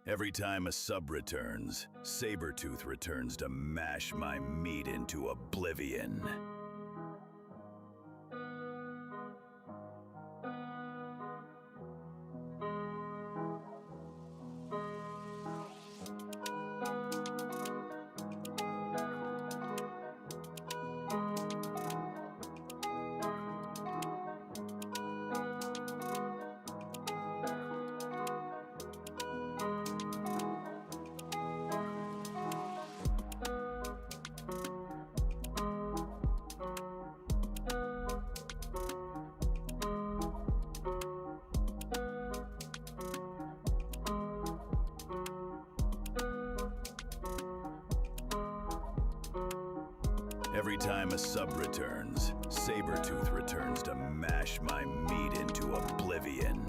Every time a sub returns, Sabretooth returns to mash my meat into oblivion. Every time a sub returns, Sabretooth returns to mash my meat into oblivion.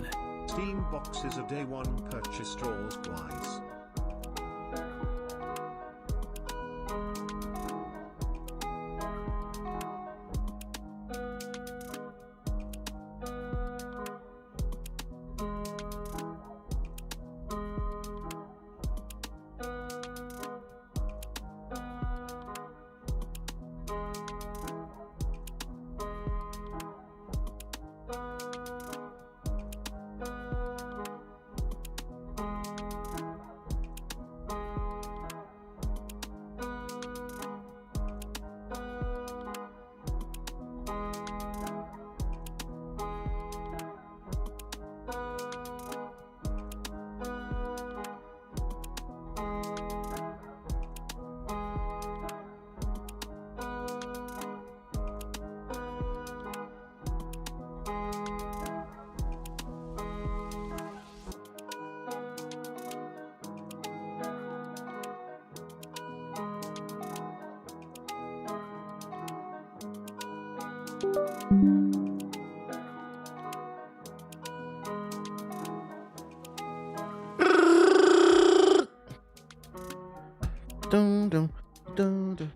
Steam boxes of day one purchase draws wise. Dun, dun, dun, dun, dun.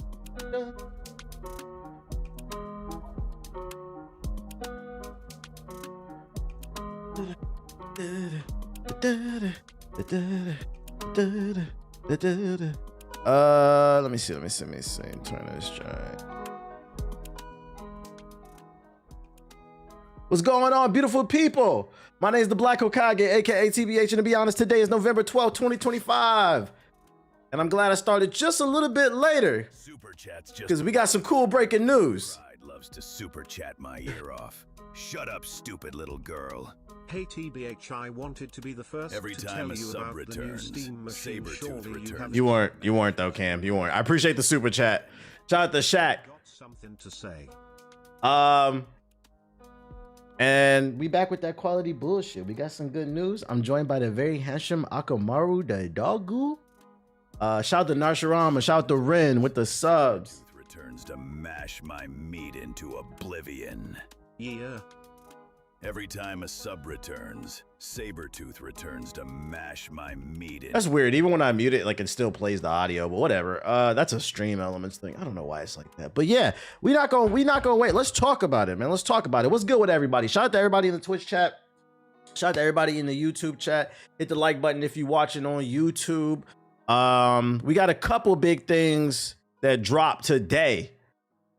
Let me see. Turn this giant. What's going on, beautiful people? My name is the Black Hokage, aka TBH, and to be honest, today is November 12th, 2025. And I'm glad I started just a little bit later because we got some cool breaking news. Pride loves to super chat my ear off. Shut up, stupid little girl. Hey TBH, I wanted to be the first Every to time tell a you sub about the new returns, Steam machine. Sabretooth Surely you returns. have You weren't though, Cam. You weren't. I appreciate the super chat. Shout out to Shaq. got something to say. And we back with that quality bullshit. We got some good news. I'm joined by the very handsome Akamaru the Dogu. Shout out to Narsharam and shout out to Ren with the subs. Returns to mash my meat into oblivion. Yeah. Every time a sub returns, Sabretooth returns to mash my meat into That's weird. Even when I mute it, like it still plays the audio, but whatever. That's a stream elements thing. I don't know why it's like that. But yeah, we not gonna wait. Let's talk about it, man. Let's talk about it. What's good with everybody? Shout out to everybody in the Twitch chat. Shout out to everybody in the YouTube chat. Hit the like button if you're watching on YouTube. We got a couple big things that dropped today.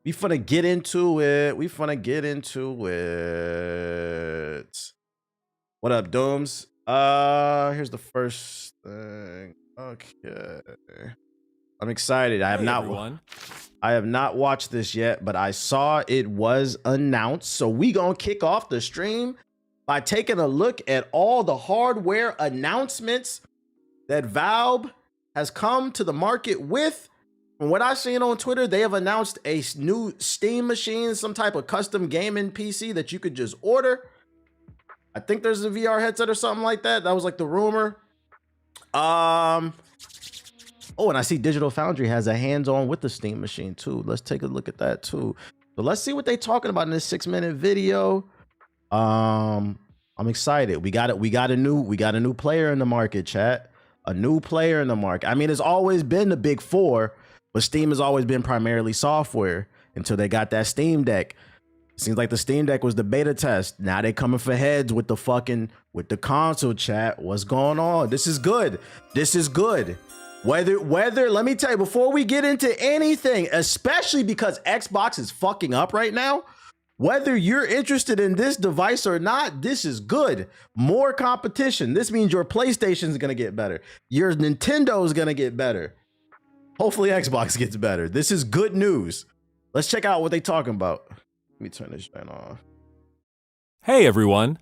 We finna get into it. What up, Dooms? Here's the first thing. Okay. I'm excited. I have not watched this yet, but I saw it was announced. So we gonna kick off the stream by taking a look at all the hardware announcements that Valve has come to the market with. From what I've seen on Twitter, they have announced a new Steam machine, some type of custom gaming PC that you could just order. I think there's a VR headset or something like that. That was like the rumor. Oh, and I see Digital Foundry has a hands-on with the Steam machine too. Let's take a look at that too. So let's see what they're talking about in this 6-minute video. I'm excited. We got a new player in the market, chat. A new player in the market. I mean, it's always been the big four, but Steam has always been primarily software until they got that Steam Deck. Seems like the Steam Deck was the beta test. Now they coming for heads with the console chat. What's going on? This is good. This is good. Whether let me tell you, before we get into anything, especially because Xbox is fucking up right now, whether you're interested in this device or not, this is good. More competition. This means your PlayStation is going to get better. Your Nintendo is going to get better. Hopefully Xbox gets better. This is good news. Let's check out what they talking about. Let me turn this thing off. Hey everyone,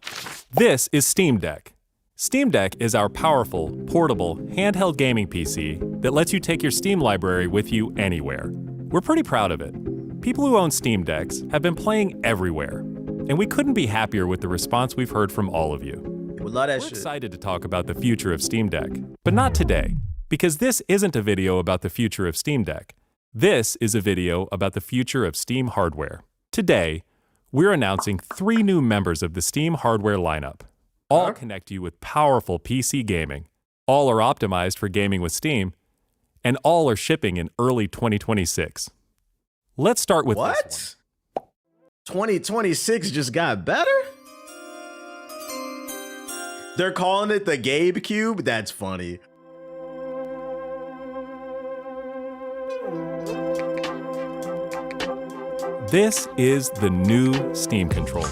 this is Steam Deck. Steam Deck is our powerful, portable, handheld gaming PC that lets you take your Steam library with you anywhere. We're pretty proud of it. People who own Steam Decks have been playing everywhere, and we couldn't be happier with the response we've heard from all of you. We love that We're shit. excited to talk about the future of Steam Deck, but not today, because this isn't a video about the future of Steam Deck. This is a video about the future of Steam hardware. Today, we're announcing 3 new members of the Steam hardware lineup. All connect you with powerful PC gaming. All are optimized for gaming with Steam, and all are shipping in early 2026. Let's start with this one. 2026 just got better? They're calling it the Gabe Cube? That's funny. This is the new Steam controller.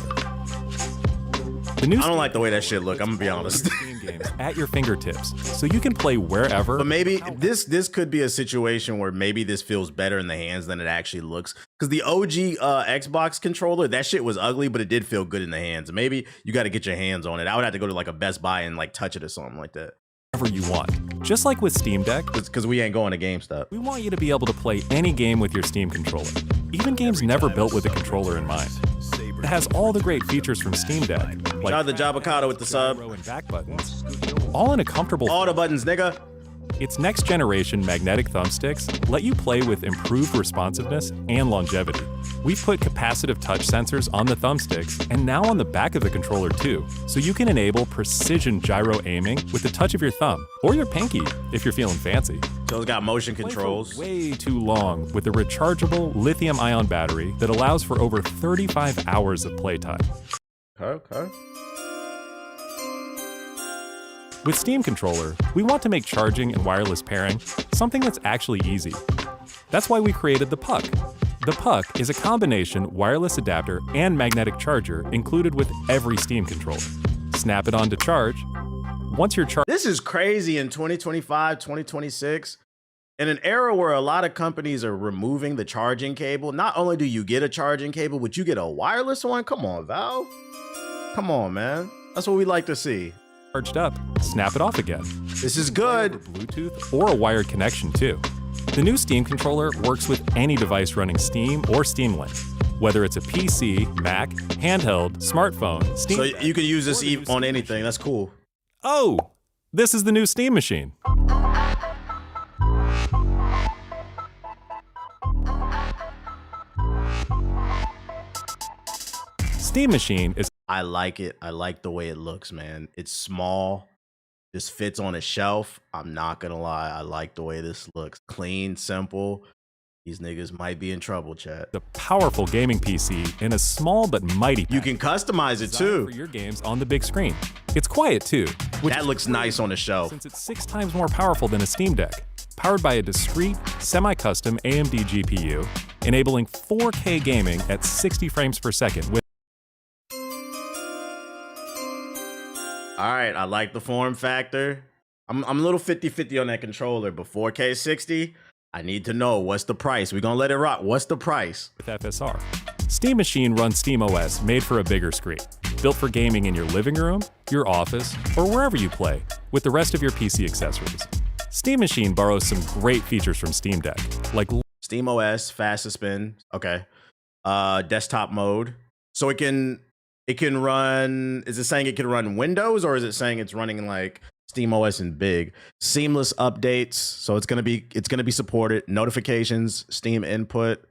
The new I don't like the way that shit look, I'm gonna be honest. Steam games at your fingertips, so you can play wherever. But maybe this could be a situation where maybe this feels better in the hands than it actually looks. Because the OG Xbox controller, that shit was ugly, but it did feel good in the hands. Maybe you got to get your hands on it. I would have to go to like a Best Buy and like touch it or something like that. Wherever you want. Just like with Steam Deck, Because we ain't going to GameStop. we want you to be able to play any game with your Steam controller, even games never built with a controller in mind. It has all the great features from Steam Deck, Shout like out to Jabacado with the sub. gyro and back buttons, all in a comfortable. All the buttons, nigga. Its next generation magnetic thumbsticks let you play with improved responsiveness and longevity. We've put capacitive touch sensors on the thumbsticks and now on the back of the controller too, so you can enable precision gyro aiming with the touch of your thumb or your pinky if you're feeling fancy. So it's got motion Play for controls. way too long with a rechargeable lithium-ion battery that allows for over 35 hours of playtime. Okay. With Steam Controller, we want to make charging and wireless pairing something that's actually easy. That's why we created the Puck. The Puck is a combination wireless adapter and magnetic charger included with every Steam controller. Snap it on to charge. Once you're charged, This is crazy in 2025, 2026. In an era where a lot of companies are removing the charging cable, not only do you get a charging cable, but you get a wireless one. Come on, Valve. Come on, man. That's what we like to see. charged up, snap it off again. This is good. Bluetooth or a wired connection too. The new Steam controller works with any device running Steam or Steam Link, whether it's a PC, Mac, handheld, smartphone, Steam. So Deck, you can use this or the new on Steam anything. Machine. That's cool. Oh, this is the new Steam Machine. Steam Machine is I like it. I like the way it looks, man. It's small. This fits on a shelf. I'm not gonna lie. I like the way this looks. Clean, simple. These niggas might be in trouble, chat. a powerful gaming PC in a small but mighty You package. can customize it Designed for too. your games on the big screen. It's quiet too, which That is looks great nice on the shelf. since it's 6 times more powerful than a Steam Deck. Powered by a discrete, semi-custom AMD GPU, enabling 4K gaming at 60 frames per second with All right, I like the form factor. I'm a little 50-50 on that controller, but 4K 60, I need to know what's the price. We're gonna let it rock. What's the price? FSR. Steam Machine runs SteamOS made for a bigger screen, built for gaming in your living room, your office, or wherever you play, with the rest of your PC accessories. Steam Machine borrows some great features from Steam Deck, like SteamOS, fast suspend. Okay. Desktop mode. So it can run, is it saying it can run Windows, or is it saying it's running like SteamOS and big? Seamless updates. So it's gonna be supported. Notifications, Steam input,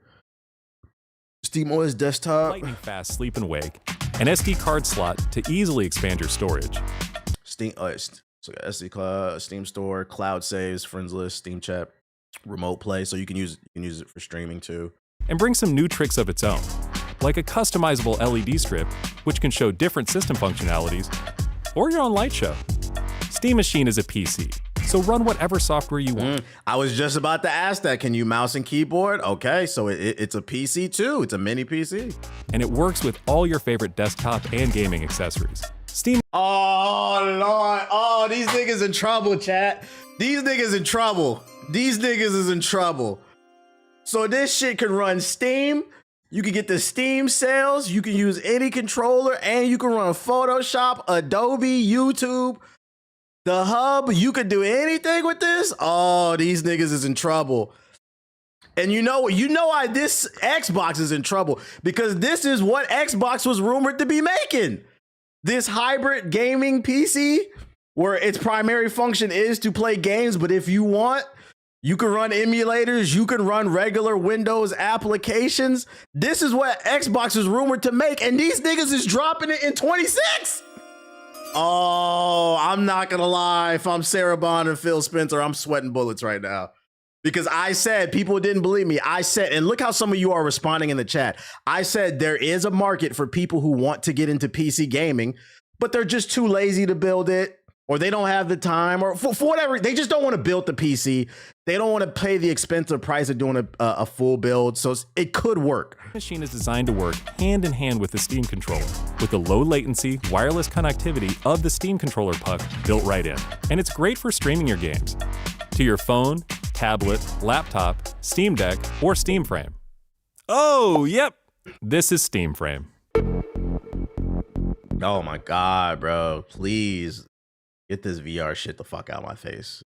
SteamOS desktop. lightning fast sleep and wake, an SD card slot to easily expand your storage. Steam, so SD Cloud, Steam Store, Cloud Saves, Friends List, Steam Chat, Remote Play. So you can use it for streaming too. And bring some new tricks of its own. like a customizable LED strip, which can show different system functionalities, or your own light show. Steam Machine is a PC, so run whatever software you want. I was just about to ask that. Can you mouse and keyboard? Okay, so it's a PC too. It's a mini PC. And it works with all your favorite desktop and gaming accessories. Steam. Oh, Lord. Oh, these niggas in trouble, chat. These niggas in trouble. These niggas is in trouble. So this shit can run Steam. You can get the Steam sales. You can use any controller, and you can run Photoshop, Adobe, YouTube, the Hub. You could do anything with this. Oh, these niggas is in trouble. And you know why this Xbox is in trouble? Because this is what Xbox was rumored to be making. This hybrid gaming PC where its primary function is to play games, but if you want, you can run emulators, you can run regular Windows applications. This is what Xbox is rumored to make, and these niggas is dropping it in 26. Oh, I'm not gonna lie. If I'm Sarah Bond and Phil Spencer, I'm sweating bullets right now. Because I said, people didn't believe me. I said, and look how some of you are responding in the chat. I said there is a market for people who want to get into PC gaming, but they're just too lazy to build it, or they don't have the time, or for whatever. They just don't want to build the PC. They don't want to pay the expensive price of doing a full build. So it could work. Machine is designed to work hand in hand with the Steam controller, with the low latency, wireless connectivity of the Steam controller puck built right in. And it's great for streaming your games to your phone, tablet, laptop, Steam Deck, or Steam Frame. Oh, yep, this is Steam Frame. Oh my God, bro. Please get this VR shit the fuck out of my face.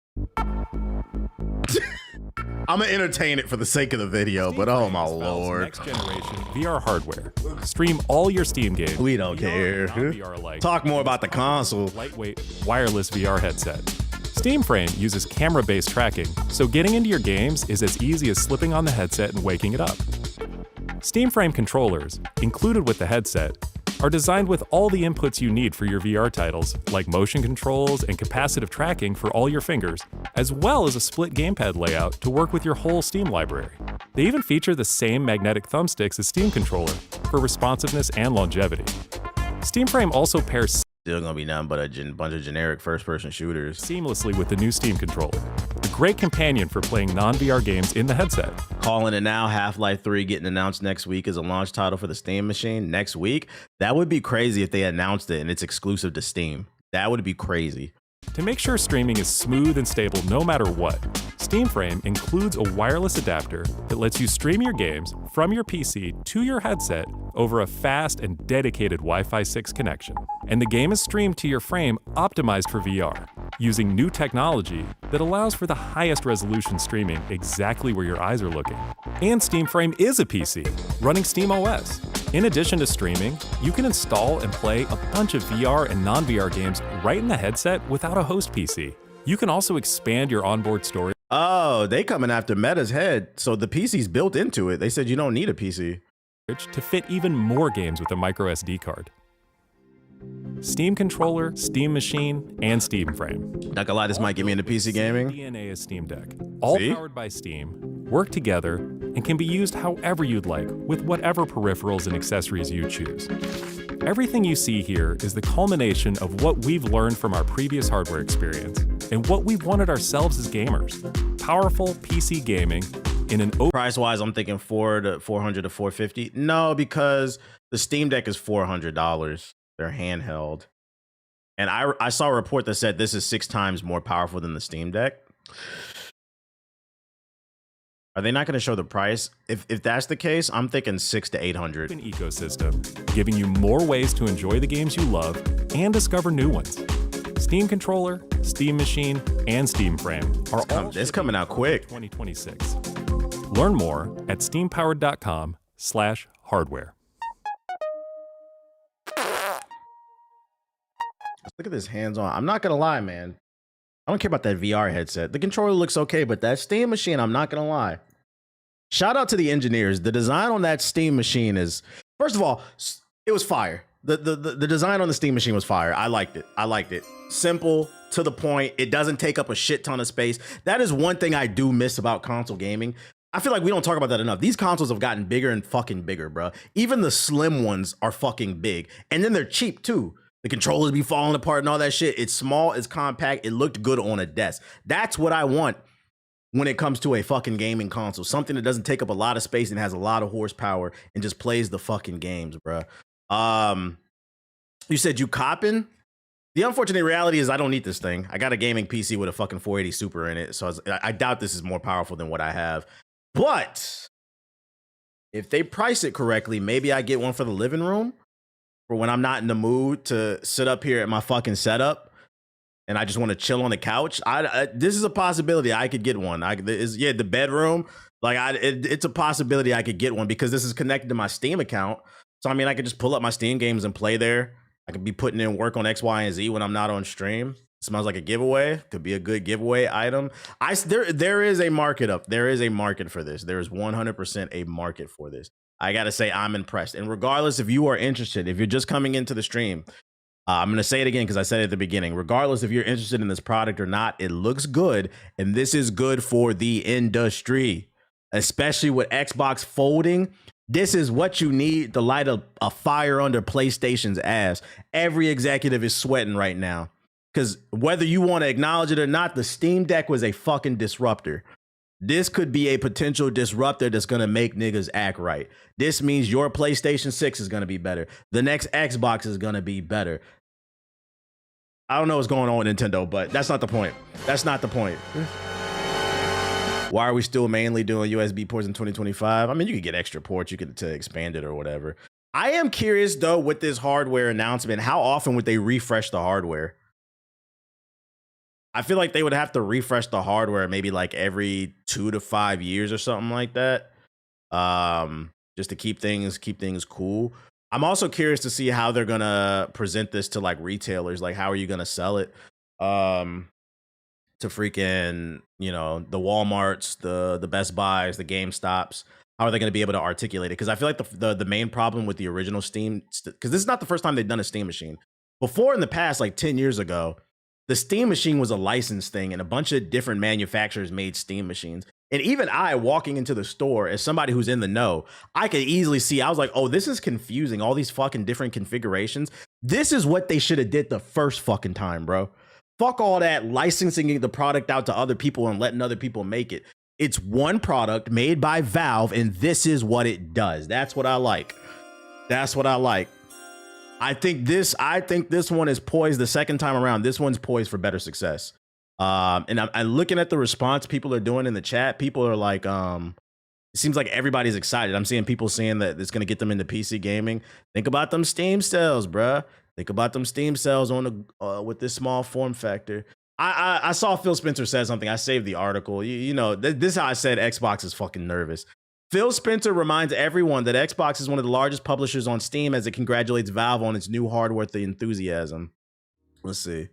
I'm gonna entertain it for the sake of the video, but oh my Lord. Next generation VR hardware. Stream all your Steam games. We don't care. Talk more about the console. Lightweight, wireless VR headset. Steam Frame uses camera-based tracking, so getting into your games is as easy as slipping on the headset and waking it up. Steam Frame controllers, included with the headset, are designed with all the inputs you need for your VR titles, like motion controls and capacitive tracking for all your fingers, as well as a split gamepad layout to work with your whole Steam library. They even feature the same magnetic thumbsticks as Steam controller for responsiveness and longevity. Steam Frame also pairs Still gonna be nothing but a bunch of generic first-person shooters. Seamlessly with the new Steam controller. A great companion for playing non-VR games in the headset. Calling it now, Half-Life 3 getting announced next week as a launch title for the Steam machine next week. That would be crazy if they announced it and it's exclusive to Steam. That would be crazy. To make sure streaming is smooth and stable no matter what, Steam Frame includes a wireless adapter that lets you stream your games from your PC to your headset over a fast and dedicated Wi-Fi 6 connection. And the game is streamed to your frame optimized for VR, using new technology that allows for the highest resolution streaming exactly where your eyes are looking. And Steam Frame is a PC, running Steam OS. In addition to streaming, you can install and play a bunch of VR and non-VR games right in the headset without a host PC. You can also expand your onboard storage. Oh, they coming after Meta's head, so the PC's built into it. They said you don't need a PC. To fit even more games with a micro SD card. Steam controller, Steam machine, and Steam Frame. Not gonna lie, this might get me into PC gaming. DNA is Steam Deck. All powered by Steam, work together, and can be used however you'd like with whatever peripherals and accessories you choose. Everything you see here is the culmination of what we've learned from our previous hardware experience and what we've wanted ourselves as gamers. Powerful PC gaming in an price-wise, I'm thinking $400 to $450. No, because the Steam Deck is $400. They're handheld. And I saw a report that said this is 6 times more powerful than the Steam Deck. Are they not going to show the price? If that's the case, I'm thinking $600 to $800. An ecosystem, giving you more ways to enjoy the games you love and discover new ones. Steam controller, Steam machine, and Steam Frame are all coming out quick. 2026. Learn more at steampowered.com/hardware. Look at this hands-on. I'm not gonna lie, man. I don't care about that VR headset. The controller looks okay, but that Steam machine, I'm not gonna lie. Shout out to the engineers. The design on that Steam machine is, first of all, it was fire. The design on the Steam machine was fire. I liked it. Simple, to the point. It doesn't take up a shit ton of space. That is one thing I do miss about console gaming. I feel like we don't talk about that enough. These consoles have gotten bigger and fucking bigger, bro. Even the slim ones are fucking big. And then they're cheap too. The controllers be falling apart and all that shit. It's small, it's compact, it looked good on a desk. That's what I want when it comes to a fucking gaming console. Something that doesn't take up a lot of space and has a lot of horsepower and just plays the fucking games, bro. You said you copping? The unfortunate reality is I don't need this thing. I got a gaming PC with a fucking 480 Super in it, so I doubt this is more powerful than what I have. But if they price it correctly, maybe I get one for the living room for when I'm not in the mood to sit up here at my fucking setup and I just want to chill on the couch. This is a possibility I could get one. The bedroom, like it's a possibility I could get one because this is connected to my Steam account. So I mean, I could just pull up my Steam games and play there. I could be putting in work on X, Y, and Z when I'm not on stream. Smells like a giveaway. Could be a good giveaway item. There is a market up. There is a market for this. There is 100% a market for this. I gotta say, I'm impressed. And regardless if you are interested, if you're just coming into the stream, I'm gonna say it again because I said it at the beginning. Regardless if you're interested in this product or not, it looks good, and this is good for the industry, especially with Xbox folding. This is what you need to light a fire under PlayStation's ass. Every executive is sweating right now. Because whether you want to acknowledge it or not, the Steam Deck was a fucking disruptor. This could be a potential disruptor that's going to make niggas act right. This means your PlayStation 6 is going to be better. The next Xbox is going to be better. I don't know what's going on with Nintendo, but that's not the point. That's not the point. Why are we still mainly doing USB ports in 2025? I mean, you could get extra ports. You could to expand it or whatever. I am curious, though, with this hardware announcement, how often would they refresh the hardware? I feel like they would have to refresh the hardware maybe like every 2 to 5 years or something like that. Just to keep things cool. I'm also curious to see how they're going to present this to like retailers. Like, how are you going to sell it? To freaking, the Walmarts, the Best Buys, the GameStops. How are they going to be able to articulate it? Because I feel like the main problem with the original Steam, because this is not the first time they've done a Steam machine. Before, in the past, like 10 years ago, the Steam machine was a licensed thing, and a bunch of different manufacturers made Steam machines. And even I, walking into the store, as somebody who's in the know, I could easily see, I was like, oh, this is confusing. All these fucking different configurations. This is what they should have did the first fucking time, bro. Fuck all that licensing the product out to other people and letting other people make it. It's one product made by Valve, and this is what it does. That's what I like. That's what I like. I think this one is poised the second time around. This one's poised for better success. And I'm looking at the response people are doing in the chat. People are like, it seems like everybody's excited. I'm seeing people saying that it's going to get them into PC gaming. Think about them Steam sales, bruh. Think about them Steam sales on the with this small form factor. I saw Phil Spencer said something. I saved the article. This is how I said Xbox is fucking nervous. Phil Spencer reminds everyone that Xbox is one of the largest publishers on Steam as it congratulates Valve on its new hardware enthusiasm. Let's see.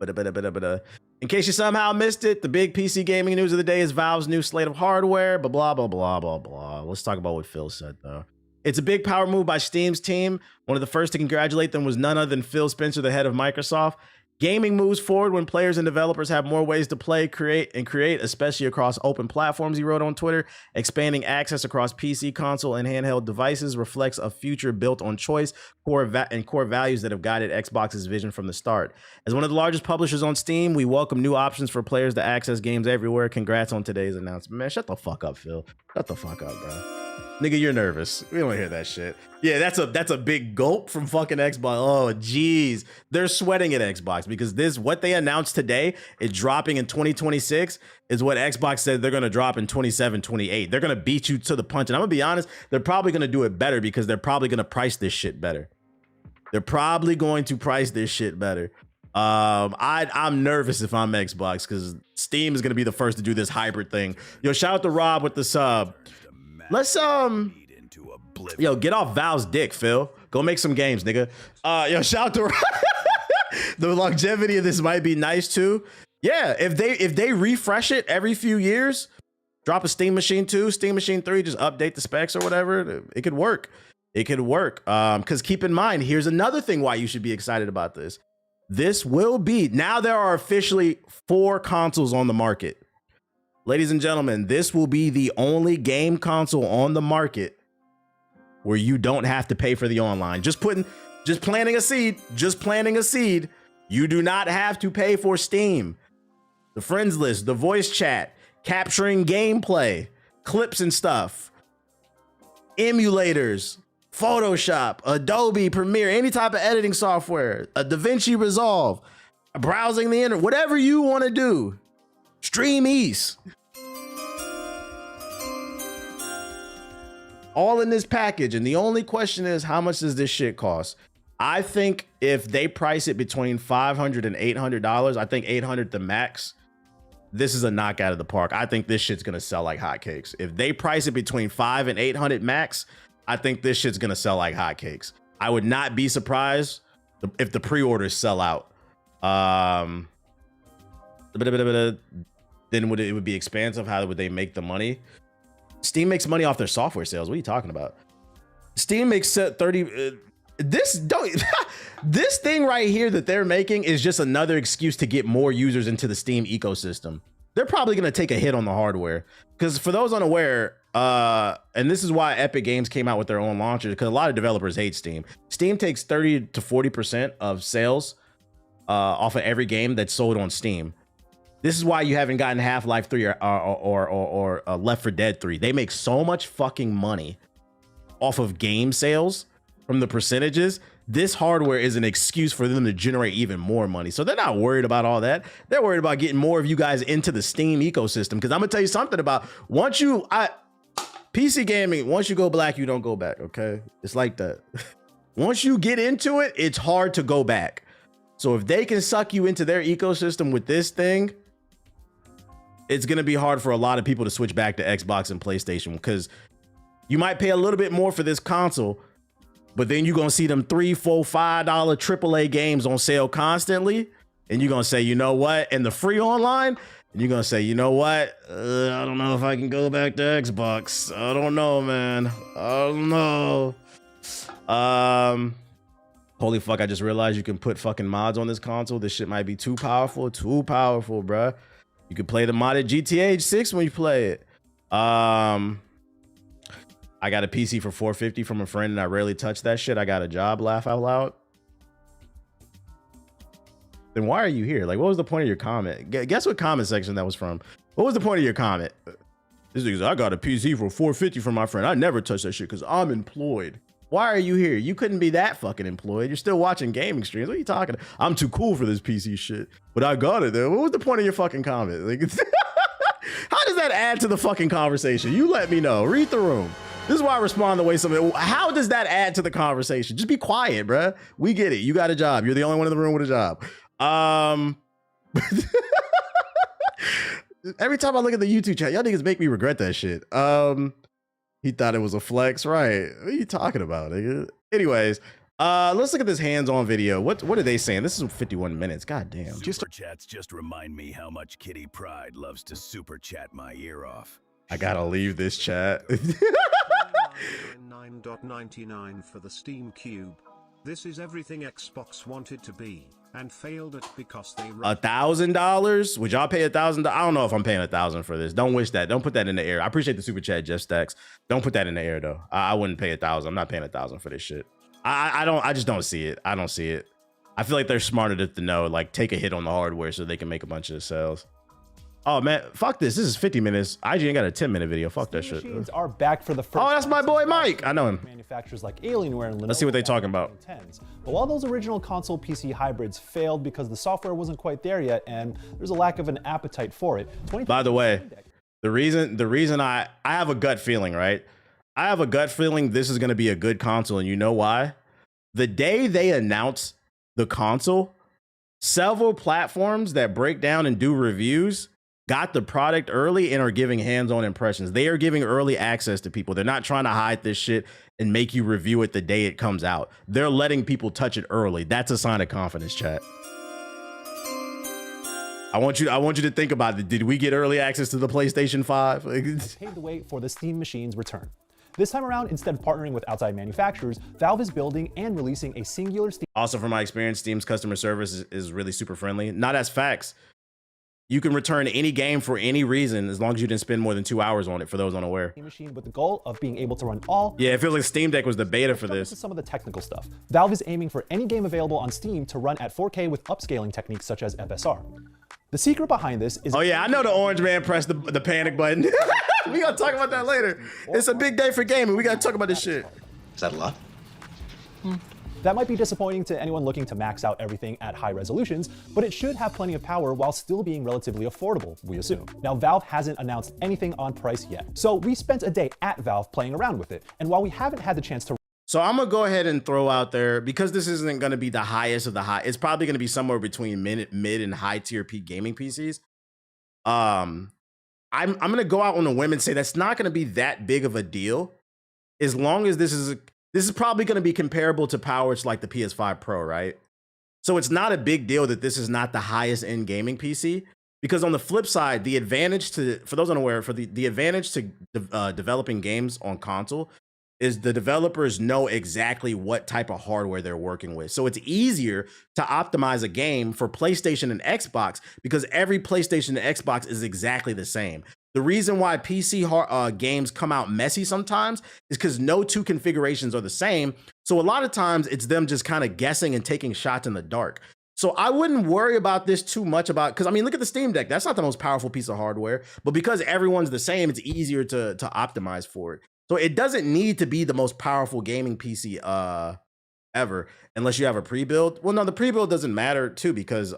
In case you somehow missed it, the big PC gaming news of the day is Valve's new slate of hardware, but blah, blah, blah, blah, blah. Let's talk about what Phil said, though. It's a big power move by Steam's team. One of the first to congratulate them was none other than Phil Spencer, the head of Microsoft. Gaming moves forward when players and developers have more ways to play, create, especially across open platforms, he wrote on Twitter. Expanding access across PC, console, and handheld devices reflects a future built on choice, core values that have guided Xbox's vision from the start. As one of the largest publishers on Steam, we welcome new options for players to access games everywhere. Congrats on today's announcement. Man, shut the fuck up, Phil. Shut the fuck up, bro. Nigga, you're nervous. We don't hear that shit. Yeah, that's a big gulp from fucking Xbox. Oh, geez. They're sweating at Xbox because what they announced today is dropping in 2026 is what Xbox said they're going to drop in 27, 28. They're going to beat you to the punch. And I'm going to be honest, they're probably going to do it better because they're probably going to price this shit better. They're probably going to price this shit better. I'm nervous if I'm Xbox because Steam is going to be the first to do this hybrid thing. Yo, shout out to Rob with the sub. Let's get off Valve's dick, Phil. Go make some games, nigga. Shout out to the longevity of this might be nice too. Yeah, if they refresh it every few years, drop a Steam Machine 2, Steam Machine 3, just update the specs or whatever, it could work. It could work. Because keep in mind, here's another thing why you should be excited about this. This will be, now there are officially 4 consoles on the market. Ladies and gentlemen, this will be the only game console on the market where you don't have to pay for the online. Just planting a seed. You do not have to pay for Steam, the friends list, the voice chat, capturing gameplay, clips and stuff, emulators, Photoshop, Adobe Premiere, any type of editing software, a DaVinci Resolve, browsing the internet, whatever you want to do. Stream East. All in this package. And the only question is, how much does this shit cost? I think if they price it between $500 and $800, I think $800 the max, this is a knockout of the park. I think this shit's gonna sell like hotcakes. If they price it between $500 and $800 max, I think this shit's gonna sell like hotcakes. I would not be surprised if the pre-orders sell out. Then it would be expansive. How would they make the money? Steam makes money off their software sales. What are you talking about? Steam makes 30. This thing right here that they're making is just another excuse to get more users into the Steam ecosystem. They're probably going to take a hit on the hardware, because for those unaware, and this is why Epic Games came out with their own launcher, because a lot of developers hate Steam. Steam takes 30 to 40% of sales off of every game that's sold on Steam. This is why you haven't gotten Half-Life 3 or Left 4 Dead 3. They make so much fucking money off of game sales from the percentages. This hardware is an excuse for them to generate even more money. So they're not worried about all that. They're worried about getting more of you guys into the Steam ecosystem. Because I'm gonna tell you something about PC gaming, once you go black, you don't go back, okay? It's like that. Once you get into it, it's hard to go back. So if they can suck you into their ecosystem with this thing, it's going to be hard for a lot of people to switch back to Xbox and PlayStation, because you might pay a little bit more for this console, but then you're going to see them $3, $4, $5 AAA games on sale constantly. And you're going to say, you know what? And the free online, and you're going to say, you know what? I don't know if I can go back to Xbox. I don't know, man. I don't know. Holy fuck, I just realized you can put fucking mods on this console. This shit might be too powerful, bruh. You can play the modded GTA 6 when you play it. I got a PC for $450 from a friend, and I rarely touch that shit. I got a job, laugh out loud. Then why are you here? Like, what was the point of your comment? Guess what comment section that was from? What was the point of your comment? This nigga said, I got a PC for $450 from my friend. I never touch that shit because I'm employed. Why are you here? You couldn't be that fucking employed. You're still watching gaming streams. What are you talking about? I'm too cool for this PC shit, but I got it though. What was the point of your fucking comment? Like, how does that add to the fucking conversation? You let me know. Read the room. This is why I respond the way something. How does that add to the conversation? Just be quiet, bruh. We get it. You got a job. You're the only one in the room with a job. Every time I look at the YouTube chat, y'all niggas make me regret that shit. He thought it was a flex, right? What are you talking about, nigga? Anyways, let's look at this hands-on video. What are they saying? This is 51 minutes. God damn. Super chats just remind me how much Kitty Pride loves to super chat my ear off. I gotta leave this chat. 9.99 for the Steam Cube. This is everything Xbox wanted to be and failed at because they $1,000. Would y'all pay $1,000? I don't know if I'm paying $1,000 for this. Don't wish that. Don't put that in the air. I appreciate the super chat, Jeff Stacks. Don't put that in the air though. I wouldn't pay $1,000. I'm not paying $1,000 for this shit. I just don't see it. I don't see it. I feel like they're smart enough to know, like, take a hit on the hardware so they can make a bunch of sales. Oh man, fuck this. This is 50 minutes. IGN got a 10-minute video. Fuck that shit. Machines are back for the first. Oh, that's my boy Mike. I know him. Manufacturers like Alienware and Lenovo. Let's see what they're talking about. But while those original console PC hybrids failed because the software wasn't quite there yet, and there's a lack of an appetite for it. By the way, the reason I have a gut feeling, right? I have a gut feeling this is going to be a good console, and you know why? The day they announce the console, several platforms that break down and do reviews got the product early and are giving hands-on impressions. They are giving early access to people. They're not trying to hide this shit and make you review it the day it comes out. They're letting people touch it early. That's a sign of confidence, chat. I want you to think about it. Did we get early access to the PlayStation 5? Paved the way for the Steam machine's return. This time around, instead of partnering with outside manufacturers, Valve is building and releasing a singular Steam. Also, from my experience, Steam's customer service is really super friendly. Not as facts. You can return any game for any reason as long as you didn't spend more than 2 hours on it, for those unaware. Machine with the goal of being able to run all. Yeah, it feels like Steam Deck was the beta for This this. is some of the technical stuff. Valve is aiming for any game available on Steam to run at 4K with upscaling techniques such as FSR. The secret behind this is— Oh yeah, I know the orange man pressed the panic button. We gotta talk about that later. It's a big day for gaming. We gotta talk about this shit. Is that a lot? That might be disappointing to anyone looking to max out everything at high resolutions, but it should have plenty of power while still being relatively affordable, we assume. Now, Valve hasn't announced anything on price yet, so we spent a day at Valve playing around with it, and while we haven't had the chance to— So I'm gonna go ahead and throw out there, because this isn't gonna be the highest of the high. It's probably gonna be somewhere between mid and high tier peak gaming PCs. I'm gonna go out on a whim and say that's not gonna be that big of a deal, as long as this is probably gonna be comparable to power to like the PS5 Pro, right? So it's not a big deal that this is not the highest end gaming PC, because on the flip side, the advantage to, for those unaware, for the advantage to developing games on console is the developers know exactly what type of hardware they're working with. So it's easier to optimize a game for PlayStation and Xbox because every PlayStation and Xbox is exactly the same. The reason why PC games come out messy sometimes is because no two configurations are the same. So a lot of times it's them just kind of guessing and taking shots in the dark. So I wouldn't worry about this too much because I mean, look at the Steam Deck. That's not the most powerful piece of hardware, but because everyone's the same, it's easier to optimize for it. So it doesn't need to be the most powerful gaming PC ever, unless you have a pre-build. Well, no, the pre-build doesn't matter too, because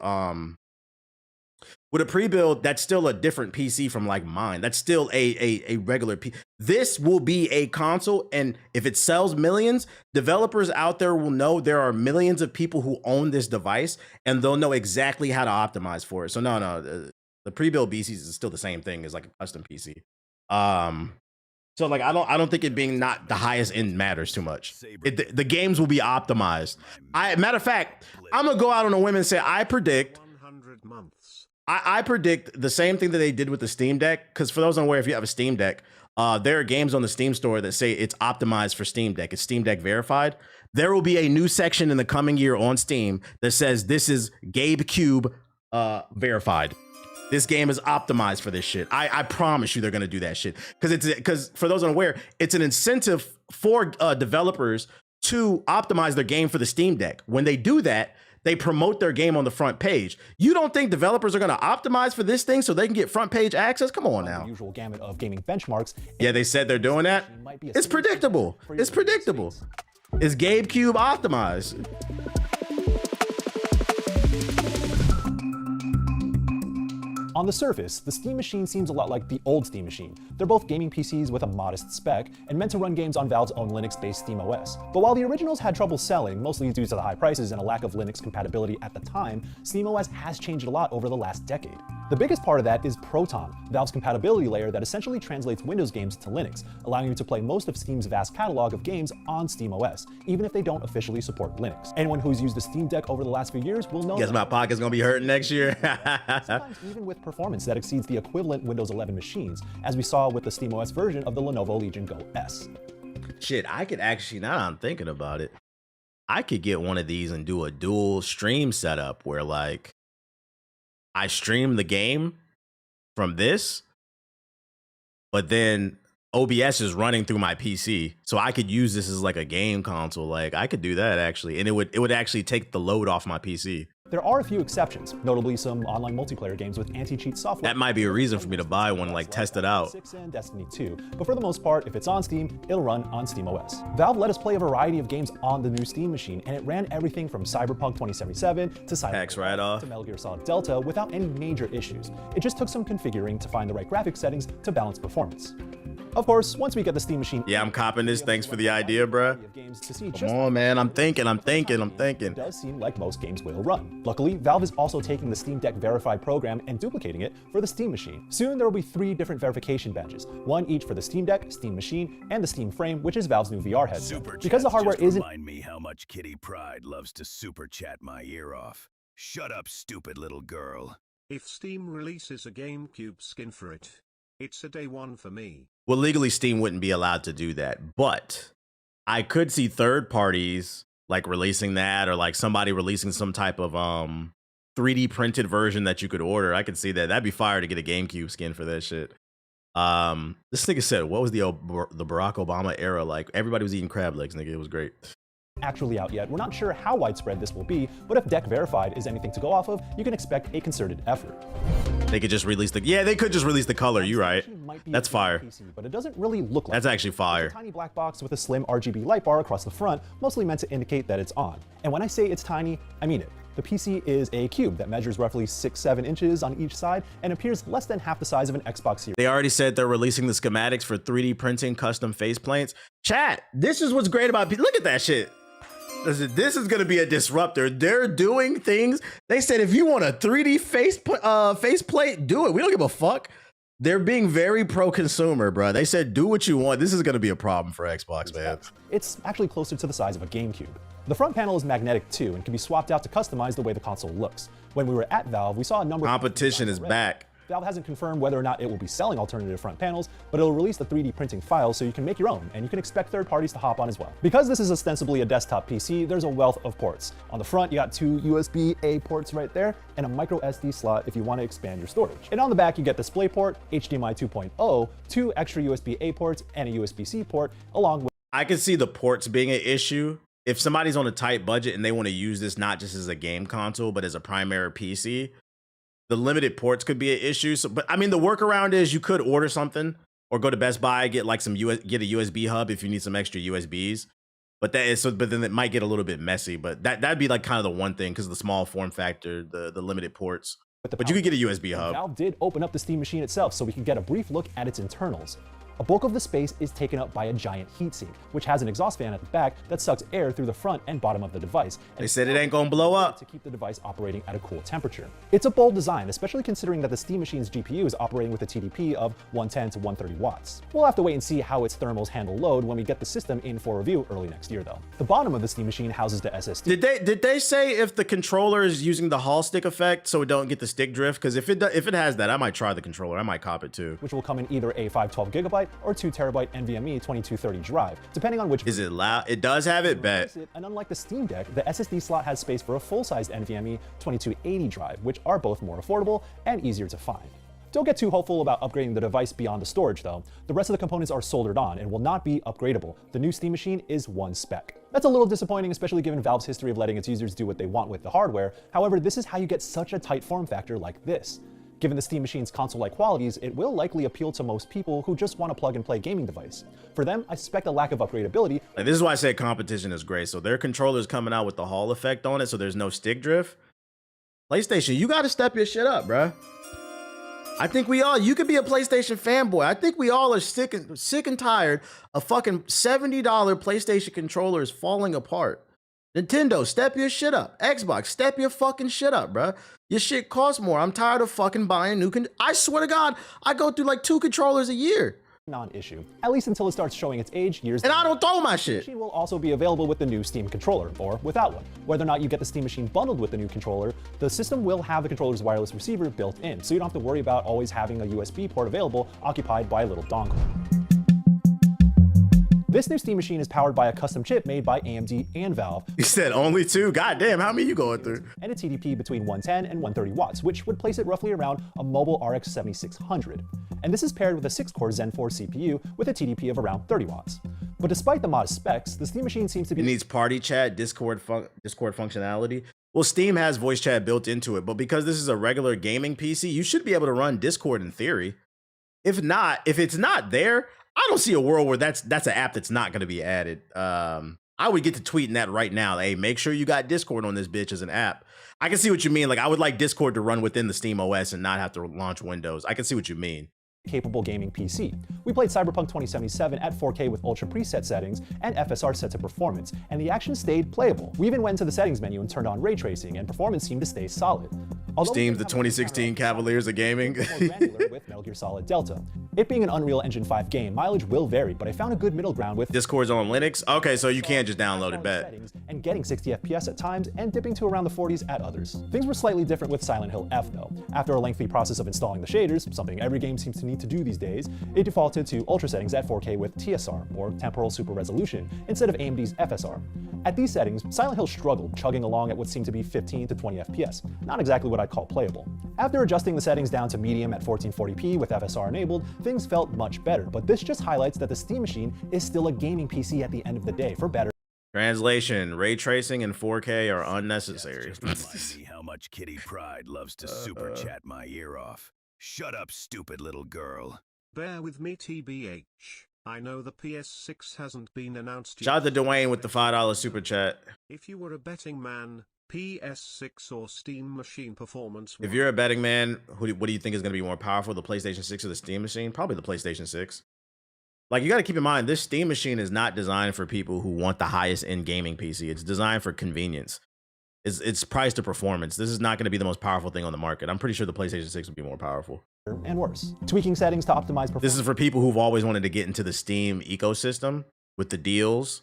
with a pre-build, that's still a different PC from like mine. That's still a regular PC. This will be a console, and if it sells millions, developers out there will know there are millions of people who own this device, and they'll know exactly how to optimize for it. So no, the pre-build PCs is still the same thing as like a custom PC. So like I don't think it being not the highest end matters too much. The games will be optimized. Matter of fact, I'm gonna go out on a whim and say I predict 100 months. I predict the same thing that they did with the Steam Deck. Because for those unaware, if you have a Steam Deck, there are games on the Steam store that say it's optimized for Steam Deck. It's Steam Deck verified. There will be a new section in the coming year on Steam that says this is Gabe Cube verified. This game is optimized for this shit. I promise you they're gonna do that shit. Because for those unaware, it's an incentive for developers to optimize their game for the Steam Deck. When they do that, they promote their game on the front page. You don't think developers are gonna optimize for this thing so they can get front page access? Come on now. The usual gamut of gaming benchmarks. Yeah, they said they're doing that. It's predictable. It's predictable. Is Gabe Cube optimized? On the surface, the Steam Machine seems a lot like the old Steam Machine. They're both gaming PCs with a modest spec and meant to run games on Valve's own Linux-based SteamOS. But while the originals had trouble selling, mostly due to the high prices and a lack of Linux compatibility at the time, SteamOS has changed a lot over the last decade. The biggest part of that is Proton, Valve's compatibility layer that essentially translates Windows games to Linux, allowing you to play most of Steam's vast catalog of games on SteamOS, even if they don't officially support Linux. Anyone who's used the Steam Deck over the last few years will know— Guess my pocket's gonna be hurting next year. sometimes even with performance that exceeds the equivalent Windows 11 machines, as we saw with the SteamOS version of the Lenovo Legion Go S. Shit, I could actually, now that I'm thinking about it, I could get one of these and do a dual stream setup where like I stream the game from this, but then OBS is running through my PC. So I could use this as like a game console. Like I could do that actually. And it would actually take the load off my PC. There are a few exceptions, notably some online multiplayer games with anti-cheat software. That might be a reason for me to buy one, like test it out. 6 and Destiny 2, but for the most part, if it's on Steam, it'll run on SteamOS. Valve let us play a variety of games on the new Steam Machine, and it ran everything from Cyberpunk 2077 to Cyberpunk to Metal Gear Solid Delta without any major issues. It just took some configuring to find the right graphics settings to balance performance. Of course, once we get the Steam Machine— Yeah, I'm copping this. Thanks for the idea, bruh. Come on, man. I'm thinking. It does seem like most games will run. Luckily, Valve is also taking the Steam Deck Verified program and duplicating it for the Steam Machine. Soon there will be 3 different verification badges, one each for the Steam Deck, Steam Machine, and the Steam Frame, which is Valve's new VR headset. Because the hardware isn't— Remind me how much Kitty Pryde loves to super chat my ear off. Shut up, stupid little girl. If Steam releases a GameCube skin for it, it's a day one for me. Well, legally, Steam wouldn't be allowed to do that, but I could see third parties like releasing that, or like somebody releasing some type of 3D printed version that you could order. I could see that. That'd be fire to get a GameCube skin for that shit. This nigga said, what was the Barack Obama era like? Everybody was eating crab legs, nigga. It was great. Actually out yet. We're not sure how widespread this will be, but if Deck Verified is anything to go off of, you can expect a concerted effort. They could just release they could just release the color. You're right. That's fire. PC, but it doesn't really look like that's actually fire. It's a tiny black box with a slim RGB light bar across the front, mostly meant to indicate that it's on. And when I say it's tiny, I mean it. The PC is a cube that measures roughly 6-7 inches on each side and appears less than half the size of an Xbox Series. They already said they're releasing the schematics for 3D printing custom faceplates. Chat, this is what's great about look at that shit. This is gonna be a disruptor. They're doing things. They said if you want a 3D faceplate, do it. We don't give a fuck. They're being very pro-consumer, bro. They said do what you want. This is gonna be a problem for Xbox, man. It's actually closer to the size of a GameCube. The front panel is magnetic too and can be swapped out to customize the way the console looks. When we were at Valve, we saw a number of competition is back. Valve hasn't confirmed whether or not it will be selling alternative front panels, but it'll release the 3D printing file so you can make your own, and you can expect third parties to hop on as well. Because this is ostensibly a desktop PC, there's a wealth of ports. On the front, you got 2 USB-A ports right there, and a micro SD slot if you want to expand your storage. And on the back, you get DisplayPort, HDMI 2.0, 2 extra USB-A ports, and a USB-C port, along with... I can see the ports being an issue. If somebody's on a tight budget and they want to use this not just as a game console, but as a primary PC, the limited ports could be an issue. So, but I mean, the workaround is you could order something or go to Best Buy, get like get a USB hub if you need some extra USBs. But but then it might get a little bit messy. But that'd be like kind of the one thing because of the small form factor, the limited ports. But you could get a USB hub. Valve did open up the Steam machine itself so we could get a brief look at its internals. A bulk of the space is taken up by a giant heatsink, which has an exhaust fan at the back that sucks air through the front and bottom of the device. They said it ain't gonna blow up. To keep the device operating at a cool temperature. It's a bold design, especially considering that the Steam machine's GPU is operating with a TDP of 110 to 130 watts. We'll have to wait and see how its thermals handle load when we get the system in for review early next year though. The bottom of the Steam machine houses the SSD. Did they say if the controller is using the Hall stick effect so it don't get the stick drift? Because if it has that, I might try the controller. I might cop it too. Which will come in either a 512GB or 2TB NVMe 2230 drive, depending on which. Is it loud? It does have it, bet. And unlike the Steam Deck, the SSD slot has space for a full-sized NVMe 2280 drive, which are both more affordable and easier to find. Don't get too hopeful about upgrading the device beyond the storage though. The rest of the components are soldered on and will not be upgradable. The new Steam machine is one spec. That's a little disappointing, especially given Valve's history of letting its users do what they want with the hardware. However, this is how you get such a tight form factor like this. Given the Steam machine's console-like qualities, it will likely appeal to most people who just want a plug-and-play gaming device. For them, I suspect a lack of upgradability. And this is why I say competition is great. So their controller's coming out with the Hall effect on it, so there's no stick drift. PlayStation, you got to step your shit up, bruh. I think you could be a PlayStation fanboy. I think we all are sick and tired of fucking $70 PlayStation controllers falling apart. Nintendo, step your shit up. Xbox, step your fucking shit up, bruh. Your shit costs more. I'm tired of fucking buying new I swear to God, I go through like 2 controllers a year. Non-issue, at least until it starts showing its age years. And I don't throw my shit. The machine will also be available with the new Steam controller, or without one. Whether or not you get the Steam machine bundled with the new controller, the system will have the controller's wireless receiver built in, so you don't have to worry about always having a USB port available occupied by a little dongle. This new Steam machine is powered by a custom chip made by AMD and Valve. You said only 2? God damn, how many you going through? And a TDP between 110 and 130 watts, which would place it roughly around a mobile RX 7600. And this is paired with a 6-core Zen 4 CPU with a TDP of around 30 watts. But despite the modest specs, the Steam machine seems to be— It needs party chat, Discord functionality. Well, Steam has voice chat built into it, but because this is a regular gaming PC, you should be able to run Discord in theory. If it's not there, I don't see a world where that's an app that's not going to be added. I would get to tweeting that right now. Hey, make sure you got Discord on this bitch as an app. I can see what you mean. Like, I would like Discord to run within the Steam OS and not have to launch Windows. I can see what you mean. Capable gaming PC. We played Cyberpunk 2077 at 4K with ultra preset settings and FSR set to performance, and the action stayed playable. We even went to the settings menu and turned on ray tracing, and performance seemed to stay solid. Steam's the 2016 Cavaliers of gaming. With Metal Gear Solid Delta. It being an Unreal Engine 5 game, mileage will vary, but I found a good middle ground with Discord's on Linux. Okay, so you can't just download it, bet. And getting 60 FPS at times and dipping to around the 40s at others. Things were slightly different with Silent Hill F though. After a lengthy process of installing the shaders, something every game seems to need to do these days, it defaulted to ultra settings at 4K with TSR, or Temporal Super Resolution, instead of AMD's FSR. At these settings, Silent Hill struggled, chugging along at what seemed to be 15 to 20 FPS, not exactly what I'd call playable. After adjusting the settings down to medium at 1440p with FSR enabled, things felt much better, but this just highlights that the Steam Machine is still a gaming PC at the end of the day, for better. Translation: ray tracing and 4K are unnecessary. Just remind me how much Kitty Pride loves to super chat my ear off. Shut up, stupid little girl. Bear with me TBH. I know the PS6 hasn't been announced yet. Shout out to Dwayne with the $5 super chat. If you were a betting man, PS6 or Steam Machine performance. If you're a betting man, what do you think is going to be more powerful, the PlayStation 6 or the Steam Machine? Probably the PlayStation 6. Like, you got to keep in mind, this Steam Machine is not designed for people who want the highest end gaming PC. It's designed for convenience. It's priced to performance. This is not going to be the most powerful thing on the market. I'm pretty sure the PlayStation 6 would be more powerful. And worse. Tweaking settings to optimize performance. This is for people who've always wanted to get into the Steam ecosystem with the deals.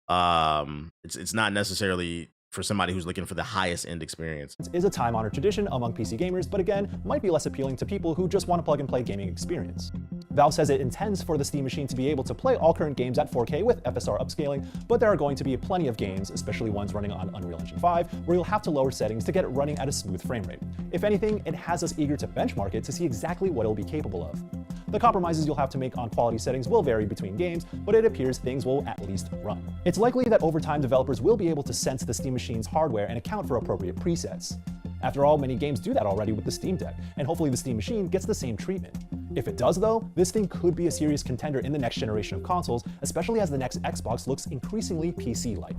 It's not necessarily for somebody who's looking for the highest end experience. It is a time-honored tradition among PC gamers, but again, might be less appealing to people who just want a plug-and-play gaming experience. Valve says it intends for the Steam Machine to be able to play all current games at 4K with FSR upscaling, but there are going to be plenty of games, especially ones running on Unreal Engine 5, where you'll have to lower settings to get it running at a smooth frame rate. If anything, it has us eager to benchmark it to see exactly what it'll be capable of. The compromises you'll have to make on quality settings will vary between games, but it appears things will at least run. It's likely that over time developers will be able to sense the Steam Machine's hardware and account for appropriate presets. After all, many games do that already with the Steam Deck, and hopefully the Steam Machine gets the same treatment. If it does though, this thing could be a serious contender in the next generation of consoles, especially as the next Xbox looks increasingly PC-like.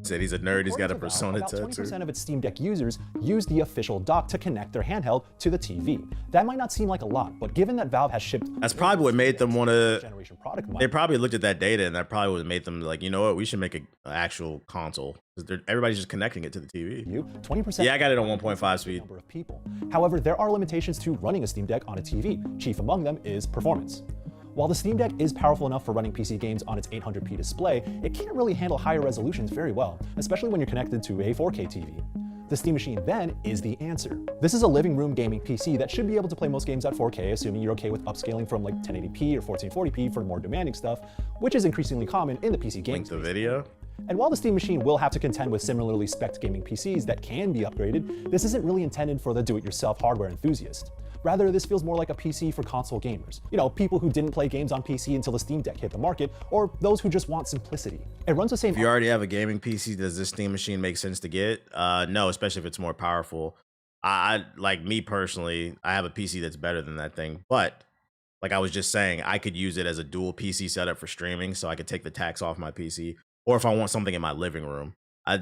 Said he's a nerd, he's got a Persona tattoo. About 20% of its Steam Deck users use the official dock to connect their handheld to the TV. That might not seem like a lot, but given that Valve has shipped... That's probably what made them want to... product, they probably looked at that data and that probably would have made them like, you know what, we should make an actual console. Because everybody's just connecting it to the TV. 20%. Yeah, I got it on 1.5 speed. Number of people. However, there are limitations to running a Steam Deck on a TV. Chief among them is performance. While the Steam Deck is powerful enough for running PC games on its 800p display, it can't really handle higher resolutions very well, especially when you're connected to a 4K TV. The Steam Machine then is the answer. This is a living room gaming PC that should be able to play most games at 4K, assuming you're okay with upscaling from like 1080p or 1440p for more demanding stuff, which is increasingly common in the PC game. Link the video. And while the Steam Machine will have to contend with similarly spec'd gaming PCs that can be upgraded, this isn't really intended for the do-it-yourself hardware enthusiast. Rather, this feels more like a PC for console gamers. You know, people who didn't play games on PC until the Steam Deck hit the market, or those who just want simplicity. It runs the same... If you already have a gaming PC, does this Steam Machine make sense to get? No, especially if it's more powerful. I like me personally, I have a PC that's better than that thing, but like I was just saying, I could use it as a dual PC setup for streaming, so I could take the tax off my PC, or if I want something in my living room.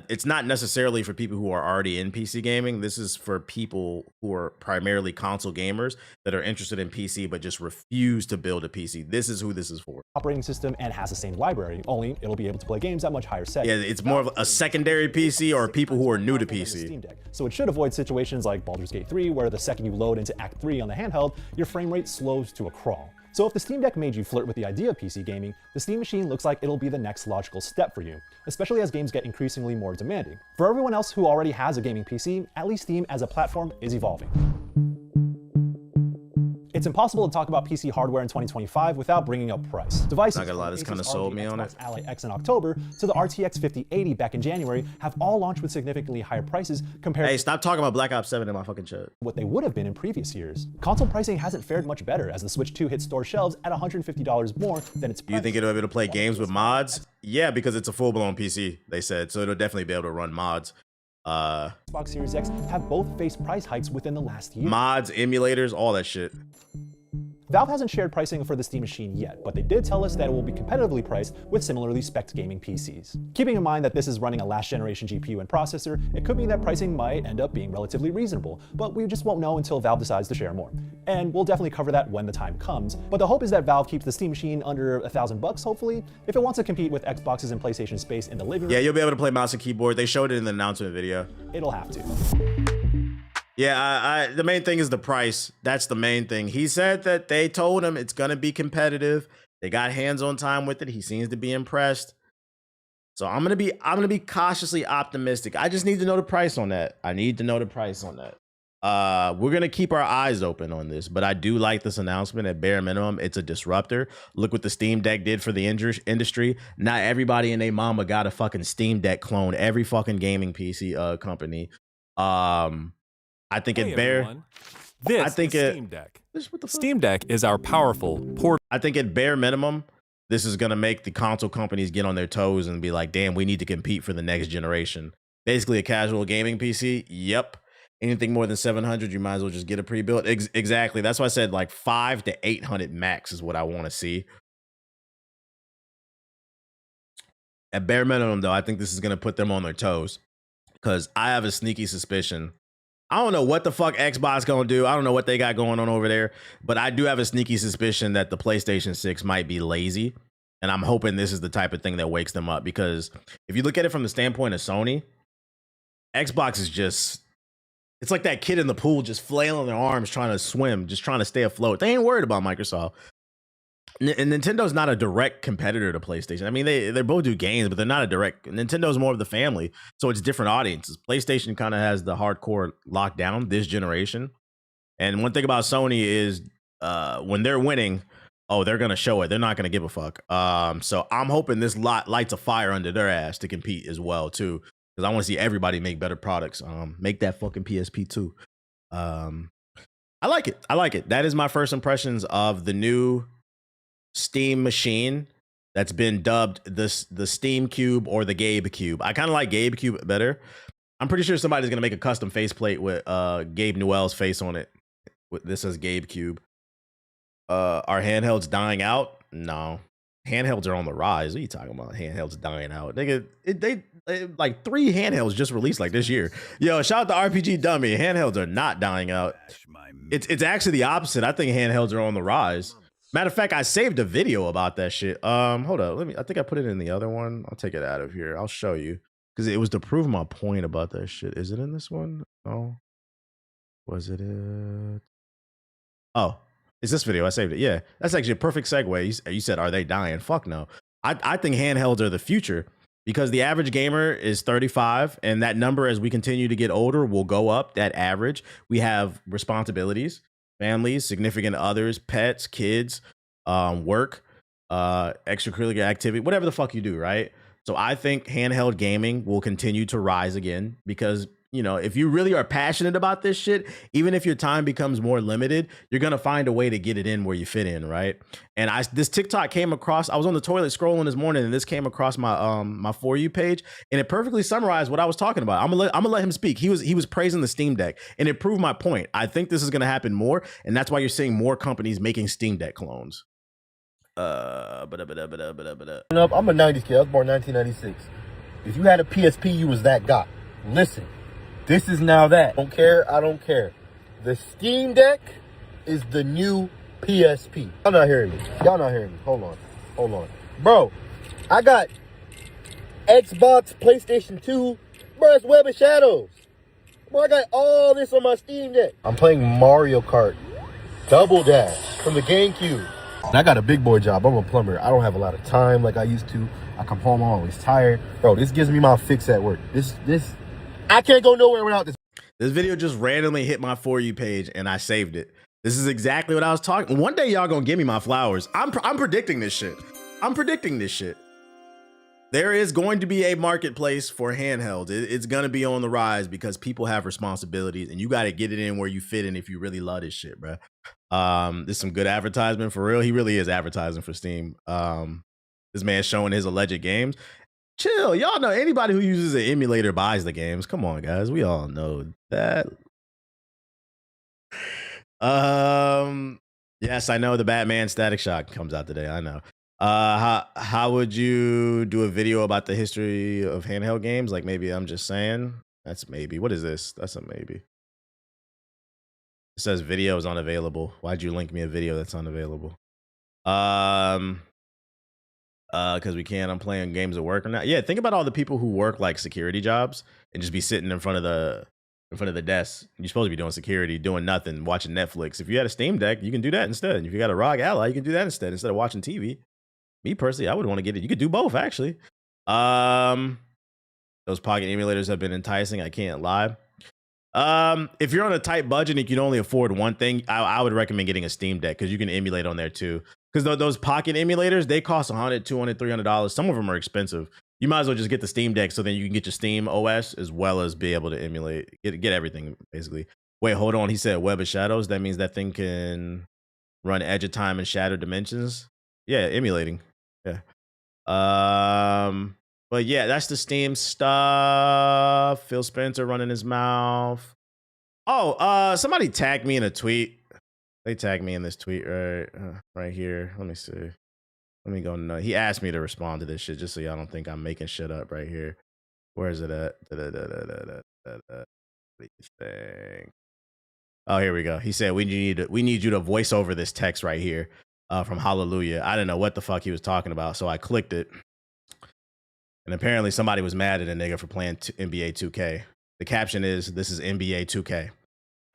It's not necessarily for people who are already in PC gaming. This is for people who are primarily console gamers that are interested in PC but just refuse to build a PC. This is who this is for. Operating system and has the same library, only it'll be able to play games at much higher settings. Yeah, it's more of a secondary PC or people who are new to PC. So it should avoid situations like Baldur's Gate 3, where the second you load into Act 3 on the handheld, your frame rate slows to a crawl. So if the Steam Deck made you flirt with the idea of PC gaming, the Steam Machine looks like it'll be the next logical step for you, especially as games get increasingly more demanding. For everyone else who already has a gaming PC, at least Steam as a platform is evolving. It's impossible to talk about PC hardware in 2025 without bringing up price. Devices, not gonna lie, this kind of sold me on it. Ally X in October to the RTX 5080 back in January have all launched with significantly higher prices compared Hey, stop talking about Black Ops 7 in my fucking chat. what they would have been in previous years. Console pricing hasn't fared much better as the Switch 2 hit store shelves at $150 more than its price. You think it'll be able to play games with mods? Yeah, because it's a full-blown PC, they said, so it'll definitely be able to run mods. Xbox Series X have both faced price hikes within the last year. Mods, emulators, all that shit. Valve hasn't shared pricing for the Steam Machine yet, but they did tell us that it will be competitively priced with similarly spec'd gaming PCs. Keeping in mind that this is running a last generation GPU and processor, it could mean that pricing might end up being relatively reasonable, but we just won't know until Valve decides to share more. And we'll definitely cover that when the time comes, but the hope is that Valve keeps the Steam Machine under $1,000 hopefully, if it wants to compete with Xbox's and PlayStation space in the living room. Yeah, you'll be able to play mouse and keyboard. They showed it in the announcement video. It'll have to. Yeah, the main thing is the price. That's the main thing. He said that they told him it's gonna be competitive. They got hands-on time with it. He seems to be impressed. So I'm gonna be cautiously optimistic. I just need to know the price on that. I need to know the price on that. We're gonna keep our eyes open on this, but I do like this announcement. At bare minimum, it's a disruptor. Look what the Steam Deck did for the industry. Not everybody and their mama got a fucking Steam Deck clone. Every fucking gaming PC company. I think Hey it bare. everyone. This I think is it. Steam Deck. What the fuck? Steam Deck is our powerful portable. I think at bare minimum, this is gonna make the console companies get on their toes and be like, "Damn, we need to compete for the next generation." Basically, a casual gaming PC. Yep. Anything more than 700, you might as well just get a pre-built. Exactly. That's why I said like 500 to 800 max is what I want to see. At bare minimum, though, I think this is gonna put them on their toes because I have a sneaky suspicion. I don't know what the fuck Xbox gonna do. I don't know what they got going on over there, but I do have a sneaky suspicion that the PlayStation 6 might be lazy. And I'm hoping this is the type of thing that wakes them up, because if you look at it from the standpoint of Sony, Xbox is just, it's like that kid in the pool just flailing their arms trying to swim, just trying to stay afloat. They ain't worried about Microsoft. And Nintendo's not a direct competitor to PlayStation. I mean, they both do games, but they're not a direct. Nintendo's more of the family, so it's different audiences. PlayStation kind of has the hardcore lockdown this generation. And one thing about Sony is when they're winning, oh, they're gonna show it. They're not gonna give a fuck. So I'm hoping this lights a fire under their ass to compete as well too, because I want to see everybody make better products. Make that fucking PSP too. I like it. I like it. That is my first impressions of the new Steam machine that's been dubbed the Steam Cube or the Gabe Cube. I kind of like Gabe Cube better. I'm pretty sure somebody's gonna make a custom faceplate with Gabe Newell's face on it. This says Gabe Cube. Are handhelds dying out? No, handhelds are on the rise. What are you talking about? Handhelds dying out? They like 3 handhelds just released like this year. Yo, shout out to RPG Dummy. Handhelds are not dying out. It's actually the opposite. I think handhelds are on the rise. Matter of fact, I saved a video about that shit. Hold up. I think I put it in the other one. I'll take it out of here. I'll show you. Because it was to prove my point about that shit. Is it in this one? No. Was it it? Oh, it's this video. I saved it. Yeah. That's actually a perfect segue. You said, are they dying? Fuck no. I think handhelds are the future, because the average gamer is 35, and that number, as we continue to get older, will go up. That average. We have responsibilities. Families, significant others, pets, kids, work, extracurricular activity, whatever the fuck you do, right? So I think handheld gaming will continue to rise again, because, you know, if you really are passionate about this shit, even if your time becomes more limited, you're gonna find a way to get it in where you fit in, right? And this TikTok came across. I was on the toilet scrolling this morning, and this came across my my For You page, and it perfectly summarized what I was talking about. I'm gonna let him speak. He was praising the Steam Deck, and it proved my point. I think this is gonna happen more, and that's why you're seeing more companies making Steam Deck clones. I'm a 90s kid. I was born 1996. If you had a PSP, you was that guy. Listen, this is now that. Don't care. I don't care. The Steam Deck is the new PSP. Y'all not hearing me. Y'all not hearing me. Hold on. Bro, I got Xbox, PlayStation 2. Bro, it's Web of Shadows. Bro, I got all this on my Steam Deck. I'm playing Mario Kart Double Dash from the GameCube. And I got a big boy job. I'm a plumber. I don't have a lot of time like I used to. I come home, I'm always tired. Bro, this gives me my fix at work. This I can't go nowhere without this. This video just randomly hit my For You page, and I saved it. This is exactly what I was talking. One day y'all gonna give me my flowers. I'm predicting this shit. There is going to be a marketplace for handhelds. It's gonna be on the rise, because people have responsibilities, and you got to get it in where you fit in if you really love this shit, bro. There's some good advertisement for real. He really is advertising for Steam. This man showing his alleged games. Chill, y'all know anybody who uses an emulator buys the games. Come on, guys, we all know that. Yes, I know the Batman Static Shock comes out today. I know. How would you do a video about the history of handheld games? Like, maybe I'm just saying. That's maybe. What is this? That's a maybe. It says video is unavailable. Why'd you link me a video that's unavailable? Because we can't. I'm playing games at work or not. Yeah, think about all the people who work like security jobs and just be sitting in front of the desk. You're supposed to be doing security, doing nothing, watching Netflix. If you had a Steam Deck, you can do that instead. If you got a ROG Ally, you can do that instead of watching TV. Me personally, I would want to get it. You could do both, actually. Those pocket emulators have been enticing. I can't lie. If you're on a tight budget and you can only afford one thing, I would recommend getting a Steam Deck because you can emulate on there too. Because those pocket emulators, they cost $100, $200, $300. Some of them are expensive. You might as well just get the Steam Deck so then you can get your Steam OS as well as be able to emulate, get everything basically. Wait, hold on. He said Web of Shadows. That means that thing can run Edge of Time and Shattered Dimensions. Yeah, emulating. Yeah. But yeah, that's the Steam stuff. Phil Spencer running his mouth. Oh, somebody tagged me in a tweet. They tagged me in this tweet right here. Let me see. Let me go. No, he asked me to respond to this shit just so y'all don't think I'm making shit up right here. Where is it at? What do you think? Oh, here we go. He said we need you to voice over this text right here from Hallelujah. I didn't know what the fuck he was talking about, so I clicked it. And apparently somebody was mad at a nigga for playing NBA 2K. The caption is, "This is NBA 2K."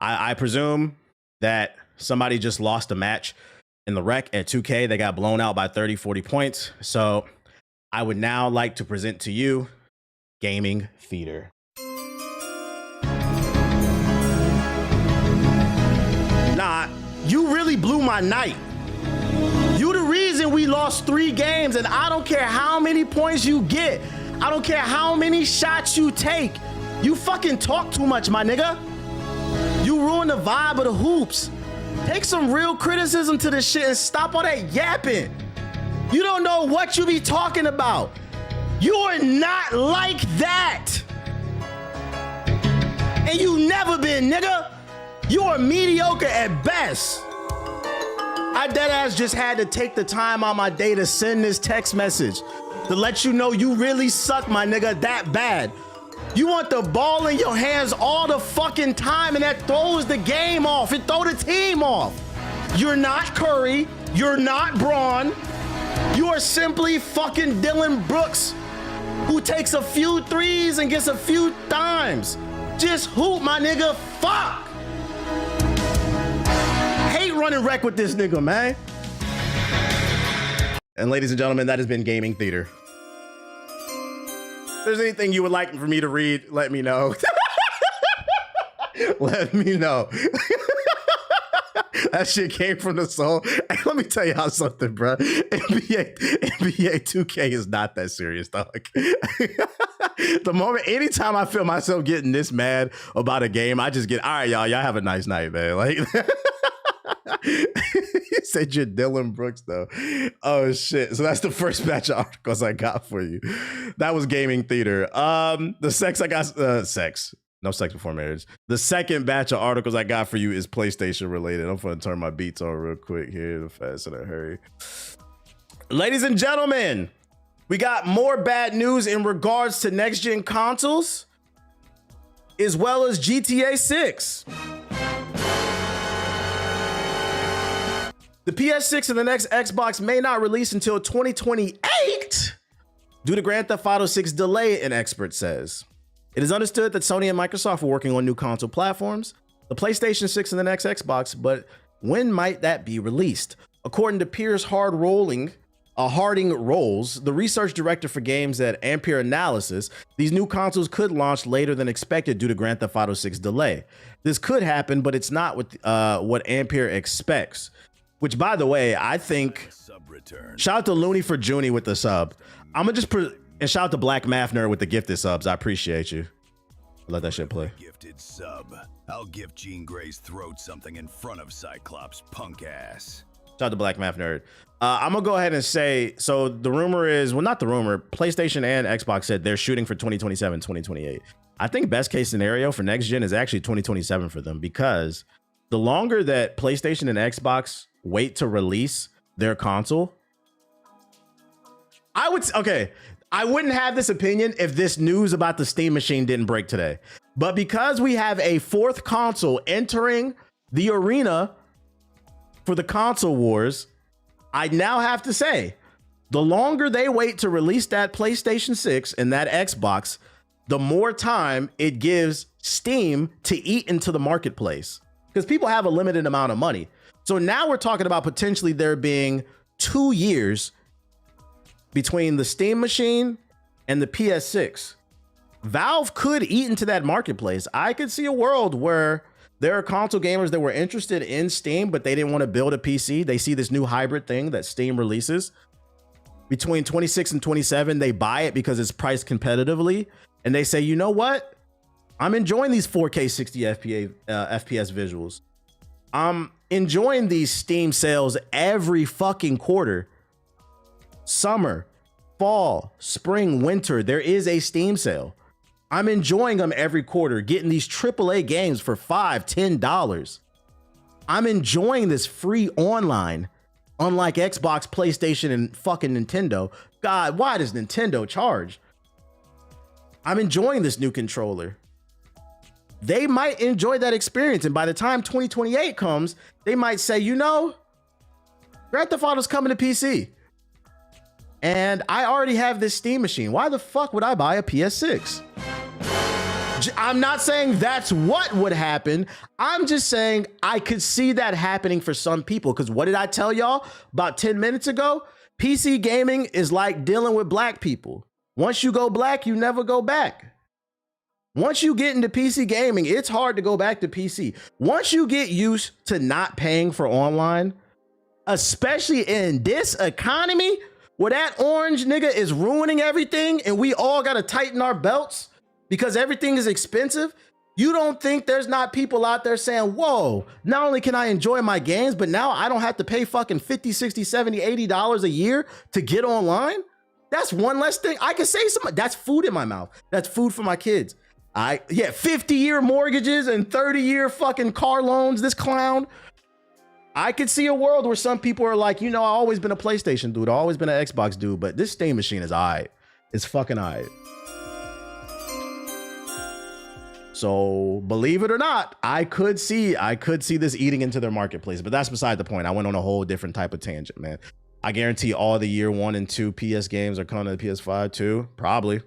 I presume that somebody just lost a match in the rec at 2K. They got blown out by 30, 40 points. So I would now like to present to you Gaming Theater. Nah, you really blew my night. You the reason we lost 3 games, and I don't care how many points you get. I don't care how many shots you take. You fucking talk too much, my nigga. You ruin the vibe of the hoops. Take some real criticism to this shit and stop all that yapping. You don't know what you be talking about. You are not like that. And you never been, nigga. You are mediocre at best. I deadass just had to take the time on my day to send this text message to let you know you really suck, my nigga, that bad. You want the ball in your hands all the fucking time, and that throws the game off. It throw the team off. You're not Curry. You're not Braun. You are simply fucking Dylan Brooks, who takes a few threes and gets a few dimes. Just hoop, my nigga. Fuck. Hate running wreck with this nigga, man. And ladies and gentlemen, that has been Gaming Theater. If there's anything you would like for me to read, let me know. Let me know. That shit came from the soul. Hey, let me tell y'all something, bro. NBA 2K is not that serious, dog. The moment, anytime I feel myself getting this mad about a game, I just get, all right, y'all have a nice night, man. Like, you said you're Dylan Brooks, though. Oh, shit. So that's the first batch of articles I got for you. That was Gaming Theater. The sex I got, sex. No sex before marriage. The second batch of articles I got for you is PlayStation related. I'm going to turn my beats on real quick here, fast in a hurry. Ladies and gentlemen, we got more bad news in regards to next-gen consoles, as well as GTA 6. The PS6 and the next Xbox may not release until 2028 due to Grand Theft Auto 6 delay, an expert says. It is understood that Sony and Microsoft are working on new console platforms, the PlayStation 6 and the next Xbox, but when might that be released? According to Piers Harding Rolls, the research director for games at Ampere Analysis, these new consoles could launch later than expected due to Grand Theft Auto 6 delay. This could happen, but it's not what Ampere expects. Which, by the way, I think, shout out to Looney for Junie with the sub. I'm gonna just and shout out to Black Math Nerd with the gifted subs. I appreciate you. Let that shit play. Gifted sub. I'll give Jean Grey's throat something in front of Cyclops' punk ass. Shout out to Black Math Nerd. I'm gonna go ahead and say, so the rumor is, well, not the rumor, PlayStation and Xbox said they're shooting for 2027, 2028. I think best case scenario for next gen is actually 2027 for them, because the longer that PlayStation and Xbox wait to release their console, I wouldn't have this opinion if this news about the Steam machine didn't break today. But because we have a fourth console entering the arena for the console wars, I now have to say, the longer they wait to release that PlayStation 6 and that Xbox, the more time it gives Steam to eat into the marketplace, because people have a limited amount of money. So now we're talking about potentially there being 2 years between the Steam machine and the PS6. Valve could eat into that marketplace. I could see a world where there are console gamers that were interested in Steam, but they didn't want to build a PC. They see this new hybrid thing that Steam releases. Between 26 and 27, they buy it because it's priced competitively. And they say, you know what? I'm enjoying these 4K 60 FPS visuals. I'm enjoying these Steam sales every fucking quarter. Summer, fall, spring, winter, there is a Steam sale. I'm enjoying them every quarter, getting these AAA games for $5, $10. I'm enjoying this free online, unlike Xbox, PlayStation, and fucking Nintendo. God, why does Nintendo charge? I'm enjoying this new controller. They might enjoy that experience, and by the time 2028 comes, they might say, you know, Grand Theft Auto's coming to PC. And I already have this Steam machine. Why the fuck would I buy a PS6? I'm not saying that's what would happen. I'm just saying I could see that happening for some people. Because what did I tell y'all about 10 minutes ago? PC gaming is like dealing with black people. Once you go black, you never go back. Once you get into PC gaming, it's hard to go back to PC. Once you get used to not paying for online, especially in this economy where that orange nigga is ruining everything and we all got to tighten our belts because everything is expensive, you don't think there's not people out there saying, whoa, not only can I enjoy my games, but now I don't have to pay fucking $50, $60, $70, $80 a year to get online? That's one less thing. I can say something. That's food in my mouth. That's food for my kids. 50-year mortgages and 30-year fucking car loans, this clown. I could see a world where some people are like, you know, I've always been a PlayStation dude. I've always been an Xbox dude, but this Steam machine is aight. It's fucking aight. So believe it or not, I could see this eating into their marketplace, but that's beside the point. I went on a whole different type of tangent, man. I guarantee all the year 1 and 2 PS games are coming to the PS5 too. Probably.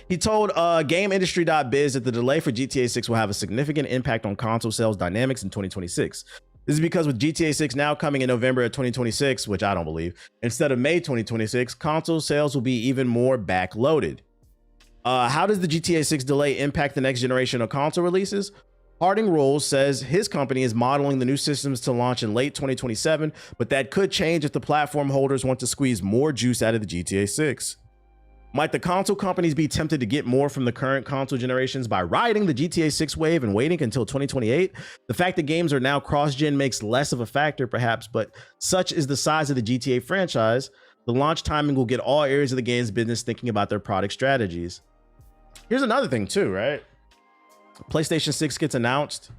He told GameIndustry.biz that the delay for GTA 6 will have a significant impact on console sales dynamics in 2026. This is because with GTA 6 now coming in November of 2026, which I don't believe, instead of May 2026, console sales will be even more backloaded. How does the GTA 6 delay impact the next generation of console releases? Harding Rolls says his company is modeling the new systems to launch in late 2027, but that could change if the platform holders want to squeeze more juice out of the GTA 6. Might the console companies be tempted to get more from the current console generations by riding the GTA 6 wave and waiting until 2028? The fact that games are now cross-gen makes less of a factor, perhaps, but such is the size of the GTA franchise, the launch timing will get all areas of the game's business thinking about their product strategies. Here's another thing too, right? PlayStation 6 gets announced,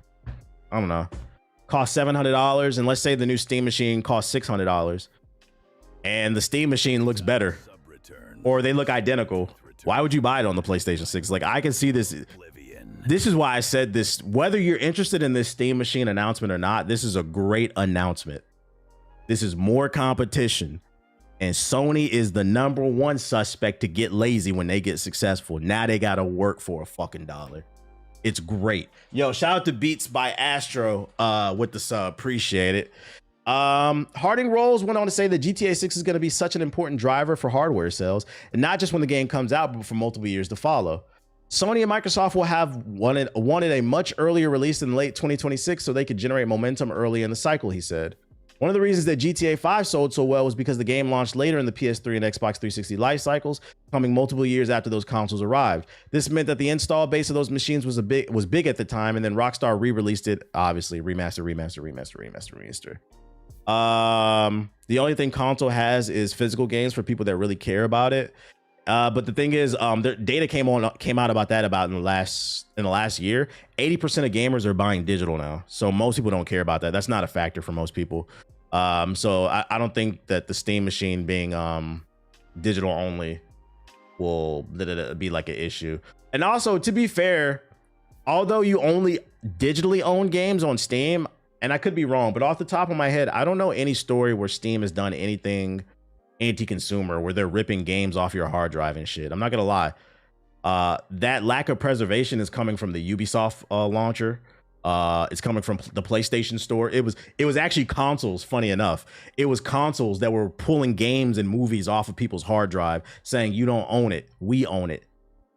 I don't know, costs $700, and let's say the new Steam machine costs $600, and the Steam machine looks better, or they look identical. Why would you buy it on the PlayStation 6? Like, I can see this. This is why I said this. Whether you're interested in this Steam machine announcement or not, this is a great announcement. This is more competition. And Sony is the #1 suspect to get lazy when they get successful. Now they got to work for a fucking dollar. It's great. Yo, shout out to Beats by Astro with the sub. Appreciate it. Harding Rolls went on to say that GTA 6 is going to be such an important driver for hardware sales, and not just when the game comes out, but for multiple years to follow. Sony and Microsoft will have wanted a much earlier release in late 2026 so they could generate momentum early in the cycle, he said. One of the reasons that GTA 5 sold so well was because the game launched later in the PS3 and Xbox 360 life cycles, coming multiple years after those consoles arrived. This meant that the install base of those machines was big at the time, and then Rockstar re-released it, obviously, remaster. The only thing console has is physical games for people that really care about it. But the thing is, their data came out about that in the last year. 80% of gamers are buying digital now, so most people don't care about that. That's not a factor for most people. So I don't think that the Steam machine being digital only will be like an issue. And also, to be fair, although you only digitally own games on Steam, and I could be wrong, but off the top of my head, I don't know any story where Steam has done anything anti-consumer where they're ripping games off your hard drive and shit. I'm not gonna lie. That lack of preservation is coming from the Ubisoft launcher. It's coming from the PlayStation Store. It was actually consoles, funny enough. It was consoles that were pulling games and movies off of people's hard drive saying, you don't own it, we own it.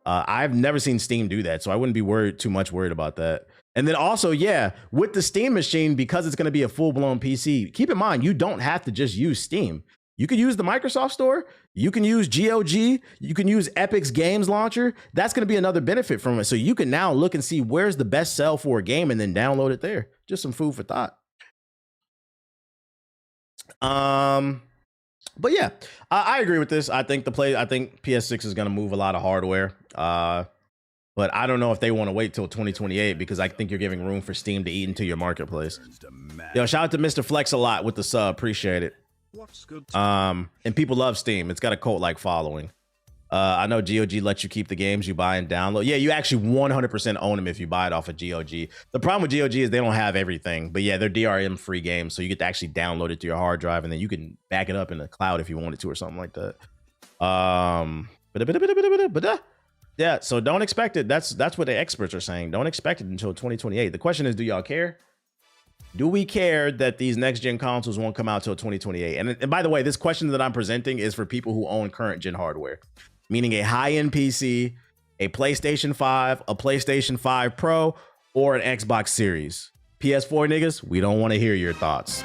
I've never seen Steam do that, so I wouldn't be too much worried about that. And then also, yeah, with the Steam machine, because it's going to be a full-blown PC, keep in mind, you don't have to just use Steam. You can use the Microsoft Store. You can use GOG. You can use Epic's Games Launcher. That's going to be another benefit from it. So you can now look and see where's the best sell for a game and then download it there. Just some food for thought. But yeah, I agree with this. I think PS6 is going to move a lot of hardware. But I don't know if they want to wait till 2028 because I think you're giving room for Steam to eat into your marketplace. Yo, shout out to Mr. Flex a lot with the sub. Appreciate it. What's good? And people love Steam. It's got a cult-like following. I know GOG lets you keep the games you buy and download. Yeah, you actually 100% own them if you buy it off of GOG. The problem with GOG is they don't have everything. But yeah, they're DRM-free games, so you get to actually download it to your hard drive, and then you can back it up in the cloud if you wanted to or something like that. Yeah, so don't expect it. That's what the experts are saying. Don't expect it until 2028. The question is, do y'all care? Do we care that these next-gen consoles won't come out till 2028? And by the way, this question that I'm presenting is for people who own current-gen hardware, meaning a high-end PC, a PlayStation 5, a PlayStation 5 Pro, or an Xbox Series. PS4 niggas, we don't want to hear your thoughts.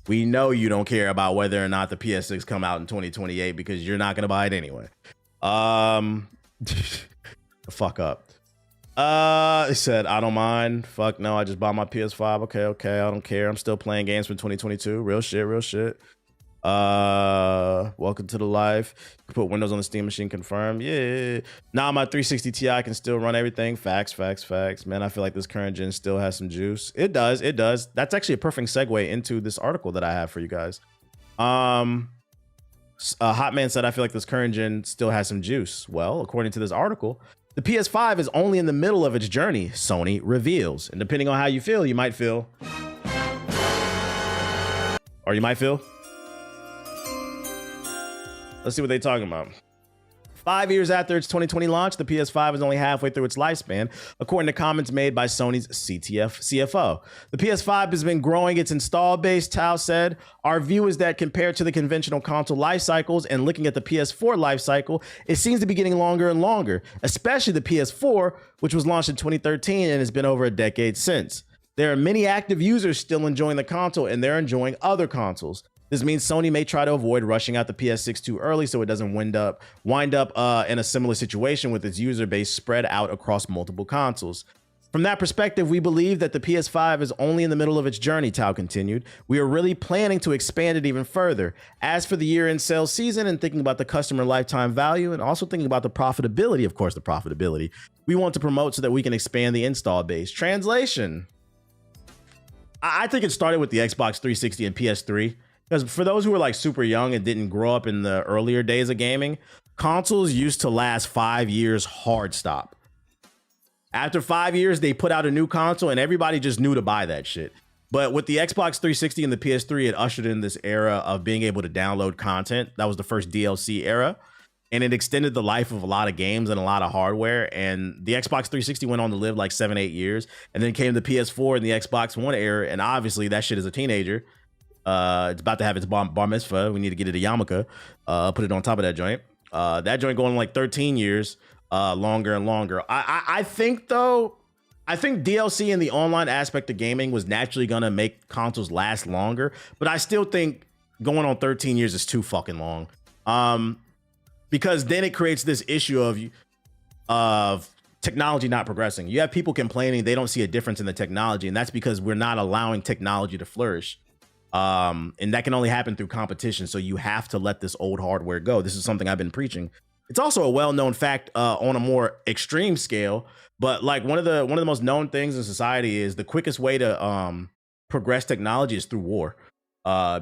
We know you don't care about whether or not the PS6 come out in 2028 because you're not going to buy it anyway. Fuck up. He said, I don't mind. Fuck no, I just bought my PS5. Okay, I don't care. I'm still playing games from 2022. Real shit. Welcome to the life. You can put Windows on the Steam machine, confirm. Yeah. Now my 360 Ti can still run everything. Facts. Man, I feel like this current gen still has some juice. It does. That's actually a perfect segue into this article that I have for you guys. Hotman said, I feel like this current gen still has some juice. Well, according to this article, the PS5 is only in the middle of its journey, Sony reveals. And depending on how you feel, you might feel. Or you might feel. Let's see what they're talking about. 5 years after its 2020 launch, the PS5 is only halfway through its lifespan, according to comments made by Sony's CFO. The PS5 has been growing its install base, Tao said. Our view is that compared to the conventional console life cycles and looking at the PS4 life cycle, it seems to be getting longer and longer, especially the PS4, which was launched in 2013 and has been over a decade since. There are many active users still enjoying the console, and they're enjoying other consoles. This means Sony may try to avoid rushing out the PS6 too early so it doesn't wind up in a similar situation with its user base spread out across multiple consoles. From that perspective, we believe that the PS5 is only in the middle of its journey, Tao continued. We are really planning to expand it even further. As for the year-end sales season and thinking about the customer lifetime value and also thinking about the profitability, of course, the profitability, we want to promote so that we can expand the install base. Translation. I think it started with the Xbox 360 and PS3. Because for those who are like super young and didn't grow up in the earlier days of gaming, consoles used to last 5 years hard stop. After 5 years, they put out a new console and everybody just knew to buy that shit. But with the Xbox 360 and the PS3, it ushered in this era of being able to download content. That was the first DLC era. And it extended the life of a lot of games and a lot of hardware. And the Xbox 360 went on to live like 7-8 years. And then came the PS4 and the Xbox One era. And obviously that shit is a teenager. It's about to have its bar mitzvah. We need to get it a yarmulke. Put it on top of that joint. That joint going like 13 years, longer and longer. I think DLC and the online aspect of gaming was naturally gonna make consoles last longer, but I still think going on 13 years is too fucking long. Because then it creates this issue of technology not progressing. You have people complaining they don't see a difference in the technology, and that's because we're not allowing technology to flourish. And that can only happen through competition. So you have to let this old hardware go. This is something I've been preaching. It's also a well-known fact on a more extreme scale, but like one of the most known things in society is the quickest way to progress technology is through war,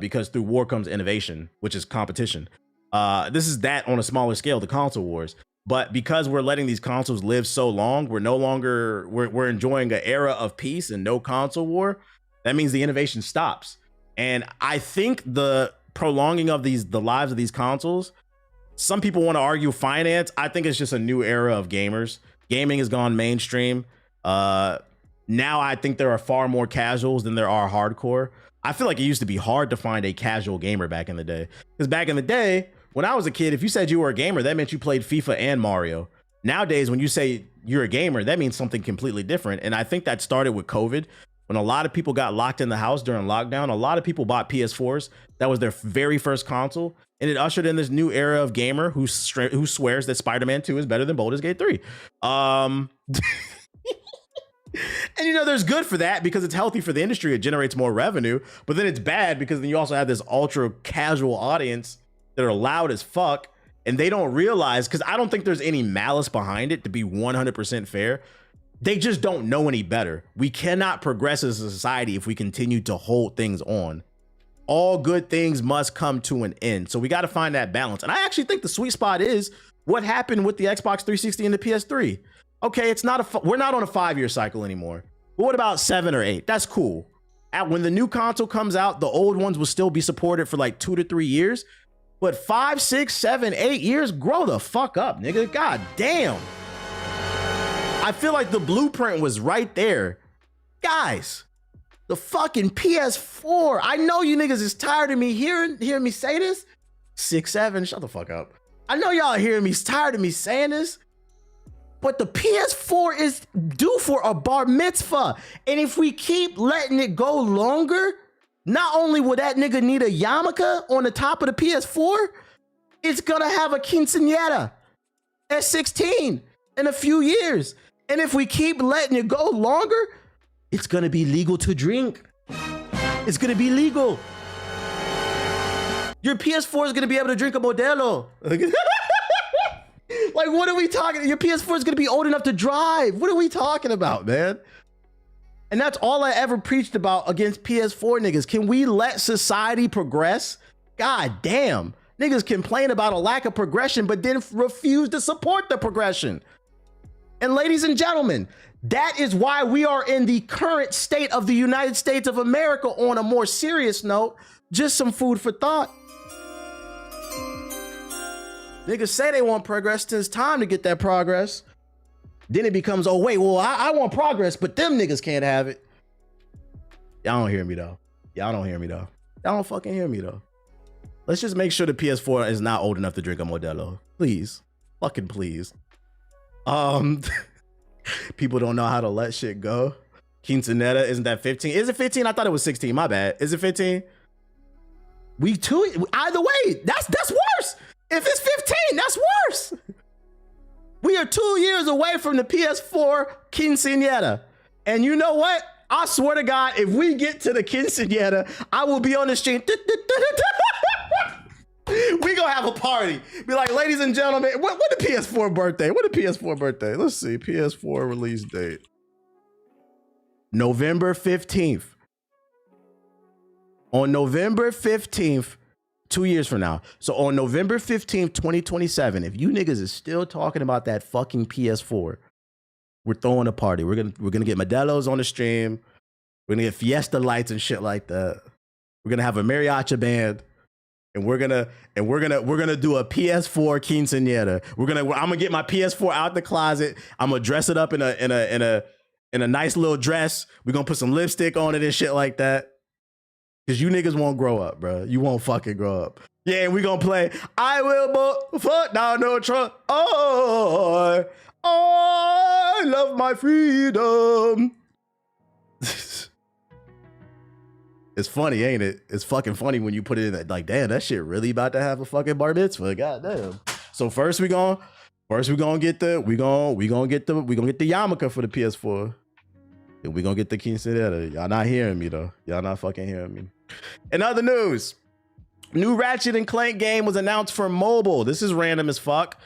because through war comes innovation, which is competition. This is that on a smaller scale, the console wars. But because we're letting these consoles live so long, we're enjoying an era of peace and no console war. That means the innovation stops. And I think the prolonging of the lives of these consoles, some people want to argue finance. I think it's just a new era of gamers. Gaming has gone mainstream. Now I think there are far more casuals than there are hardcore. I feel like it used to be hard to find a casual gamer back in the day. Because back in the day, When I was a kid, if you said you were a gamer, that meant you played FIFA and Mario. Nowadays, when you say you're a gamer, that means something completely different. And I think that started with COVID. When a lot of people got locked in the house during lockdown, a lot of people bought PS4s. That was their very first console. And it ushered in this new era of gamer who swears that Spider-Man 2 is better than Baldur's Gate 3. And you know, there's good for that because it's healthy for the industry. It generates more revenue. But then it's bad because then you also have this ultra casual audience that are loud as fuck. And they don't realize, because I don't think there's any malice behind it, to be 100% fair. They just don't know any better. We cannot progress as a society if we continue to hold things on. All good things must come to an end. So we got to find that balance. And I actually think the sweet spot is what happened with the Xbox 360 and the PS3. Okay, it's not we're not on a 5-year cycle anymore. But what about 7 or 8? That's cool. When the new console comes out, the old ones will still be supported for like 2 to 3 years. But 5, 6, 7, 8 years, grow the fuck up, nigga. God damn. I feel like the blueprint was right there. Guys, the fucking PS4. I know you niggas is tired of me hearing me say this. 6, 7, shut the fuck up. I know y'all hearing me, tired of me saying this. But the PS4 is due for a bar mitzvah. And if we keep letting it go longer, not only will that nigga need a yarmulke on the top of the PS4, it's gonna have a quinceañera at 16 in a few years. And if we keep letting it go longer, it's gonna be legal to drink. It's gonna be legal. Your PS4 is gonna be able to drink a Modelo. Like, what are we talking? Your PS4 is gonna be old enough to drive. What are we talking about, man? And that's all I ever preached about against PS4 niggas. Can we let society progress? God damn. Niggas complain about a lack of progression, but then refuse to support the progression. And ladies and gentlemen, that is why we are in the current state of the United States of America. On a more serious note, just some food for thought. Niggas say they want progress till it's time to get that progress. Then it becomes, oh wait, well, I want progress, but them niggas can't have it. Y'all don't hear me though. Y'all don't hear me though. Y'all don't fucking hear me though. Let's just make sure the PS4 is not old enough to drink a Modelo. Please. Fucking please. People don't know how to let shit go. Quinceanera, isn't that 15? Is it 15? I thought it was 16. My bad. Is it 15? Either way, that's worse. If it's 15, that's worse. We are 2 years away from the PS4 quinceañera. And you know what? I swear to God, if we get to the quinceañera, I will be on the street. We gonna have a party. Be like, ladies and gentlemen, what the PS4 birthday? What the PS4 birthday? Let's see, PS4 release date. November 15th. On November 15th, 2 years from now. So on November 15th, 2027, if you niggas is still talking about that fucking PS4, we're throwing a party. We're gonna get Modelo's on the stream. We're gonna get Fiesta lights and shit like that. We're gonna have a mariachi band. And we're gonna do a PS4 quinceañera. I'm gonna get my PS4 out the closet. I'm gonna dress it up in a nice little dress. We're gonna put some lipstick on it and shit like that. Cause you niggas won't grow up, bro. You won't fucking grow up. Yeah, we gonna play I will fuck down no truck. Oh, I love my freedom. It's funny, ain't it? It's fucking funny when you put it in that, like, damn, that shit really about to have a fucking bar mitzvah. Goddamn. So first we gonna get the yarmulke for the PS4. And we gonna get the quinceañera. Y'all not hearing me though. Y'all not fucking hearing me. In other news, new Ratchet and Clank game was announced for mobile. This is random as fuck.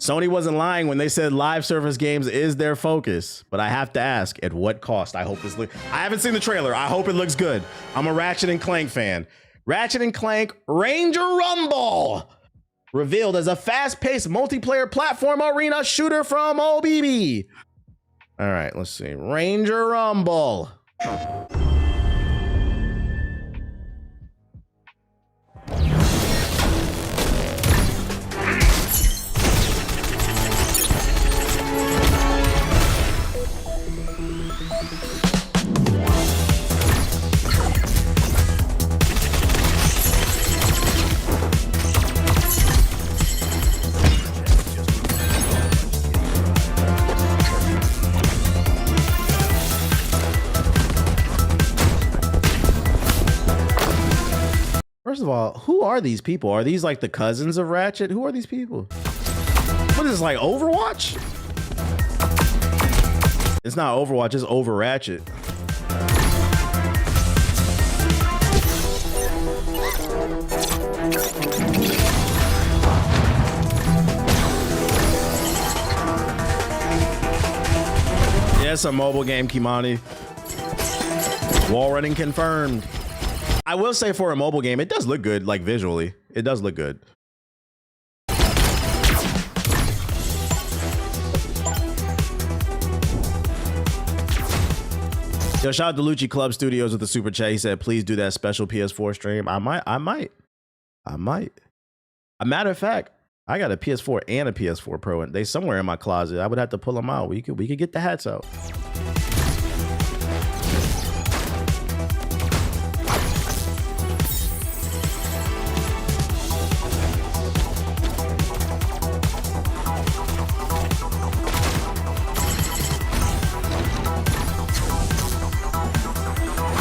Sony wasn't lying when they said live service games is their focus, but I have to ask, at what cost? I hope this I haven't seen the trailer. I hope it looks good. I'm a Ratchet and Clank fan. Ratchet and Clank Ranger Rumble revealed as a fast-paced multiplayer platform arena shooter from OBB. All right, let's see. Ranger Rumble. of all, who are these people? Are these like the cousins of Ratchet? Who are these people? What is this, like Overwatch? It's not Overwatch, it's Over Ratchet. Yeah, it's a mobile game, Kimani. Wall running confirmed. I will say for a mobile game, it does look good, like visually. It does look good. Yo, shout out to Lucci Club Studios with the super chat. He said, please do that special PS4 stream. I might. A matter of fact, I got a PS4 and a PS4 Pro, and they somewhere in my closet. I would have to pull them out. We could get the hats out.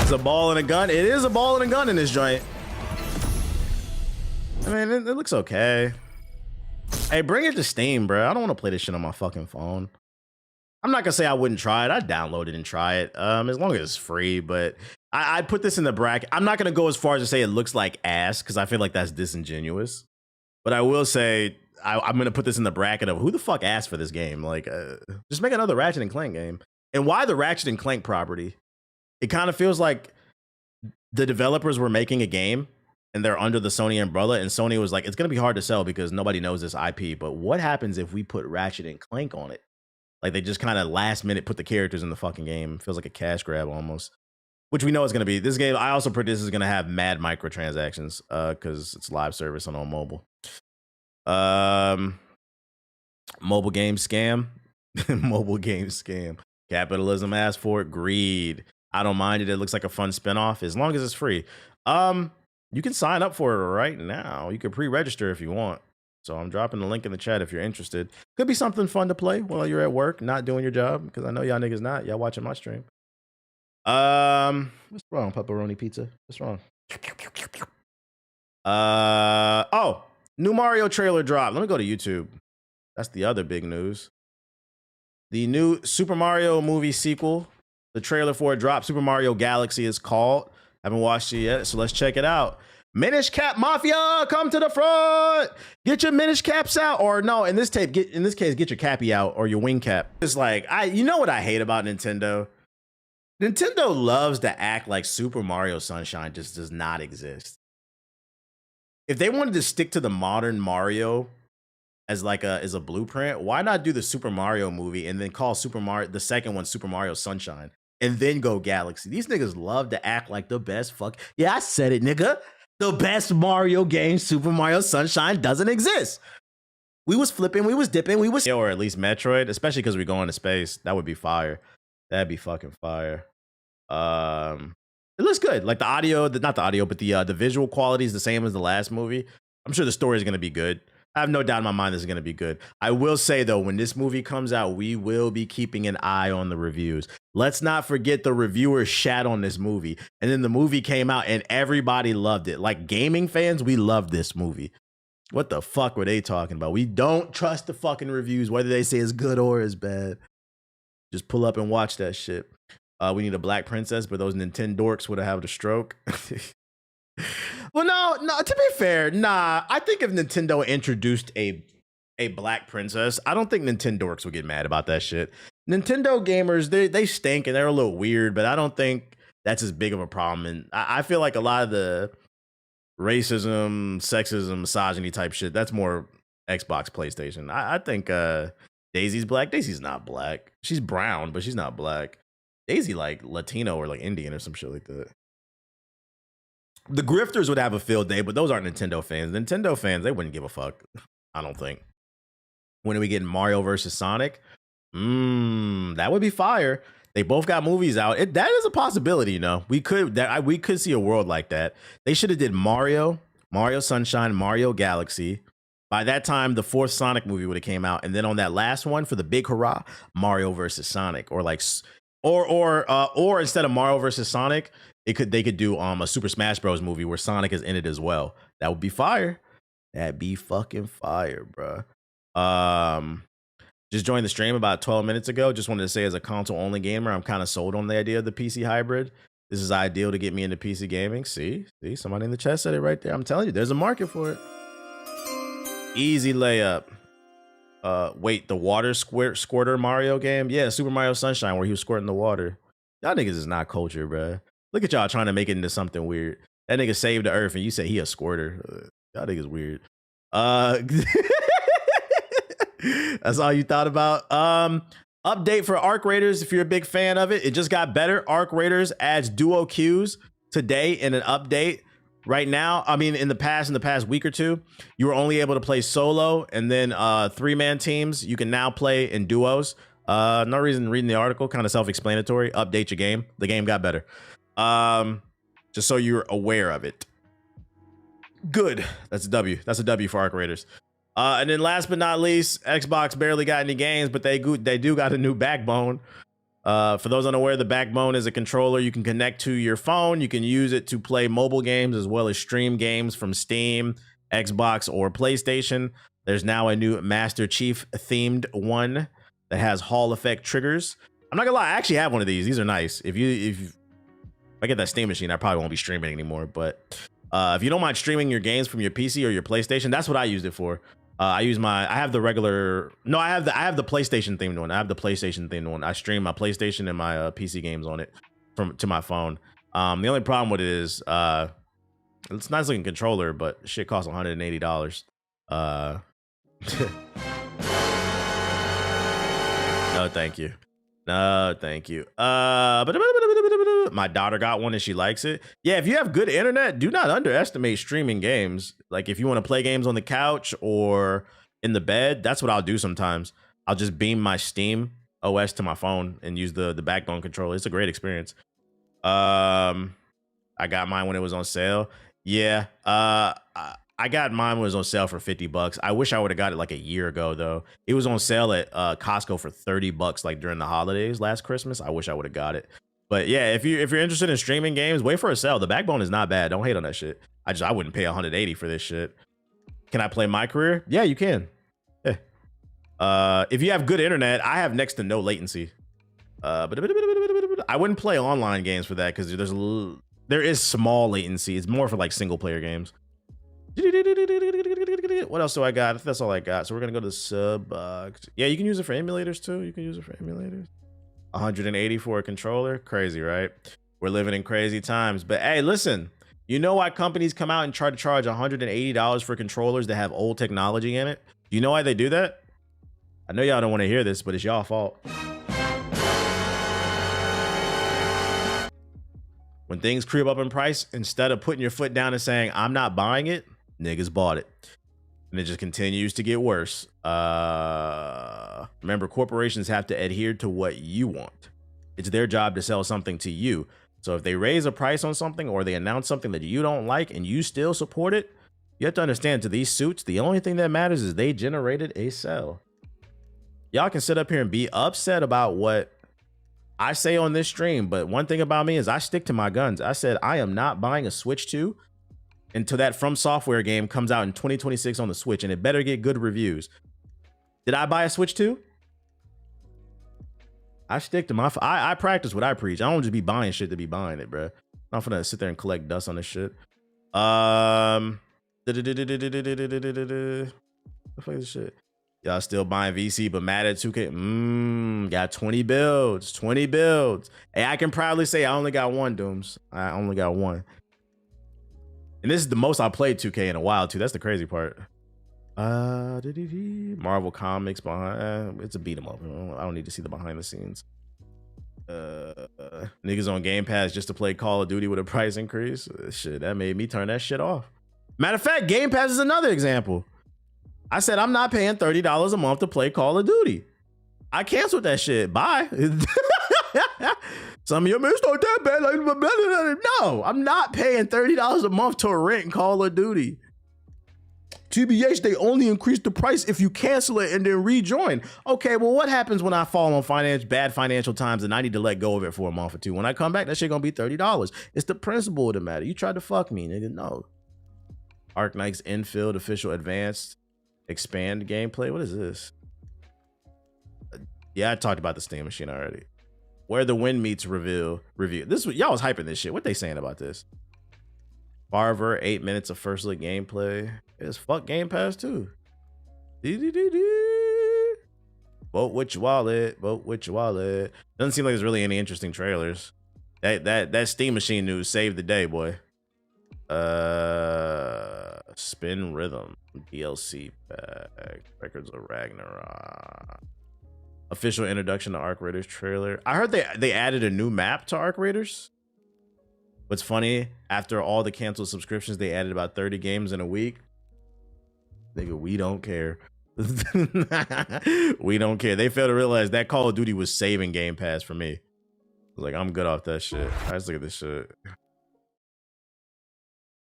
It's a ball and a gun. It is a ball and a gun in this joint. I mean, it looks okay. Hey, bring it to Steam, bro. I don't want to play this shit on my fucking phone. I'm not gonna say I wouldn't try it. I'd download it and try it, as long as it's free. But I'd put this in the bracket. I'm not gonna go as far as to say it looks like ass, because I feel like that's disingenuous. But I will say I'm gonna put this in the bracket of who the fuck asked for this game. Like, just make another Ratchet and Clank game. And why the Ratchet and Clank property? It kind of feels like the developers were making a game and they're under the Sony umbrella, and Sony was like, it's going to be hard to sell because nobody knows this IP, but what happens if we put Ratchet and Clank on it? Like, they just kind of last minute put the characters in the fucking game. It feels like a cash grab almost, which we know it's going to be. This game, I also predict this is going to have mad microtransactions because it's live service on mobile. Mobile game scam. Mobile game scam. Capitalism asked for it. Greed. I don't mind it. It looks like a fun spinoff as long as it's free. You can sign up for it right now. You can pre-register if you want. So I'm dropping the link in the chat if you're interested. Could be something fun to play while you're at work, not doing your job, because I know y'all niggas not. Y'all watching my stream. What's wrong, pepperoni pizza? What's wrong? Oh, new Mario trailer drop. Let me go to YouTube. That's the other big news. The new Super Mario movie sequel, the trailer for it dropped. Super Mario Galaxy is called. Haven't watched it yet, so let's check it out. Minish Cap Mafia, come to the front. Get your Minish Caps out, or no, in this case, get your cappy out or your wing cap. It's like, you know what I hate about Nintendo? Nintendo loves to act like Super Mario Sunshine just does not exist. If they wanted to stick to the modern Mario as a blueprint, why not do the Super Mario movie and then call the second one Super Mario Sunshine? And then go Galaxy. These niggas love to act like the best Yeah, I said it, nigga. The best Mario game, Super Mario Sunshine, doesn't exist. We was flipping, we was dipping, or at least Metroid, especially because we go into space. That would be fire. That'd be fucking fire. It looks good. Like the audio, not the audio, but the visual quality is the same as the last movie. I'm sure the story is gonna be good. I have no doubt in my mind this is going to be good. I will say, though, when this movie comes out, we will be keeping an eye on the reviews. Let's not forget the reviewers shat on this movie. And then the movie came out and everybody loved it. Like gaming fans, we love this movie. What the fuck were they talking about? We don't trust the fucking reviews, whether they say it's good or it's bad. Just pull up and watch that shit. We need a black princess, but those Nintendo dorks would have had a stroke. Well, no, to be fair, nah. I think if Nintendo introduced a black princess, I don't think Nintendo dorks would get mad about that shit. Nintendo gamers, they stink and they're a little weird, but I don't think that's as big of a problem. And I feel like a lot of the racism, sexism, misogyny type shit, that's more Xbox, PlayStation. I think Daisy's black. Daisy's not black. She's brown, but she's not black. Daisy like Latino or like Indian or some shit like that. The grifters would have a field day, but those aren't Nintendo fans. Nintendo fans, they wouldn't give a fuck. I don't think. When are we getting Mario versus Sonic? That would be fire. They both got movies out. That is a possibility, you know. We could see a world like that. They should have did Mario Sunshine, Mario Galaxy. By that time, the fourth Sonic movie would have came out, and then on that last one for the big hurrah, Mario versus Sonic, or instead of Mario versus Sonic, they could do a Super Smash Bros. Movie where Sonic is in it as well. That would be fire. That'd be fucking fire, bro. Just joined the stream about 12 minutes ago. Just wanted to say, as a console only gamer, I'm kind of sold on the idea of the PC hybrid. This is ideal to get me into PC gaming. See, somebody in the chat said it right there. I'm telling you, there's a market for it. Easy layup. Wait, the water squirter Mario game? Yeah, Super Mario Sunshine, where he was squirting the water. Y'all niggas is not culture, bro. Look at y'all trying to make it into something weird. That nigga saved the earth, and you say he a squirter. Y'all niggas weird. That's all you thought about. Update for Arc Raiders, if you're a big fan of it. It just got better. Arc Raiders adds duo queues today in an update. Right now, I mean, in the past week or two, you were only able to play solo, and then 3-man teams. You can now play in duos. No reason reading the article, kind of self-explanatory. Update your game. The game got better. Just so you're aware of it. Good. That's a W. That's a W for Arc Raiders. And then last but not least, Xbox barely got any games, but they do got a new backbone. For those unaware, the backbone is a controller you can connect to your phone. You can use it to play mobile games as well as stream games from Steam, Xbox, or PlayStation. There's now a new Master Chief themed one that has Hall effect triggers. I'm not gonna lie, I actually have one of these. These are nice. If I get that Steam machine, I probably won't be streaming anymore. But if you don't mind streaming your games from your PC or your PlayStation, that's what I used it for. I have the PlayStation themed one. I have the PlayStation themed one. I stream my PlayStation and my PC games on it to my phone. The only problem with it is it's a nice looking controller, but shit costs $180. No, thank you. No, thank you. My daughter got one and she likes it. Yeah, if you have good internet, do not underestimate streaming games. Like if you want to play games on the couch or in the bed, that's what I'll do sometimes. I'll just beam my Steam OS to my phone and use the backbone controller. It's a great experience. I got mine when it was on sale. Yeah, I got mine when it was on sale for $50. I wish I would have got it like a year ago though. It was on sale at Costco for $30 like during the holidays last Christmas. I wish I would have got it. But yeah, if you're interested in streaming games, wait for a sale. The backbone is not bad. Don't hate on that shit. I wouldn't pay $180 for this shit. Can I play my career? Yeah, you can. If you have good internet, I have next to no latency. But I wouldn't play online games for that because there is small latency. It's more for like single player games. What else do I got? That's all I got. So we're gonna go to Subbox. Yeah, you can use it for emulators too. You can use it for emulators. 180 for a controller. Crazy, right? We're living in crazy times. But hey, listen, you know why companies come out and try to charge $180 for controllers that have old technology in it? Do you know why they do that? I know y'all don't want to hear this, but it's y'all fault. When things creep up in price, instead of putting your foot down and saying, I'm not buying it, niggas bought it. And it just continues to get worse. Remember, corporations have to adhere to what you want. It's their job to sell something to you. So if they raise a price on something or they announce something that you don't like and you still support it, you have to understand, to these suits, the only thing that matters is they generated a sale. Y'all can sit up here and be upset about what I say on this stream, but one thing about me is I stick to my guns. I said I am not buying a Switch 2 until that From Software game comes out in 2026 on the Switch, and it better get good reviews. Did I buy a Switch 2? I stick to I practice what I preach. I don't just be buying shit to be buying it, bro. I'm not gonna sit there and collect dust on this shit. The fuck is this shit? Y'all still buying VC but mad at 2K? Got 20 builds. 20 builds. Hey, I can proudly say I only got one, Dooms. I only got one. And this is the most I played 2K in a while, too. That's the crazy part. Marvel Comics behind. It's a beat 'em up. I don't need to see the behind the scenes. Niggas on Game Pass just to play Call of Duty with a price increase. Shit, that made me turn that shit off. Matter of fact, Game Pass is another example. I said I'm not paying $30 a month to play Call of Duty. I canceled that shit. Bye. Some of you, man, it's not that bad. No, I'm not paying $30 a month to rent Call of Duty. TBH, they only increase the price if you cancel it and then rejoin. Okay, well, what happens when I fall on bad financial times and I need to let go of it for a month or two? When I come back, that shit gonna be $30. It's the principle of the matter. You tried to fuck me, nigga. No. Arknight's Infield Official Advanced Expand gameplay. What is this? Yeah, I talked about the Steam Machine already. Where the Wind Meets review. This y'all was hyping this shit. What they saying about this? Farver, 8 minutes of first look gameplay. It's fuck Game Pass too. Vote with your wallet. Vote with your wallet. Doesn't seem like there's really any interesting trailers. That Steam Machine news saved the day, boy. Spin Rhythm DLC pack. Records of Ragnarok. Official introduction to Arc Raiders trailer. I heard they added a new map to Arc Raiders. What's funny, after all the canceled subscriptions, they added about 30 games in a week. Nigga, we don't care. We don't care. They failed to realize that Call of Duty was saving Game Pass for me. I was like, I'm good off that shit. Let's look at this shit.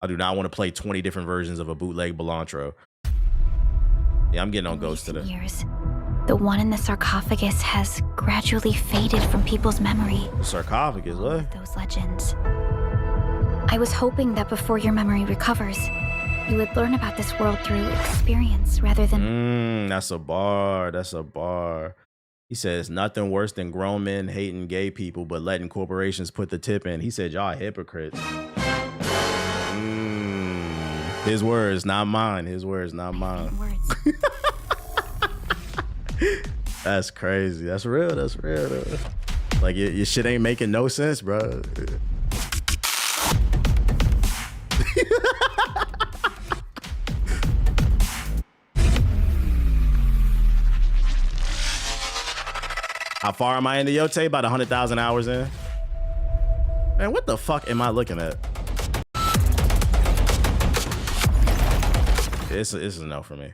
I do not want to play 20 different versions of a bootleg Belantro. Yeah, I'm getting on Ghost today. Years, the one in the sarcophagus has gradually faded from people's memory. The sarcophagus, what? Those legends. I was hoping that before your memory recovers, you would learn about this world through experience rather than... That's a bar. That's a bar. He says, nothing worse than grown men hating gay people, but letting corporations put the tip in. He said, y'all hypocrites. His words, not mine. His words, not mine. That's crazy. That's real. That's real, though. Like, your shit ain't making no sense, bro. How far am I into Yote? About 100,000 hours in. Man, what the fuck am I looking at? This is a no for me.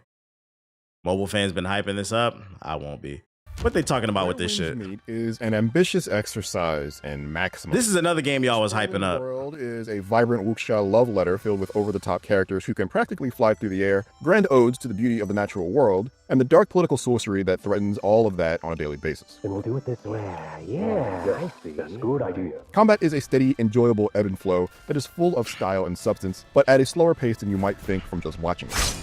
Mobile fans been hyping this up. I won't be. What they talking about with this shit? Meat is an ambitious exercise in maximum. This is another game y'all was hyping up. The world is a vibrant wuxia love letter filled with over-the-top characters who can practically fly through the air, grand odes to the beauty of the natural world, and the dark political sorcery that threatens all of that on a daily basis. And we'll do it this way. Yeah, I see. That's a good idea. Combat is a steady, enjoyable ebb and flow that is full of style and substance, but at a slower pace than you might think from just watching it.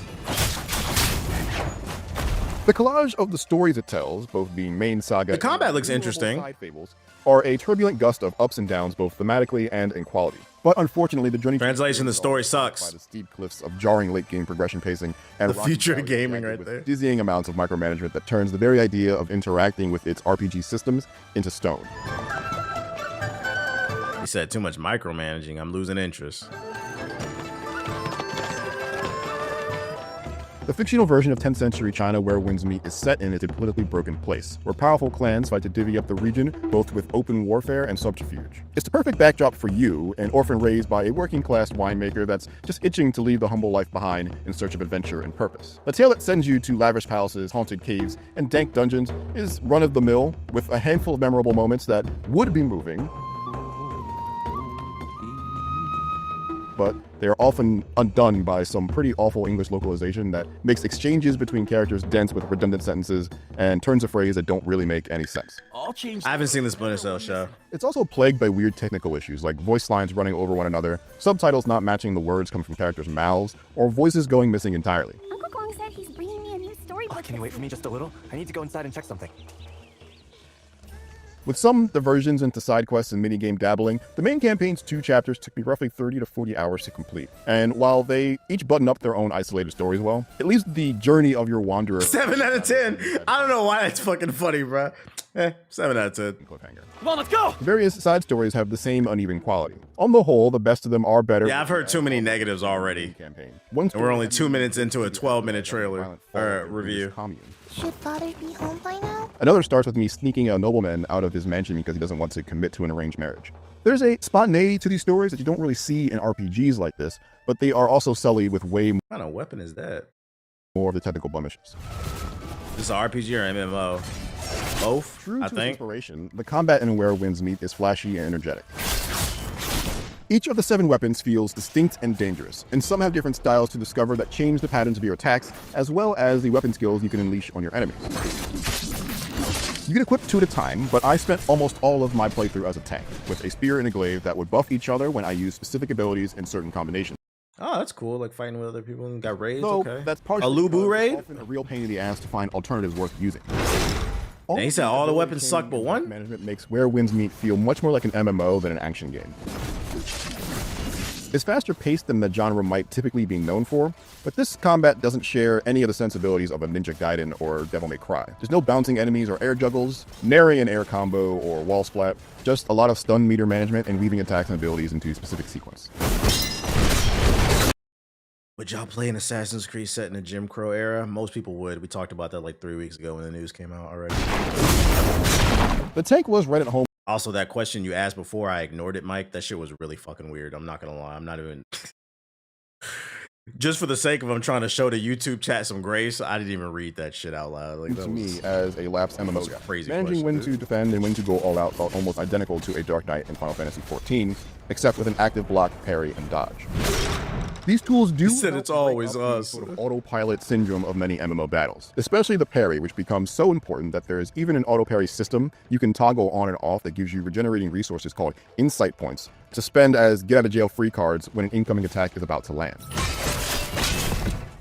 The collage of the stories it tells, both being main saga... The combat looks interesting. ...side fables, are a turbulent gust of ups and downs both thematically and in quality. But unfortunately, the journey... Translation, the story sucks. ...by the steep cliffs of jarring late-game progression pacing and... The future of gaming right there. ...dizzying amounts of micromanagement that turns the very idea of interacting with its RPG systems into stone. He said too much micromanaging. I'm losing interest. The fictional version of 10th century China where Winds Meet is set in is a politically broken place, where powerful clans fight to divvy up the region, both with open warfare and subterfuge. It's the perfect backdrop for you, an orphan raised by a working-class winemaker that's just itching to leave the humble life behind in search of adventure and purpose. The tale that sends you to lavish palaces, haunted caves, and dank dungeons is run-of-the-mill, with a handful of memorable moments that would be moving, but they are often undone by some pretty awful English localization that makes exchanges between characters dense with redundant sentences and turns of phrase that don't really make any sense. I haven't seen the Splinter Cell show. It's also plagued by weird technical issues like voice lines running over one another, subtitles not matching the words coming from characters' mouths, or voices going missing entirely. Uncle Gong said he's bringing me a new storybook. Can you wait for me just a little? I need to go inside and check something. With some diversions into side quests and minigame dabbling, the main campaign's 2 chapters took me roughly 30 to 40 hours to complete. And while they each button up their own isolated stories well, it leaves the journey of your wanderer... 7 out of 10! I don't know why that's fucking funny, bro. 7 out of 10. Cliffhanger. Come on, let's go! The various side stories have the same uneven quality. On the whole, the best of them are better... Yeah, I've heard too many negatives already. Campaign. And we're only 2 minutes into a 12-minute trailer, or review. Should father be home by now? Another starts with me sneaking a nobleman out of his mansion because he doesn't want to commit to an arranged marriage. There's a spontaneity to these stories that you don't really see in RPGs like this, but they are also sullied with way What kind of weapon is that? more of the technical blemishes. This is an RPG or MMO? Both, True I to think. inspiration, the combat in Where Winds Meet is flashy and energetic. Each of the 7 weapons feels distinct and dangerous, and some have different styles to discover that change the patterns of your attacks, as well as the weapon skills you can unleash on your enemies. You can equip 2 at a time, but I spent almost all of my playthrough as a tank, with a spear and a glaive that would buff each other when I used specific abilities in certain combinations. Oh, that's cool. Like fighting with other people and got raids. So Okay. that's partially a Lubu raid. It's often a real pain in the ass to find alternatives worth using. And he said all the weapons suck but one. Management makes Where Winds Meet feel much more like an MMO than an action game. It's faster paced than the genre might typically be known for, but this combat doesn't share any of the sensibilities of a Ninja Gaiden or Devil May Cry. There's no bouncing enemies or air juggles, nary an air combo or wall splat, just a lot of stun meter management and weaving attacks and abilities into a specific sequence. Would y'all play an Assassin's Creed set in the Jim Crow era? Most people would. We talked about that like 3 weeks ago when the news came out already. The tank was right at home. Also, that question you asked before, I ignored it, Mike. That shit was really fucking weird. I'm not gonna lie. I'm not even... Just for the sake of I'm trying to show the YouTube chat some grace, I didn't even read that shit out loud. Like, that to was, me, as a lapsed MMO guy, crazy managing when to defend and when to go all out felt almost identical to a Dark Knight in Final Fantasy XIV, except with an active block, parry, and dodge. These tools do said it's always us. Sort of autopilot syndrome of many MMO battles, especially the parry, which becomes so important that there is even an auto parry system you can toggle on and off that gives you regenerating resources called insight points to spend as get out of jail free cards when an incoming attack is about to land.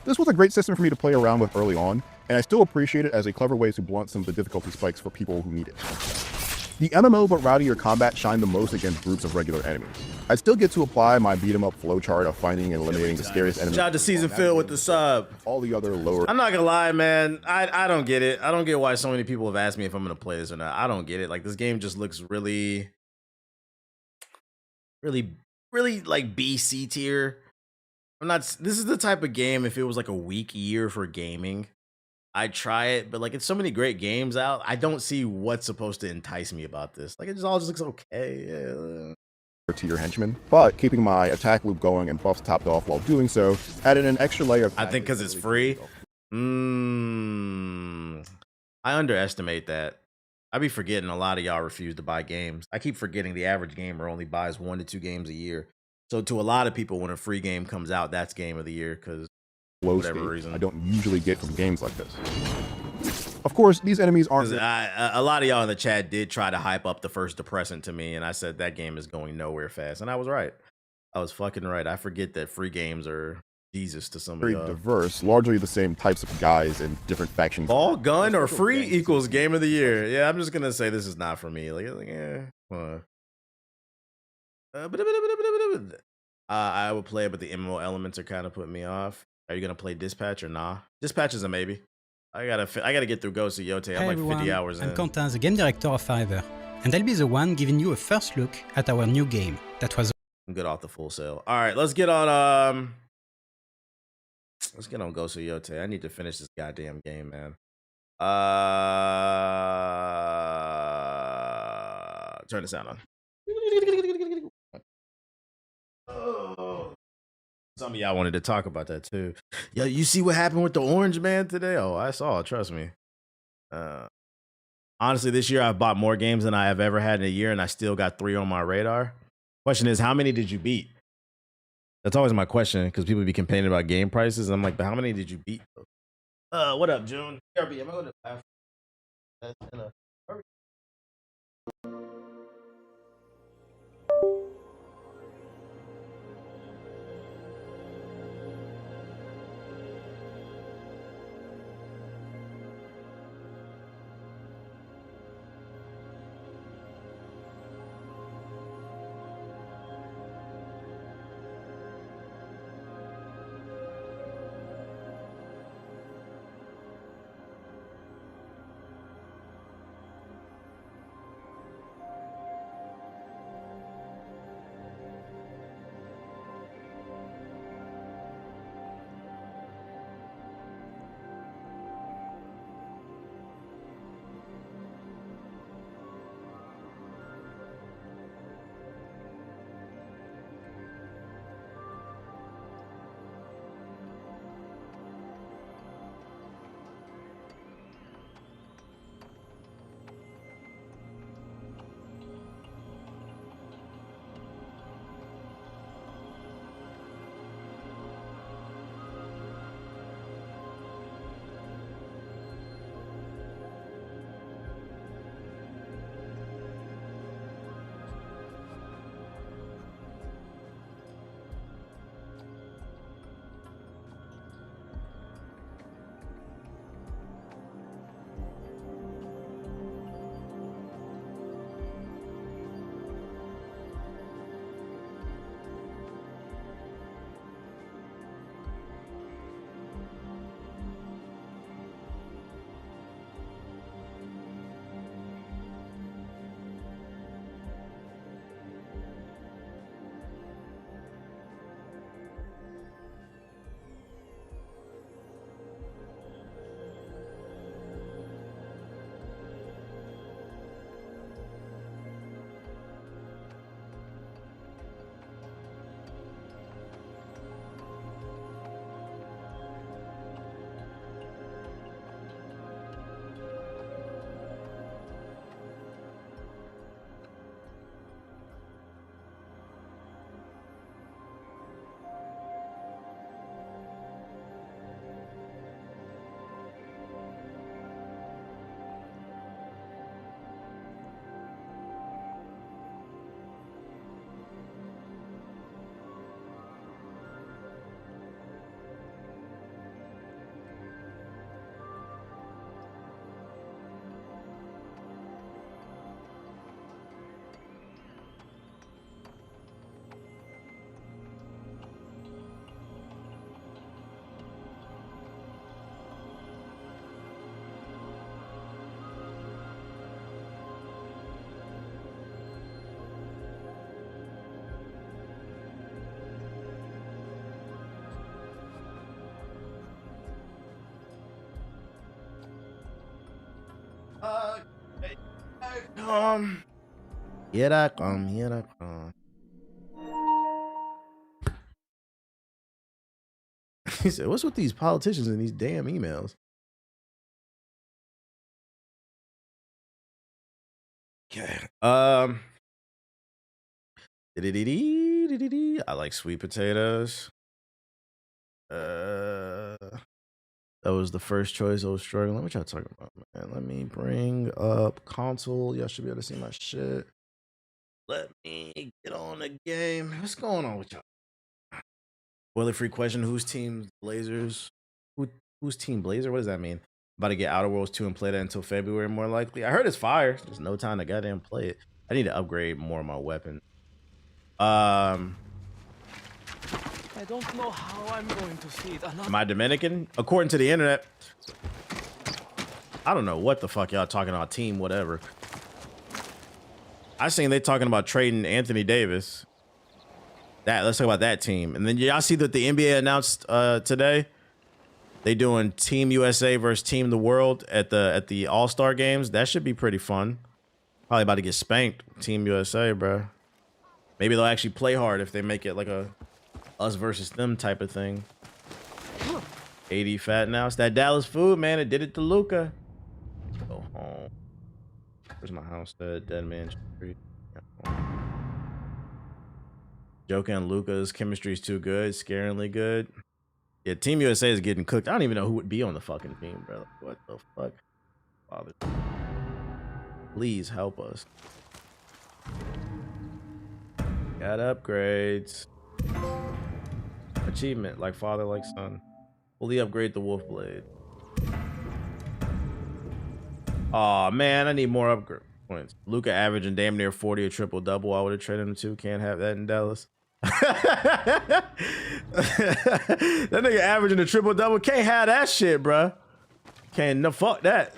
This was a great system for me to play around with early on, and I still appreciate it as a clever way to blunt some of the difficulty spikes for people who need it. The MMO but rowdier combat shined the most against groups of regular enemies. I still get to apply my beat-em-up flowchart of finding and eliminating the scariest enemies. Shout out to Season Phil with the sub. All the other lower... I'm not gonna lie, man. I don't get it. I don't get why so many people have asked me if I'm gonna play this or not. I don't get it. Like, this game just looks really like B-C tier. This is the type of game, if it was like a weak year for gaming, I'd try it, but like it's so many great games out, I don't see what's supposed to entice me about this. Like, it all just looks okay. Yeah. To your henchmen, but keeping my attack loop going and buffs topped off while doing so added an extra layer of... I think because it's free. I underestimate that. I be forgetting a lot of y'all refuse to buy games. I keep forgetting the average gamer only buys 1 to 2 games a year. So to a lot of people, when a free game comes out, that's game of the year because whatever reason I don't usually get from games like this. Of course, these enemies aren't... a lot of y'all in the chat did try to hype up the first Depressant to me, and I said that game is going nowhere fast, and I was right. I was fucking right. I forget that free games are Jesus to some of y'all. Very diverse, largely the same types of guys and different factions. Ball, gun, or free equals game of the year. Yeah, I'm just gonna say this is not for me. Like yeah. I would play it, but the MMO elements are kind of putting me off. Are you gonna play Dispatch or nah? Dispatch is a maybe. I gotta get through Ghost of Yote. I'm like 50 hours in. I'm Quentin, the game director of Fiverr, and I'll be the one giving you a first look at our new game that was... I'm good off the full sale. All right, let's get on Ghost of Yote. I need to finish this goddamn game, man. Turn the sound on. Oh. Some of y'all wanted to talk about that too. Yo, you see what happened with the Orange Man today? Oh, I saw it. Trust me. Honestly, this year I've bought more games than I have ever had in a year, and I still got 3 on my radar. Question is, how many did you beat? That's always my question because people be complaining about game prices, and I'm like, but how many did you beat? What up, June? Am I going to laugh? Here I come, here I come. He said, what's with these politicians and these damn emails? Okay. I like sweet potatoes. That was the first choice. I was struggling. What y'all talking about, man? Let me bring up console. Y'all should be able to see my shit. Let me get on the game. What's going on with y'all? Spoiler free question: whose team Blazers? Whose team Blazer? What does that mean? About to get Outer Worlds 2 and play that until February, more likely. I heard it's fire. There's no time to goddamn play it. I need to upgrade more of my weapon. I don't know how I'm going to see it. Am I Dominican? According to the internet. I don't know what the fuck y'all talking about. Team whatever. I seen they talking about trading Anthony Davis. Let's talk about that team. And then y'all see that the NBA announced today they doing Team USA versus Team the World at the All-Star games. That should be pretty fun. Probably about to get spanked. Team USA, bro. Maybe they'll actually play hard if they make it like a us versus them type of thing. 80 fat now. It's that Dallas food, man. It did it to Luca. Go home. Where's my house? Dead Man Street. Joker and Luca's chemistry is too good, scaringly good. Yeah, Team USA is getting cooked. I don't even know who would be on the fucking team, bro. What the fuck? Father, please help us. Got upgrades. Achievement, like father, like son. Fully upgrade the Wolf Blade. Oh man, I need more upgrade points. Luca averaging damn near 40 a triple double. I would have traded him too. Can't have that in Dallas. That nigga averaging a triple double. Can't have that shit, bruh. Can't no fuck that.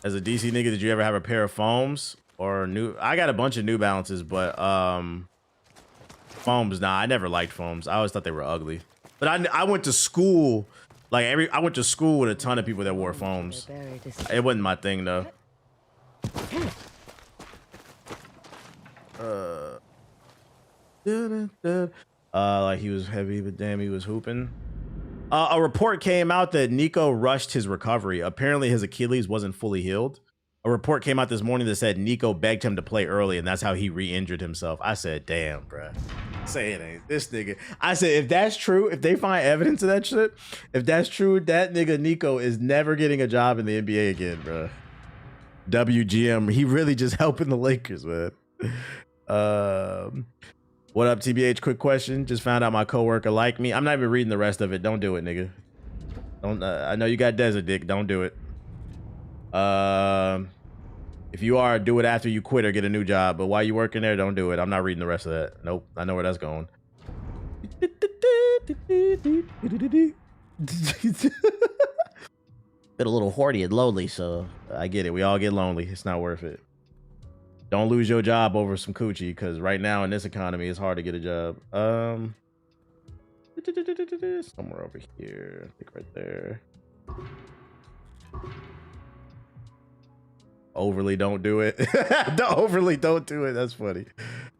As a DC nigga, did you ever have a pair of foams or new? I got a bunch of New Balances, but foams. Nah, I never liked foams. I always thought they were ugly. But I went to school. I went to school with a ton of people that wore foams. It wasn't my thing though. Like he was heavy, but damn, he was hooping. A report came out that Nico rushed his recovery. Apparently his Achilles wasn't fully healed. A report came out this morning that said Nico begged him to play early, and that's how he re-injured himself. I said, damn, bruh. Say it ain't this nigga. I said, if that's true, if they find evidence of that shit, if that's true, that nigga Nico is never getting a job in the NBA again, bruh. WGM, he really just helping the Lakers, man. What up, TBH? Quick question. Just found out my coworker liked me. I'm not even reading the rest of it. Don't do it, nigga. Don't. I know you got desert dick. Don't do it. If you are, do it after you quit or get a new job. But while you working there, don't do it. I'm not reading the rest of that. Nope. I know where that's going. Been a little horny and lonely, so I get it. We all get lonely. It's not worth it. Don't lose your job over some coochie, because right now in this economy, it's hard to get a job. Somewhere over here. I think right there. Overly don't do it. Overly don't do it. That's funny.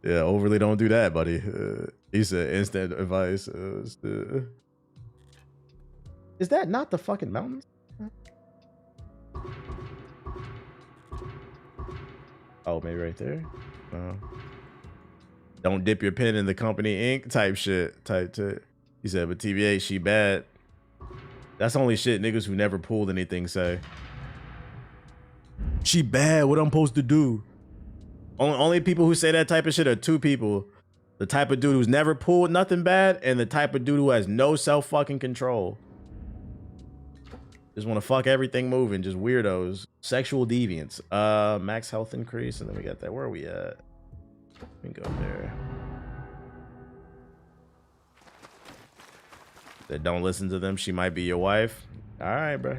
Yeah, overly don't do that, buddy. He said instant advice. Is that not the fucking mountains? Oh, maybe right there. Don't dip your pen in the company ink type shit. He said, but TVA, she bad. That's only shit niggas who never pulled anything say. She bad. What I'm supposed to do? Only people who say that type of shit are two people. The type of dude who's never pulled nothing bad, and the type of dude who has no self-fucking control. Just want to fuck everything moving. Just weirdos. Sexual deviants. Max health increase, and then we got that. Where are we at? We can go there. That don't listen to them. She might be your wife. All right, bro.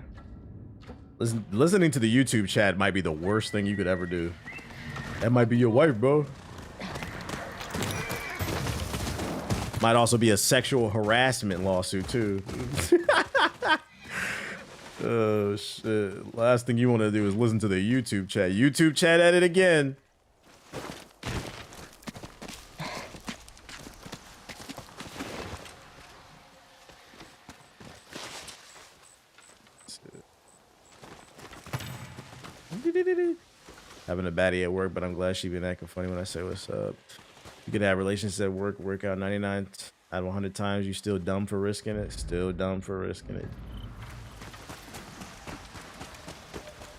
Listening to the YouTube chat might be the worst thing you could ever do. That might be your wife, bro. Might also be a sexual harassment lawsuit too. Oh shit. Last thing you want to do is listen to the YouTube chat. YouTube chat at it again. Having a baddie at work, but I'm glad she been acting funny when I say what's up. You could have relationships at work, work out 99 out of 100 times. You still dumb for risking it. Still dumb for risking it.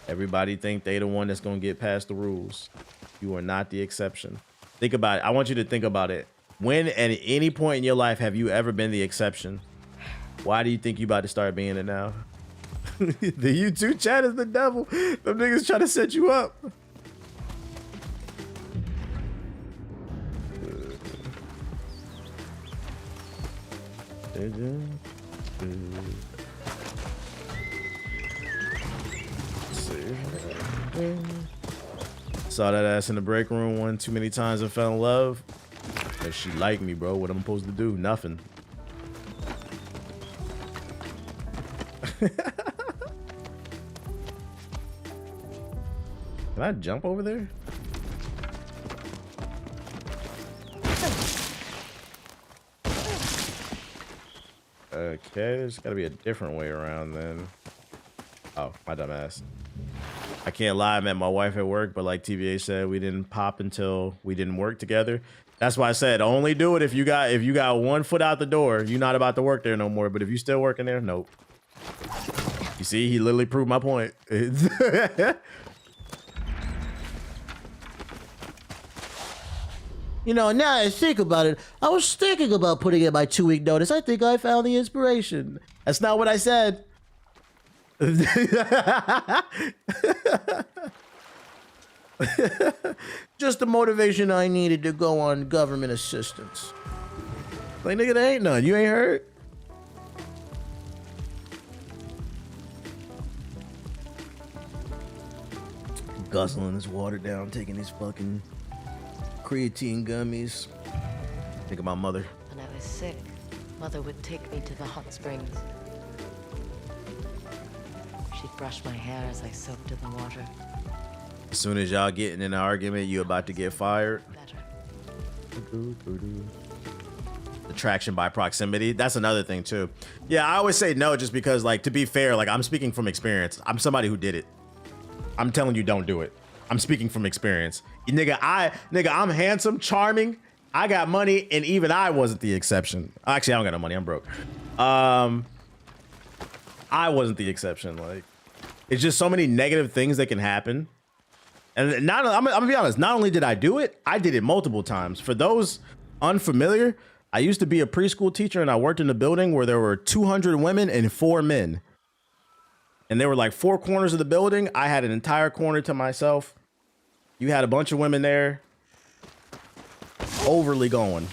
Everybody think they the one that's gonna get past the rules. You are not the exception. Think about it. I want you to think about it. When at any point in your life have you ever been the exception? Why do you think you about to start being it now? The YouTube chat is the devil. Them niggas trying to set you up. Saw that ass in the break room one too many times and fell in love. If she liked me, bro, what am I supposed to do? Nothing. Can I jump over there? Okay, there's gotta be a different way around then. Oh, my dumb ass. I can't lie, I met my wife at work, but like TVA said, we didn't pop until we didn't work together. That's why I said only do it if you got 1 foot out the door. You're not about to work there no more. But if you still working there, nope. You see, he literally proved my point. You know, now I think about it, I was thinking about putting in my 2-week notice. I think I found the inspiration. That's not what I said. Just the motivation I needed to go on government assistance. Like, nigga, there ain't none. You ain't heard? Guzzling this water down, taking these fucking creatine gummies. Think of my mother. When I was sick, Mother would take me to the hot springs. She'd brush my hair as I soaked in the water. As soon as y'all get in an argument, you about to get fired. Attraction by proximity. That's another thing too. Yeah, I always say no just because, like, to be fair, like, I'm speaking from experience. I'm somebody who did it. I'm telling you, don't do it. I'm speaking from experience. Nigga, I'm handsome, charming. I got money, and even I wasn't the exception. Actually, I don't got no money. I'm broke. I wasn't the exception. Like, it's just so many negative things that can happen. And I'm gonna be honest, not only did I do it, I did it multiple times. For those unfamiliar, I used to be a preschool teacher, and I worked in a building where there were 200 women and 4 men. And there were like 4 corners of the building. I had an entire corner to myself. You had a bunch of women there. Overly going.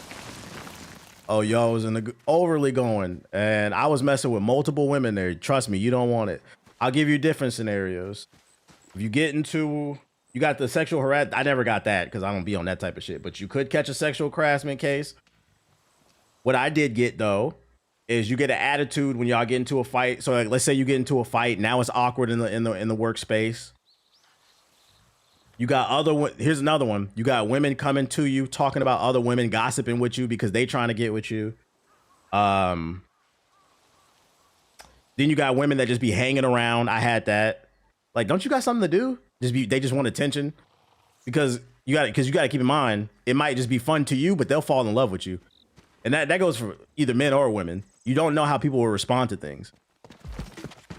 Oh, y'all was in the overly going. And I was messing with multiple women there. Trust me, you don't want it. I'll give you different scenarios. If you get into, you got the sexual harassment. I never got that because I don't be on that type of shit. But you could catch a sexual harassment case. What I did get, though, is you get an attitude when y'all get into a fight. So like, let's say you get into a fight. Now it's awkward in the workspace. You got here's another one. You got women coming to you, talking about other women, gossiping with you because they trying to get with you. Then you got women that just be hanging around. I had that. Like, don't you got something to do? They just want attention. Because you got to keep in mind, it might just be fun to you, but they'll fall in love with you. And that goes for either men or women. You don't know how people will respond to things.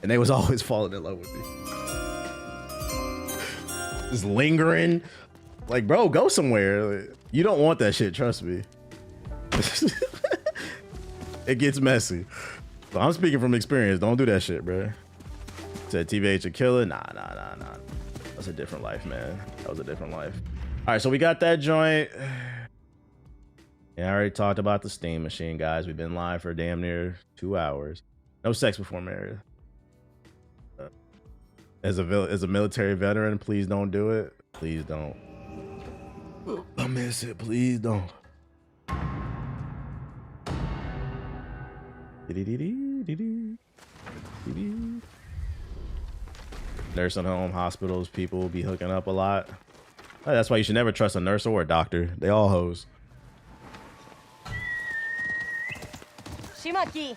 And they was always falling in love with me. Just lingering. Like, bro, go somewhere. You don't want that shit, trust me. It gets messy. So I'm speaking from experience. Don't do that shit, bro. Said TBH a killer? Nah. That's a different life, man. That was a different life. All right, so we got that joint. Yeah, I already talked about the Steam machine, guys. We've been live for damn near 2 hours. No sex before marriage. As a military veteran, please don't do it. Please don't. I miss it. Please don't. Nursing home, hospitals, people be hooking up a lot. That's why you should never trust a nurse or a doctor. They all hoes. Shimaki.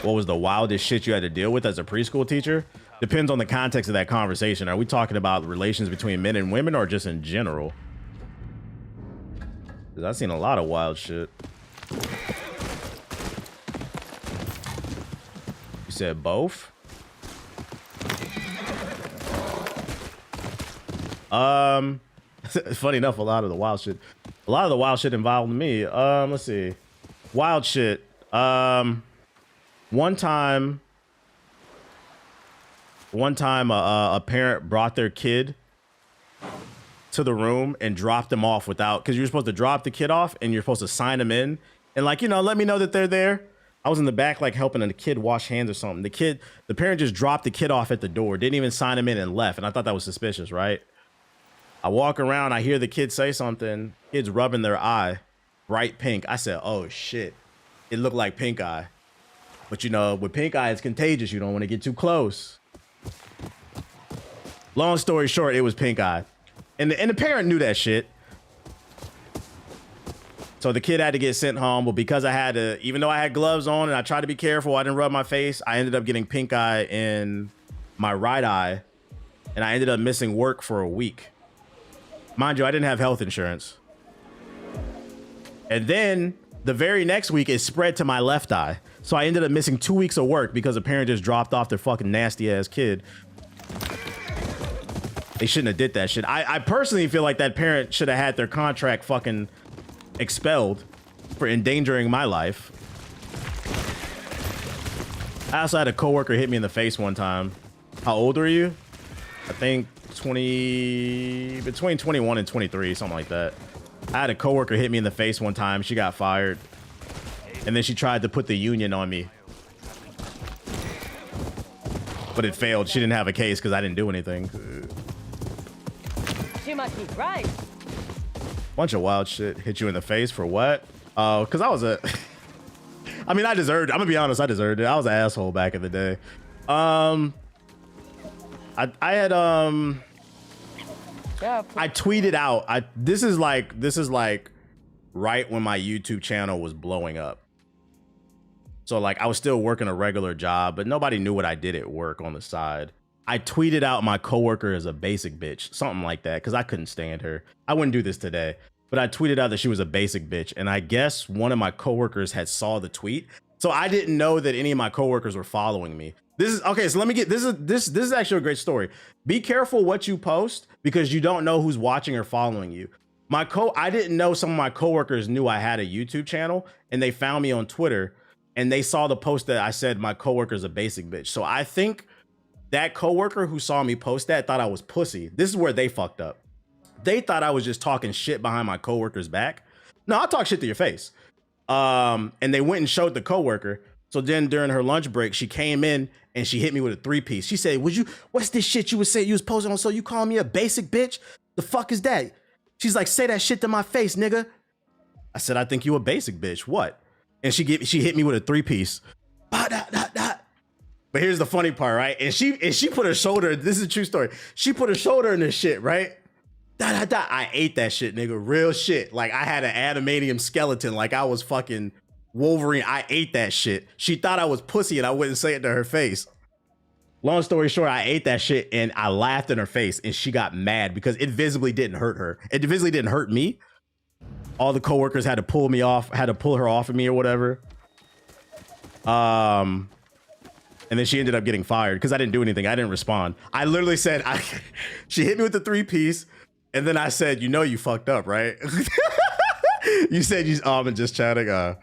What was the wildest shit you had to deal with as a preschool teacher? Depends on the context of that conversation. Are we talking about relations between men and women or just in general? Because I've seen a lot of wild shit. You said both? Funny enough, a lot of the wild shit involved me. Let's see. Wild shit. One time a parent brought their kid to the room and dropped them off without, because you're supposed to drop the kid off and you're supposed to sign them in and, like, you know, let me know that they're there. I was in the back, like, helping the kid wash hands or something. The parent just dropped the kid off at the door, didn't even sign him in, and left. And I thought that was suspicious, right? I walk around, I hear the kid say something. Kid's rubbing their eye, bright pink. I said, oh shit, it looked like pink eye. But you know, with pink eye, it's contagious. You don't want to get too close. Long story short, it was pink eye. And the parent knew that shit. So the kid had to get sent home, but because I had to, even though I had gloves on and I tried to be careful, I didn't rub my face, I ended up getting pink eye in my right eye, and I ended up missing work for a week. Mind you, I didn't have health insurance. And then the very next week, it spread to my left eye. So I ended up missing 2 weeks of work because a parent just dropped off their fucking nasty ass kid. They shouldn't have did that shit. I personally feel like that parent should have had their contract fucking expelled for endangering my life. I also had a coworker hit me in the face one time. How old are you? I think between 21 and 23, something like that. I had a coworker hit me in the face one time. She got fired. And then she tried to put the union on me. But it failed. She didn't have a case because I didn't do anything. Shimaki, right. Bunch of wild shit. Hit you in the face for what? Oh, because I was a... I mean, I deserved it. I'm going to be honest. I deserved it. I was an asshole back in the day. I tweeted out. This is like right when my YouTube channel was blowing up. So like I was still working a regular job, but nobody knew what I did at work on the side. I tweeted out my coworker is a basic bitch, something like that, because I couldn't stand her. I wouldn't do this today, but I tweeted out that she was a basic bitch, and I guess one of my coworkers had saw the tweet. So I didn't know that any of my coworkers were following me. This is okay. So let me get this is actually a great story. Be careful what you post because you don't know who's watching or following you. I didn't know some of my coworkers knew I had a YouTube channel and they found me on Twitter and they saw the post that I said my coworker's a basic bitch. So I think that coworker who saw me post that thought I was pussy. This is where they fucked up. They thought I was just talking shit behind my coworker's back. No, I'll talk shit to your face. And they went and showed the coworker. So then during her lunch break, she came in and she hit me with a 3-piece. She said, what's this shit you was saying you was posting on? So you call me a basic bitch? The fuck is that? She's like, say that shit to my face, nigga. I said, I think you a basic bitch. What? And she hit me with a 3-piece. But here's the funny part, right? And she put her shoulder, this is a true story. She put her shoulder in this shit, right? I ate that shit, nigga. Real shit. Like I had an adamantium skeleton, like I was fucking Wolverine. I ate that shit. She thought I was pussy and I wouldn't say it to her face. Long story short, I ate that shit and I laughed in her face and she got mad because it visibly didn't hurt her. It visibly didn't hurt me. All the coworkers had to pull me off, had to pull her off of me or whatever. And then she ended up getting fired because I didn't do anything. I didn't respond. I literally said, she hit me with the 3-piece. And then I said, you know, you fucked up, right? You said I've been just chatting. Don't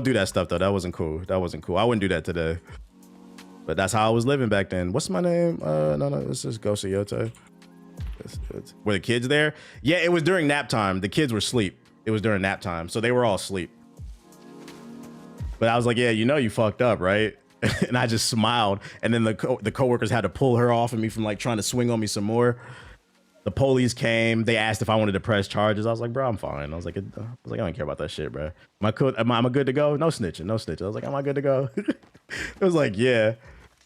do that stuff though. That wasn't cool. That wasn't cool. I wouldn't do that today. But that's how I was living back then. What's my name? No, let's just go see Yote. Were the kids there? Yeah, it was during nap time. The kids were asleep. It was during nap time. So they were all asleep. But I was like, yeah, you know, you fucked up, right? And I just smiled. And then the coworkers had to pull her off of me from like trying to swing on me some more. The police came. They asked if I wanted to press charges. I was like, bro, I'm fine. I was like, I don't care about that shit, bro. Am I good to go? No snitching, no snitching. I was like, am I good to go? It was like, yeah.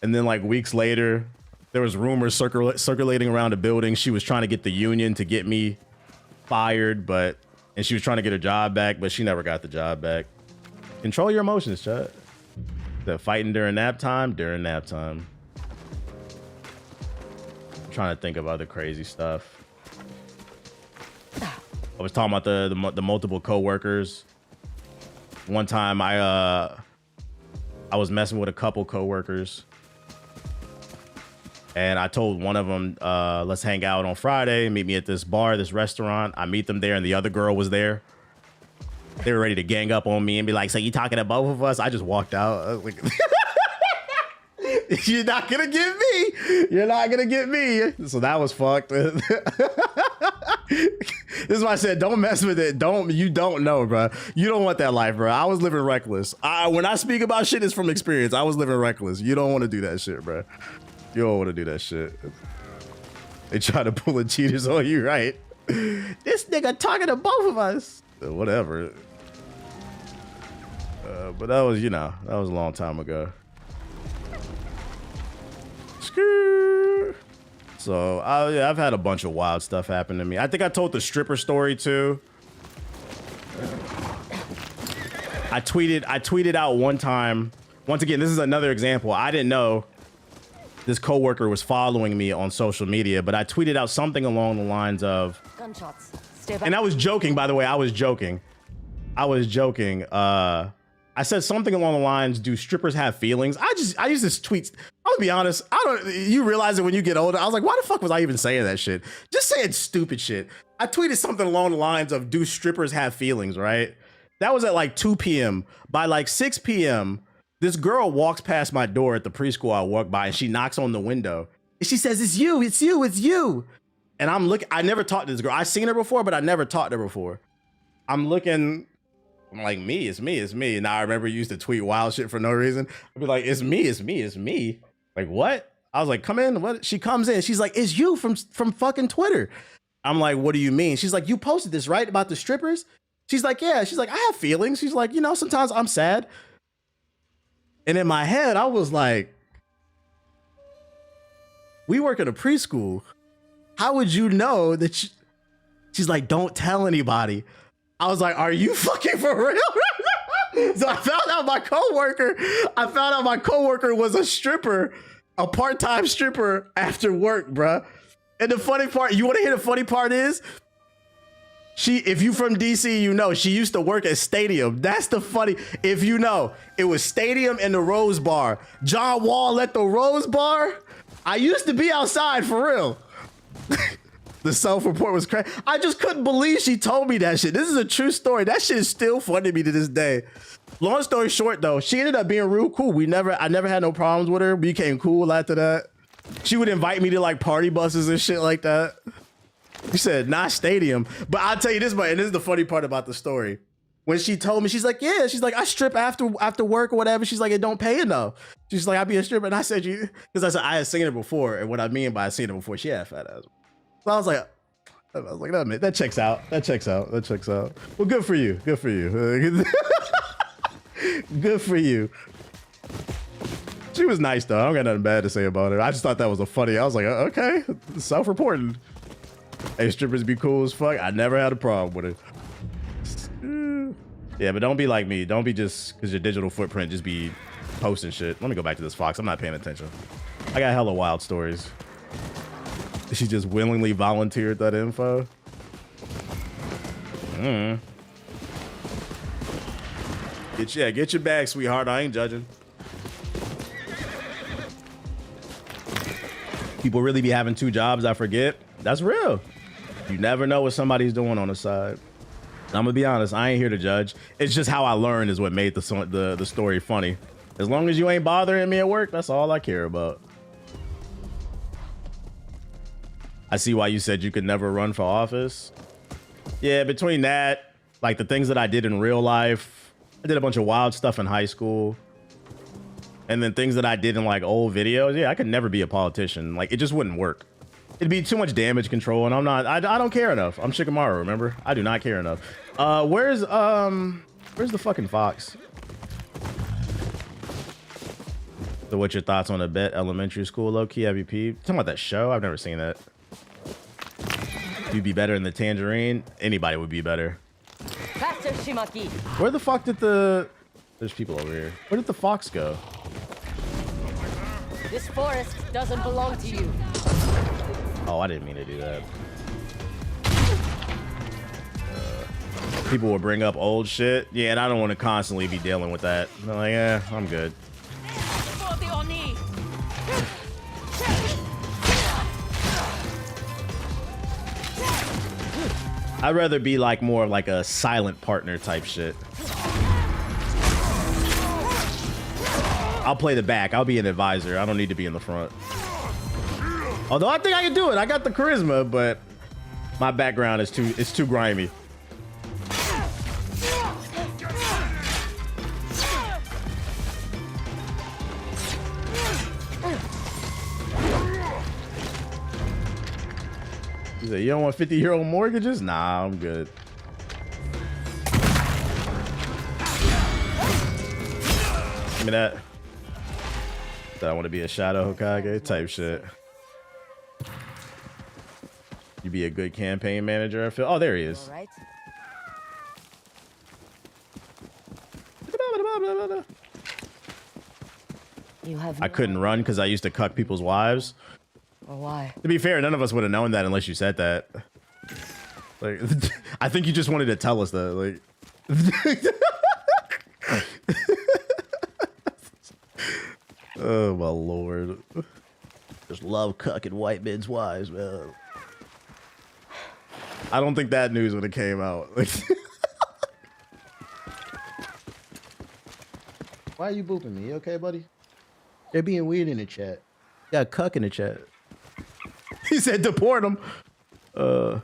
And then like weeks later, there was rumors circulating around the building. She was trying to get the union to get me fired, and she was trying to get her job back, but she never got the job back. Control your emotions, chat. The fighting during nap time. I'm trying to think of other crazy stuff. I was talking about the multiple coworkers. One time I was messing with a couple coworkers, and I told one of them, let's hang out on Friday, meet me at this bar, this restaurant. I meet them there, and the other girl was there. They were ready to gang up on me and be like, so you talking to both of us? I just walked out. I was like, you're not gonna get me. You're not gonna get me. So that was fucked. This is why I said, don't mess with it. You don't know, bro. You don't want that life, bro. I was living reckless. When I speak about shit, it's from experience. I was living reckless. You don't want to do that shit, bro. You don't want to do that shit. They try to pull a cheaters on you, right? This nigga talking to both of us. Whatever. But that was, that was a long time ago. So I've had a bunch of wild stuff happen to me. I think I told the stripper story too. I tweeted out one time. Once again, this is another example. I didn't know this coworker was following me on social media, but I tweeted out something along the lines of gunshots. And I was joking, by the way. I was joking. I said something along the lines, do strippers have feelings? I use this tweet. I'll be honest. You realize it when you get older. I was like, why the fuck was I even saying that shit? Just saying stupid shit. I tweeted something along the lines of, do strippers have feelings, right? That was at like 2 p.m. By like 6 p.m., this girl walks past my door at the preschool I walk by, and she knocks on the window. And she says, it's you, it's you, it's you. And I'm looking, I never talked to this girl. I've seen her before, but I never talked to her before. I'm looking, I'm like, it's me. And now I remember you used to tweet wild shit for no reason. I'd be like, it's me. Like, what? I was like, come in. What? She comes in. She's like, it's you from fucking Twitter. I'm like, what do you mean? She's like, you posted this, right? About the strippers? She's like, yeah. She's like, I have feelings. She's like, sometimes I'm sad. And in my head, I was like, we work at a preschool. How would you know that she's like, don't tell anybody. I was like, are you fucking for real? So I found out my coworker was a stripper, a part-time stripper after work, bruh. And the funny part, you want to hear the funny part is, if you from DC, she used to work at Stadium. That's the funny, if you know, it was Stadium and the Rose Bar. John Wall at the Rose Bar. I used to be outside for real. The self-report was crazy. I just couldn't believe she told me that shit. This is a true story. That shit is still funny to me to this day. Long story short, though, she ended up being real cool. I never had no problems with her. We became cool after that. She would invite me to like party buses and shit like that. She said, not Stadium. But I'll tell you this, and this is the funny part about the story. When she told me, she's like, yeah, she's like, I strip after work or whatever. She's like, it don't pay enough. She's like, I be a stripper. And I said, because I said, I had seen her before. And what I mean by seen her before, she had fat ass. So I was like, that checks out. Well, good for you. Good for you. She was nice though. I don't got nothing bad to say about her. I just thought that was I was like, okay, self-reporting. Hey, strippers be cool as fuck. I never had a problem with it. Yeah, but don't be like me. Don't be just because your digital footprint just be posting shit. Let me go back to this Fox. I'm not paying attention. I got hella wild stories. She just willingly volunteered that info. Get your bag, sweetheart. I ain't judging. People really be having 2 jobs, I forget. That's real. You never know what somebody's doing on the side. I'm gonna be honest, I ain't here to judge. It's just how I learned is what made the story funny. As long as you ain't bothering me at work, that's all I care about. I see why you said you could never run for office. Yeah, between that, like the things that I did in real life, I did a bunch of wild stuff in high school. And then things that I did in like old videos. Yeah, I could never be a politician. Like it just wouldn't work. It'd be too much damage control, and I don't care enough. I'm Shikamaru, remember? I do not care enough. Where's the fucking fox? So what's your thoughts on a bet elementary school low-key? Have you peeped? Talking about that show? I've never seen that. You'd be better in the Tangerine? Anybody would be better. Faster, Shimaki. Where the fuck did the... There's people over here. Where did the fox go? This forest doesn't belong to you. Oh, I didn't mean to do that. People will bring up old shit. Yeah, and I don't want to constantly be dealing with that. I'm like, yeah, I'm good. I'd rather be like more like a silent partner type shit. I'll play the back. I'll be an advisor. I don't need to be in the front. Although I think I can do it. I got the charisma, but my background is too grimy. You say, you don't want 50-year-old mortgages? Nah, I'm good. Give me that. I want to be a shadow Hokage type shit. You be a good campaign manager, I feel. Oh, there he is. Right. I couldn't run because I used to cuck people's wives. Or why? To be fair, none of us would have known that unless you said that. Like, I think you just wanted to tell us that. Like, oh my lord! Just love cucking white men's wives, man. I don't think that news would have came out. Like, why are you booping me? You okay, buddy? They're being weird in the chat. You got cuck in the chat. He said deport them. Well,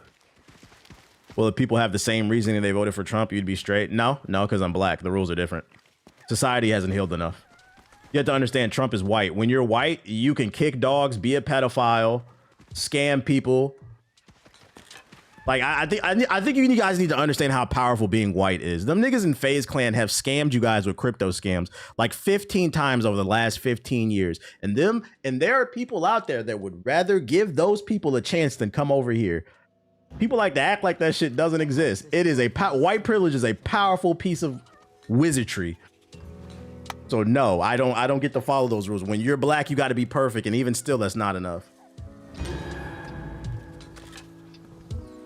if people have the same reasoning they voted for Trump, you'd be straight. No, because I'm black. The rules are different. Society hasn't healed enough. You have to understand Trump is white. When you're white, you can kick dogs, be a pedophile, scam people. Like, I think you guys need to understand how powerful being white is. Them niggas in FaZe Clan have scammed you guys with crypto scams like 15 times over the last 15 years. And there are people out there that would rather give those people a chance than come over here. People like to act like that shit doesn't exist. It is white privilege is a powerful piece of wizardry. So no, I don't get to follow those rules. When you're black, you got to be perfect, and even still, that's not enough.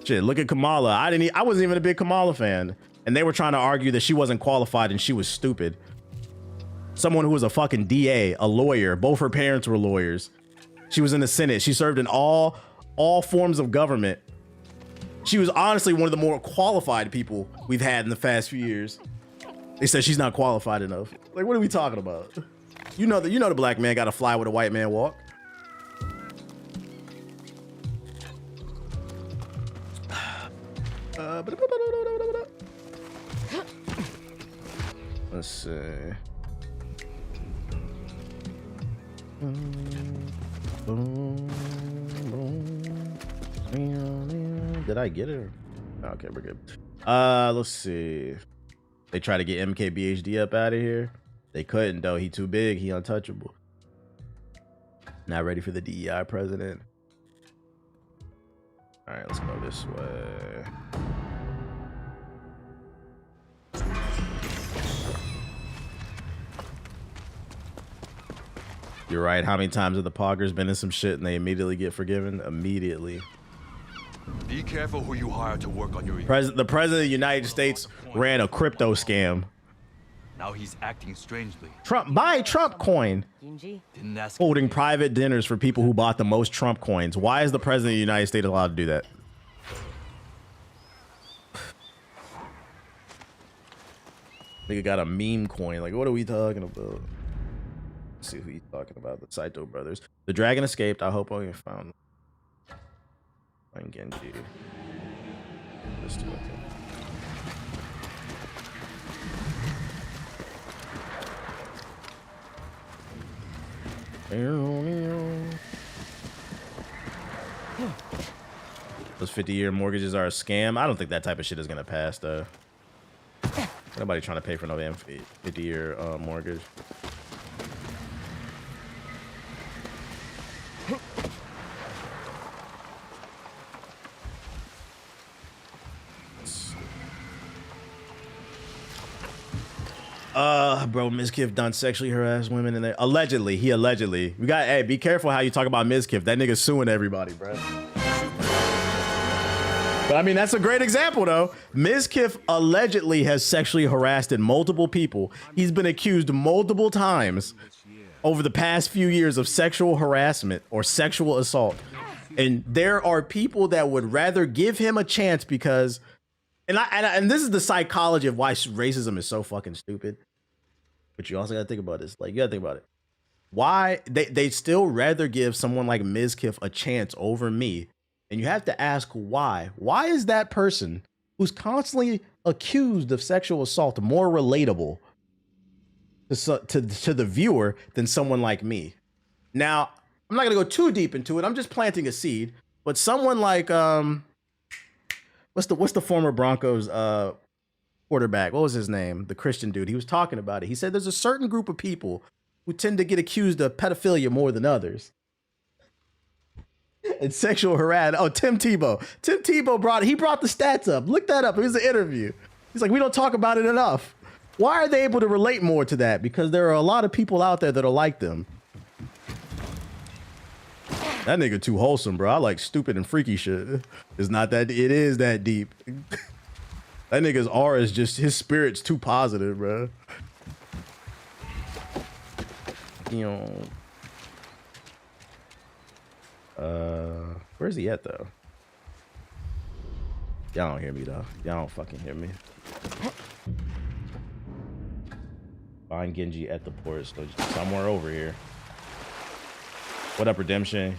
Shit, look at Kamala. I wasn't even a big Kamala fan, and they were trying to argue that she wasn't qualified and she was stupid. Someone who was a fucking DA, a lawyer. Both her parents were lawyers. She was in the Senate. She served in all forms of government. She was honestly one of the more qualified people we've had in the past few years. They said she's not qualified enough. Like, what are we talking about? You know the black man got to fly with a white man walk. Let's see. Did I get it? Okay, we're good. Let's see. They try to get MKBHD up out of here. They couldn't though. He too big. He untouchable. Not ready for the DEI president. All right, let's go this way. You're right. How many times have the poggers been in some shit and they immediately get forgiven? Immediately. Be careful who you hire to work on your... The president of the United States ran a crypto scam. Now he's acting strangely. Buy Trump coin. Holding private dinners for people who bought the most Trump coins. Why is the president of the United States allowed to do that? Nigga got a meme coin. Like, what are we talking about? Let's see who he's talking about. The Saito brothers. The dragon escaped. I hope I found Genji. This too, I think. Those 50-year mortgages are a scam. I don't think that type of shit is gonna pass though. Nobody trying to pay for no damn 50-year mortgage. Bro, Mizkif done sexually harassed women in there. Allegedly, we got, hey, be careful how you talk about Mizkif. That nigga's suing everybody, bro. But I mean, that's a great example though. Mizkif allegedly has sexually harassed multiple people. He's been accused multiple times over the past few years of sexual harassment or sexual assault. And there are people that would rather give him a chance because, and this is the psychology of why racism is so fucking stupid. But you also gotta think about this. Like, you gotta think about it. Why they still rather give someone like Mizkif a chance over me. And you have to ask why. Why is that person who's constantly accused of sexual assault more relatable to the viewer than someone like me? Now, I'm not gonna go too deep into it. I'm just planting a seed. But someone like what's the former Broncos quarterback? What was his name? The Christian dude. He was talking about it. He said there's a certain group of people who tend to get accused of pedophilia more than others. And sexual harassment. Oh, Tim Tebow. Tim Tebow brought the stats up. Look that up. It was an interview. He's like, we don't talk about it enough. Why are they able to relate more to that? Because there are a lot of people out there that are like them. That nigga too wholesome, bro. I like stupid and freaky shit. It's not that, it is that deep. That nigga's aura is just, his spirit's too positive, bro. You know. Where's he at though? Y'all don't hear me though. Y'all don't fucking hear me. Find Genji at the port, so somewhere over here. What up, Redemption?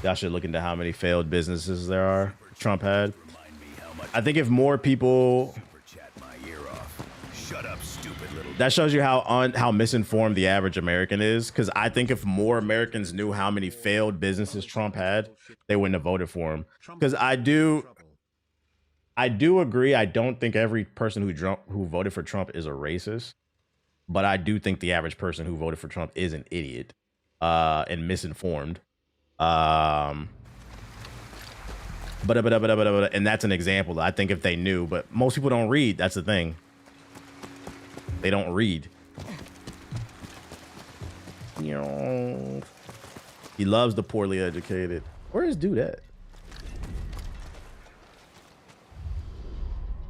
Y'all should look into how many failed businesses there are Trump had. I think if more people, Shut up, stupid little. that shows you how misinformed the average American is. Because I think if more Americans knew how many failed businesses Trump had, they wouldn't have voted for him. Because I do agree. I don't think every person who voted for Trump is a racist, but I do think the average person who voted for Trump is an idiot and misinformed. And that's an example. I think if they knew, but most people don't read. That's the thing. They don't read. You know, he loves the poorly educated. Where is dude at?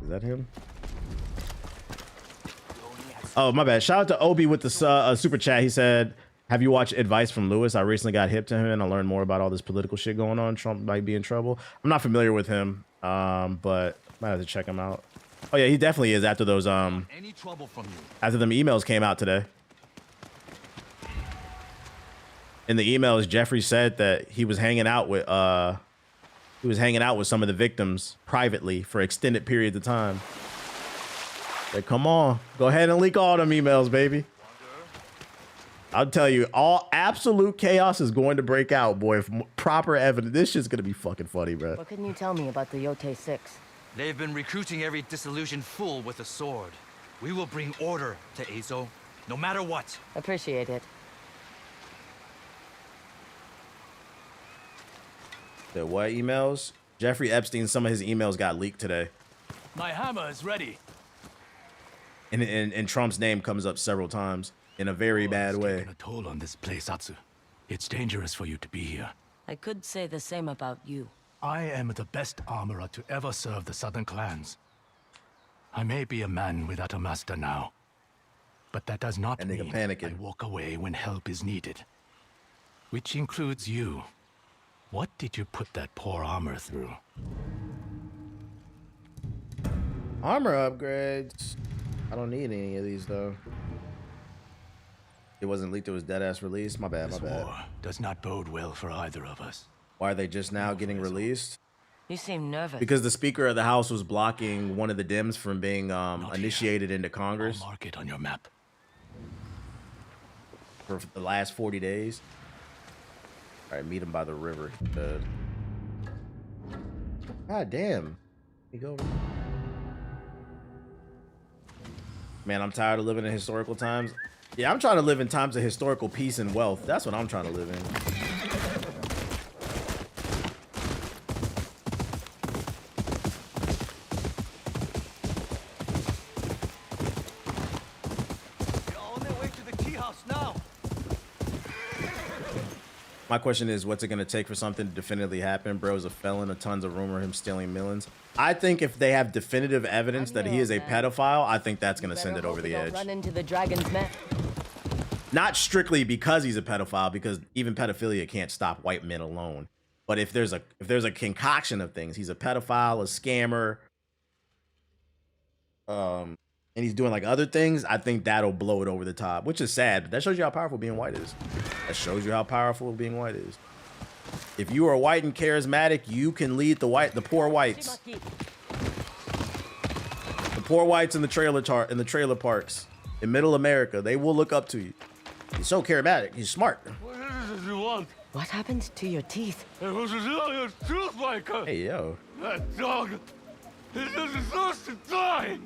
Is that him? Oh, my bad. Shout out to Obi with the super chat. He said, have you watched Advice from Lewis? I recently got hip to him and I learned more about all this political shit going on. Trump might be in trouble. I'm not familiar with him, but might have to check him out. Oh yeah, he definitely is after those Any trouble from you? after them emails came out today. In the emails, Jeffrey said that he was hanging out with some of the victims privately for extended periods of time. Like, come on, go ahead and leak all them emails, baby. I'll tell you, all absolute chaos is going to break out, boy. If proper evidence, this shit's gonna be fucking funny, bro. What can you tell me about the Yote 6? They've been recruiting every disillusioned fool with a sword. We will bring order to Azo, no matter what. Appreciate it. The what emails? Jeffrey Epstein, some of his emails got leaked today. My hammer is ready. And Trump's name comes up several times in a very bad way. Taking a toll on this place, Atsu. It's dangerous for you to be here. I could say the same about you. I am the best armorer to ever serve the southern clans. I may be a man without a master now, but that does not mean I walk away when help is needed. Which includes you. What did you put that poor armor through? Armor upgrades. I don't need any of these though. It wasn't leaked, it was dead ass released. My bad, This war does not bode well for either of us. Why are they just now getting released? You seem nervous. Because the Speaker of the House was blocking one of the Dems from being initiated into Congress. I'll mark it on your map. For the last 40 days. All right, meet him by the river. God damn. You go. Man, I'm tired of living in historical times. Yeah, I'm trying to live in times of historical peace and wealth. That's what I'm trying to live in. My question is, what's it going to take for something to definitively happen? Bro's a felon, a tons of rumor him stealing millions. I think if they have definitive evidence that he is a pedophile, I think that's going to send it over the edge. Run into the dragon's den. Not strictly because he's a pedophile, because even pedophilia can't stop white men alone. But if there's a concoction of things, he's a pedophile, a scammer, and he's doing like other things, I think that'll blow it over the top, which is sad, but that shows you how powerful being white is. That shows you how powerful being white is. If you are white and charismatic, you can lead the poor whites. The poor whites in the trailer parks in middle America, they will look up to you. He's so charismatic, he's smart. What happened to your teeth? It was a tooth maker. Hey yo. That dog, he deserves to die.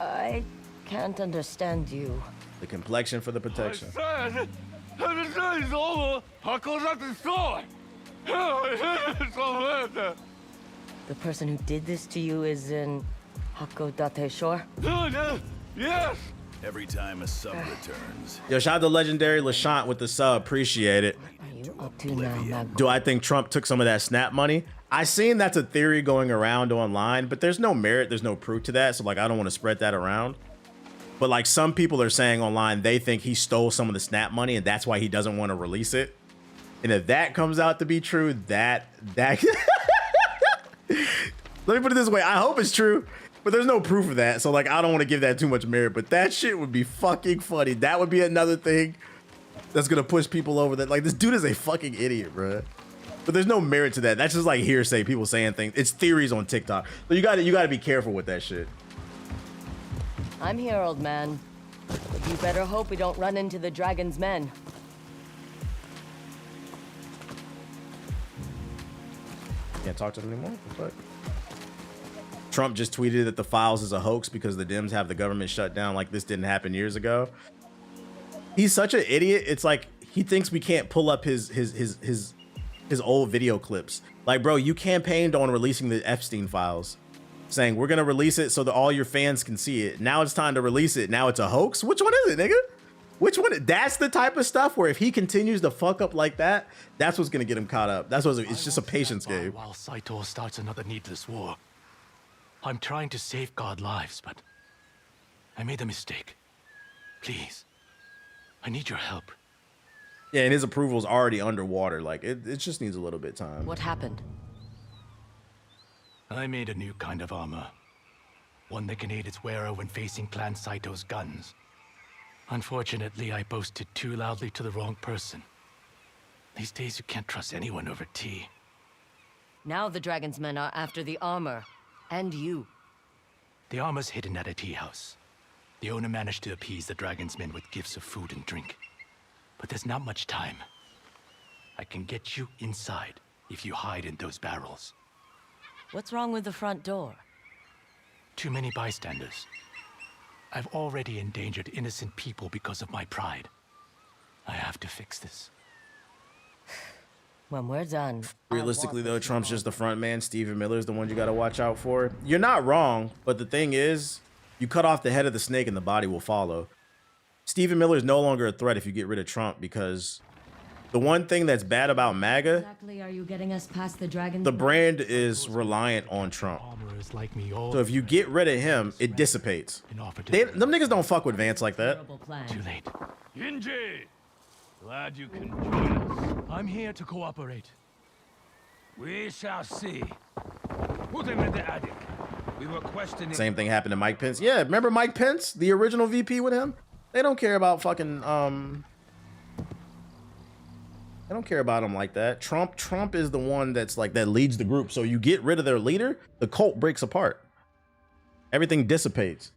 I can't understand you. The complexion for the protection. I said, the day's over. Huckle's at the store. The person who did this to you is in Hakodate Shore? Yes. Every time a sub returns. Yo, shout out to legendary LaShant with the sub. Appreciate it. What are you up to now, Mag? Do I think Trump took some of that SNAP money? I seen that's a theory going around online, but there's no merit, there's no proof to that. So like, I don't want to spread that around. But like some people are saying online, they think he stole some of the SNAP money and that's why he doesn't want to release it. And if that comes out to be true, that let me put it this way. I hope it's true, but there's no proof of that. So like, I don't want to give that too much merit, but that shit would be fucking funny. That would be another thing that's going to push people over that. Like, this dude is a fucking idiot, bro. But there's no merit to that. That's just like hearsay, people saying things. It's theories on TikTok. So you gotta be careful with that shit. I'm here, old man. But you better hope we don't run into the dragon's men. Can't talk to them anymore? What? Trump just tweeted that the files is a hoax because the Dems have the government shut down like this didn't happen years ago. He's such an idiot. It's like he thinks we can't pull up his old video clips. Like, bro, you campaigned on releasing the Epstein files, saying we're gonna release it so that all your fans can see it. Now it's time to release it. Now it's a hoax. Which one is it, nigga? Which one? That's the type of stuff where if he continues to fuck up like that, that's what's gonna get him caught up. That's what it's just a patience game. While Saito starts another needless war, I'm trying to safeguard lives, but I made a mistake. Please, I need your help. Yeah, and his approval's already underwater. Like it just needs a little bit of time. What happened? I made a new kind of armor. One that can aid its wearer when facing Clan Saito's guns. Unfortunately, I boasted too loudly to the wrong person. These days, you can't trust anyone over tea. Now the dragon's men are after the armor. And you. The armor's hidden at a tea house. The owner managed to appease the dragon's men with gifts of food and drink. But there's not much time. I can get you inside if you hide in those barrels. What's wrong with the front door? Too many bystanders. I've already endangered innocent people because of my pride. I have to fix this. When we're done. Realistically, though, Trump's just the front man. Stephen Miller's the one you got to watch out for. You're not wrong, but the thing is, you cut off the head of the snake and the body will follow. Stephen Miller is no longer a threat if you get rid of Trump, because the one thing that's bad about MAGA, Exactly are you getting us past the dragon's the brand is reliant on Trump. So if you get rid of him, it dissipates. Them niggas don't fuck with Vance like that. Too late. Yinji! Glad you can join us. I'm here to cooperate. We shall see. Put him in the attic. We were questioning. Same thing happened to Mike Pence. Yeah, remember Mike Pence, the original VP with him? They don't care about fucking they don't care about him like that. Trump is the one that's like that leads the group. So you get rid of their leader, the cult breaks apart. Everything dissipates.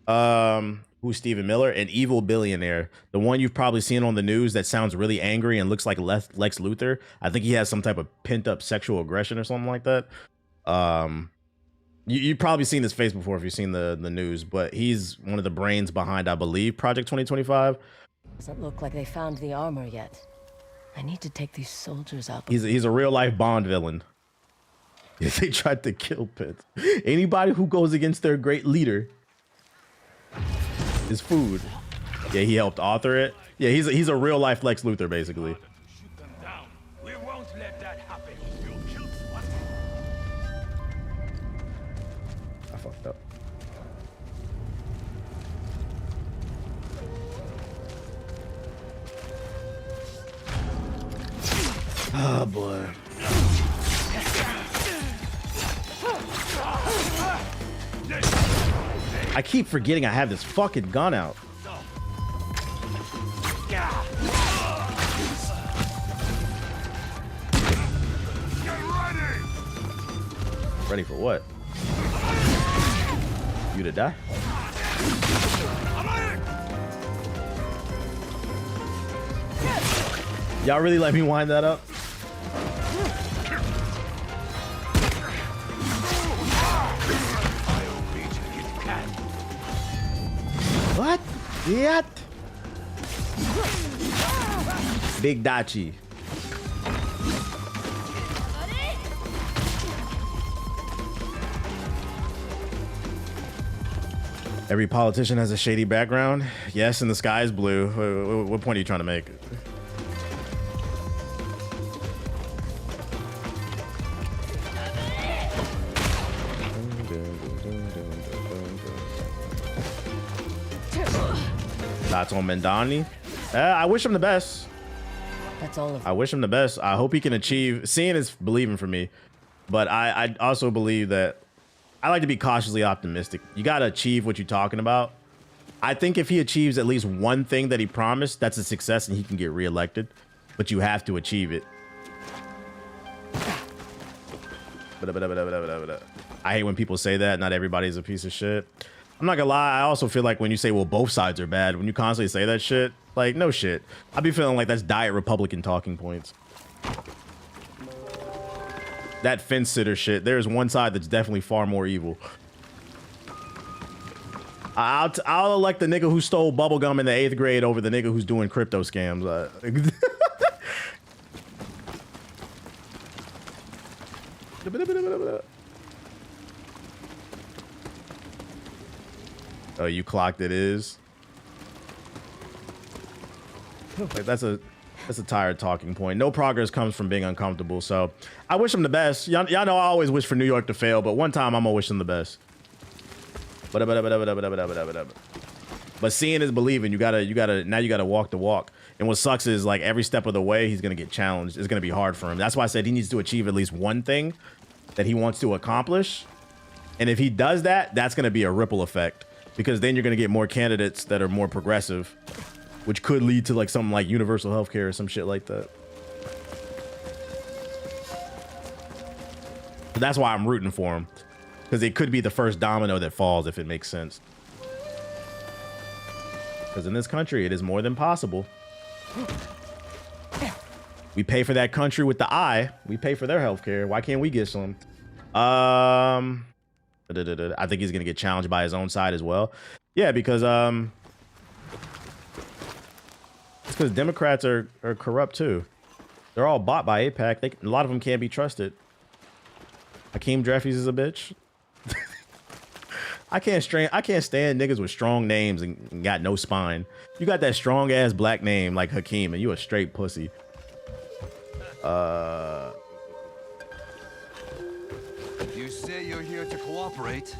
Who's Stephen Miller? An evil billionaire. The one you've probably seen on the news that sounds really angry and looks like Lex Luthor. I think he has some type of pent up sexual aggression or something like that. You've probably seen his face before if you've seen the news, but he's one of the brains behind, I believe, Project 2025. Doesn't look like they found the armor yet. I need to take these soldiers out. He's a real life Bond villain. They tried to kill Pitts. Anybody who goes against their great leader is food. Yeah, he helped author it. Yeah, he's a real life Lex Luthor, basically. We won't let that happen. I fucked up. Oh boy. I keep forgetting I have this fucking gun out. Ready for what? You to die? Y'all really let me wind that up? What? Yet? Big Dachi. Every politician has a shady background. Yes, and the sky is blue. What point are you trying to make? That's on Mendani. I wish him the best. That's all of I wish him the best. I hope he can achieve. Seeing is believing for me, but I also believe that I like to be cautiously optimistic. You got to achieve what you're talking about. I think if he achieves at least one thing that he promised, that's a success and he can get reelected, but you have to achieve it. I hate when people say that. Not everybody's a piece of shit. I'm not gonna lie. I also feel like when you say, well, both sides are bad, when you constantly say that shit, like, no shit. I be feeling like that's diet Republican talking points. That fence sitter shit. There's one side that's definitely far more evil. I'll elect the nigga who stole bubblegum in the 8th grade over the nigga who's doing crypto scams. Oh, you clocked it is. Like, that's a tired talking point. No progress comes from being uncomfortable. So I wish him the best. Y'all know I always wish for New York to fail, but one time I'm gonna wish him the best. But seeing is believing. You gotta walk the walk. And what sucks is like every step of the way he's gonna get challenged. It's gonna be hard for him. That's why I said he needs to achieve at least one thing that he wants to accomplish. And if he does that, that's gonna be a ripple effect, because then you're gonna get more candidates that are more progressive, which could lead to like something like universal healthcare or some shit like that. But that's why I'm rooting for him, because it could be the first domino that falls, if it makes sense. Because in this country, it is more than possible. We pay for that country with the eye. We pay for their healthcare. Why can't we get some? I think he's gonna get challenged by his own side as well. Yeah, because it's because Democrats are corrupt too. They're all bought by AIPAC. A lot of them can't be trusted. Hakeem Jeffries is a bitch. I can't stand niggas with strong names and got no spine. You got that strong ass black name like Hakeem, and you a straight pussy. You say you're here to cooperate,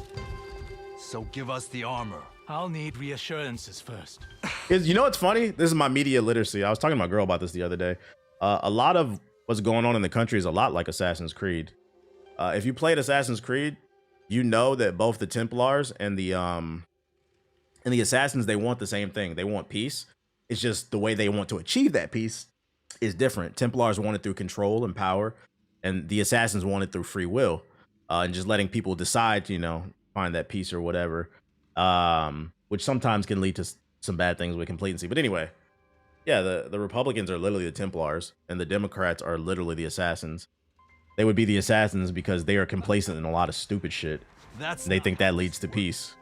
so give us the armor. I'll need reassurances first. You know what's funny? This is my media literacy. I was talking to my girl about this the other day. A lot of what's going on in the country is a lot like Assassin's Creed. If you played Assassin's Creed, you know that both the Templars and the Assassins, they want the same thing. They want peace. It's just the way they want to achieve that peace is different. Templars want it through control and power, and the Assassins want it through free will, and just letting people decide to, find that peace or whatever, which sometimes can lead to some bad things with complacency. But anyway, yeah, the Republicans are literally the Templars, and the Democrats are literally the Assassins. They would be the assassins because they are complacent in a lot of stupid shit. That's They think that leads to peace.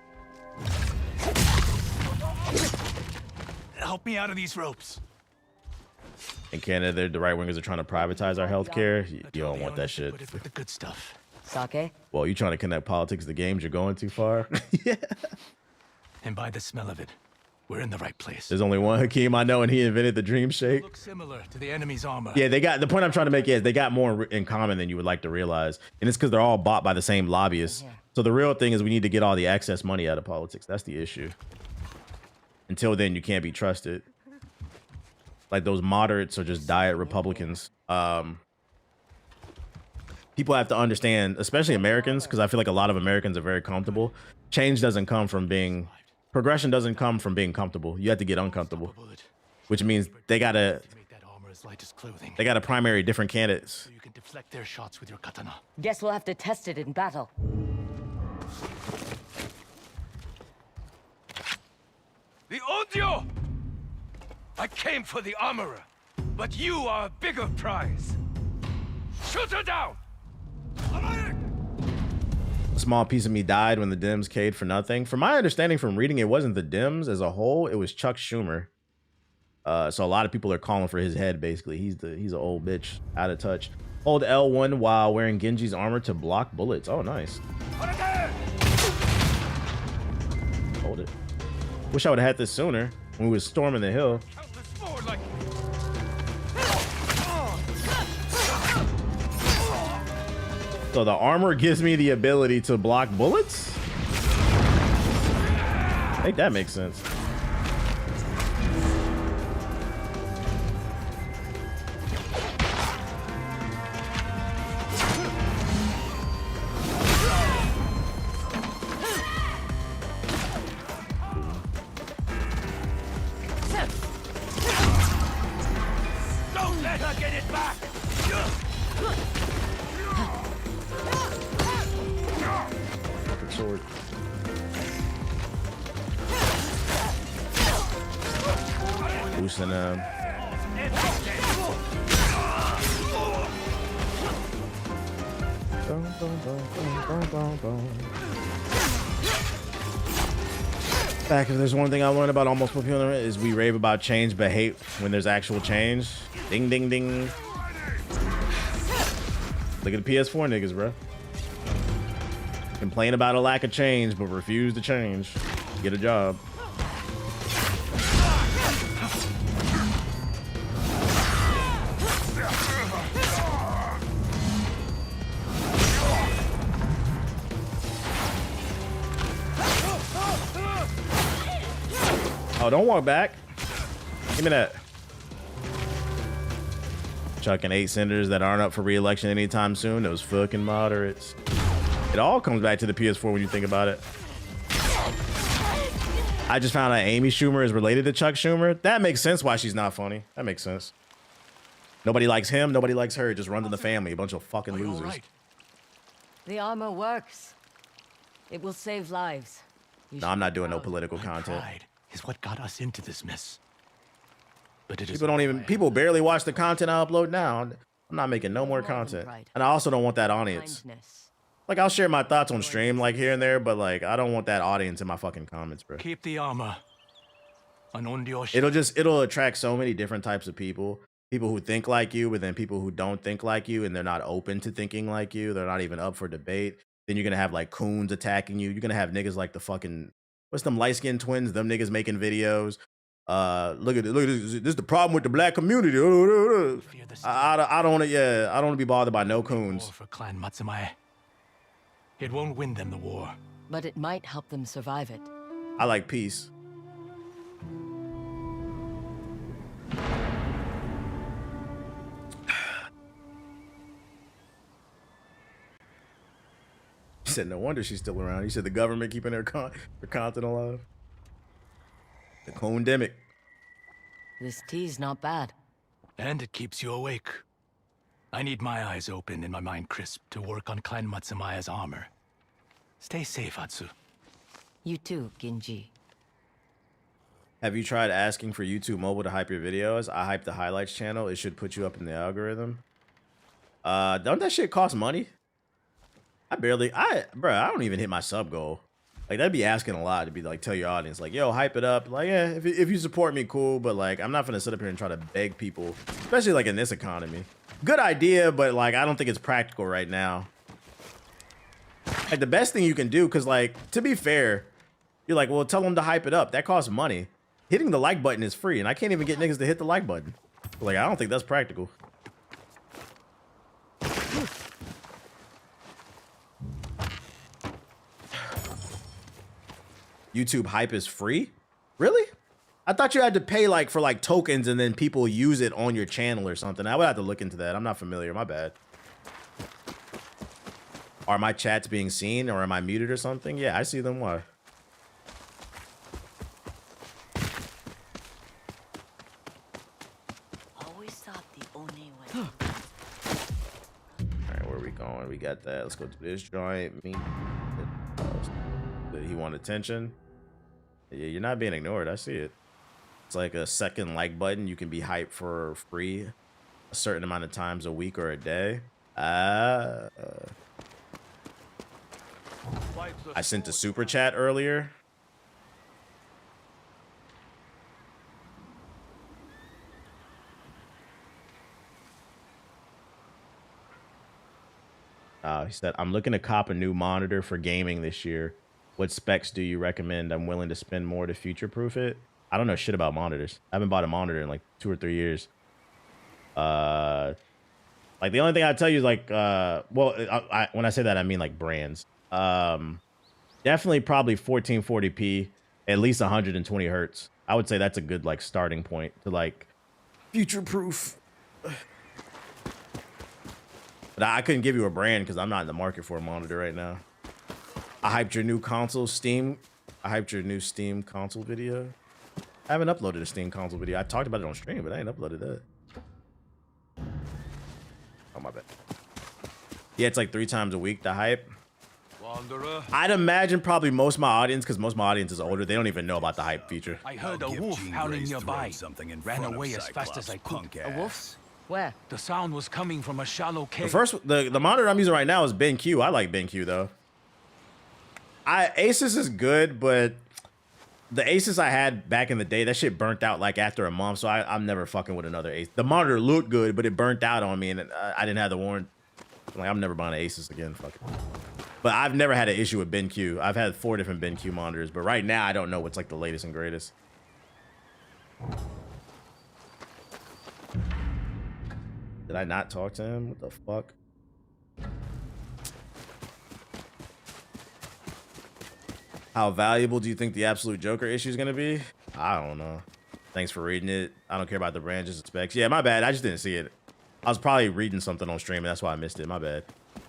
Help me out of these ropes. In Canada, the right wingers are trying to privatize our healthcare. You don't want that shit. With the good stuff. Sake? Well, you trying to connect politics to games, you're going too far. Yeah. And by the smell of it, we're in the right place. There's only one Hakeem I know, and he invented the dream shake. Looks similar to the enemy's armor. Yeah, they got the point I'm trying to make is they got more in common than you would like to realize, and it's because they're all bought by the same lobbyists. So the real thing is we need to get all the excess money out of politics. That's the issue. Until then, you can't be trusted. Like those moderates are just diet Republicans. People have to understand, especially Americans, because I feel like a lot of Americans are very comfortable. Change doesn't come from being progression doesn't come from being comfortable. You have to get uncomfortable, which means they gotta primary different candidates. So you can deflect their shots with your katana. Guess we'll have to test it in battle. The Odio! I came for the armorer, but you are a bigger prize. Shoot her down! A small piece of me died when the Dems caved for nothing. From my understanding from reading, it wasn't the Dems as a whole. It was Chuck Schumer. So a lot of people are calling for his head, basically. He's an old bitch, out of touch. Hold L1 while wearing Genji's armor to block bullets. Oh, nice. Hold it. Wish I would have had this sooner when we was storming the hill. So the armor gives me the ability to block bullets? I think that makes sense. Don't let her get it back! Sword. Boosting them. Back, if there's one thing I learned about Almost Popular is we rave about change but hate when there's actual change. Ding ding ding. Look at the PS4 niggas, bro. Complain about a lack of change, but refuse to change. Get a job. Oh, don't walk back. Give me that. Chucking 8 senators that aren't up for re-election anytime soon. Those fucking moderates. It all comes back to the PS4 when you think about it. I just found out Amy Schumer is related to Chuck Schumer. That makes sense why she's not funny. That makes sense. Nobody likes him. Nobody likes her. It just runs in the family. A bunch of fucking losers. Right? The armor works. It will save lives. No, I'm not doing no political content. Pride is what got us into this mess. But it people don't even. People barely watch the content I upload now. I'm not making no more content, and I also don't want that audience. Like, I'll share my thoughts on stream, like, here and there, but, like, I don't want that audience in my fucking comments, bro. Keep the armor. It'll attract so many different types of people. People who think like you, but then people who don't think like you, and they're not open to thinking like you. They're not even up for debate. Then you're gonna have, like, coons attacking you. You're gonna have niggas like the fucking, what's them light-skinned twins? Them niggas making videos. Look at this. This is the problem with the black community. I don't want to be bothered by no coons. For Clan Matsumae. It won't win them the war. But it might help them survive it. I like peace. He said, no wonder she's still around. He said the government keeping her content alive. The condemic. This tea's not bad. And it keeps you awake. I need my eyes open and my mind crisp to work on Clan Matsumaya's armor. Stay safe, Atsu. You too, Genji. Have you tried asking for YouTube Mobile to hype your videos? I hype the highlights channel. It should put you up in the algorithm. Don't that shit cost money? Bro, I don't even hit my sub goal. Like, that'd be asking a lot to be like, tell your audience, like, yo, hype it up. Like, yeah, if you support me, cool. But like, I'm not gonna sit up here and try to beg people, especially like in this economy. Good idea, but like, I don't think it's practical right now. Like, the best thing you can do, because like, to be fair, you're like, well, tell them to hype it up. That costs money. Hitting the like button is free, and I can't even get niggas to hit the like button. Like, I don't think that's practical. YouTube hype is free? Really? I thought you had to pay like for like tokens and then people use it on your channel or something. I would have to look into that. I'm not familiar. My bad. Are my chats being seen or am I muted or something? Yeah, I see them. Why? Always thought the only way. All right, where are we going? We got that. Let's go to this joint. Did he want attention? Yeah, you're not being ignored. I see it. It's like a second like button. You can be hyped for free a certain amount of times a week or a day. I sent a super chat earlier. He said, I'm looking to cop a new monitor for gaming this year. What specs do you recommend? I'm willing to spend more to future-proof it. I don't know shit about monitors. I haven't bought a monitor in like 2 or 3 years. Like the only thing I tell you is like, when I say that, I mean like brands. Definitely probably 1440p, at least 120 hertz. I would say that's a good like starting point to like future-proof. But I couldn't give you a brand because I'm not in the market for a monitor right now. I hyped your new console, Steam. I hyped your new Steam console video. I haven't uploaded a Steam console video. I talked about it on stream, but I ain't uploaded that. Oh, my bad. Yeah, it's like 3 times a week, the hype. Wanderer. I'd imagine probably most of my audience, because most of my audience is older, they don't even know about the hype feature. I heard a wolf howling nearby. Ran away as fast as I could. A wolf? Where? The sound was coming from a shallow cave. The monitor I'm using right now is BenQ. I like BenQ though. Asus is good, but the Asus I had back in the day, that shit burnt out like after a month, so I'm never fucking with another Asus. The monitor looked good, but it burnt out on me, and I didn't have the warrant. Like, I'm never buying an Asus again. Fuck it. But I've never had an issue with BenQ. I've had 4 different BenQ monitors, but right now I don't know what's like the latest and greatest. Did I not talk to him? What the fuck? How valuable do you think the Absolute Joker issue is going to be? I don't know. Thanks for reading it. I don't care about the brand, just the specs. Yeah, my bad. I just didn't see it. I was probably reading something on stream, and that's why I missed it. My bad.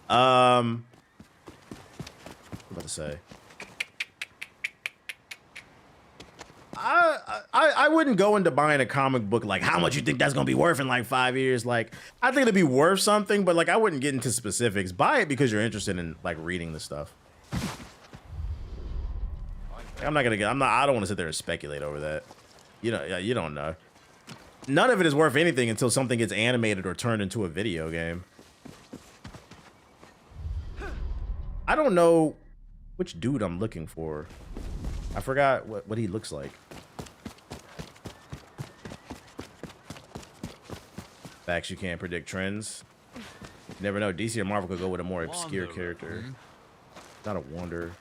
What am I about to say? I wouldn't go into buying a comic book like how much you think that's gonna be worth in like 5 years. Like, I think it'd be worth something, but like I wouldn't get into specifics. Buy it because you're interested in like reading the stuff. I don't want to sit there and speculate over that. You know, yeah, you don't know. None of it is worth anything until something gets animated or turned into a video game. I don't know which dude I'm looking for. I forgot what he looks like. Facts, you can't predict trends. You never know. DC or Marvel could go with a more obscure character. Not a wonder.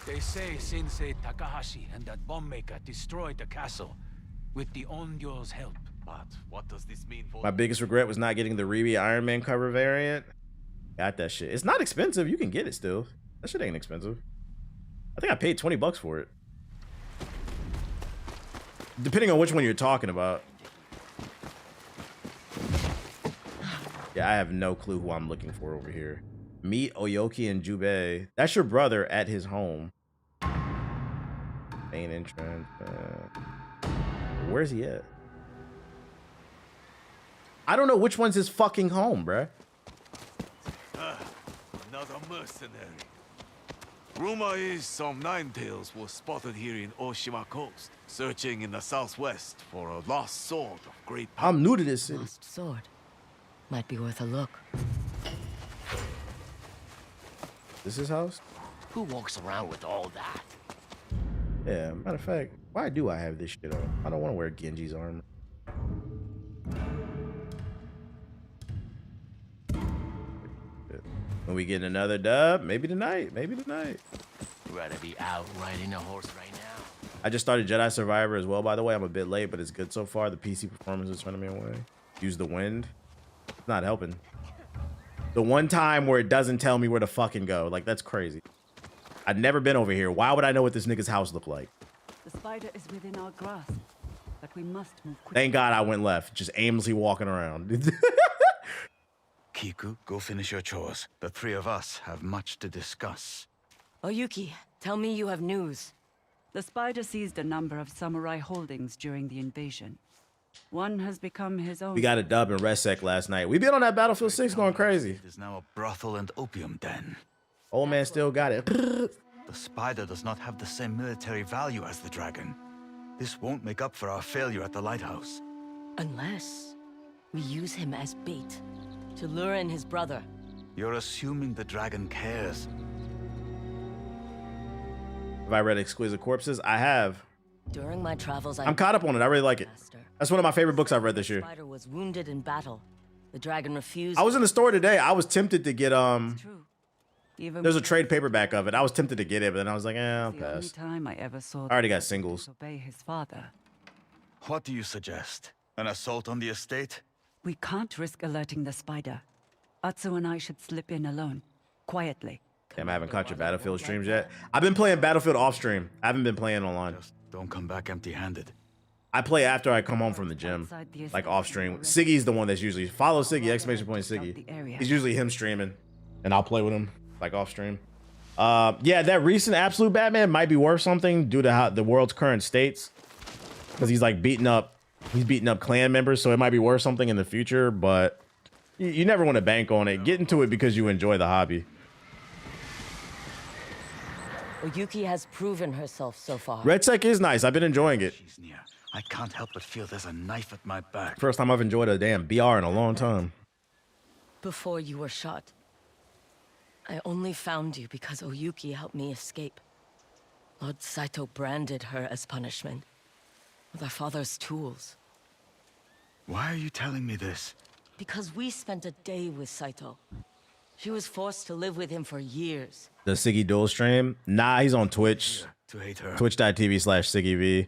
They say Sensei Takahashi and that bomb maker destroyed the castle with the Ondyo's help. But what does this mean for... My biggest regret was not getting the Reby Iron Man cover variant. Got that shit. It's not expensive. You can get it still. That shit ain't expensive. I think I paid 20 bucks for it. Depending on which one you're talking about. Yeah, I have no clue who I'm looking for over here. Meet Oyoki and Jubei. That's your brother at his home. Main entrance. Where's he at? I don't know which one's his fucking home, bruh. Another mercenary. Rumor is some Ninetales was spotted here in Oshima Coast, searching in the southwest for a lost sword of great power. I'm new to this city. Lost sword. Might be worth a look. This is his house? Who walks around with all that? Yeah, matter of fact, why do I have this shit on? I don't want to wear Genji's armor. When we get another dub, maybe tonight, maybe tonight. Rather be out riding a horse right now. I just started Jedi Survivor as well, by the way. I'm a bit late, but it's good so far. The PC performance is turning me away. Use the wind. It's not helping. The one time where it doesn't tell me where to fucking go. Like, that's crazy. I've never been over here. Why would I know what this nigga's house looked like? The spider is within our grasp, but we must move quickly. Thank God I went left, just aimlessly walking around. Kiku, go finish your chores. The three of us have much to discuss. Oyuki, tell me you have news. The spider seized a number of samurai holdings during the invasion. One has become his own. We got a dub in Resec last night. We been on that Battlefield 6 going crazy. It is now a brothel and opium den. Old man still got it. The spider does not have the same military value as the dragon. This won't make up for our failure at the lighthouse. Unless we use him as bait to lure in his brother. You're assuming the dragon cares. Have I read Exquisite Corpses? I have. During my travels, I'm caught up on it. I really like it. That's one of my favorite books I've read this year. The spider was wounded in battle. The dragon refused. I was in the store today. I was tempted to get there's a trade paperback of it. I was tempted to get it, but then I was like, I'll The only pass. time I ever saw I already got singles. obey his father. What do you suggest? An assault on the estate? We can't risk alerting the spider. Atsu and I should slip in alone, quietly. Damn, I haven't caught your Battlefield streams yet. I've been playing Battlefield off stream. I haven't been playing online. Just don't come back empty-handed. I play after I come home from the gym, like off stream. Siggy's the one that's usually follow Siggy, exclamation point Siggy. He's usually him streaming, and I'll play with him like off stream. Yeah, that recent Absolute Batman might be worth something due to how the world's current states, because he's like beating up clan members, so it might be worth something in the future. But you never want to bank on it. Get into it because you enjoy the hobby. Oyuki has proven herself so far. Red Sec is nice. I've been enjoying it. She's near. I can't help but feel there's a knife at my back. First time I've enjoyed a damn BR in a long time. Before you were shot, I only found you because Oyuki helped me escape. Lord Saito branded her as punishment, with our father's tools. Why are you telling me this? Because we spent a day with Saito. She was forced to live with him for years. The Siggy dual stream? Nah, he's on Twitch. To hate her. Twitch.tv/SiggyV.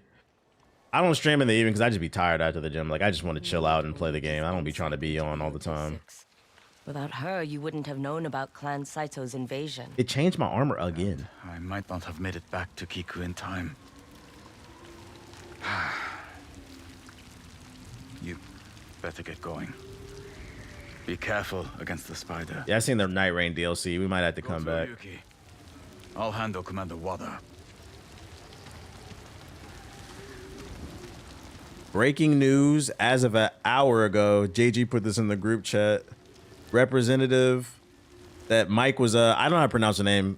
I don't stream in the evening because I just be tired after the gym. Like, I just want to chill out and play the game. I don't be trying to be on all the time. Without her, you wouldn't have known about Clan Saito's invasion. It changed my armor again. I might not have made it back to Kiku in time. You better get going. Be careful against the spider. Yeah, I seen the Night Rain DLC. We might have to come back. Yuki. I'll handle Commander Wada. Breaking news as of an hour ago. JG put this in the group chat. Representative that Mike was, I don't know how to pronounce the name.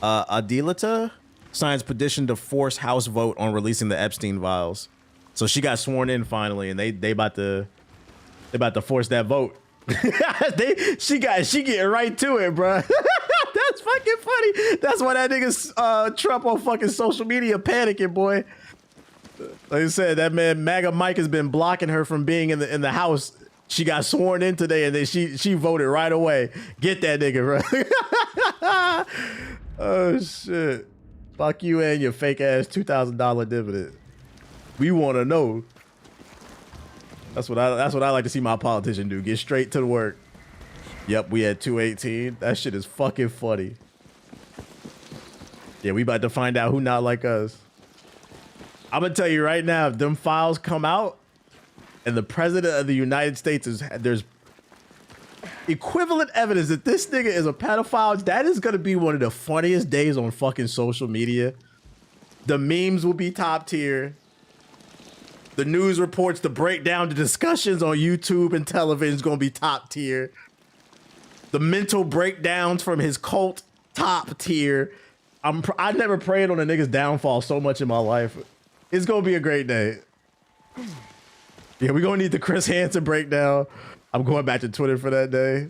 Adilita signs petition to force House vote on releasing the Epstein files. So she got sworn in finally, and they about to force that vote. she getting right to it, bro. That's fucking funny. That's why that nigga's Trump on fucking social media panicking, boy. Like I said, that man MAGA Mike has been blocking her from being in the house. She got sworn in today, and then she voted right away. Get that nigga, bro. Oh shit! Fuck you and your fake ass $2,000 dividend. We want to know. That's what I like to see my politician do. Get straight to the work. Yep, we had 218. That shit is fucking funny. Yeah, we about to find out who not like us. I'm gonna tell you right now, if them files come out and the president of the United States there's equivalent evidence that this nigga is a pedophile, that is gonna be one of the funniest days on fucking social media. The memes will be top tier. The news reports, the breakdown, the discussions on YouTube and television is gonna be top tier. The mental breakdowns from his cult top tier. I never prayed on a nigga's downfall so much in my life. It's gonna be a great day. Yeah, we're gonna need the Chris Hansen breakdown. I'm going back to Twitter for that day.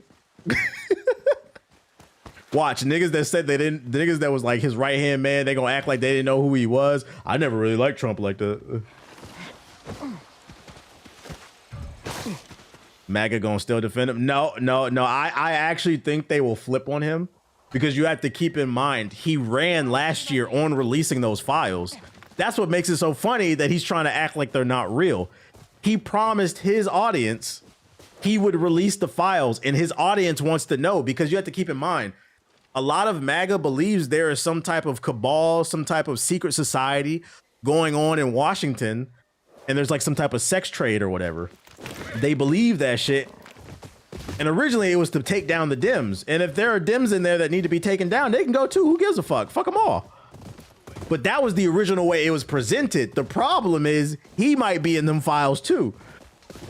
Watch, niggas that said they didn't, the niggas that was like his right hand man, they gonna act like they didn't know who he was. I never really liked Trump like that. MAGA gonna still defend him? No. I actually think they will flip on him because you have to keep in mind he ran last year on releasing those files. That's what makes it so funny that he's trying to act like they're not real. He promised his audience he would release the files, and his audience wants to know because you have to keep in mind a lot of MAGA believes there is some type of cabal, some type of secret society going on in Washington, and there's like some type of sex trade or whatever. They believe that shit. And originally it was to take down the Dems. And if there are Dems in there that need to be taken down, they can go too. Who gives a fuck? Fuck them all. But that was the original way it was presented. The problem is he might be in them files too.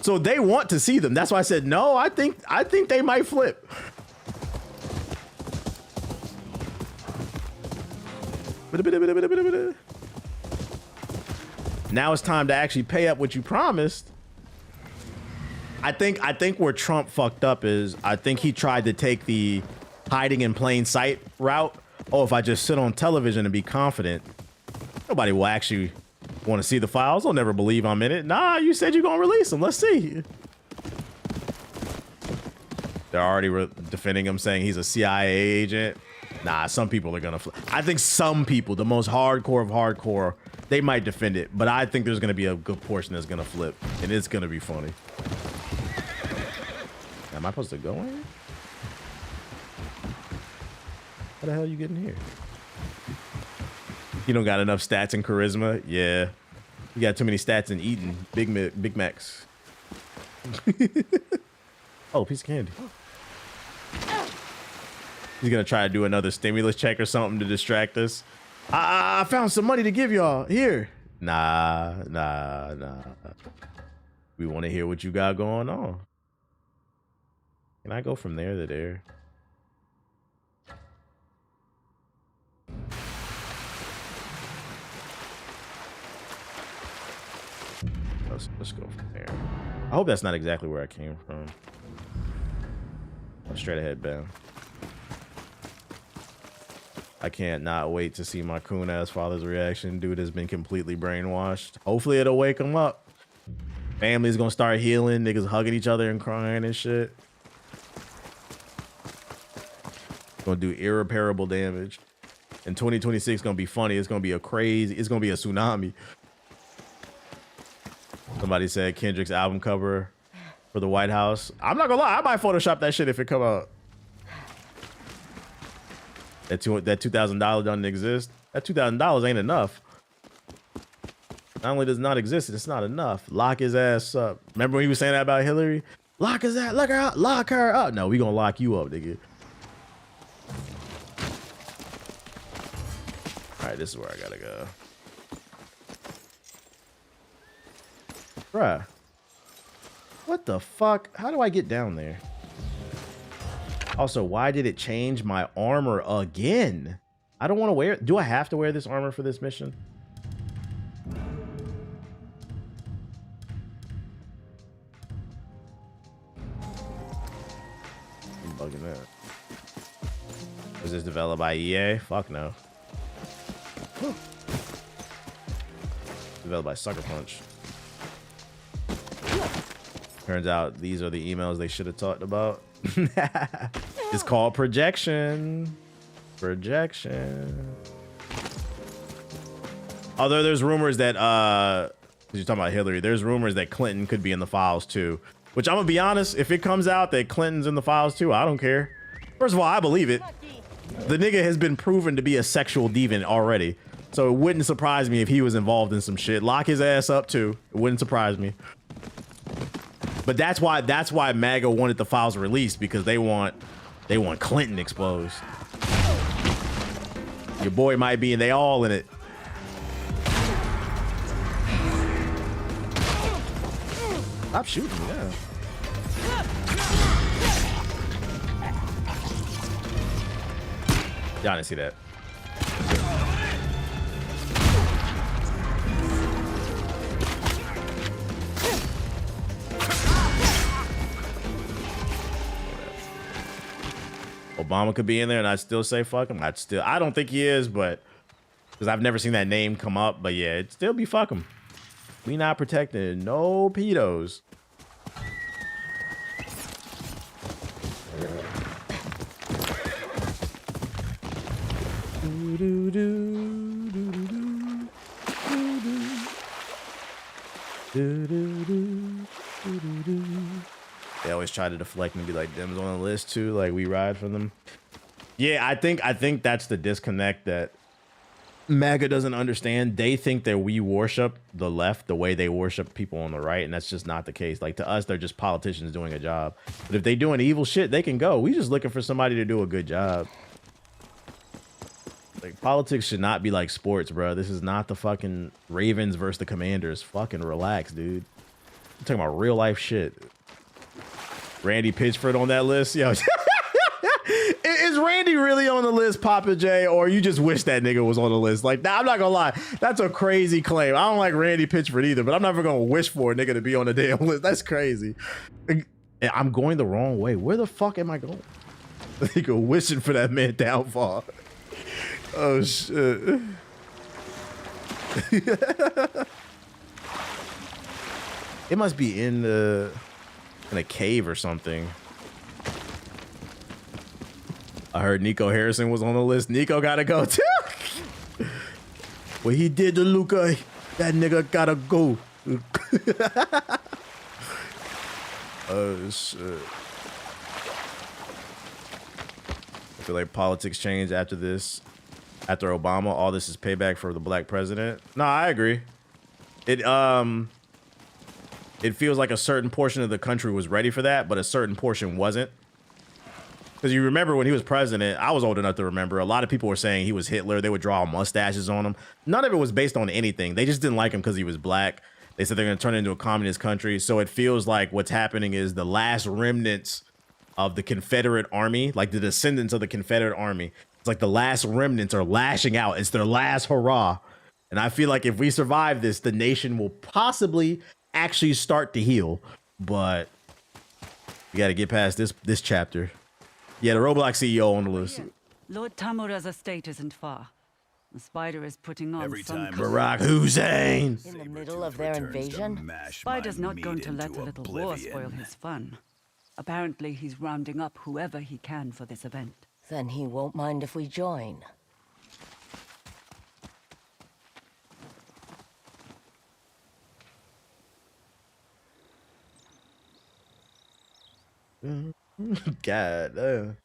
So they want to see them. That's why I said, no, I think they might flip. Now it's time to actually pay up what you promised. I think where Trump fucked up is I think he tried to take the hiding in plain sight route. Oh, if I just sit on television and be confident, nobody will actually want to see the files. They'll never believe I'm in it. Nah, you said you're gonna release them. Let's see. They're already defending him, saying he's a CIA agent. Nah, some people are gonna I think some people, the most hardcore of hardcore, they might defend it, but I think there's gonna be a good portion that's gonna flip, and it's gonna be funny. Am I supposed to go in? How the hell are you getting here? You don't got enough stats and charisma? Yeah. You got too many stats in eating Big Macs. Oh, piece of candy. He's gonna try to do another stimulus check or something to distract us. I found some money to give y'all. Here. Nah. We want to hear what you got going on. Can I go from there to there? Let's go from there. I hope that's not exactly where I came from. I'm straight ahead bound. I can't not wait to see my coon ass father's reaction. Dude has been completely brainwashed. Hopefully it'll wake him up. Family's gonna start healing. Niggas hugging each other and crying and shit. Gonna do irreparable damage. And 2026 gonna be funny. It's gonna be it's gonna be a tsunami. Somebody said Kendrick's album cover for the White House. I'm not gonna lie, I might Photoshop that shit if it come out. That $2,000 doesn't exist. That $2,000 ain't enough. Not only does it not exist, it's not enough. Lock his ass up. Remember when he was saying that about Hillary? Lock his ass, lock her up, lock her up. No, we gonna lock you up, nigga. All right, this is where I gotta go. Bruh. What the fuck? How do I get down there? Also, why did it change my armor again? I don't want to wear it. Do I have to wear this armor for this mission? I'm bugging that. Was this developed by EA? Fuck no. Developed by Sucker Punch. Turns out these are the emails they should have talked about. It's called projection. Projection. Although there's rumors that you're talking about Hillary, there's rumors that Clinton could be in the files too. Which I'm gonna be honest, if it comes out that Clinton's in the files too, I don't care. First of all, I believe it. The nigga has been proven to be a sexual deviant already. So it wouldn't surprise me if he was involved in some shit. Lock his ass up too. It wouldn't surprise me. But that's why MAGA wanted the files released, because they want Clinton exposed. Your boy might be, and they all in it. Stop shooting me now. Y'all didn't see that. Obama could be in there and I'd still say fuck him. I don't think he is, but because I've never seen that name come up, but yeah, it'd still be fuck him. We not protecting no pedos. They always try to deflect and be like, them's on the list too, like we ride for them. Yeah, I think that's the disconnect that MAGA doesn't understand. They think that we worship the left the way they worship people on the right, and that's just not the case. Like, to us, they're just politicians doing a job. But if they doing evil shit, they can go. We just looking for somebody to do a good job. Like, politics should not be like sports, bro. This is not the fucking Ravens versus the Commanders. Fucking relax, dude. I'm talking about real life shit. Randy Pitchford on that list? Yo. Is Randy really on the list, Papa J, or you just wish that nigga was on the list? Like, nah, I'm not gonna lie. That's a crazy claim. I don't like Randy Pitchford either, but I'm never gonna wish for a nigga to be on the damn list. That's crazy. I'm going the wrong way. Where the fuck am I going? Nigga wishing for that man downfall. Oh, shit. It must be in a cave or something. I heard Nico Harrison was on the list. Nico gotta go too. What he did to Luca, that nigga gotta go. Oh shit. I feel like politics changed after this. After Obama, all this is payback for the black president. No, I agree. It feels like a certain portion of the country was ready for that, but a certain portion wasn't. Because you remember when he was president, I was old enough to remember, a lot of people were saying he was Hitler. They would draw mustaches on him. None of it was based on anything. They just didn't like him because he was black. They said they're going to turn it into a communist country. So it feels like what's happening is the last remnants of the Confederate Army, like the descendants of the Confederate Army. It's like the last remnants are lashing out. It's their last hurrah. And I feel like if we survive this, the nation will possibly actually start to heal. But we got to get past this chapter. Yeah, the Roblox CEO on the list. Lord Tamura's estate isn't far. The spider is putting on some... Barack Hussein! In the middle of their invasion? Spider's not going to let a little war spoil his fun. Apparently, he's rounding up whoever he can for this event. Then he won't mind if we join. God damn.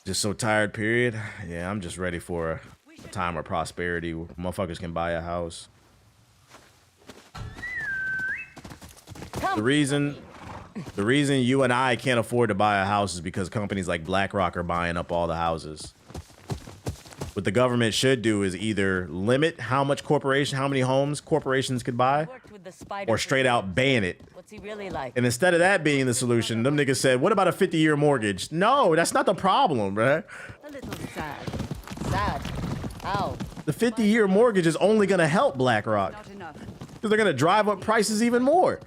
Just so tired, period. Yeah, I'm just ready for a time of prosperity. Motherfuckers can buy a house. The reason you and I can't afford to buy a house is because companies like BlackRock are buying up all the houses. What the government should do is either limit how many homes corporations could buy, or straight out ban it. What's he really like? And instead of that being the solution, them niggas said, what about a 50-year mortgage? No, that's not the problem, bruh. A little sad. Sad? How? The 50-year mortgage is only gonna help BlackRock. Not enough. Because they're gonna drive up prices even more.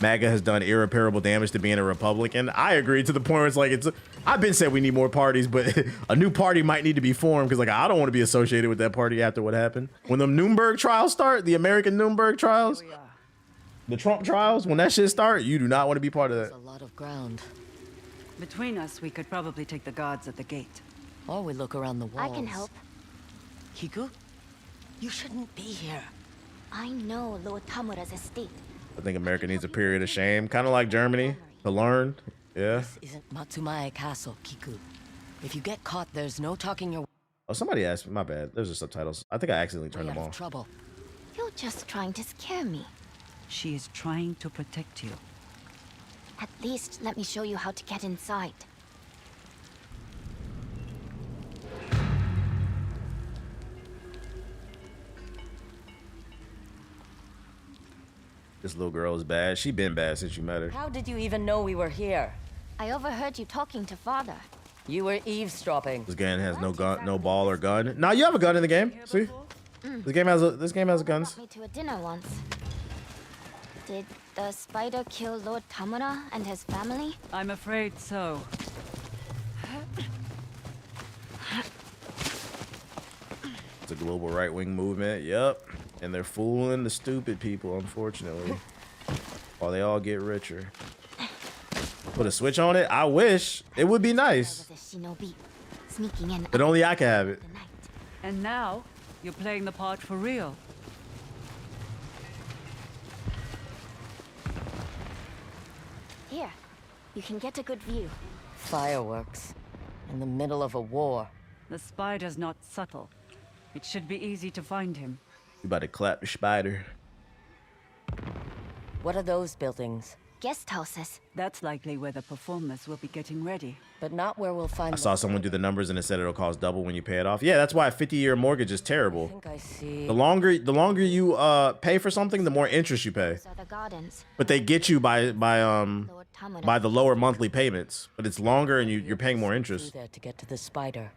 MAGA has done irreparable damage to being a Republican. I agree, to the point where it's like, I've been said we need more parties, but a new party might need to be formed because, like, I don't want to be associated with that party after what happened. When the Nuremberg trials start, the American Nuremberg trials, the Trump trials, when that shit start, you do not want to be part of that. That's a lot of ground. Between us, we could probably take the guards at the gate. Or we look around the walls. I can help. Kiku? You shouldn't be here. I know Lord Tamura's estate. I think America needs a period of shame, kind of like Germany, to learn. Yeah. This isn't Matsumae Castle, Kiku. If you get caught, there's no talking your... Oh, somebody asked me. My bad. There's the subtitles. I think I accidentally turned them off. Trouble. You're just trying to scare me. She is trying to protect you. At least let me show you how to get inside. This little girl is bad. She been bad since you met her. How did you even know we were here? I overheard you talking to father. You were eavesdropping. This game has no gun, no ball or gun. Now you have a gun in the game. See, this game has guns. Brought me to a dinner once. Did the spider kill Lord Tamura and his family? I'm afraid so. It's a global right-wing movement. Yep, and they're fooling the stupid people, unfortunately, while they all get richer. Put a switch on it. I wish it would be nice, Sneaking in. but only I can have it. And now, you're playing the part for real. Here, you can get a good view. Fireworks. In the middle of a war. The spider's not subtle. It should be easy to find him. You about to clap the spider. What are those buildings? Guest houses. That's likely where the performers will be getting ready. But not where we'll find. I saw someone do the numbers and it said it'll cost double when you pay it off. Yeah, that's why a 50-year mortgage is terrible. I think I see. The longer you pay for something, the more interest you pay. Those are the gardens. But they get you by the lower monthly payments. But it's longer and you're paying more interest. There to get to the spider.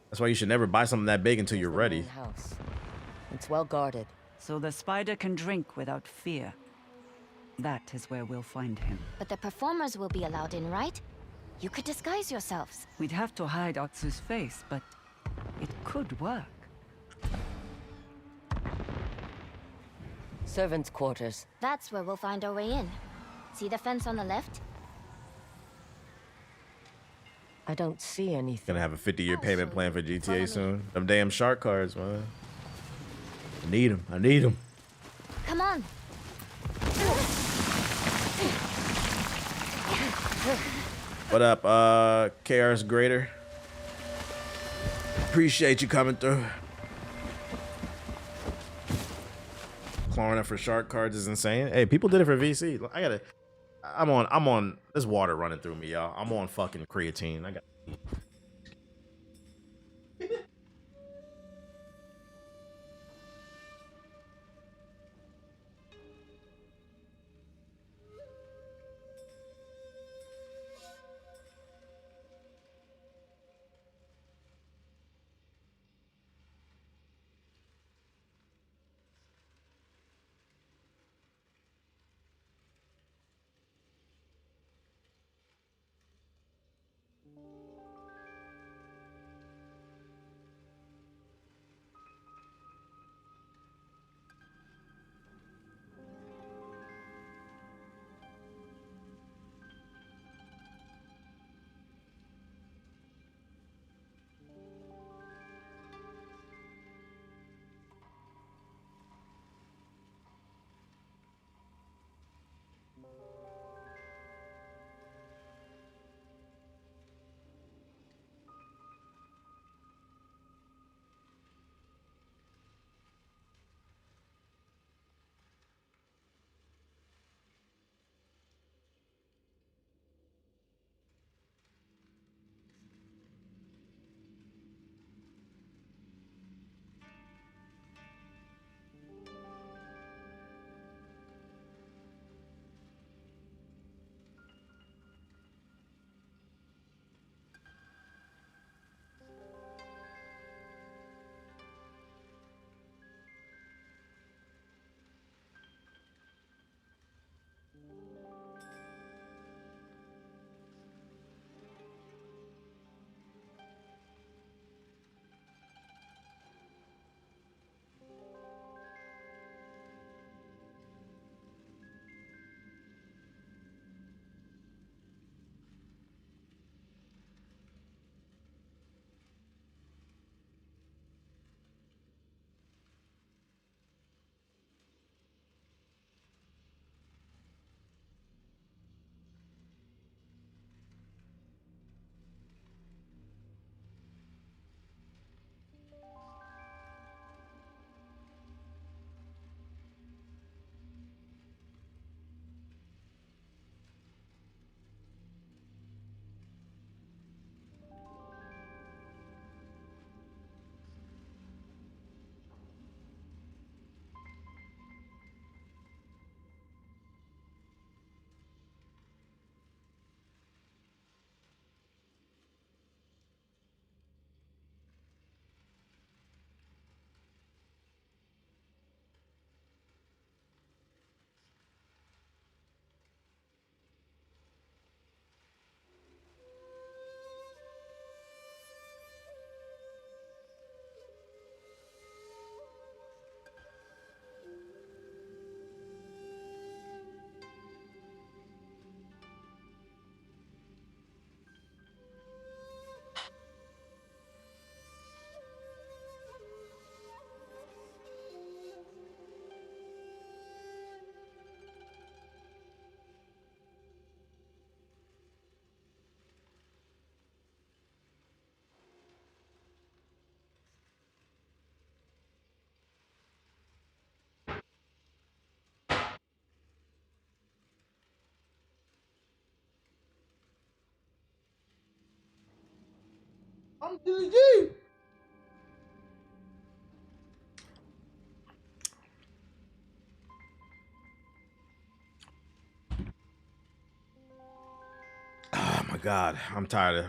That's why you should never buy something that big until you're ready. House. It's well guarded. So the spider can drink without fear. That is where we'll find him. But the performers will be allowed in, right? You could disguise yourselves. We'd have to hide Atsu's face, but it could work. Servants' quarters. That's where we'll find our way in. See the fence on the left? I don't see anything. Gonna have a 50-year payment plan for GTA soon. Them damn shark cards, man. I need them. I need them. Come on. What up, KR's Greater? Appreciate you coming through. Clawing up for shark cards is insane. Hey, people did it for VC. I'm on. There's water running through me, y'all. I'm on fucking creatine. I got. I'm GG. Oh my god, I'm tired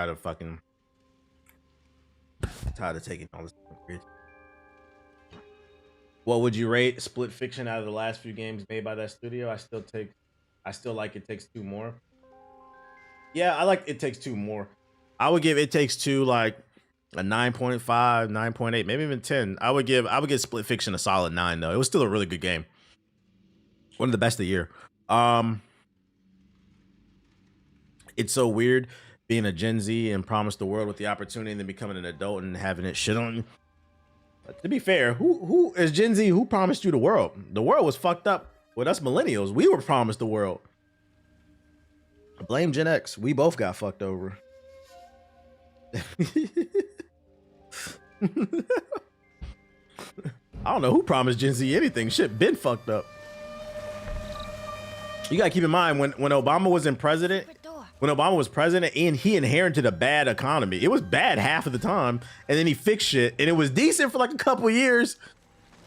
of fucking tired of taking all this. What would you rate Split Fiction out of the last few games made by that studio? I still like It Takes Two more. Yeah, I like It Takes Two more. I would give It Takes Two like a 9.5, 9.8, maybe even 10. I would give Split Fiction a solid 9 though. It was still a really good game. One of the best of the year. It's so weird being a Gen Z and promised the world with the opportunity and then becoming an adult and having it shit on you. But to be fair, who is Gen Z? Who promised you the world? The world was fucked up with us millennials. We were promised the world. Blame Gen X. We both got fucked over. I don't know who promised Gen Z anything. Shit been fucked up. You gotta keep in mind when Obama was president, and he inherited a bad economy. It was bad half of the time, and then he fixed shit, and it was decent for like a couple years.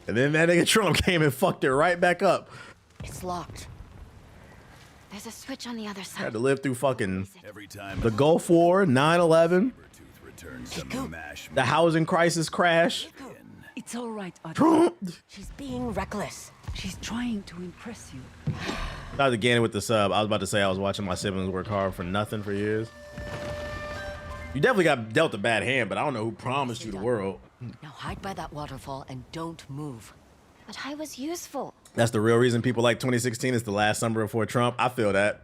And then that nigga Trump came and fucked it right back up. It's locked. There's a switch on the other side. Had to live through fucking the Gulf War, 9/11, the housing crisis crash. It's all right, Trump. She's being reckless. She's trying to impress you. Shout out to Gannon with the sub. I was about to say I was watching my siblings work hard for nothing for years. You definitely got dealt a bad hand, but I don't know who promised you the world. Now hide by that waterfall and don't move. But I was useful. That's the real reason people like 2016 is the last summer before Trump. I feel that.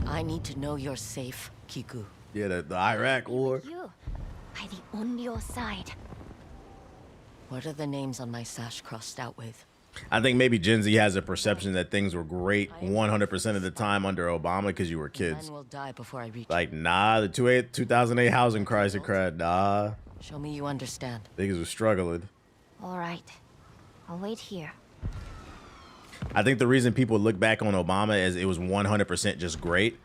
I need to know you're safe, Kiku. Yeah, the Iraq war. You, by the Onryo side. What are the names on my sash crossed out with? I think maybe Gen Z has a perception that things were great 100% of the time under Obama because you were kids. Men will die before I reach Like, nah, the 2008 housing crisis crowd, nah. Show me you understand. Niggas was struggling. All right. I'll wait here. I think the reason people look back on Obama as it was 100% just great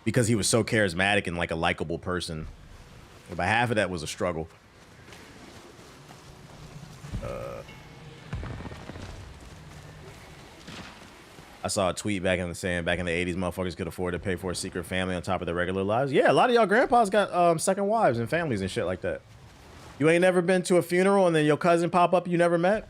because he was so charismatic and like a likable person. But half of that was a struggle. I saw a tweet back in the 80s, motherfuckers could afford to pay for a secret family on top of their regular lives. Yeah, a lot of y'all grandpas got second wives and families and shit like that. You ain't never been to a funeral and then your cousin pop up you never met?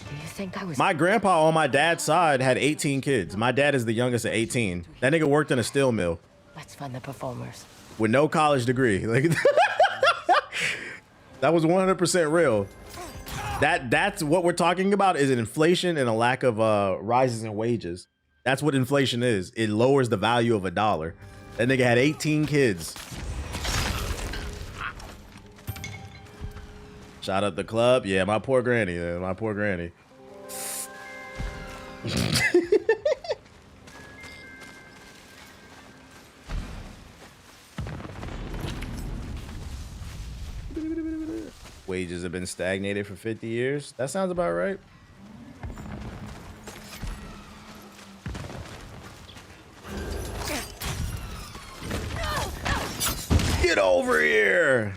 Do you think I was... My grandpa on my dad's side had 18 kids. My dad is the youngest at 18. That nigga worked in a steel mill. Let's find the performers. With no college degree. Like that was 100% real. That's what we're talking about is an inflation and a lack of rises in wages. That's what inflation is. It lowers the value of a dollar. That nigga had 18 kids. Shout out the club. Yeah, my poor granny. My poor granny. Wages have been stagnated for 50 years. That sounds about right. Get over here.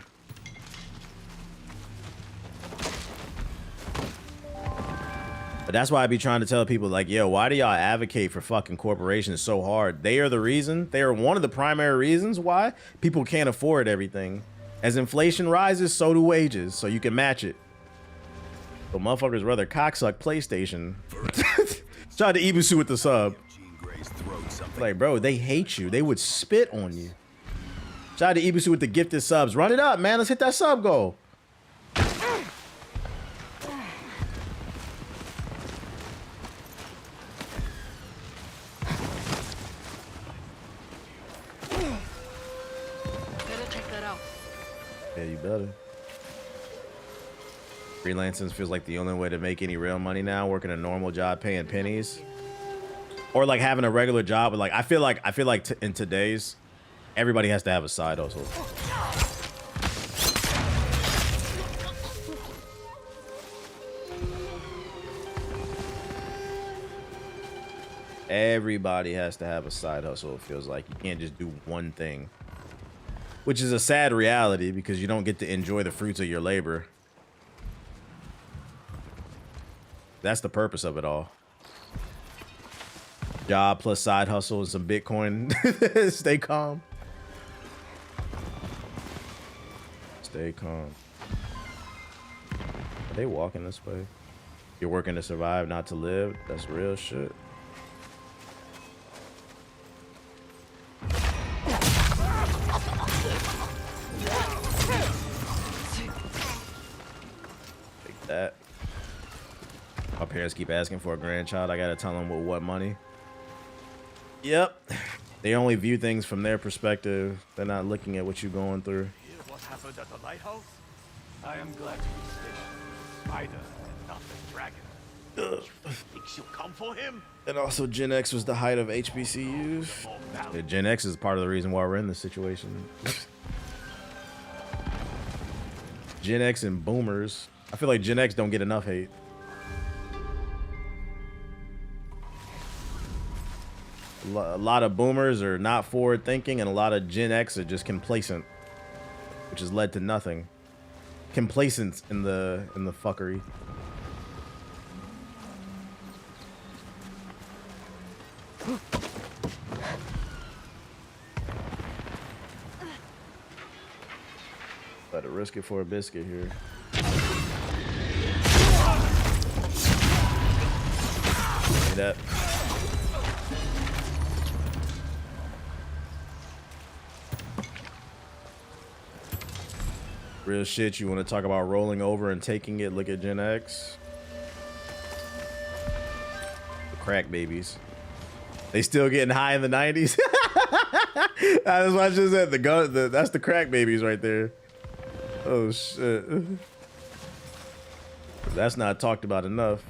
But that's why I be trying to tell people like, yo, why do y'all advocate for fucking corporations so hard? They are the reason. They are one of the primary reasons why people can't afford everything. As inflation rises, so do wages, so you can match it. But motherfuckers rather cocksuck PlayStation. Shout out to Ibusu with the sub. Like, bro, they hate you. They would spit on you. Shout out to Ibusu with the gifted subs. Run it up, man. Let's hit that sub goal. Yeah, you better. Freelancing feels like the only way to make any real money now. Working a normal job, paying pennies, or like having a regular job. But like, I feel like in today's, everybody has to have a side hustle. Everybody has to have a side hustle, it feels like. You can't just do one thing. Which is a sad reality because you don't get to enjoy the fruits of your labor. That's the purpose of it all. Job plus side hustle and some Bitcoin. Stay calm. Stay calm. Are they walking this way? You're working to survive, not to live. That's real shit. Take that. My parents keep asking for a grandchild. I gotta tell them with what money. Yep. They only view things from their perspective. They're not looking at what you're going through. Hear what happened at the lighthouse? I am glad to be stationed. Spider and not the dragon. Think she'll come for him? And also Gen X was the height of HBCUs. Yeah, Gen X is part of the reason why we're in this situation. Gen X and boomers. I feel like Gen X don't get enough hate. A lot of boomers are not forward thinking and a lot of Gen X are just complacent, which has led to nothing. Complacence in the fuckery. Better risk it for a biscuit here. See that? Real shit, you want to talk about rolling over and taking it? Look at Gen X. The crack babies. They still getting high in the 90s. That's what I just said. That's the crack babies right there. Oh shit. That's not talked about enough.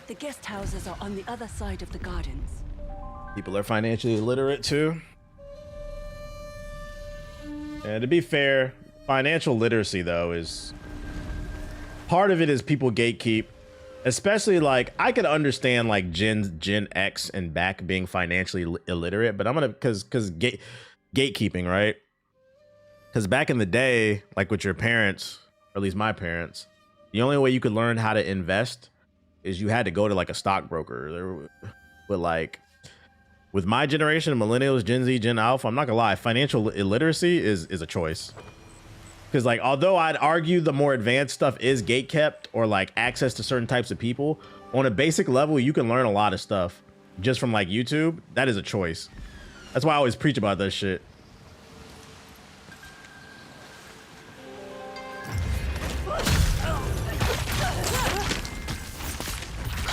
The guest houses are on the other side of the gardens. People are financially illiterate too. And to be fair, financial literacy though is part of it is people gatekeep, especially like I could understand like Gen X and back being financially illiterate, but I'm gonna because gatekeeping, right? Because back in the day, like with your parents, or at least my parents, the only way you could learn how to invest is you had to go to like a stockbroker. But like with my generation, millennials, Gen Z, Gen Alpha, I'm not gonna lie, financial illiteracy is a choice. Because like, although I'd argue the more advanced stuff is gatekept or like access to certain types of people, on a basic level, you can learn a lot of stuff just from like YouTube. That is a choice. That's why I always preach about that shit.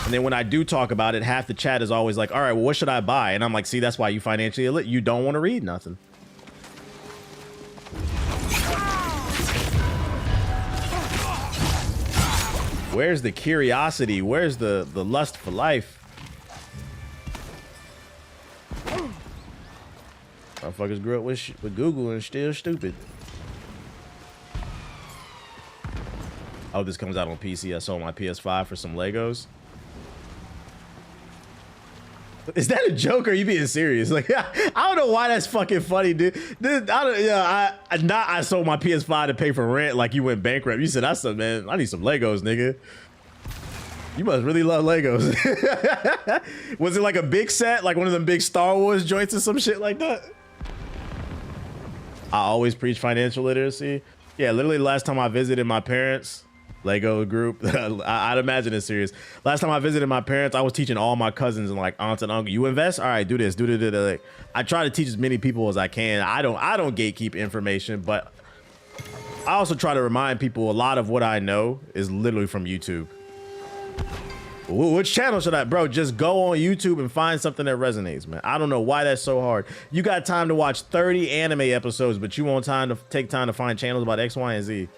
And then when I do talk about it, half the chat is always like, all right, well, what should I buy? And I'm like, see, that's why you financially illiterate. You don't want to read nothing. Where's the curiosity? Where's the lust for life? Motherfuckers grew up with Google and still stupid. Oh, this comes out on PC. I sold my PS5 for some Legos. Is that a joke or are you being serious? Like, I don't know why that's fucking funny, dude. I sold my PS5 to pay for rent like you went bankrupt. You said, man, I need some Legos, nigga. You must really love Legos. Was it like a big set? Like one of them big Star Wars joints or some shit like that? I always preach financial literacy. Yeah, literally the last time I visited my parents, Lego group, I'd imagine it's serious. Last time I visited my parents, I was teaching all my cousins and like aunts and uncles, you invest? All right, do this, do this. Like, I try to teach as many people as I can. I don't gatekeep information, but I also try to remind people a lot of what I know is literally from YouTube. Which channel should I, bro? Just go on YouTube and find something that resonates, man. I don't know why that's so hard. You got time to watch 30 anime episodes, but you want time to take time to find channels about X, Y, and Z.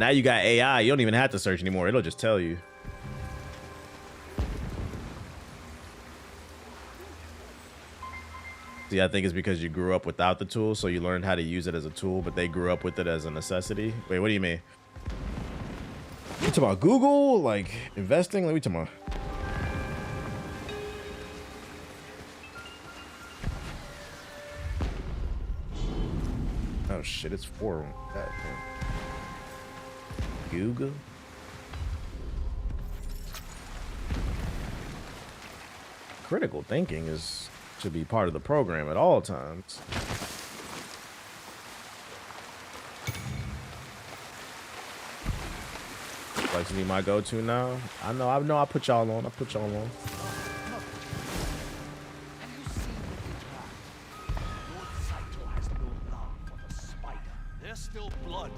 Now you got AI. You don't even have to search anymore. It'll just tell you. See, I think it's because you grew up without the tool, so you learned how to use it as a tool, but they grew up with it as a necessity. Wait, what do you mean? You talking about Google? Like investing? Let me talk about. Oh shit, it's 4 of them. God damn. Google. Critical thinking should be part of the program at all times. Like to be my go-to now. I know I put y'all on. Have you seen what they have? Lord Saito has no love for the spider. There's still blood.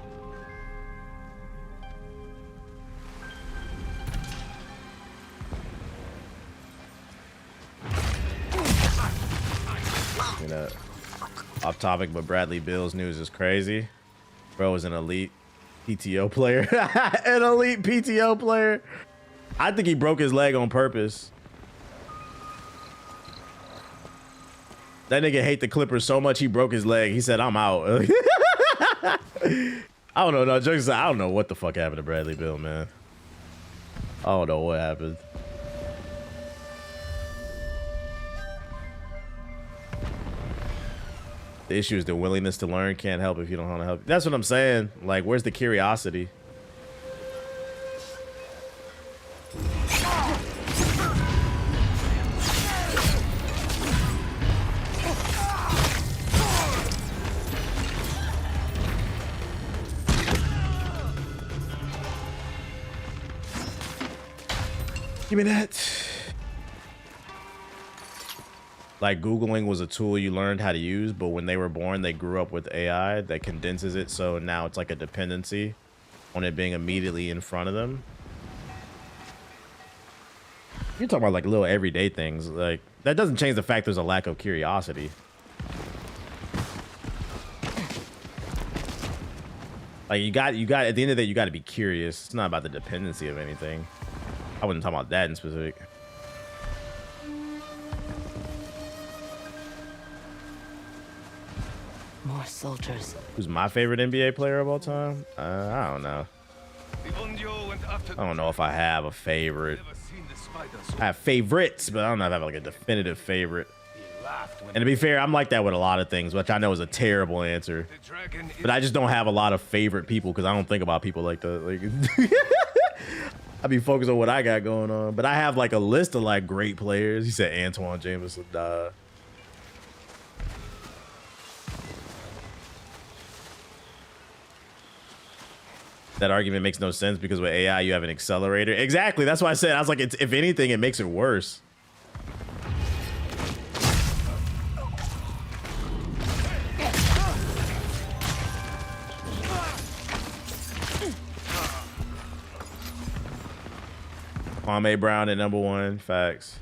You know, off topic, but Bradley Bill's news is crazy. Bro is an elite PTO player. An elite PTO player. I think he broke his leg on purpose. That nigga hate the Clippers so much he broke his leg. He said, I'm out. I don't know. No, jokes aside, I don't know what the fuck happened to Bradley Bill, man. I don't know what happened. The issue is the willingness to learn. Can't help if you don't want to help. That's what I'm saying. Like, where's the curiosity? Give me that. Like Googling was a tool you learned how to use, but when they were born, they grew up with AI that condenses it. So now it's like a dependency on it being immediately in front of them. You're talking about like little everyday things. Like that doesn't change the fact there's a lack of curiosity. Like you got at the end of the day, you got to be curious. It's not about the dependency of anything. I wasn't talking about that in specific. More soldiers. Who's my favorite NBA player of all time? I don't know. I don't know if I have a favorite. I have favorites, but I don't know if I have like a definitive favorite. And to be fair, I'm like that with a lot of things, which I know is a terrible answer. But I just don't have a lot of favorite people because I don't think about people like that. Like, I be focused on what I got going on. But I have like a list of like great players. He said Antoine Jameson. That argument makes no sense because with AI, you have an accelerator. Exactly. That's why I said, I was like, if anything, it makes it worse. Kwame Brown at #1. Facts.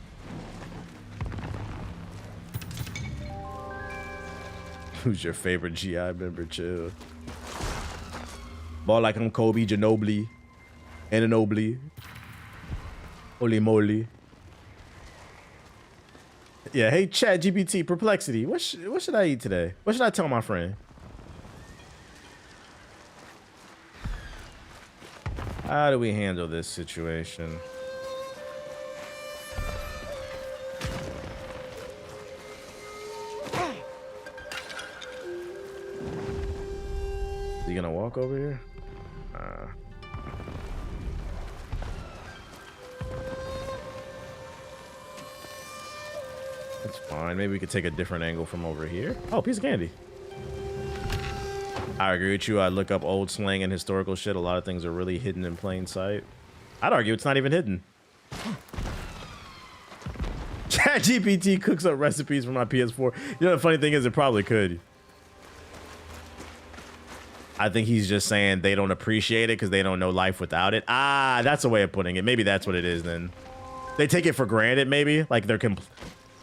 Who's your favorite GI member? Chill. Ball like I'm Kobe, Ginobili, Ananobili, Holy moly. Yeah, hey Chat GPT, Perplexity. What should I eat today? What should I tell my friend? How do we handle this situation? Is he gonna walk over here? That's fine. Maybe we could take a different angle from over here. Oh, piece of candy. I agree with you. I look up old slang and historical shit. A lot of things are really hidden in plain sight. I'd argue it's not even hidden. ChatGPT cooks up recipes for my PS4. You know, the funny thing is it probably could. I think he's just saying they don't appreciate it because they don't know life without it. Ah, that's a way of putting it. Maybe that's what it is then. They take it for granted, maybe. Like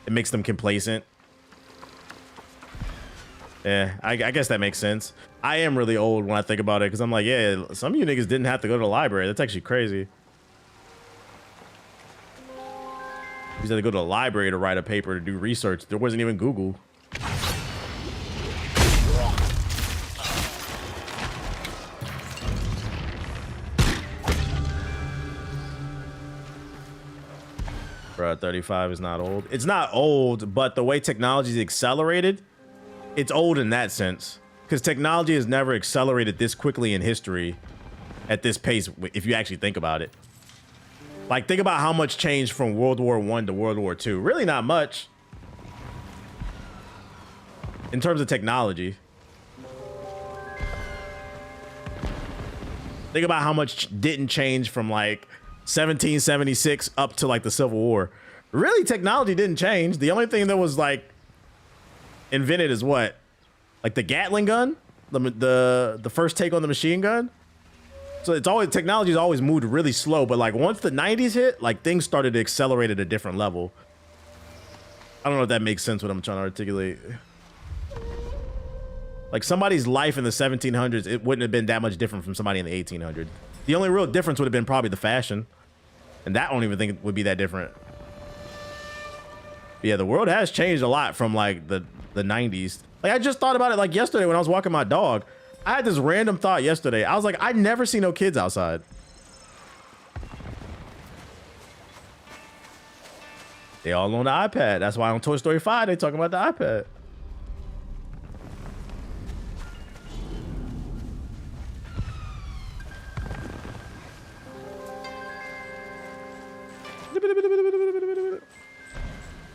it makes them complacent. Yeah, I guess that makes sense. I am really old when I think about it because I'm like, yeah, some of you niggas didn't have to go to the library. That's actually crazy. You had to go to the library to write a paper to do research. There wasn't even Google. Bruh, 35 is not old. It's not old, but the way technology is accelerated, it's old in that sense. Because technology has never accelerated this quickly in history at this pace, if you actually think about it. Like, think about how much changed from World War I to World War II. Really not much. In terms of technology. Think about how much didn't change from, like, 1776 up to, like, the Civil War. Really, technology didn't change. The only thing that was, like, invented is what? Like the Gatling gun? The first take on the machine gun? So it's always, technology's always moved really slow, but like once the 90s hit, like things started to accelerate at a different level. I don't know if that makes sense what I'm trying to articulate. Like somebody's life in the 1700s, it wouldn't have been that much different from somebody in the 1800s. The only real difference would have been probably the fashion. And that I don't even think it would be that different. But yeah, the world has changed a lot from like the 90s. Like I just thought about it like yesterday when I was walking my dog. I had this random thought yesterday. I was like, I never see no kids outside. They all on the iPad. That's why on Toy Story 5, they talking about the iPad.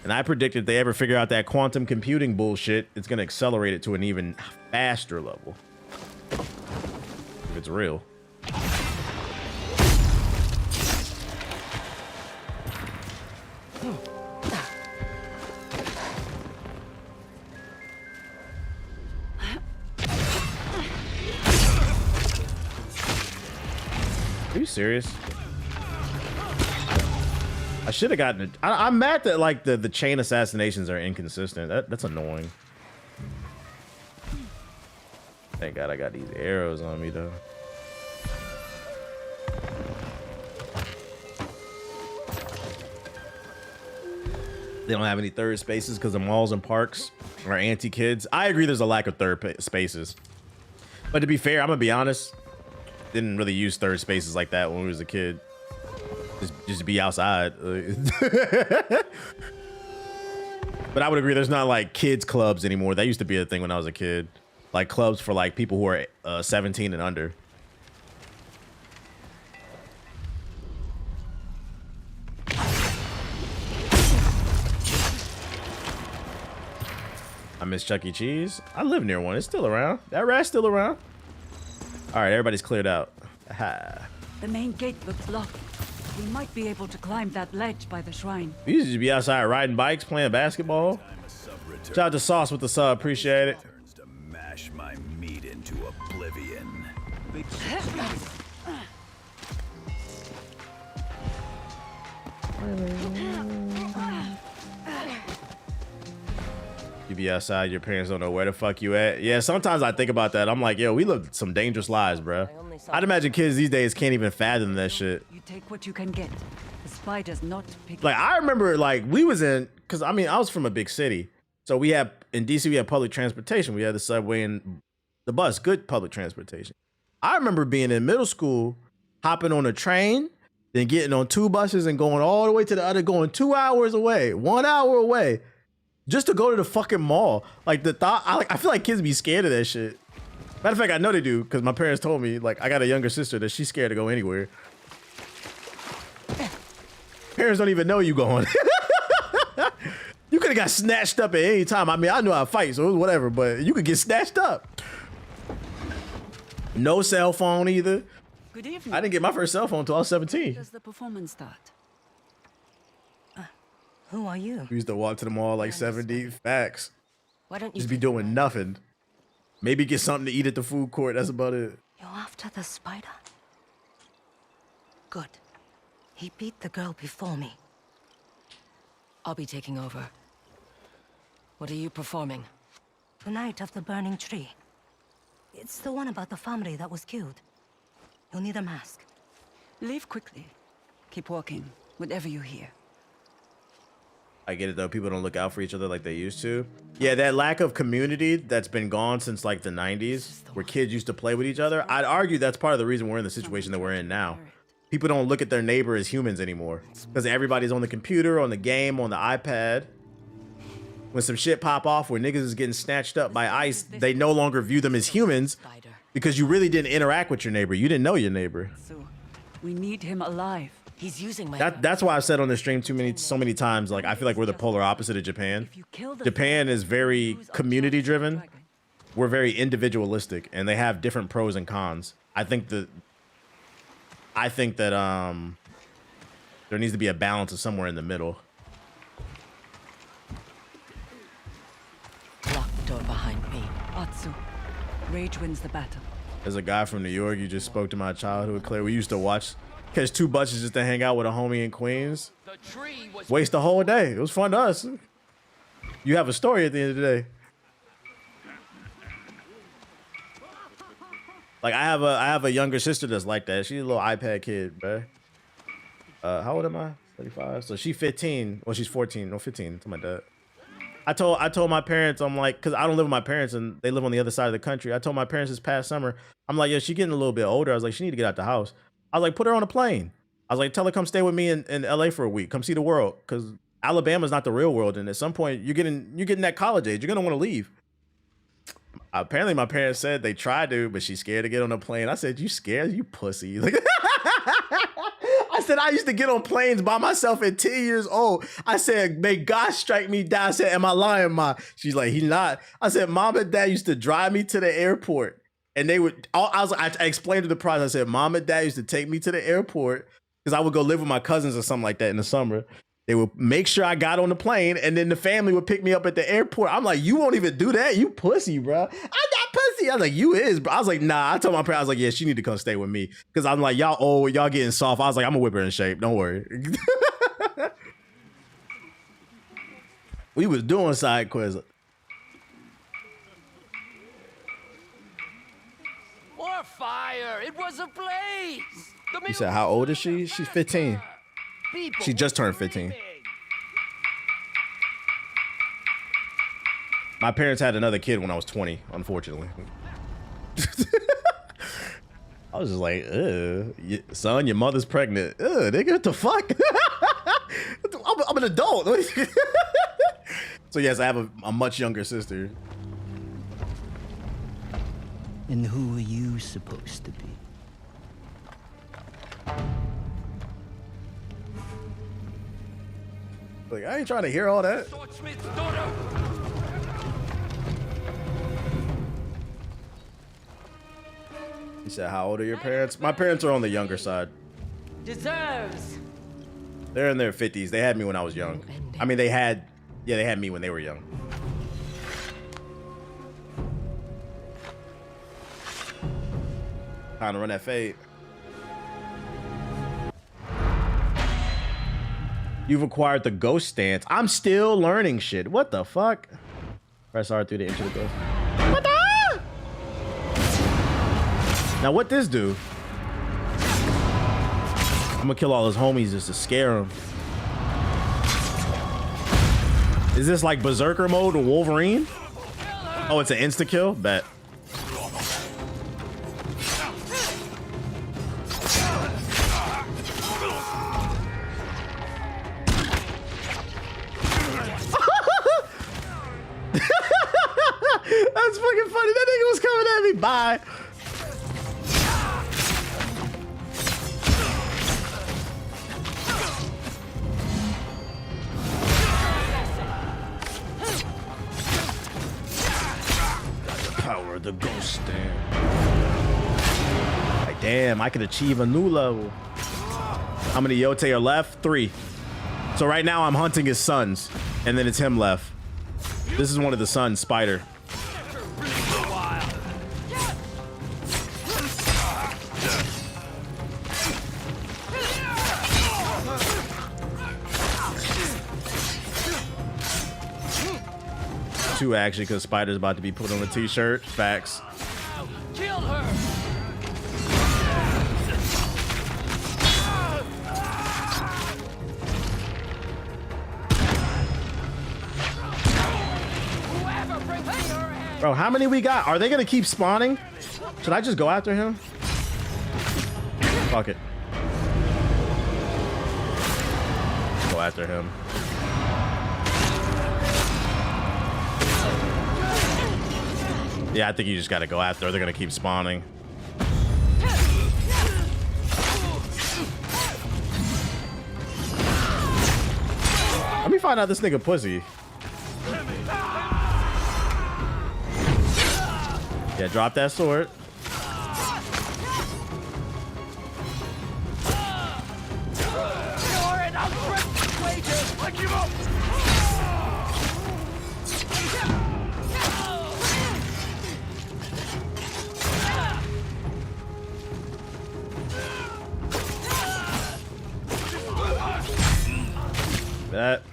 And I predict if they ever figure out that quantum computing bullshit, it's going to accelerate it to an even faster level. If it's real. Are you serious? I should have gotten it. I'm mad that like the chain assassinations are inconsistent. That's annoying. Thank God I got these arrows on me though. They don't have any third spaces because the malls and parks are anti-kids. I agree there's a lack of third spaces. But to be fair, I'm gonna be honest, didn't really use third spaces like that when we was a kid. Just be outside. But I would agree there's not like kids clubs anymore. That used to be a thing when I was a kid. Like clubs for like people who are 17 and under. I miss Chuck E. Cheese. I live near one. It's still around. That rat's still around. All right, everybody's cleared out. Aha. The main gate looks locked. We might be able to climb that ledge by the shrine. We used to be outside riding bikes, playing basketball. Shout out to Sauce with the sub. Appreciate it. To mash my meat into oblivion. You be outside, your parents don't know where the fuck you at. Yeah, sometimes I think about that. I'm like, yo, we lived some dangerous lives, bro. I'd imagine kids these days can't even fathom that shit. You take what you can get. The spy does not pick. Like, I remember, like, we was in, because, I mean, I was from a big city. So we have, in DC, we have public transportation. We had the subway and the bus, good public transportation. I remember being in middle school, hopping on a train, then getting on 2 buses and going all the way to the other, going 2 hours away, 1 hour away, just to go to the fucking mall. Like, the thought, I feel like kids be scared of that shit. Matter of fact, I know they do, because my parents told me, like, I got a younger sister that she's scared to go anywhere. Parents don't even know you going. You could have got snatched up at any time. I mean, I knew how to fight, so it was whatever, but you could get snatched up. No cell phone either. Good evening. I didn't get my first cell phone until I was 17. Does the performance start? Who are you? We used to walk to the mall like 70. Facts. Why don't you just be doing nothing? Maybe get something to eat at the food court. That's about it. You're after the spider? Good. He beat the girl before me. I'll be taking over. What are you performing? Tonight of the burning tree. It's the one about the family that was killed. You'll need a mask. Leave quickly. Keep walking, whatever you hear. I get it though. People don't look out for each other like they used to. Yeah, that lack of community that's been gone since like the 90s, where kids used to play with each other. I'd argue that's part of the reason we're in the situation that we're in now. People don't look at their neighbor as humans anymore because everybody's on the computer, on the game, on the iPad. When some shit pop off where niggas is getting snatched up by ICE, they no longer view them as humans because you really didn't interact with your neighbor. You didn't know your neighbor. So, we need him alive. He's using my That's why I've said on the stream so many times, like, I feel like we're the polar opposite of Japan. Japan is very community driven. We're very individualistic, and they have different pros and cons. I think that there needs to be a balance of somewhere in the middle. Locked door behind me. Atsu, rage wins the battle. There's a guy from New York. You just spoke to my childhood, Claire. We used to catch 2 buses just to hang out with a homie in Queens. Waste the whole day. It was fun to us. You have a story at the end of the day. Like I have a younger sister that's like that. She's a little iPad kid, bro. How old am I? 35. So she's 15. Well, she's 14. No, 15. To my dad. I told my parents, I'm like, because I don't live with my parents and they live on the other side of the country. I told my parents this past summer, I'm like, yeah, she's getting a little bit older. I was like, she need to get out the house. I was like, put her on a plane. I was like, tell her come stay with me in LA for a week. Come see the world. Because Alabama's not the real world. And at some point, you're getting that college age. You're going to want to leave. Apparently, my parents said they tried to, but she's scared to get on a plane. I said, you scared? You pussy. Like, I said, I used to get on planes by myself at 10 years old. I said, may God strike me down. I said, am I lying, Ma? She's like, he's not. I said, Mom and Dad used to drive me to the airport. And they would, I explained to the process. I said, Mom and Dad used to take me to the airport because I would go live with my cousins or something like that in the summer. They would make sure I got on the plane, and then the family would pick me up at the airport. I'm like, you won't even do that? You pussy, bro. I'm not pussy. I was like, you is, bro. I was like, nah. I told my parents, I was like, yeah, she need to come stay with me. Because I'm like, y'all old, y'all getting soft. I was like, I'm going to whip her in shape. Don't worry. We was doing side quests. More fire! It was a blaze! You said, how old is she? She's 15. She just turned 15. My parents had another kid when I was 20, unfortunately. I was just like, son, your mother's pregnant. Nigga, what the fuck? I'm an adult. So yes, I have a much younger sister. And who are you supposed to be? Like, I ain't trying to hear all that. You said, how old are your parents? My parents are on the younger side. Deserves. They're in their 50s. They had me when I was young. I mean, they had me when they were young. Time to run that fade. You've acquired the ghost stance. I'm still learning shit. What the fuck? Press R through the intro to ghost. What the? Now what this do? I'm gonna kill all his homies just to scare him. Is this like Berserker mode or Wolverine? Oh, it's an insta kill? Bet. That's fucking funny. That nigga was coming at me. Bye. Power of the ghost stand. Like, damn, I could achieve a new level. How many Yote are left? 3. So right now I'm hunting his sons, and then it's him left. This is one of the sons, Spider. 2 actually, because Spider's about to be put on a t-shirt. Facts. Kill her! Bro, how many we got? Are they gonna keep spawning? Should I just go after him? Fuck it. Go after him. Yeah, I think you just gotta go after her. They're gonna keep spawning. Let me find out this nigga pussy. Yeah, drop that sword. That.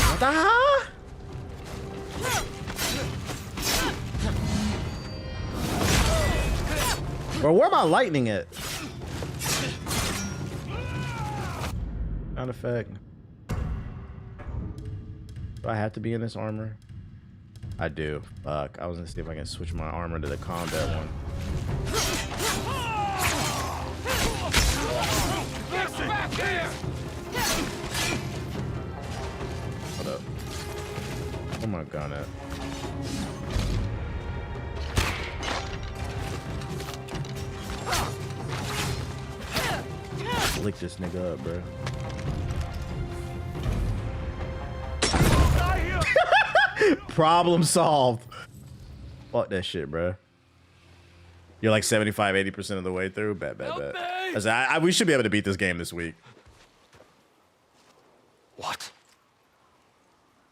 What the hell? Bro, where my lightning at? Sound effect. Do I have to be in this armor? I do. Fuck. I was gonna see if I can switch my armor to the combat one. Back here! Hold up. Where my gun at? Lick this nigga up, bro. Problem solved. Fuck that shit, bro. You're like 75, 80% of the way through. Bet. We should be able to beat this game this week. What?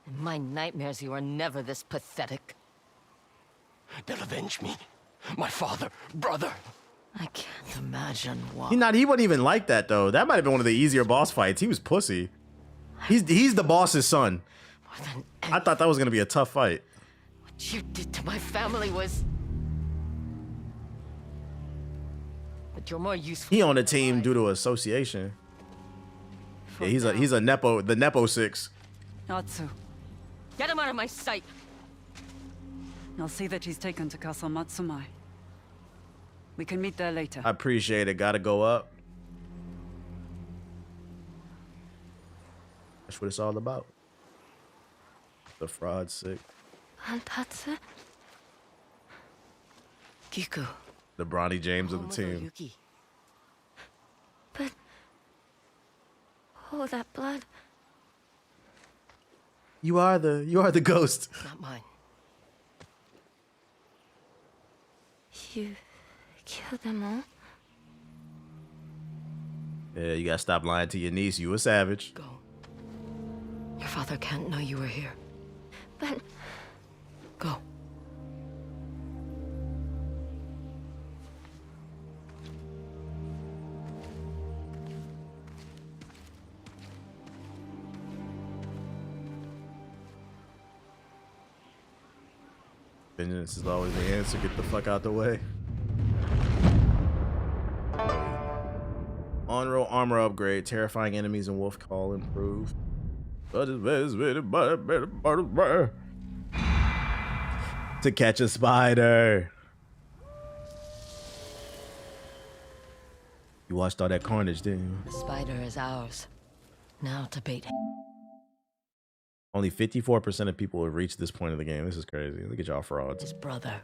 In my nightmares, you are never this pathetic. They'll avenge me. My father, brother. I can't imagine why. He wasn't even like that though. That might have been one of the easier boss fights. He was pussy. He's the boss's son. I thought that was gonna be a tough fight. What you did to my family was... But you're more useful. He on the team due to association. Yeah, he's a Nepo, the Nepo 6. Natsu, Get him out of my sight. I'll see that he's taken to Castle Matsumai. We can meet there later. I appreciate it. Gotta go up. That's what it's all about. The fraud sick. Tatsu? Kiku. The Bronny James of the team. But... all that blood... You are the ghost. Not mine. You... killed them all? Yeah, you gotta stop lying to your niece. You a savage. Go. Your father can't know you were here. But... Go. Vengeance is always the answer. Get the fuck out the way. On-roll armor upgrade. Terrifying enemies and wolf call improved. To catch a spider. You watched all that carnage, didn't you? The spider is ours. Now to bait him. Only 54% of people have reached this point of the game. This is crazy. Look at y'all frauds. His brother.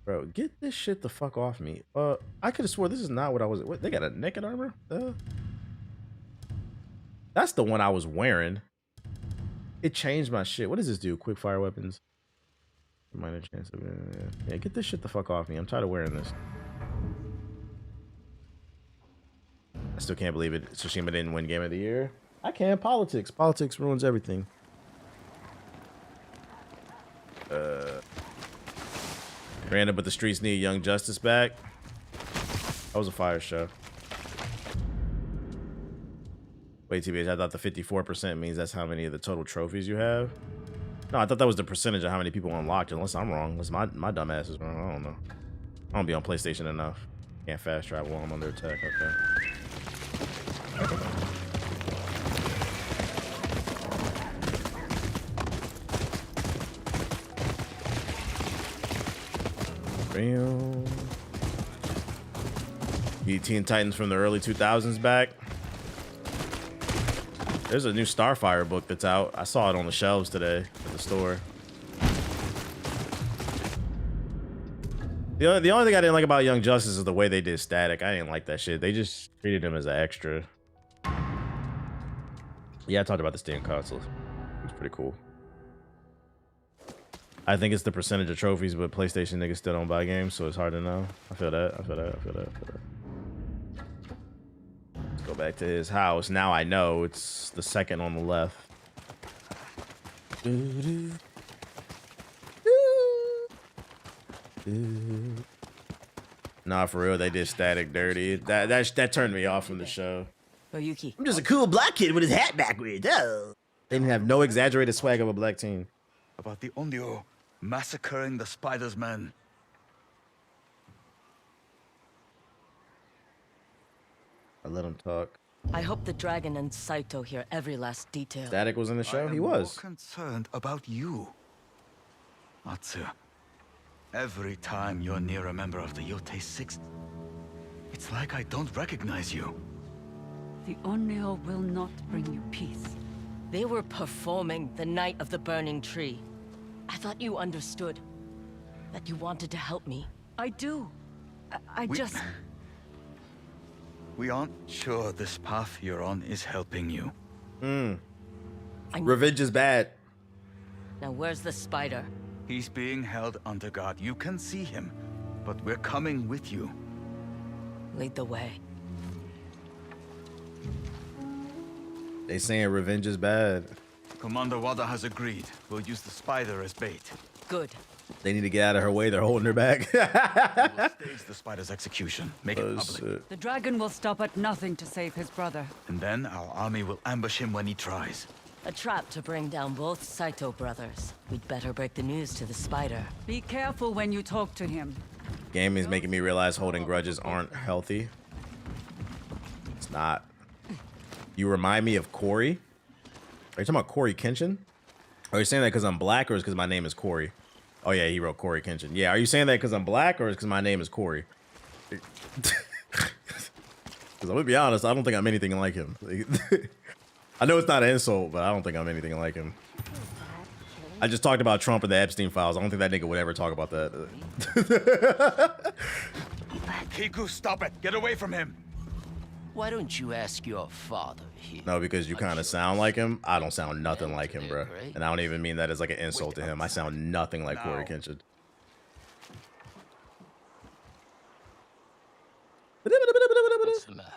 Bro, get this shit the fuck off me. I could have swore this is not what I was. What, they got a naked armor? That's the one I was wearing. It changed my shit. What does this do? Quick fire weapons. Minor chance of yeah, get this shit the fuck off me. I'm tired of wearing this. I still can't believe it. Tsushima didn't win Game of the Year. I can. Politics. Politics ruins everything. Random, but the streets need Young Justice back. That was a fire show. Wait, TBH, I thought the 54% means that's how many of the total trophies you have. No, I thought that was the percentage of how many people unlocked, unless I'm wrong. Unless my dumb ass is wrong. I don't know. I don't be on PlayStation enough. Can't fast travel while I'm under attack. Okay. Real. Teen Titans from the early 2000s back. There's a new Starfire book that's out. I saw it on the shelves today at the store. The only thing I didn't like about Young Justice is the way they did Static. I didn't like that shit. They just treated him as an extra. Yeah, I talked about the Steam console. It was pretty cool. I think it's the percentage of trophies, but PlayStation niggas still don't buy games, so it's hard to know. I feel that. Let's go back to his house. Now I know it's the second on the left. Nah, for real, they did Static dirty. That turned me off from the show. Oyuki. I'm just a cool black kid with his hat backwards. Oh. They didn't have no exaggerated swag of a black teen. About the Onryo massacring the Spider's men. I let him talk. I hope the dragon and Saito hear every last detail. Static was in the show? He was. I'm more concerned about you, Atsu. Every time you're near a member of the Yote 6, it's like I don't recognize you. The Onryo will not bring you peace. They were performing the Night of the Burning Tree. I thought you understood. That you wanted to help me. I do. I just... We aren't sure this path you're on is helping you. Revenge is bad. Now where's the spider? He's being held under guard. You can see him, but we're coming with you. Lead the way. They saying revenge is bad. Commander Wada has agreed. We'll use the spider as bait. Good. They need to get out of her way. They're holding her back. We'll stage the spider's execution. Make it public. Shit. The dragon will stop at nothing to save his brother. And then our army will ambush him when he tries. A trap to bring down both Saito brothers. We'd better break the news to the spider. Be careful when you talk to him. Gaming's making me realize holding grudges aren't healthy. It's not. You remind me of Corey. Are you talking about Corey Kenshin? Are you saying that because I'm black or is because my name is Corey? Oh yeah, he wrote Corey Kenshin. Yeah, are you saying that because I'm black or is because my name is Corey? Because I'm gonna be honest, I don't think I'm anything like him. I know it's not an insult, but I don't think I'm anything like him. I just talked about Trump and the Epstein files. I don't think that nigga would ever talk about that. Kiku, stop it! Get away from him! Why don't you ask your father here? No, because you kind of sound like him. I don't sound nothing like him, bro. And I don't even mean that as like an insult to him. I sound nothing like Corey Kenshin. What's the matter?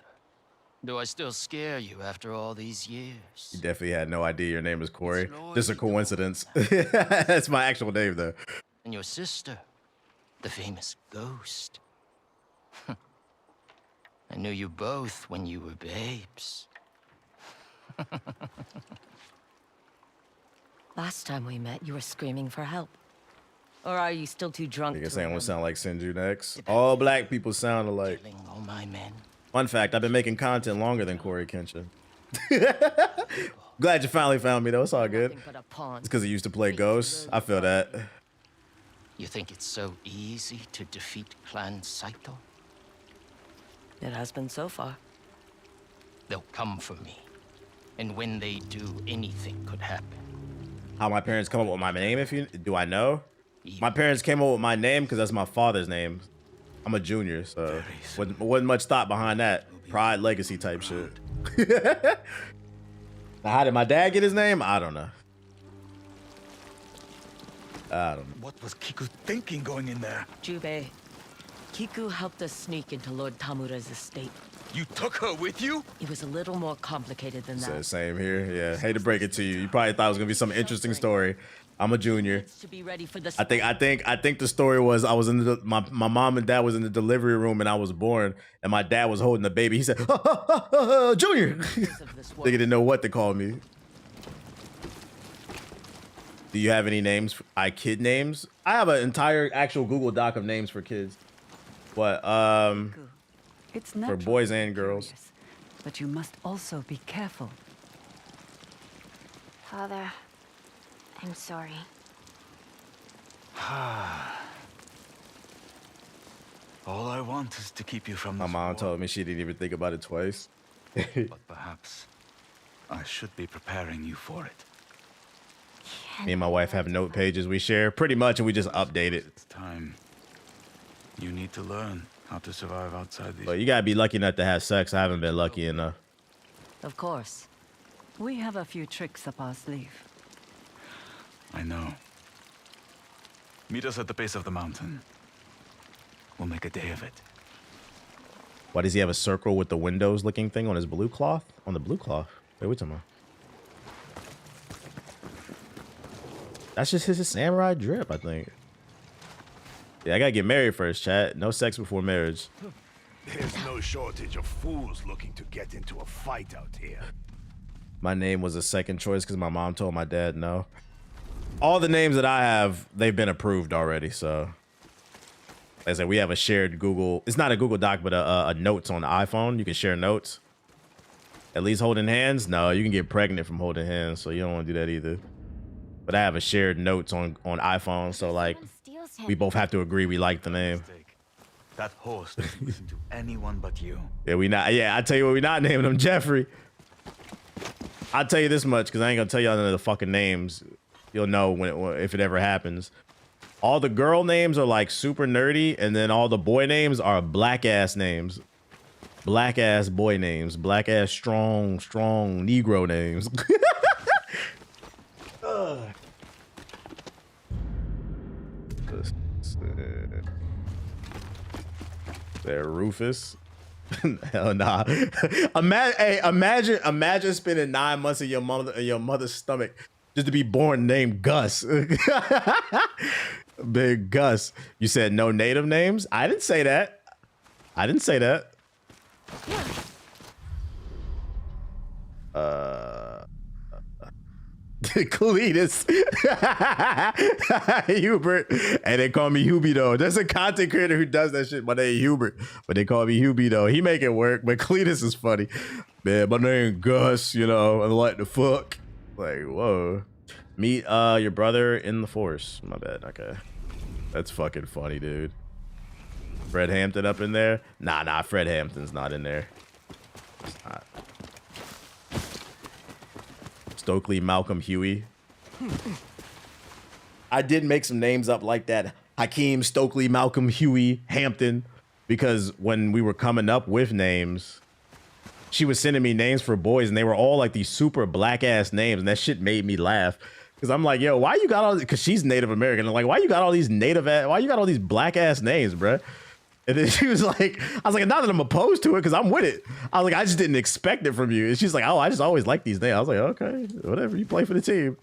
Do I still scare you after all these years? You definitely had no idea your name was Corey. Just a coincidence. That's my actual name, though. And your sister, the famous ghost. I knew you both when you were babes. Last time we met, you were screaming for help. Or are you still too drunk? You're saying I'm gonna sound like Senju next. All black people sound alike. All my men. Fun fact, I've been making content longer than Corey Kenshin. Glad you finally found me, though. It's all good. It's because he used to play Ghosts. I feel that. You think it's so easy to defeat Clan Saito? It has been so far. They'll come for me. And when they do, anything could happen. How my parents come up with my name, do I know? My parents came up with my name because that's my father's name. I'm a junior, so wasn't much thought behind that. Pride, legacy type shit. Now, how did my dad get his name? I don't know. What was Kiku thinking going in there? Jubei. Kiku helped us sneak into Lord Tamura's estate. You took her with you? It was a little more complicated than that. Same here. Yeah, hate to break it to you. You probably thought it was gonna be some interesting story. I'm a junior. To be ready for the I think the story was I was in my mom and dad was in the delivery room and I was born and my dad was holding the baby. He said, Junior. They didn't know what to call me. Do you have any names? Kid names? I have an entire actual Google Doc of names for kids. What? It's for boys and girls. But you must also be careful. Father, I'm sorry. All I want is to keep you from my mom told me she didn't even think about it twice. But perhaps I should be preparing you for it. Me and my wife have note pages we share pretty much and we just update it. It's time. You need to learn how to survive outside these. But you gotta be lucky enough to have sex. I haven't been lucky enough. Of course. We have a few tricks up our sleeve. I know. Meet us at the base of the mountain. We'll make a day of it. Why does he have a circle with the windows looking thing on his blue cloth? On the blue cloth? Wait, what's about? That's just his samurai drip, I think. Yeah, I gotta get married first, chat. No sex before marriage. There's no shortage of fools looking to get into a fight out here. My name was a second choice because my mom told my dad no. All the names that I have, they've been approved already, so. Like I said, we have a shared Google. It's not a Google Doc, but a notes on the iPhone. You can share notes. At least holding hands? No, you can get pregnant from holding hands, so you don't want to do that either. But I have a shared notes on iPhone, so like we both have to agree we like the name. That horse doesn't listen to anyone but you. Yeah, I tell you what, we not naming him Jeffrey. I'll tell you this much because I ain't gonna tell y'all none of the fucking names. You'll know if it ever happens. All the girl names are like super nerdy, and then all the boy names are black ass names. Black ass boy names. Black ass strong Negro names. There, Rufus. Hell nah. Imagine spending 9 months in your mother's stomach just to be born named Gus. Big Gus. You said no native names? I didn't say that. I didn't say that. Cletus. Hubert. And they call me Hubie though. There's a content creator who does that shit. My name Hubert. But they call me Hubie though. He make it work. But Cletus is funny. Man, my name Gus, you know, I like the fuck. Like, whoa. Meet your brother in the force. My bad. Okay. That's fucking funny, dude. Fred Hampton up in there? Nah, Fred Hampton's not in there. It's not. Stokely Malcolm Huey. I did make some names up like that. Hakeem, Stokely, Malcolm, Huey, Hampton. Because when we were coming up with names, she was sending me names for boys and they were all like these super black ass names. And that shit made me laugh. Because I'm like, yo, why you got all, because she's Native American. I'm like, why you got all these why you got all these black ass names, bruh? And then she was like, I was like, not that I'm opposed to it, because I'm with it. I was like, I just didn't expect it from you. And she's like, oh, I just always like these names. I was like, okay, whatever, you play for the team.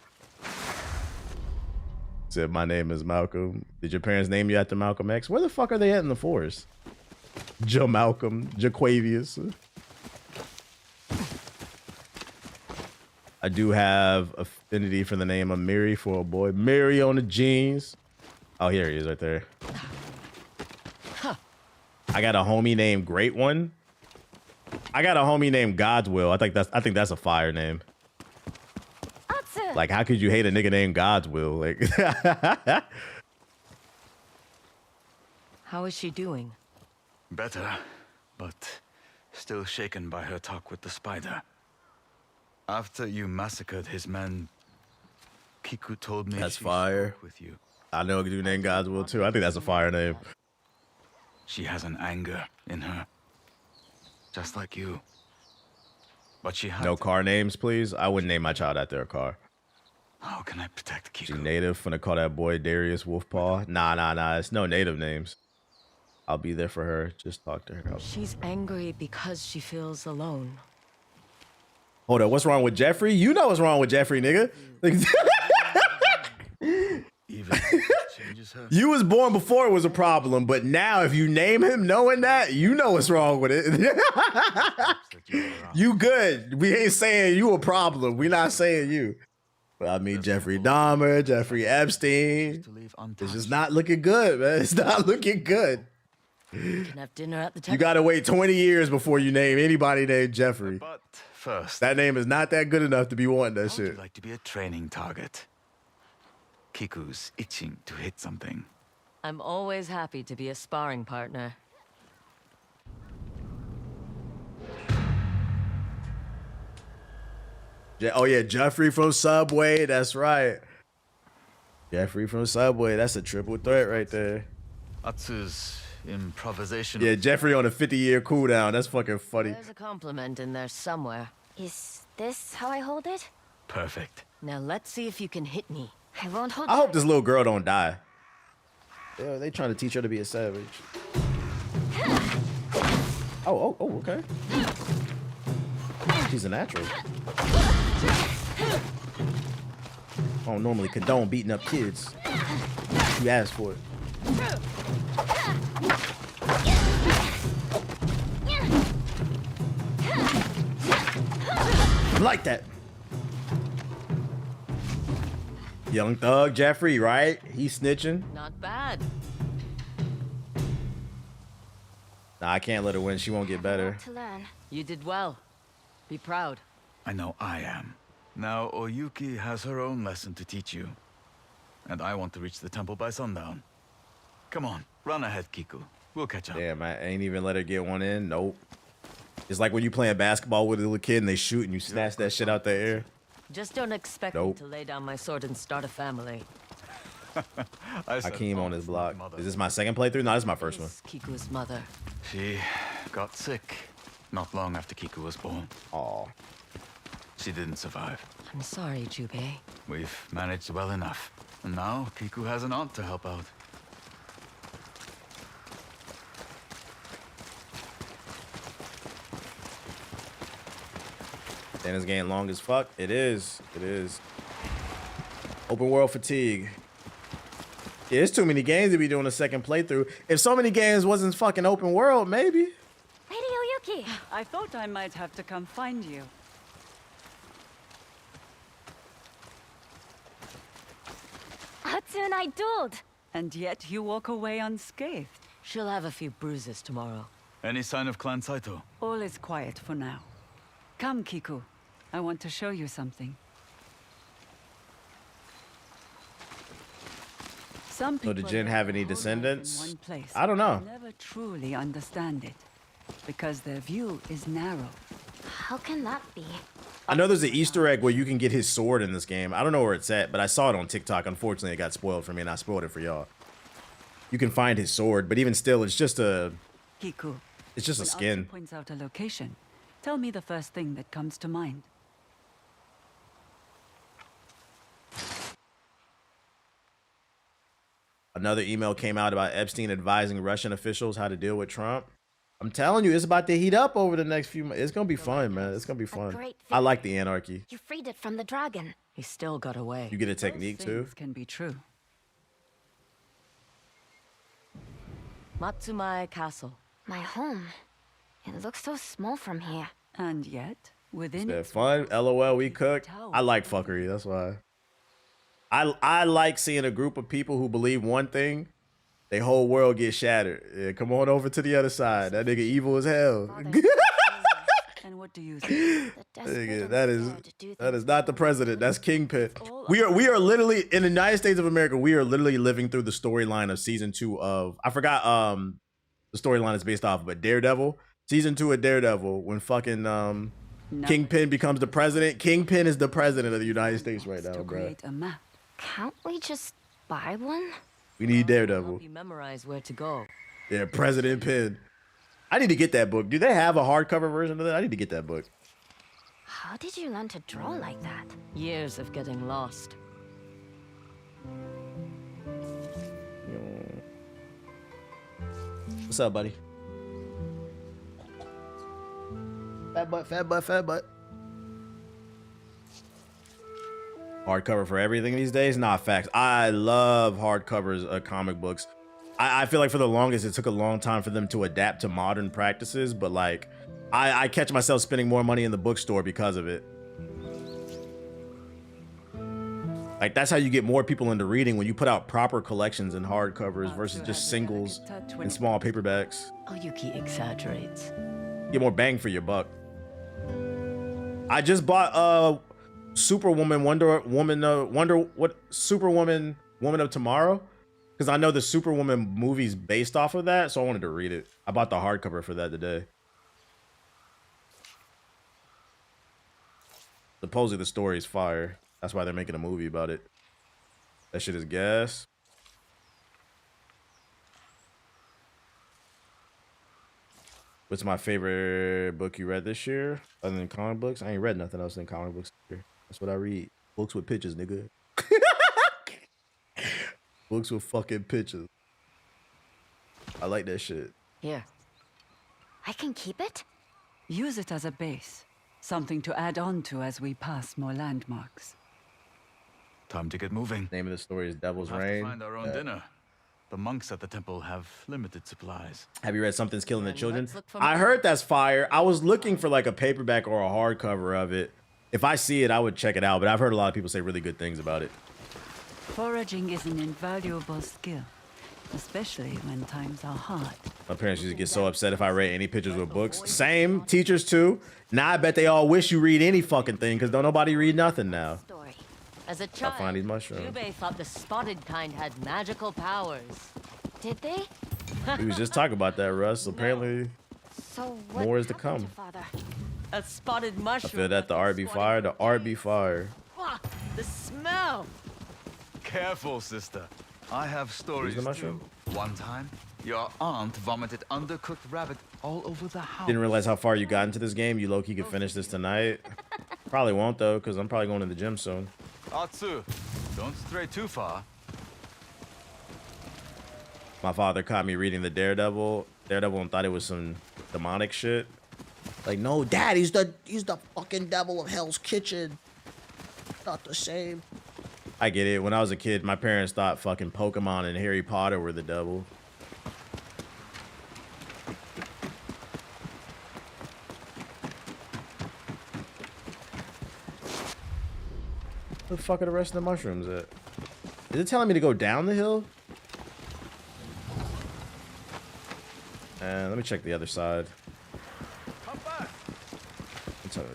Said, my name is Malcolm. Did your parents name you after Malcolm X? Where the fuck are they at in the forest? Joe Malcolm, Jaquavius. I do have affinity for the name of Mary for a boy. Mary on the jeans. Oh, here he is right there. I got a homie named Great One. I got a homie named God's Will. I think that's a fire name. Like, how could you hate a nigga named God's Will? Like, how is she doing? Better, but still shaken by her talk with the spider. After you massacred his men, Kiku told me that's fire. With you. I know a dude named God's Will too. I think that's a fire name. She has an anger in her, just like you. But she had no car names, please. I wouldn't name my child after a car. How can I protect Kiku? She native? Finna call that boy Darius Wolfpaw? Nah. It's no native names. I'll be there for her. Just talk to her. She's angry because she feels alone. Hold up, what's wrong with Jeffrey? You know what's wrong with Jeffrey, nigga. You was born before it was a problem, but now if you name him knowing that, you know what's wrong with it. You good. We ain't saying you a problem. We not saying you. But I mean Jeffrey Dahmer, Jeffrey Epstein. It's just not looking good, man. It's not looking good. We can have dinner at the temple. You gotta wait 20 years before you name anybody named Jeffrey. But first, that name is not that good enough to be wanting that shit. I'd like to be a training target. Kiku's itching to hit something. I'm always happy to be a sparring partner. Oh yeah, Jeffrey from Subway. That's right. Jeffrey from Subway. That's a triple threat right there. Atsu's improvisation. Yeah, Jeffrey on a 50-year cooldown. That's fucking funny. There's a compliment in there somewhere. Is this how I hold it? Perfect. Now let's see if you can hit me. I won't hold I hope this little girl don't die. Yeah, they trying to teach her to be a savage. Oh, okay. She's a natural. I don't normally condone beating up kids. You asked for it. Like that. Young Thug Jeffrey, right? He's snitching. Not bad. Nah, I can't let her win. She won't get better. To learn. You did well. Be proud. I know I am. Now Oyuki has her own lesson to teach you. And I want to reach the temple by sundown. Come on, run ahead, Kiku. We'll catch up. Damn, I ain't even let her get one in. Nope. It's like when you playing basketball with a little kid and they shoot and you snatch that shit out the air. Just don't expect me to lay down my sword and start a family. Hakeem on his block. Is this my second playthrough? No, this is my first one. Kiku's mother. She got sick not long after Kiku was born. Aw. She didn't survive. I'm sorry, Jubei. We've managed well enough. And now Kiku has an aunt to help out. And it's getting long as fuck. It is. It is. Open world fatigue. Yeah, it's too many games to be doing a second playthrough. If so many games wasn't fucking open world, maybe. Lady Oyuki! I thought I might have to come find you. Atsu and I dueled. And yet you walk away unscathed. She'll have a few bruises tomorrow. Any sign of Clan Saito? All is quiet for now. Come, Kiku. I want to show you something. Some So people did Jin have any descendants? in one place, I don't know. but never truly understand it. Because their view is narrow. How can that be? I know there's an Easter egg where you can get his sword in this game. I don't know where it's at, but I saw it on TikTok. Unfortunately, it got spoiled for me, and I spoiled it for y'all. You can find his sword, but even still, it's just a... Kiku. It's just a when skin. Atsu points out a location. Tell me the first thing that comes to mind. Another email came out about Epstein advising Russian officials how to deal with Trump. I'm telling you, it's about to heat up over the next few months. It's gonna be fun, man. It's gonna be fun. I like the anarchy. You freed it from the dragon. He still got away. You get a technique too. Things can be true. Matsumae Castle. My home. It looks so small from here. And yet, within Is that fun? LOL, we cook. I like fuckery. That's why. I like seeing a group of people who believe one thing, their whole world gets shattered. Yeah, come on over to the other side. That nigga evil as hell. And what do you think? Nigga, that is not the president. That's Kingpin. We are literally in the United States of America. We are literally living through the storyline of season 2 of I forgot the storyline is based off of, but Daredevil. Season 2 of Daredevil, when fucking Kingpin becomes the president. Kingpin is the president of the United States right now, bro. Can't we just buy one? We need Daredevil. Help you memorize where to go. Yeah, President Pin. I need to get that book. Do they have a hardcover version of that? I need to get that book. How did you learn to draw like that? Years of getting lost. What's up, buddy? Fat butt, fat butt, fat butt. Hardcover for everything these days? Nah, facts. I love hardcovers of comic books. I feel like for the longest, it took a long time for them to adapt to modern practices, but like, I catch myself spending more money in the bookstore because of it. Like, that's how you get more people into reading, when you put out proper collections in hardcovers versus just singles and small paperbacks. Oyuki exaggerates. Get more bang for your buck. I just bought Superwoman, Superwoman, Woman of Tomorrow, because I know the Superwoman movie's based off of that, so I wanted to read it. I bought the hardcover for that today. Supposedly the story is fire. That's why they're making a movie about it. That shit is gas. What's my favorite book you read this year? Other than comic books? I ain't read nothing else than comic books this year. That's what I read. Books with pictures, nigga. Books with fucking pictures. I like that shit. Here. I can keep it? Use it as a base. Something to add on to as we pass more landmarks. Time to get moving. Name of the story is Devil's We'll have Reign. to find our own dinner. The monks at the temple have limited supplies. Have you read Something's Killing the Children? I heard that's fire. I was looking for like a paperback or a hardcover of it. If I see it, I would check it out, but I've heard a lot of people say really good things about it. Foraging is an invaluable skill, especially when times are hard. My parents used to get so upset if I read any pictures with books. Same, teachers too. Now I bet they all wish you read any fucking thing, because don't nobody read nothing now. As a child, I'll find these mushrooms. Yubei thought the spotted kind had magical powers. Did they? We was just talking about that, Russ. Apparently, So more is to come. A spotted I mushroom. feel that the art be fire. The art be fire. Fuck, the smell. Careful, sister. I have stories the mushroom? too. One time, your aunt vomited undercooked rabbit all over the house. Didn't realize how far you got into this game. You low-key could finish this tonight. Probably won't though, because I'm probably going to the gym soon. Atsu, don't stray too far. My father caught me reading the Daredevil and thought it was some demonic shit. Like, no, Dad, he's the fucking devil of Hell's Kitchen. Not the same. I get it. When I was a kid, my parents thought fucking Pokemon and Harry Potter were the devil. Where the fuck are the rest of the mushrooms at? Is it telling me to go down the hill? And let me check the other side. What's up?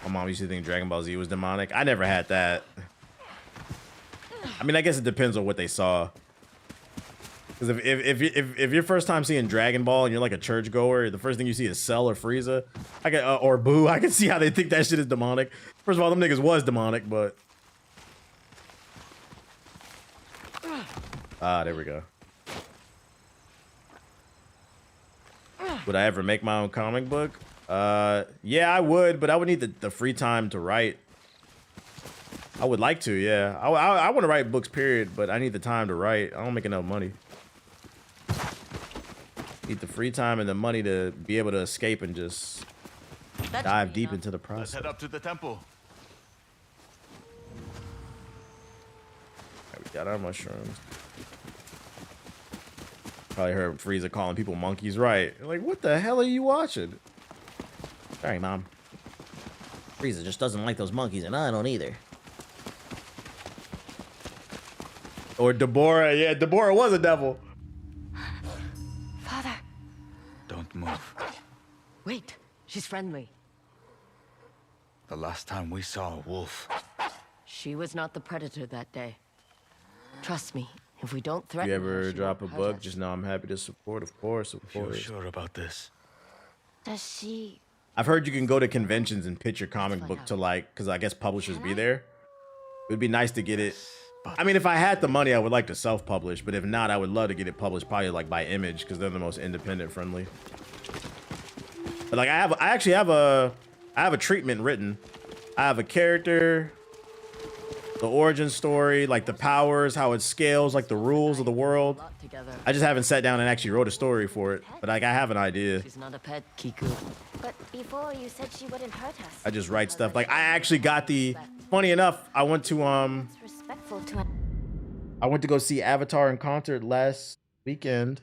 My mom used to think Dragon Ball Z was demonic. I never had that. I mean, I guess it depends on what they saw. Because if your first time seeing Dragon Ball and you're like a churchgoer, the first thing you see is Cell or Frieza, or Boo, I can see how they think that shit is demonic. First of all, them niggas was demonic, but there we go. Would I ever make my own comic book? Yeah, I would, but I would need the free time to write. I would like to, yeah. I want to write books, period, but I need the time to write. I don't make enough money. Need the free time and the money to be able to escape and just dive deep into the Let's process. head up to the temple. Right, we got our mushrooms. Probably heard Frieza calling people monkeys, right? Like, what the hell are you watching? Sorry, Mom. Frieza just doesn't like those monkeys, and I don't either. Or Deborah. Yeah, Deborah was a devil. Father. Don't move. Wait, she's friendly. The last time we saw a wolf. She was not the predator that day. Trust me, if we don't If threaten you her, ever she drop a won't hurt book, us. just know I'm happy to support. Of course, of You're course. sure about this? Does she... I've heard you can go to conventions and pitch your comic book to, like, because I guess publishers be there. It would be nice to get it. I mean, if I had the money, I would like to self-publish, but if not, I would love to get it published probably like by Image, because they're the most independent friendly. But like, I actually have a treatment written. I have a character, the origin story, like the powers, how it scales, like the rules of the world. I just haven't sat down and actually wrote a story for it, but like I have an idea. She's not a pet, Kiku. But before you said she wouldn't hurt us. I just write stuff. Like I actually got the. Funny enough, I went to Respectful to I went to go see Avatar in concert last weekend.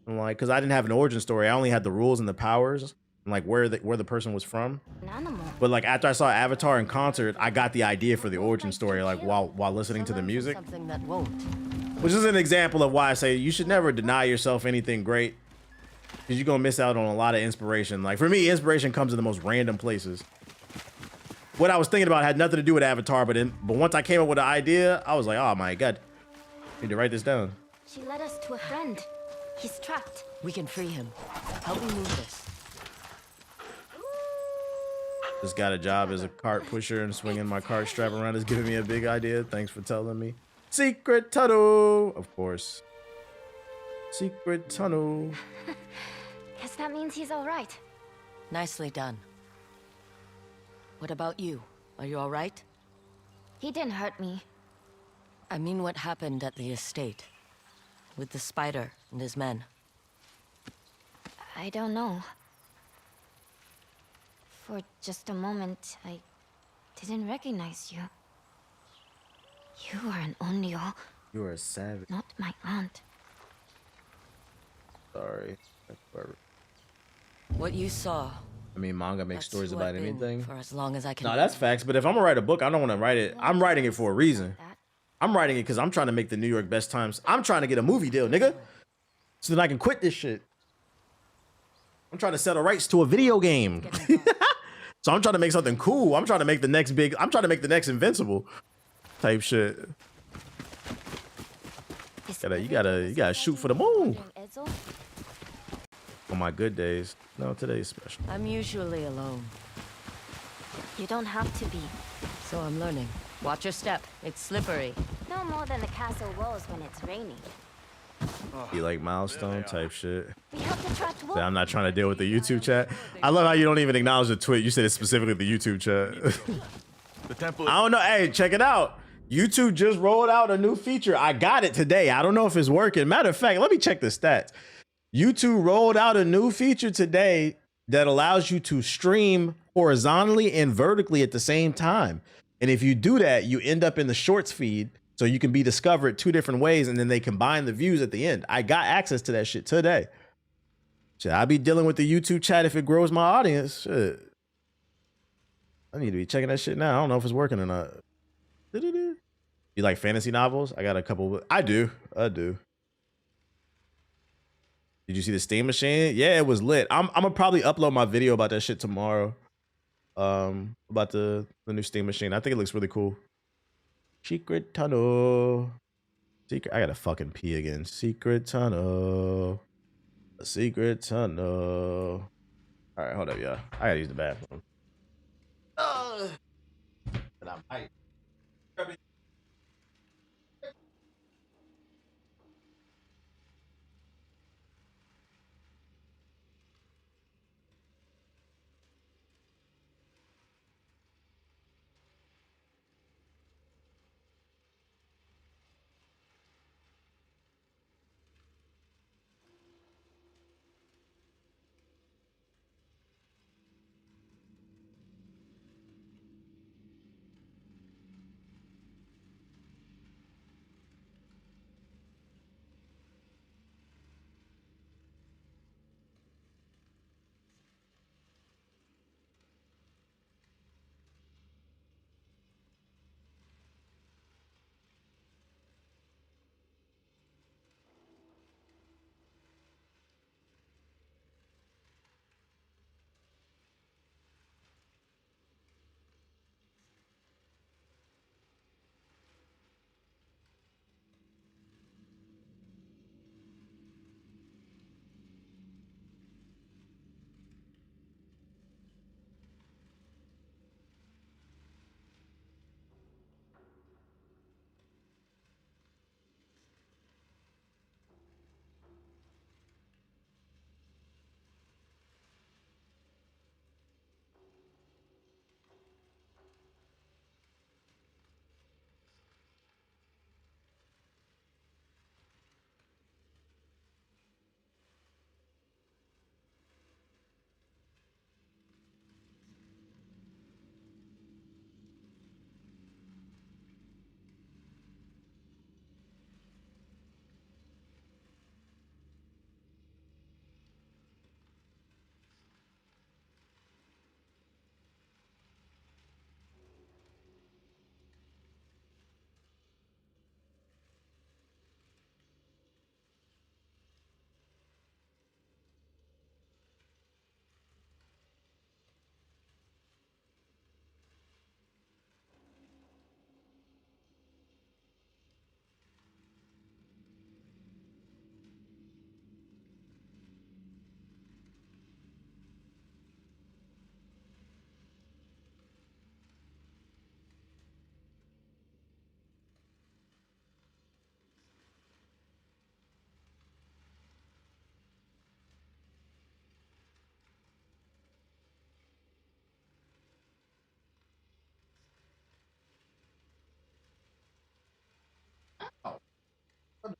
And like, cause I didn't have an origin story. I only had the rules and the powers and like where the person was from. an animal. But like after I saw Avatar in concert, I got the idea for the origin story like while listening to the music. Something that won't. Which is an example of why I say you should never deny yourself anything great. Because you're gonna miss out on a lot of inspiration. Like for me, inspiration comes in the most random places. What I was thinking about had nothing to do with Avatar, but once I came up with an idea, I was like, oh my god, I need to write this down. She led us to a friend. He's trapped. We can free him. Help me move this. Just got a job as a cart pusher and swinging my cart strap around is giving me a big idea. Thanks for telling me. Secret tunnel, of course. Secret tunnel. Guess that means he's all right. Nicely done. What about you? Are you all right? He didn't hurt me. I mean what happened at the estate. With the spider and his men. I don't know. For just a moment, I didn't recognize you. You are an Onryo, You are a savage. not my aunt. Sorry. What you saw. I mean, manga makes stories who about I've been anything. For as long as I can. No, that's facts. But if I'm gonna write a book, I don't want to write it. I'm writing it for a reason. I'm writing it because I'm trying to make the New York best times. I'm trying to get a movie deal, nigga. So then I can quit this shit. I'm trying to sell the rights to a video game. So I'm trying to make something cool. I'm trying to make the next big. I'm trying to make the next Invincible type shit. You gotta shoot for the moon. On my good days. No, today's special. I'm usually alone. You don't have to be. So I'm learning. Watch your step. It's slippery. No more than the castle walls when it's raining. You like milestone type shit. We have the trapped So wolf. I'm not trying to deal with the YouTube chat. I love how you don't even acknowledge the tweet. You said it's specifically the YouTube chat. The temple. I don't know. Hey, check it out. YouTube just rolled out a new feature. I got it today. I don't know if it's working. Matter of fact, let me check the stats. YouTube rolled out a new feature today that allows you to stream horizontally and vertically at the same time. And if you do that, you end up in the shorts feed. So you can be discovered two different ways, and then they combine the views at the end. I got access to that shit today. Shit, I'll be dealing with the YouTube chat if it grows my audience. Shit. I need to be checking that shit now. I don't know if it's working or not. You like fantasy novels? I got a couple. I do. Did you see the Steam machine? Yeah, it was lit. I'm gonna probably upload my video about that shit tomorrow. About the new Steam machine. I think it looks really cool. Secret tunnel. I gotta fucking pee again. Secret tunnel. A secret tunnel. All right, hold up, y'all. I gotta use the bathroom. And I might.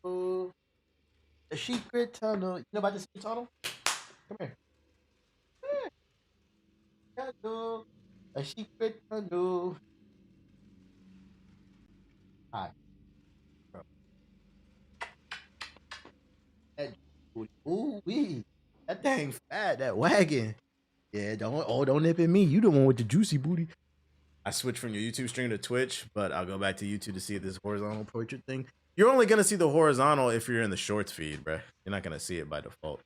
The secret tunnel. You know about the secret tunnel? Come here. Tunnel. A secret tunnel. Hi. Ooh wee. That thing fat, that wagon. Yeah, don't nip at me. You the one with the juicy booty. I switched from your YouTube stream to Twitch, but I'll go back to YouTube to see this horizontal portrait thing. You're only gonna see the horizontal if you're in the shorts feed, bruh. You're not gonna see it by default.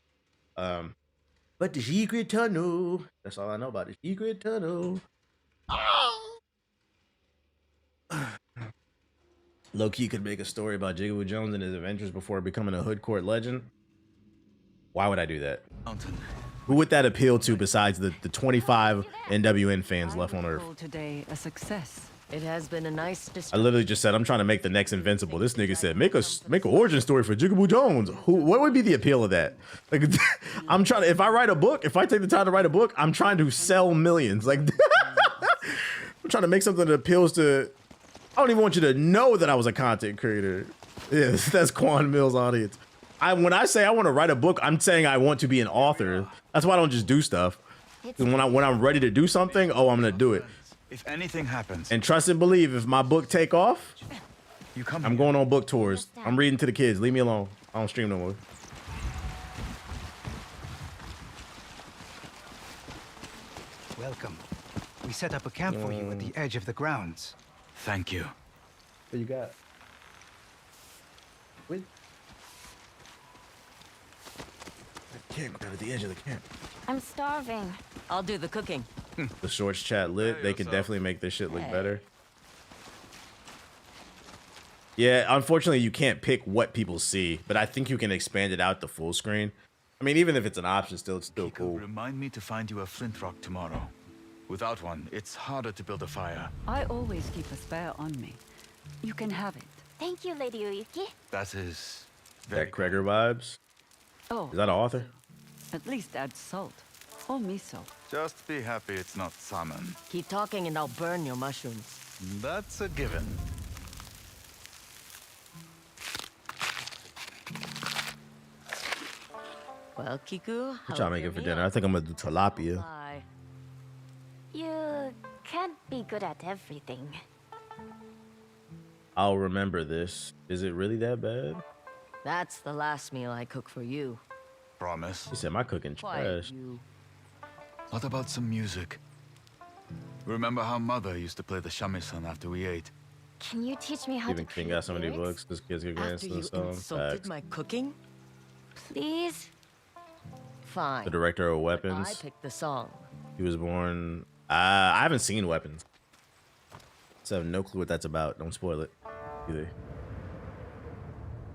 But the secret tunnel. That's all I know about the secret tunnel. Low key could make a story about Jigaboo Jones and his adventures before becoming a hood court legend. Why would I do that? Who would that appeal to besides the 25 NWN fans left on Earth? Today a success. It has been a nice I literally just said I'm trying to make the next Invincible. This nigga said make an origin story for Jigaboo Jones. What would be the appeal of that? Like I'm trying to, if I write a book, if I take the time to write a book, I'm trying to sell millions. Like I'm trying to make something that appeals to. I don't even want you to know that I was a content creator. Yes, that's Quan Mill's audience. When I say I want to write a book, I'm saying I want to be an author. That's why I don't just do stuff. When I'm ready to do something, oh, I'm gonna do it. If anything happens, and trust and believe, if my book take off, I'm going on book tours. I'm reading to the kids. Leave me alone. I don't stream no more. Welcome. We set up a camp for you at the edge of the grounds. Thank you. What you got? Wait. Camp got at the edge of the camp. I'm starving. I'll do the cooking. The shorts chat lit. They could definitely make this shit look better. Yeah, unfortunately, you can't pick what people see, but I think you can expand it out to full screen. I mean, even if it's an option, it's still cool. Remind me to find you a flint rock tomorrow. Without one, it's harder to build a fire. I always keep a spare on me. You can have it. Thank you, Lady Uyuki. That is that Kreger vibes. Oh, is that an author? At least add salt or miso. Just be happy it's not salmon. Keep talking and I'll burn your mushrooms. That's a given. Well, Kiku, What y'all making for dinner? I think I'm gonna do tilapia. Bye. You can't be good at everything. I'll remember this. Is it really that bad? That's the last meal I cook for you. Promise. He said my cooking trash. What about some music? Remember how Mother used to play the shamisen after we ate? Can you teach me how Stephen to King got so many books because kids get grants After and you songs. insulted my cooking? Please? Fine. The director of I Weapons. picked the song. He was born. I haven't seen Weapons, so I have no clue what that's about. Don't spoil it either.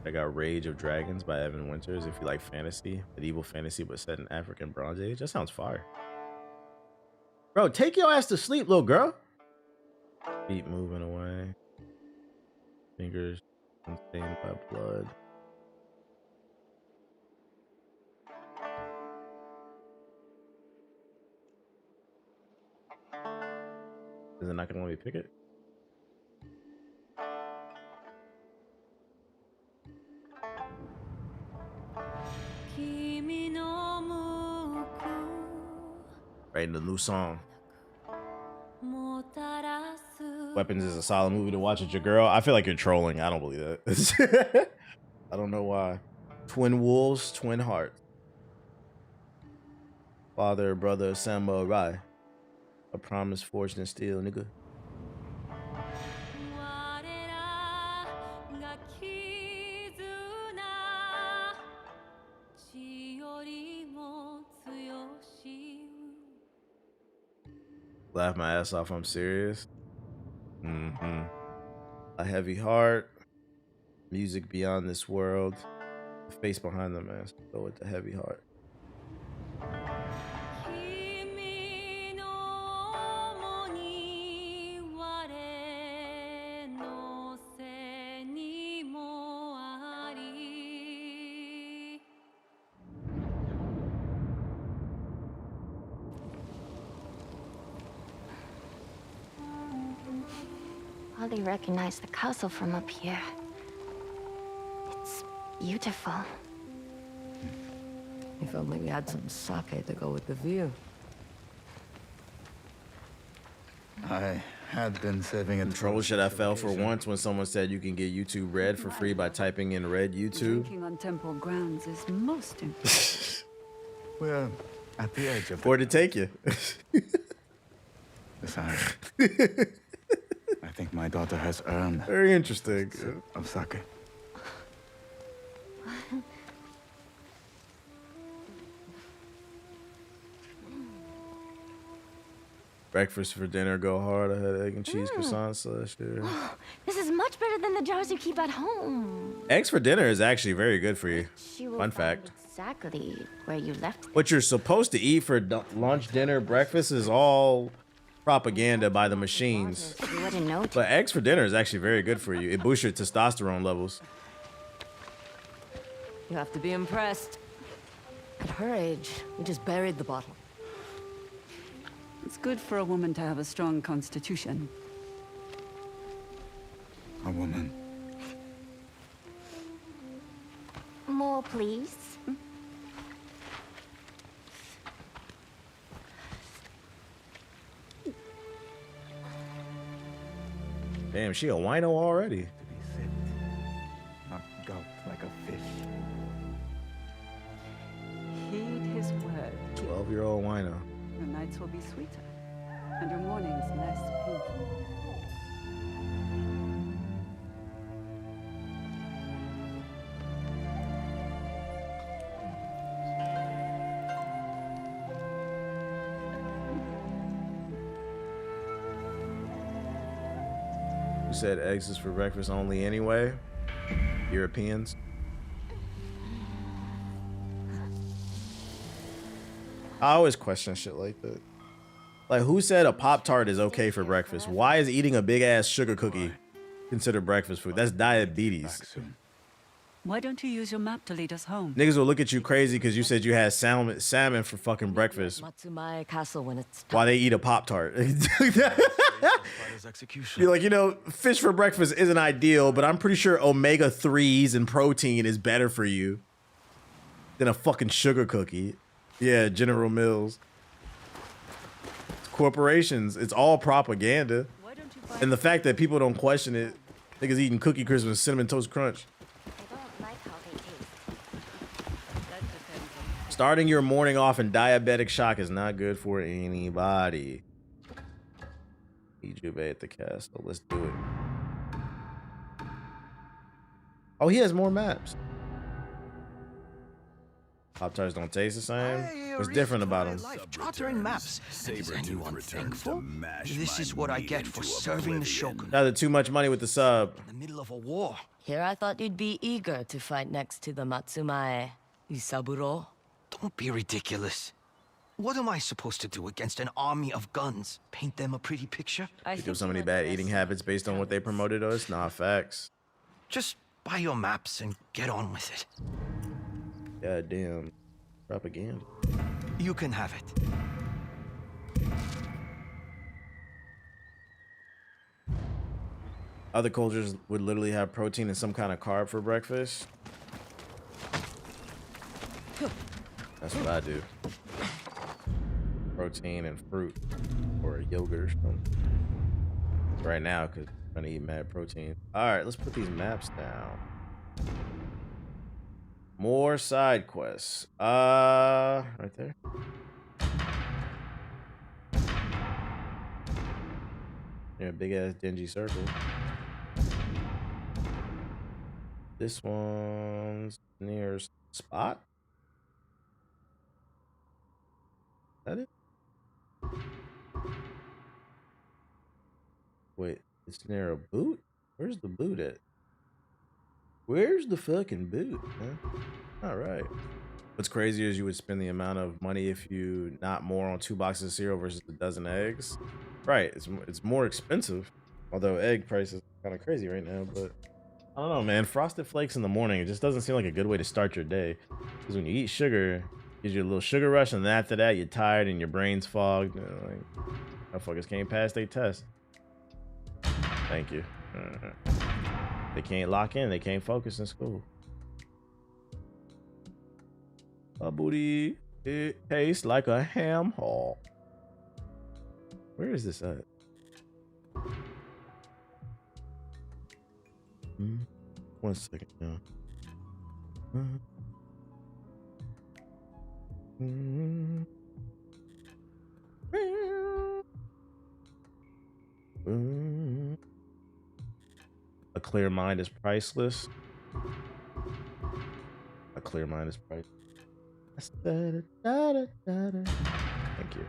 I got Rage of Dragons by Evan Winters. If you like fantasy, medieval fantasy, but set in African Bronze Age, that sounds fire. Bro, take your ass to sleep, little girl. Feet moving away. Fingers unstained by blood. Is it not gonna let me pick it? Writing a new song. Weapons is a solid movie to watch with your girl. I feel like you're trolling. I don't believe that. I don't know why. Twin wolves, twin hearts. Father, brother, samurai. A promise forged in steel, nigga. Laugh my ass off, I'm serious. A heavy heart. Music beyond this world. The face behind the mask. Go with the heavy heart. Hardly recognize the castle from up here. It's beautiful. If only we had some sake to go with the view. I had been saving it. Control shit I fell for once when someone said you can get YouTube Red for free by typing in Red YouTube. Drinking on temple grounds is most important. We're at the edge of Where'd it take you? Besides, I think my daughter has earned Very interesting. of sake. Breakfast for dinner, go hard. I had egg and cheese croissants last year. This is much better than the jars you keep at home. Eggs for dinner is actually very good for you. You will Fun find fact. exactly where you left them. What you're supposed to eat for lunch, dinner, breakfast is all propaganda by the machines. You wouldn't know. But eggs for dinner is actually very good for you. It boosts your testosterone levels. You have to be impressed. At her age, we just buried the bottle. It's good for a woman to have a strong constitution. A woman. More, please. Damn, she a wino already. Not gulped like a fish. Heed his word. 12-year-old wino. Your nights will be sweeter, and your mornings less painful. Who said eggs is for breakfast only anyway? Europeans. I always question shit like that. Like, who said a Pop-Tart is okay for breakfast? Why is eating a big-ass sugar cookie considered breakfast food? That's diabetes. Why don't you use your map to lead us home? Niggas will look at you crazy because you said you had salmon for fucking breakfast. Matsumae Castle when it's While they eat a Pop-Tart. You're like, you know, fish for breakfast isn't ideal, but I'm pretty sure omega-3s and protein is better for you than a fucking sugar cookie. Yeah, General Mills. It's corporations. It's all propaganda. And the fact that people don't question it, niggas eating Cookie Crisp and Cinnamon Toast Crunch. Starting your morning off in diabetic shock is not good for anybody. Ejube at the castle. Let's do it. Oh, he has more maps. Pop-Tarts don't taste the same. What's different about them? Chartering maps. And is anyone thankful? This is what I get for serving the Shogun. Now too much money with the sub. In the middle of a war. Here I thought you'd be eager to fight next to the Matsumae Isaburo. Don't be ridiculous. What am I supposed to do against an army of guns? Paint them a pretty picture? Pick up so many bad eating habits based on what they promoted us? Nah, facts. Just buy your maps and get on with it. Goddamn propaganda. You can have it. Other cultures would literally have protein and some kind of carb for breakfast. That's what I do. Protein and fruit or a yogurt or something. Right now, because I'm gonna eat mad protein. All right, let's put these maps down. More side quests. Right there. Yeah, big ass dingy circle. This one's near spot. Is that it? Wait, it's near a boot? Where's the boot at? Where's the fucking boot, huh? All right. What's crazy is you would spend the amount of money if you not more on 2 boxes of cereal versus a dozen eggs. Right, it's more expensive. Although egg price is kind of crazy right now, but I don't know, man. Frosted Flakes in the morning, it just doesn't seem like a good way to start your day. Because when you eat sugar, it gives you a little sugar rush, and then after that, you're tired and your brain's fogged. You know, like, motherfuckers can't pass their test. Thank you. They can't lock in. They can't focus in school. My booty, it tastes like a ham hock. Where is this at? One second now. A clear mind is priceless. A clear mind is priceless. Thank you.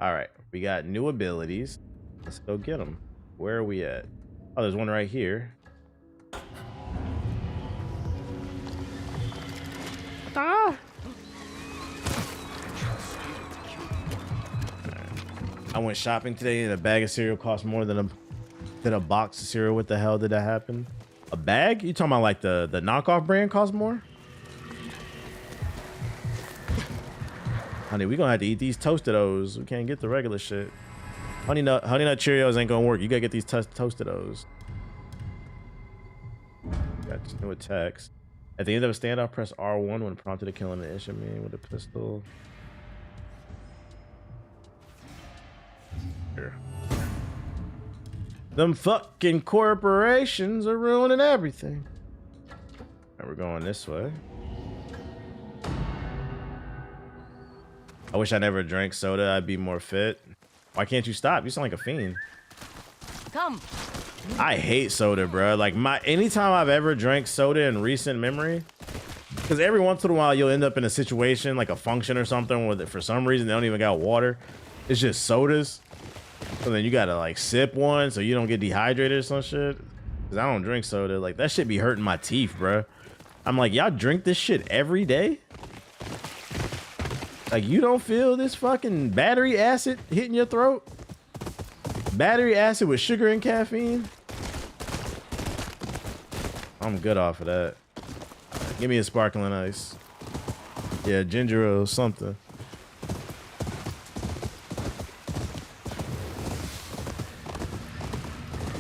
All right, we got new abilities. Let's go get them. Where are we at? Oh, there's one right here. Ah! I went shopping today and a bag of cereal cost more than a box of cereal. What the hell did that happen? A bag? You talking about like the knockoff brand cost more? Honey, we gonna have to eat these Toastitos. We can't get the regular shit. Honey Nut Cheerios ain't gonna work. You gotta get these Toastitos. Got new attacks. At the end of a standoff, press R1 when prompted to kill an enemy with a pistol. Here. Them fucking corporations are ruining everything. And we're going this way. I wish I never drank soda. I'd be more fit. Why can't you stop? You sound like a fiend. Come. I hate soda, bro. Like anytime I've ever drank soda in recent memory, because every once in a while you'll end up in a situation like a function or something where for some reason they don't even got water. It's just sodas. So then you gotta like sip one so you don't get dehydrated or some shit. Cause I don't drink soda. Like that shit be hurting my teeth, bro. I'm like, y'all drink this shit every day? Like you don't feel this fucking battery acid hitting your throat? Battery acid with sugar and caffeine? I'm good off of that. Give me a sparkling ice. Yeah, ginger ale, something.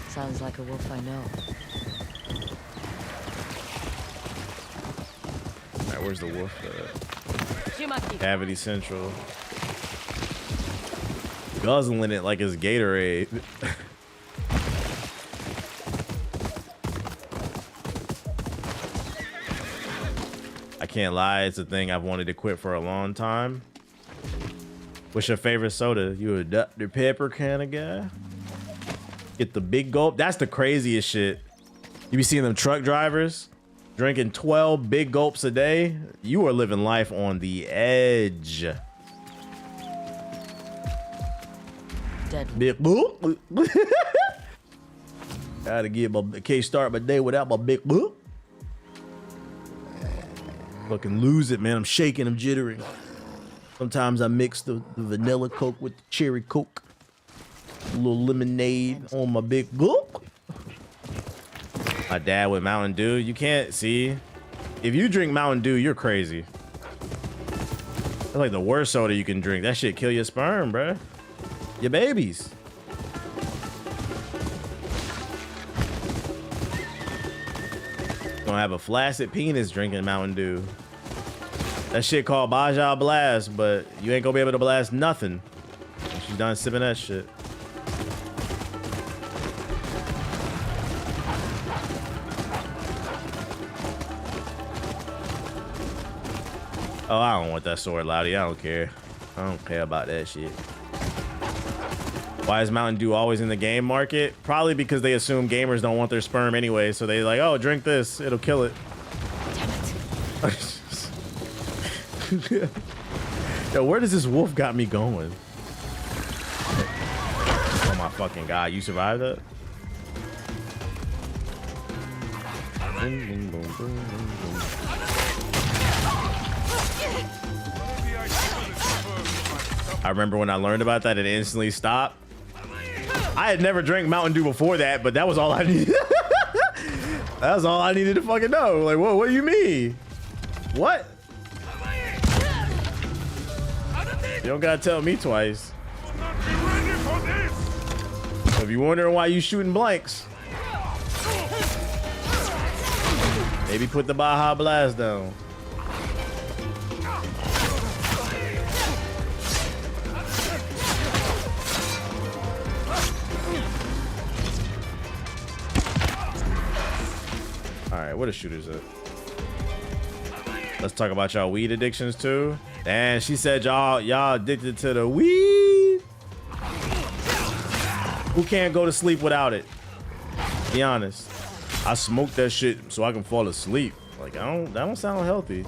Sounds like a wolf I know. Alright, where's the wolf at? Cavity Central. Guzzling it like it's Gatorade. I can't lie, it's a thing I've wanted to quit for a long time. What's your favorite soda? You a Dr. Pepper kind of guy? Get the big gulp. That's the craziest shit. You be seeing them truck drivers drinking 12 big gulps a day. You are living life on the edge. Dead. Big boop. Gotta can't start my day without my big boop. Fucking lose it, man. I'm shaking, I'm jittering. Sometimes I mix the vanilla Coke with the cherry Coke. A little lemonade on my big boop. My dad with Mountain Dew. You can't see. If you drink Mountain Dew, you're crazy. That's like the worst soda you can drink. That shit kill your sperm, bruh. Your babies. Gonna have a flaccid penis drinking Mountain Dew. That shit called Baja Blast, but you ain't gonna be able to blast nothing. She's done sipping that shit. Oh, I don't want that sword, Loudy. I don't care. I don't care about that shit. Why is Mountain Dew always in the game market? Probably because they assume gamers don't want their sperm anyway. So they like, oh, drink this. It'll kill it. Damn it. Yo, where does this wolf got me going? Oh my fucking God. You survived that? Boom, boom, boom, boom, boom, boom. I remember when I learned about that, it instantly stopped. I had never drank Mountain Dew before that, but that was all I needed. That was all I needed to fucking know. Like, whoa, what do you mean? What? You don't gotta tell me twice. So if you're wondering why you shooting blanks, maybe put the Baja Blast down. where the shooters at? Let's talk about y'all weed addictions too. And she said y'all addicted to the weed. Who can't go to sleep without it? Be honest. I smoke that shit so I can fall asleep. Like that don't sound healthy.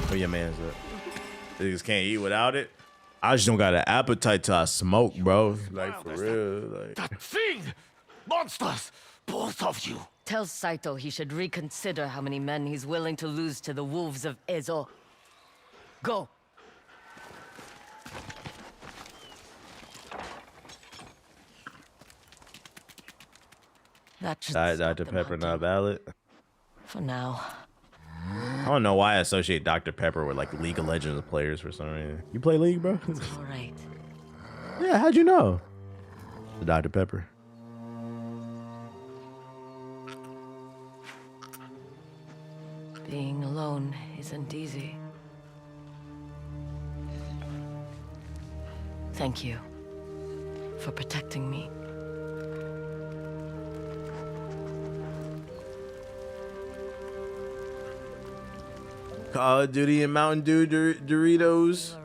Where your man's at? Niggas can't eat without it. I just don't got an appetite till I smoke, bro. Like for real. Like That thing! Monsters! Both of you! Tell Saito he should reconsider how many men he's willing to lose to the wolves of Ezo. Go! That should Dr. Pepper not valid. For now. I don't know why I associate Dr. Pepper with like League of Legends players for some reason. You play League, bro? All right. Yeah, how'd you know? The Dr. Pepper. Being alone isn't easy. Thank you for protecting me. Call of Duty and Mountain Dew Doritos.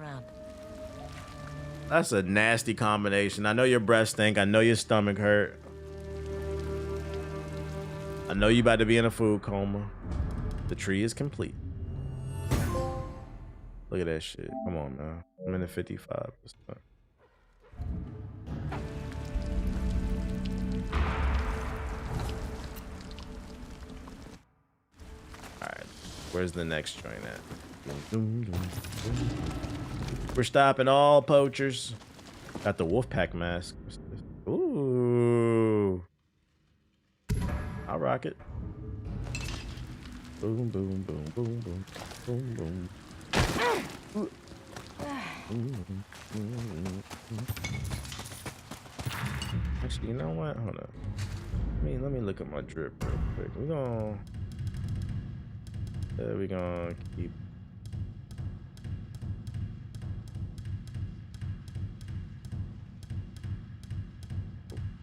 That's a nasty combination. I know your breath stink. I know your stomach hurt. I know you about to be in a food coma. The tree is complete. Look at that shit. Come on, man. I'm in the 55%. Alright. Where's the next joint at? We're stopping all poachers. Got the Wolfpack mask. What's this? Ooh. I'll rock it. Boom, boom, boom, boom, boom, boom, boom. Actually, you know what? Hold on. Let me look at my drip real quick. We're gonna keep.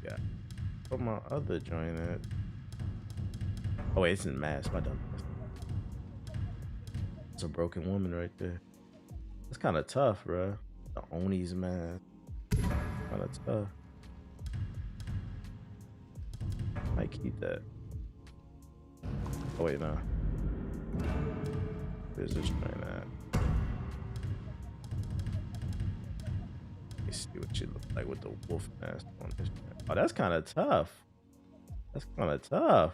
Yeah. Put my other joint at. Oh wait, it's in mask. My dumb. It's a broken woman right there. It's kind of tough, bro. The Oni's mask. Kind of tough. Might keep that. Oh wait, no. Where's this joint at? Let me see what she looks like with the wolf mask on this joint. Oh, that's kind of tough. That's kind of tough.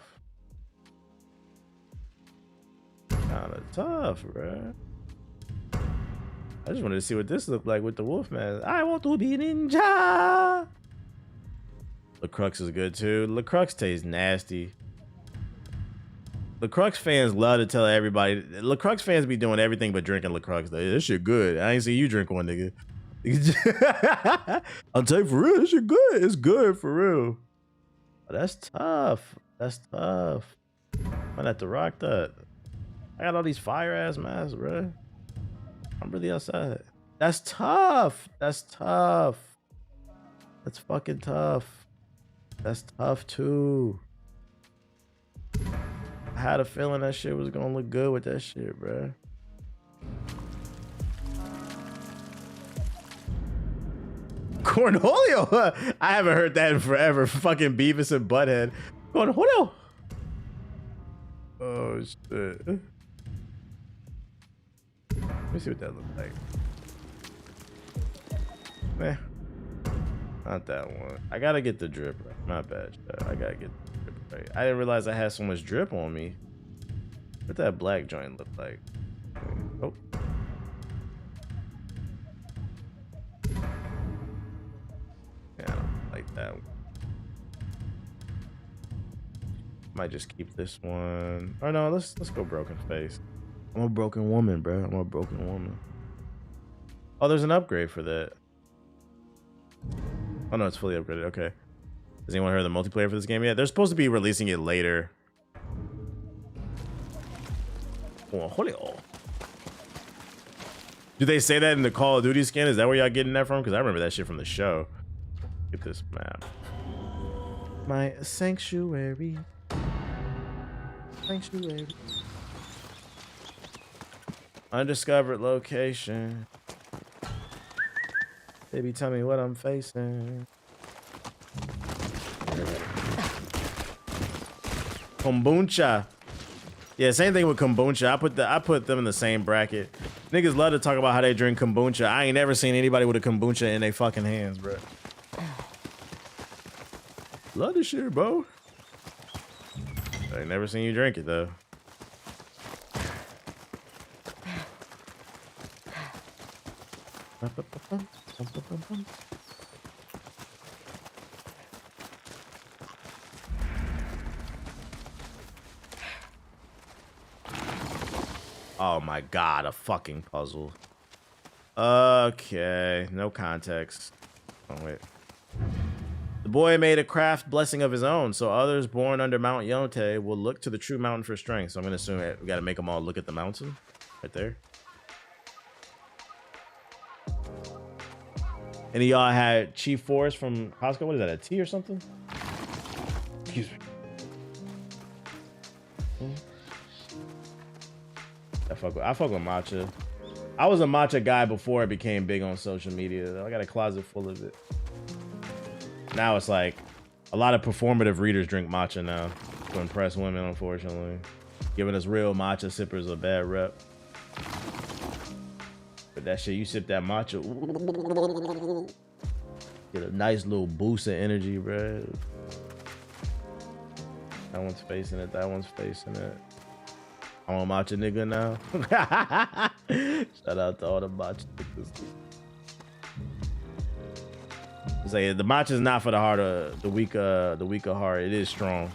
Kind of tough, bro. I just wanted to see what this looked like with the wolf mask. I want to be ninja. LaCrux is good too. LaCrux tastes nasty. LaCrux fans love to tell everybody. LaCrux fans be doing everything but drinking LaCrux. This shit good. I ain't see you drink one, nigga. I'll tell you for real, this shit good. It's good for real. Oh, that's tough. That's tough. I'm gonna have to rock that. I got all these fire ass masks, bro. I'm really outside. That's tough. That's tough. That's fucking tough. That's tough too. I had a feeling that shit was gonna look good with that shit, bro. Cornholio? I haven't heard that in forever. Fucking Beavis and Butthead. Cornholio? Oh shit. Let me see what that looks like. Eh. Not that one. I gotta get the drip right. My bad. I gotta get the drip right. I didn't realize I had so much drip on me. What that black joint look like? Oh. Yeah, I don't like that one. Might just keep this one. Or no, let's go broken face. I'm a broken woman, bro. I'm a broken woman. Oh, there's an upgrade for that. Oh no, it's fully upgraded. Okay. Has anyone heard of the multiplayer for this game yet? They're supposed to be releasing it later. Oh, holy oh. Do they say that in the Call of Duty skin? Is that where y'all getting that from? Because I remember that shit from the show. Get this map. My sanctuary. Sanctuary. Undiscovered location. Baby, tell me what I'm facing. Kombucha. Yeah, same thing with kombucha. I put them in the same bracket. Niggas love to talk about how they drink kombucha. I ain't never seen anybody with a kombucha in their fucking hands, bro. Love this shit, bro. I ain't never seen you drink it though. Oh my god, a fucking puzzle. Okay, no context. Oh wait. The boy made a craft blessing of his own, so others born under Mount Yote will look to the true mountain for strength. So I'm gonna assume we gotta make them all look at the mountain right there. Any of y'all had Chief Forest from Costco? What is that, a tea or something? Excuse me. I fuck with matcha. I was a matcha guy before it became big on social media, though. I got a closet full of it. Now it's like a lot of performative readers drink matcha now to impress women, unfortunately. Giving us real matcha sippers a bad rep. But that shit, you sip that matcha, get a nice little boost of energy, bro. That one's facing it. That one's facing it. I'm a matcha nigga now. Shout out to all the matcha niggas. Say the matcha is not for the heart of the weak of heart. It is strong.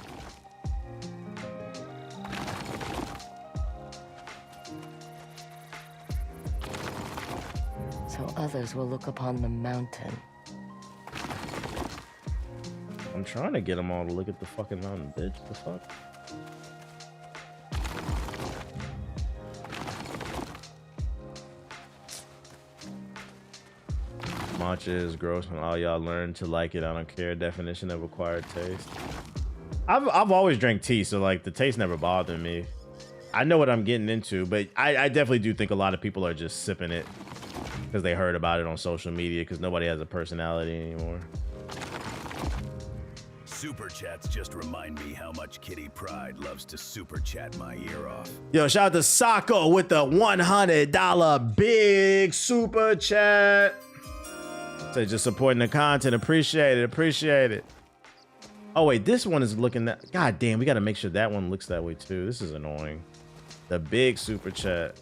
So others will look upon the mountain. I'm trying to get them all to look at the fucking mountain, bitch. The fuck? Matcha is gross when all y'all learn to like it. I don't care. Definition of acquired taste. I've always drank tea, so like the taste never bothered me. I know what I'm getting into, but I definitely do think a lot of people are just sipping it because they heard about it on social media because nobody has a personality anymore. Super chats just remind me how much Kitty Pride loves to super chat my ear off. Yo, shout out to Sako with the $100 big super chat. So just supporting the content. Appreciate it. Appreciate it. Oh, wait. This one is looking that. God damn. We got to make sure that one looks that way, too. This is annoying. The big super chat.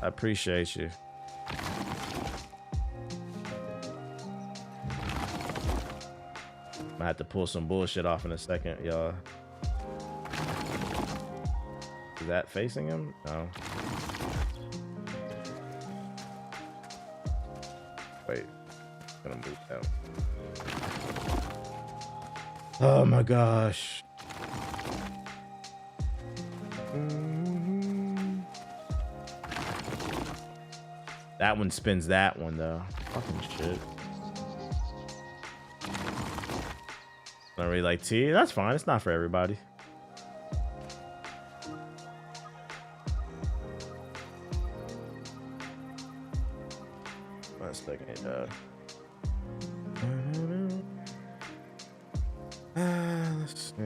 I appreciate you. I have to pull some bullshit off in a second, y'all. Is that facing him? No. Wait, I'm gonna move down. Oh my gosh. That one spins that one though. Fucking shit. I don't really like tea. That's fine. It's not for everybody. One second. Let's see.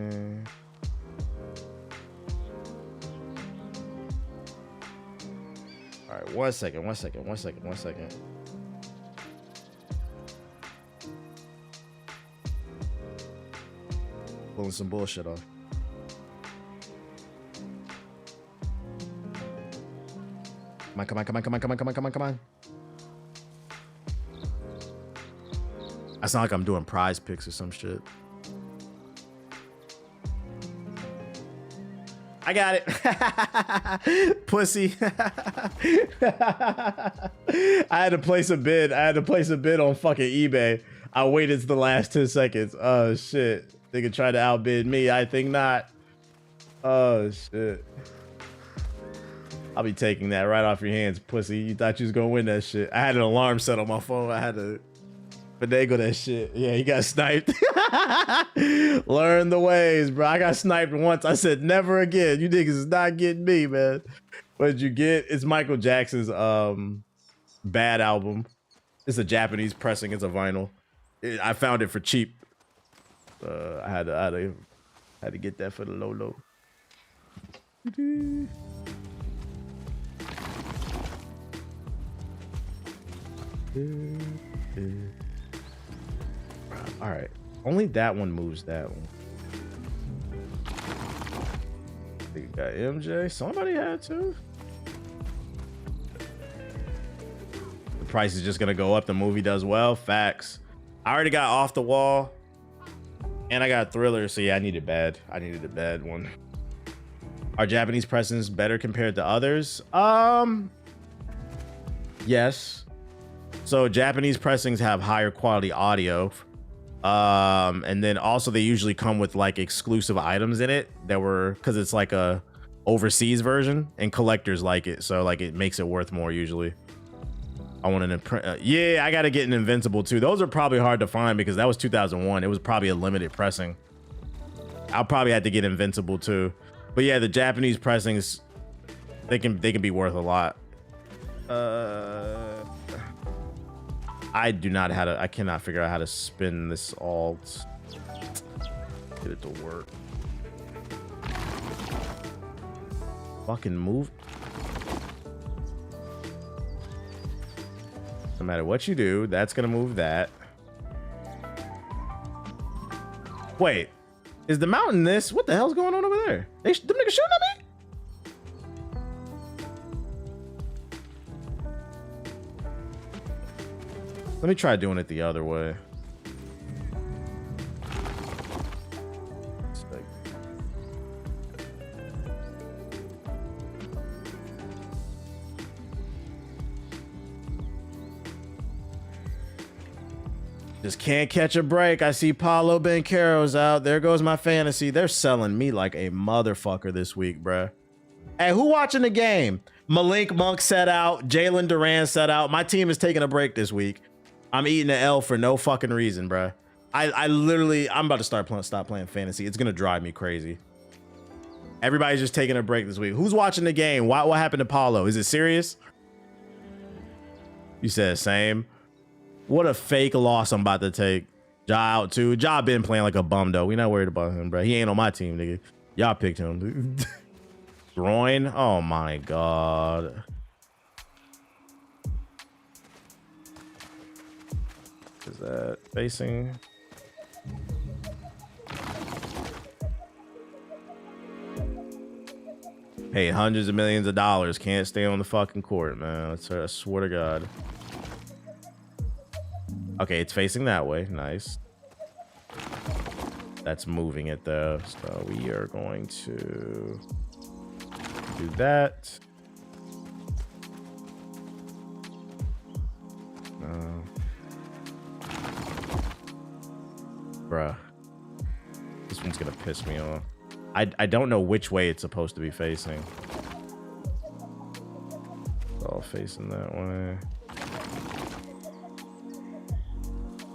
All right, one second. Pulling some bullshit off. Come on. I sound like I'm doing prize picks or some shit. I got it. Pussy. I had to place a bid. On fucking eBay. I waited to the last 10 seconds. Oh shit. Nigga tried to outbid me. I think not. Oh shit. I'll be taking that right off your hands, pussy. You thought you was gonna win that shit. I had an alarm set on my phone. I had to finagle that shit. Yeah, he got sniped. Learn the ways, bro. I got sniped once. I said never again. You niggas is not getting me, man. What did you get? It's Michael Jackson's Bad album. It's a Japanese pressing. It's a vinyl. I found it for cheap. I had to get that for the low. All right, only that one moves that one. You got MJ. Somebody had to. The price is just gonna go up. The movie does well. Facts. I already got Off the Wall, and I got Thriller. So yeah, I needed bad. I needed a bad one. Are Japanese pressings better compared to others? Yes. So Japanese pressings have higher quality audio. And then also they usually come with like exclusive items in it that were, because it's like a overseas version and collectors like it. So like it makes it worth more usually. I want an yeah, I got to get an Invincible too. Those are probably hard to find because that was 2001. It was probably a limited pressing. I'll probably have to get Invincible too. But yeah, the Japanese pressings, they can be worth a lot. I cannot figure out how to spin this alt. Get it to work. Fucking move. No matter what you do, that's gonna move that. Wait, is the mountain this? What the hell's going on over there? Them niggas shooting at me? Let me try doing it the other way. Just can't catch a break. I see Paulo Banquero's out. There goes my fantasy. They're selling me like a motherfucker this week, bruh. Hey, who watching the game? Malink Monk set out. Jalen Duran set out. My team is taking a break this week. I'm eating an L for no fucking reason, bruh. I'm about to stop playing fantasy. It's gonna drive me crazy. Everybody's just taking a break this week. Who's watching the game? What happened to Paulo? Is it serious? You said same. What a fake loss I'm about to take. Ja out too. Ja been playing like a bum though. We not worried about him, bro. He ain't on my team, nigga. Y'all picked him. Groin. Oh my god. Is that facing? Paid hundreds of millions of dollars. Can't stay on the fucking court, man. I swear to God. Okay, it's facing that way. Nice. That's moving it though. So we are going to do that. Bruh. This one's gonna piss me off. I don't know which way it's supposed to be facing. It's all facing that way.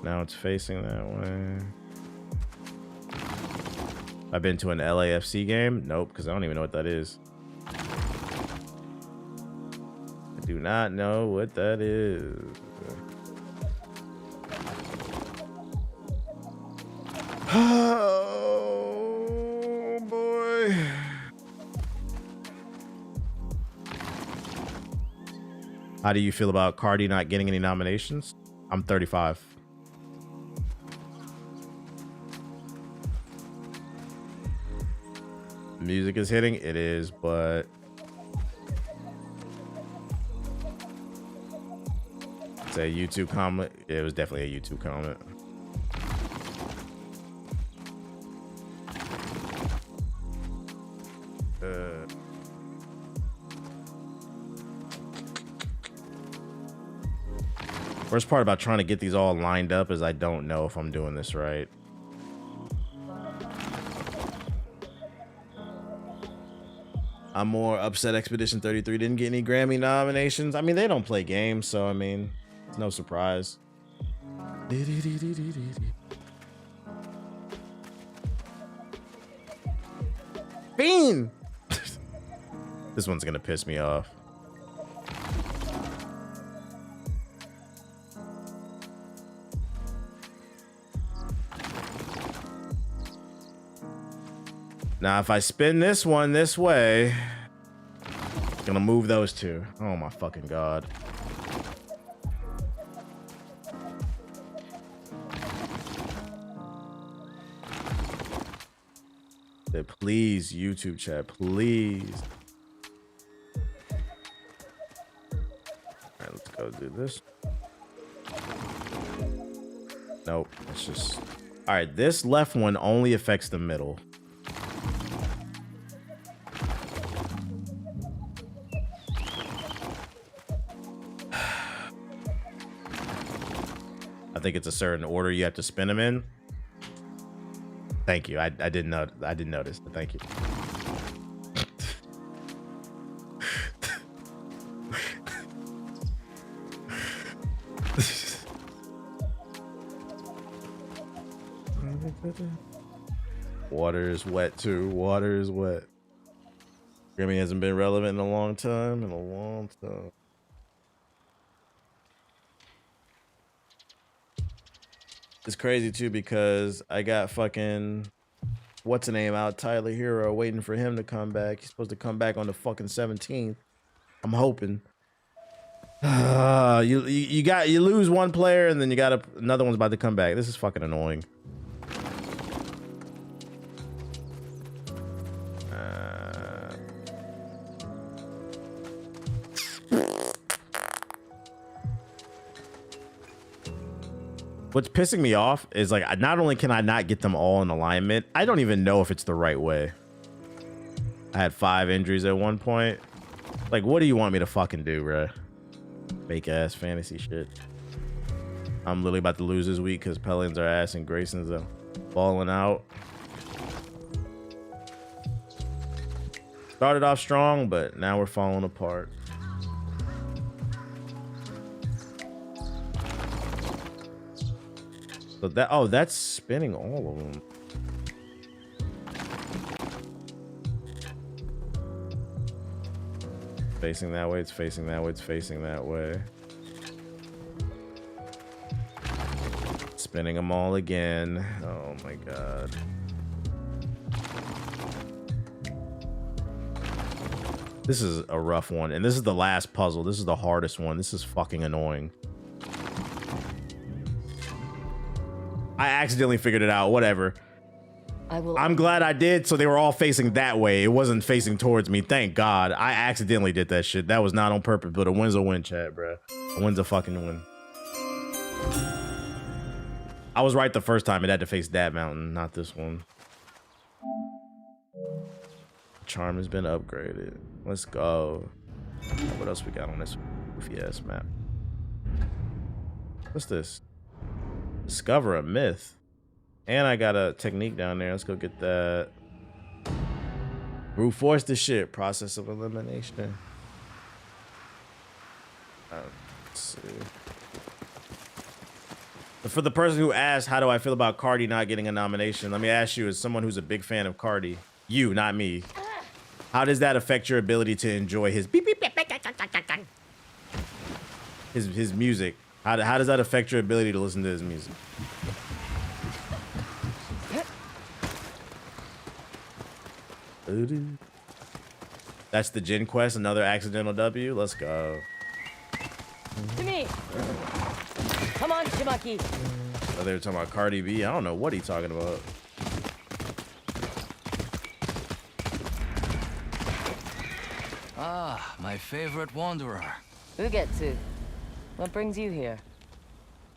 Now it's facing that way. I've been to an LAFC game? Nope, because I don't even know what that is. I do not know what that is. Oh boy. How do you feel about Cardi not getting any nominations? I'm 35. Music is hitting. It is, but it's a YouTube comment. It was definitely a YouTube comment. Worst part about trying to get these all lined up is I don't know if I'm doing this right. I'm more upset Expedition 33 didn't get any Grammy nominations. I mean, they don't play games, so I mean, it's no surprise. Bean! This one's gonna piss me off. Now, if I spin this one this way, it's gonna move those two. Oh my fucking god. Please, YouTube chat, please. All right, let's go do this. Nope, it's just... All right, this left one only affects the middle. I think it's a certain order you have to spin them in. Thank you. I didn't know. I didn't notice, but thank you. Water is wet too. Water is wet. Grammy hasn't been relevant in a long time. It's crazy too because I got fucking what's the name out, Tyler Hero, waiting for him to come back. He's supposed to come back on the fucking 17th. I'm hoping. You lose one player and then you got another one's about to come back. This is fucking annoying. What's pissing me off is like, not only can I not get them all in alignment, I don't even know if it's the right way. I had 5 injuries at one point. Like, what do you want me to fucking do, bruh? Fake ass fantasy shit. I'm literally about to lose this week because Pelicans are ass and Grayson's falling out. Started off strong, but now we're falling apart. So that, oh, that's spinning all of them. Facing that way, it's facing that way, it's facing that way. Spinning them all again. Oh my god. This is a rough one, and this is the last puzzle. This is the hardest one. This is fucking annoying. I accidentally figured it out. Whatever. I'm glad I did. So they were all facing that way. It wasn't facing towards me. Thank God. I accidentally did that shit. That was not on purpose, but a win's a win, chat, bro. A win's a fucking win. I was right the first time. It had to face that mountain, not this one. Charm has been upgraded. Let's go. What else we got on this goofy ass map? What's this? Discover a myth. And I got a technique down there. Let's go get that. Brute force this shit. Process of elimination. Let's see. But for the person who asked, how do I feel about Cardi not getting a nomination? Let me ask you, as someone who's a big fan of Cardi, you, not me, how does that affect your ability to enjoy his beep, beep, beep, beep, his music? How does that affect your ability to listen to his music? That's the Gen Quest, another accidental W. Let's go. To me. Come on, Shimaki. Oh, they were talking about Cardi B. I don't know what he's talking about. Ah, my favorite wanderer. Ugetsu. What brings you here?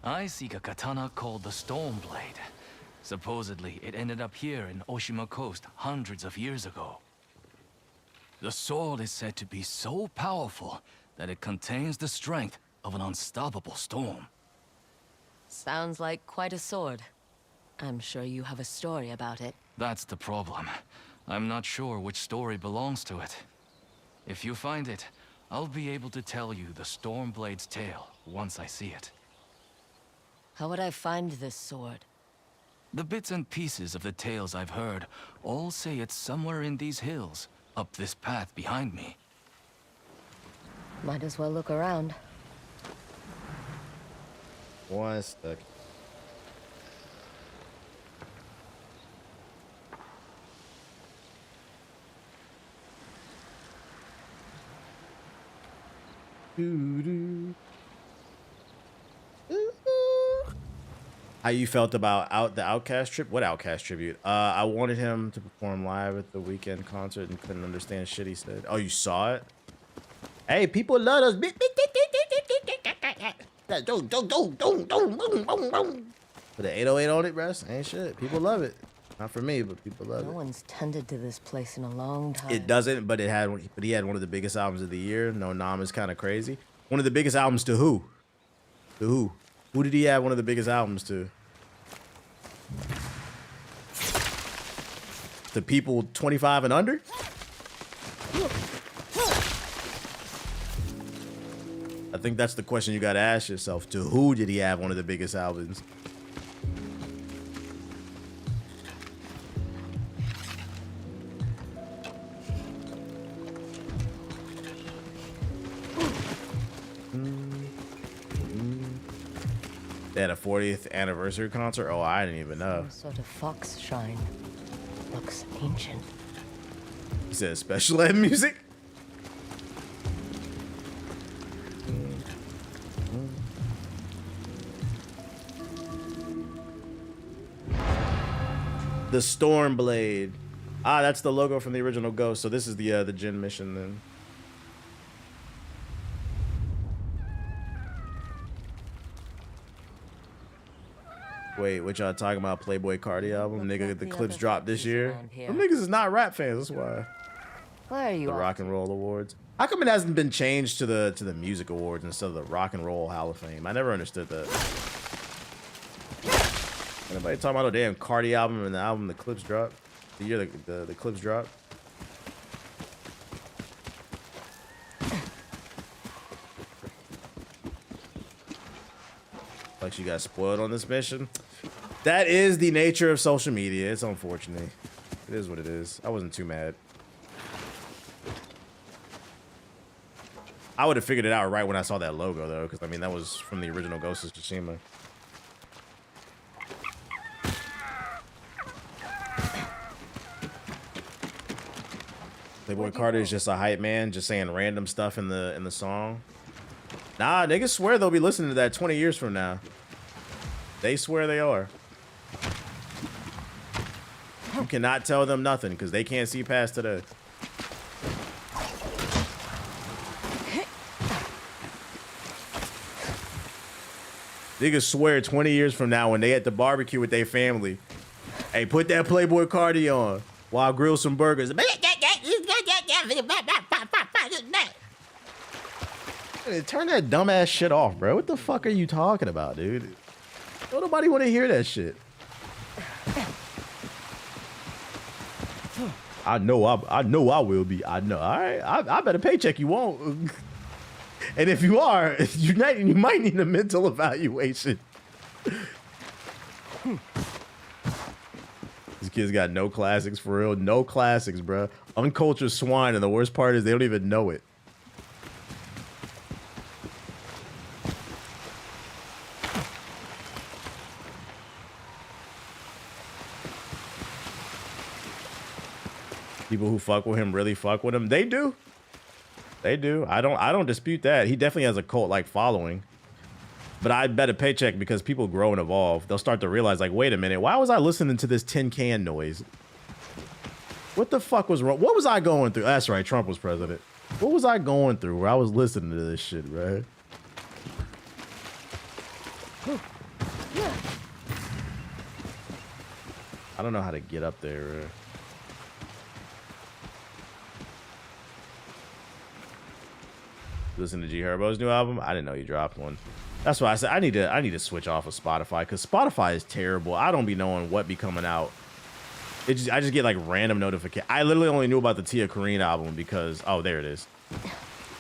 I seek a katana called the Stoneblade. Supposedly, it ended up here in Oshima Coast hundreds of years ago. The sword is said to be so powerful that it contains the strength of an unstoppable storm. Sounds like quite a sword. I'm sure you have a story about it. That's the problem. I'm not sure which story belongs to it. If you find it, I'll be able to tell you the Stormblade's tale once I see it. How would I find this sword? The bits and pieces of the tales I've heard all say it's somewhere in these hills, up this path behind me. Might as well look around. One sec. How you felt about the Outcast trip? What Outcast tribute? I wanted him to perform live at the weekend concert and couldn't understand shit he said. Oh, you saw it? Hey, people love us. Put the 808 on it, bro. Ain't shit. People love it. Not for me, but people love it. No one's tended to this place in a long time. It doesn't, but he had one of the biggest albums of the year. No Nam is kind of crazy. One of the biggest albums to who? To who? Who did he have one of the biggest albums to? The people 25 and under? I think that's the question you gotta ask yourself. To who did he have one of the biggest albums? They had a 40th anniversary concert? Oh, I didn't even know. Some sort of fox shrine. Looks ancient. You said special ed music? The Stormblade. Ah, that's the logo from the original Ghost. So this is the Jin mission then. Wait, what y'all talking about? Playboy Cardi album? Nigga, the clips dropped this year. Them niggas is not rap fans, that's why. Where are you? The Rock and Roll Awards. How come it hasn't been changed to the music awards instead of the Rock and Roll Hall of Fame? I never understood that. Anybody talking about a damn Cardi album and the album the clips dropped? The year the clips dropped? Like she got spoiled on this mission. That is the nature of social media. It's unfortunate. It is what it is. I wasn't too mad. I would have figured it out right when I saw that logo though, because I mean that was from the original Ghost of Tsushima. Playboy Carter is just a hype man, just saying random stuff in the song. Nah, niggas swear they'll be listening to that 20 years from now. They swear they are. You cannot tell them nothing because they can't see past today. Niggas swear 20 years from now when they at the barbecue with their family, hey, put that Playboy Cardi on while I grill some burgers. Hey, turn that dumbass shit off, bro. What the fuck are you talking about, dude? Don't nobody want to hear that shit. I know I will be. I know. All right, I bet a paycheck you won't. And if you are, you might need a mental evaluation. These kids got no classics for real. No classics, bro. Uncultured swine, and the worst part is they don't even know it. People who fuck with him really fuck with him. They do. They do. I don't dispute that. He definitely has a cult-like following. But I bet a paycheck because people grow and evolve. They'll start to realize, like, wait a minute, why was I listening to this tin can noise? What the fuck was wrong? What was I going through? That's right, Trump was president. What was I going through where I was listening to this shit, right? I don't know how to get up there, right? Listen to G Herbo's new album? I didn't know he dropped one. That's why I said I need to switch off of Spotify because Spotify is terrible. I don't be knowing what be coming out. I just get like random notifications. I literally only knew about the Tia Kareen album because there it is.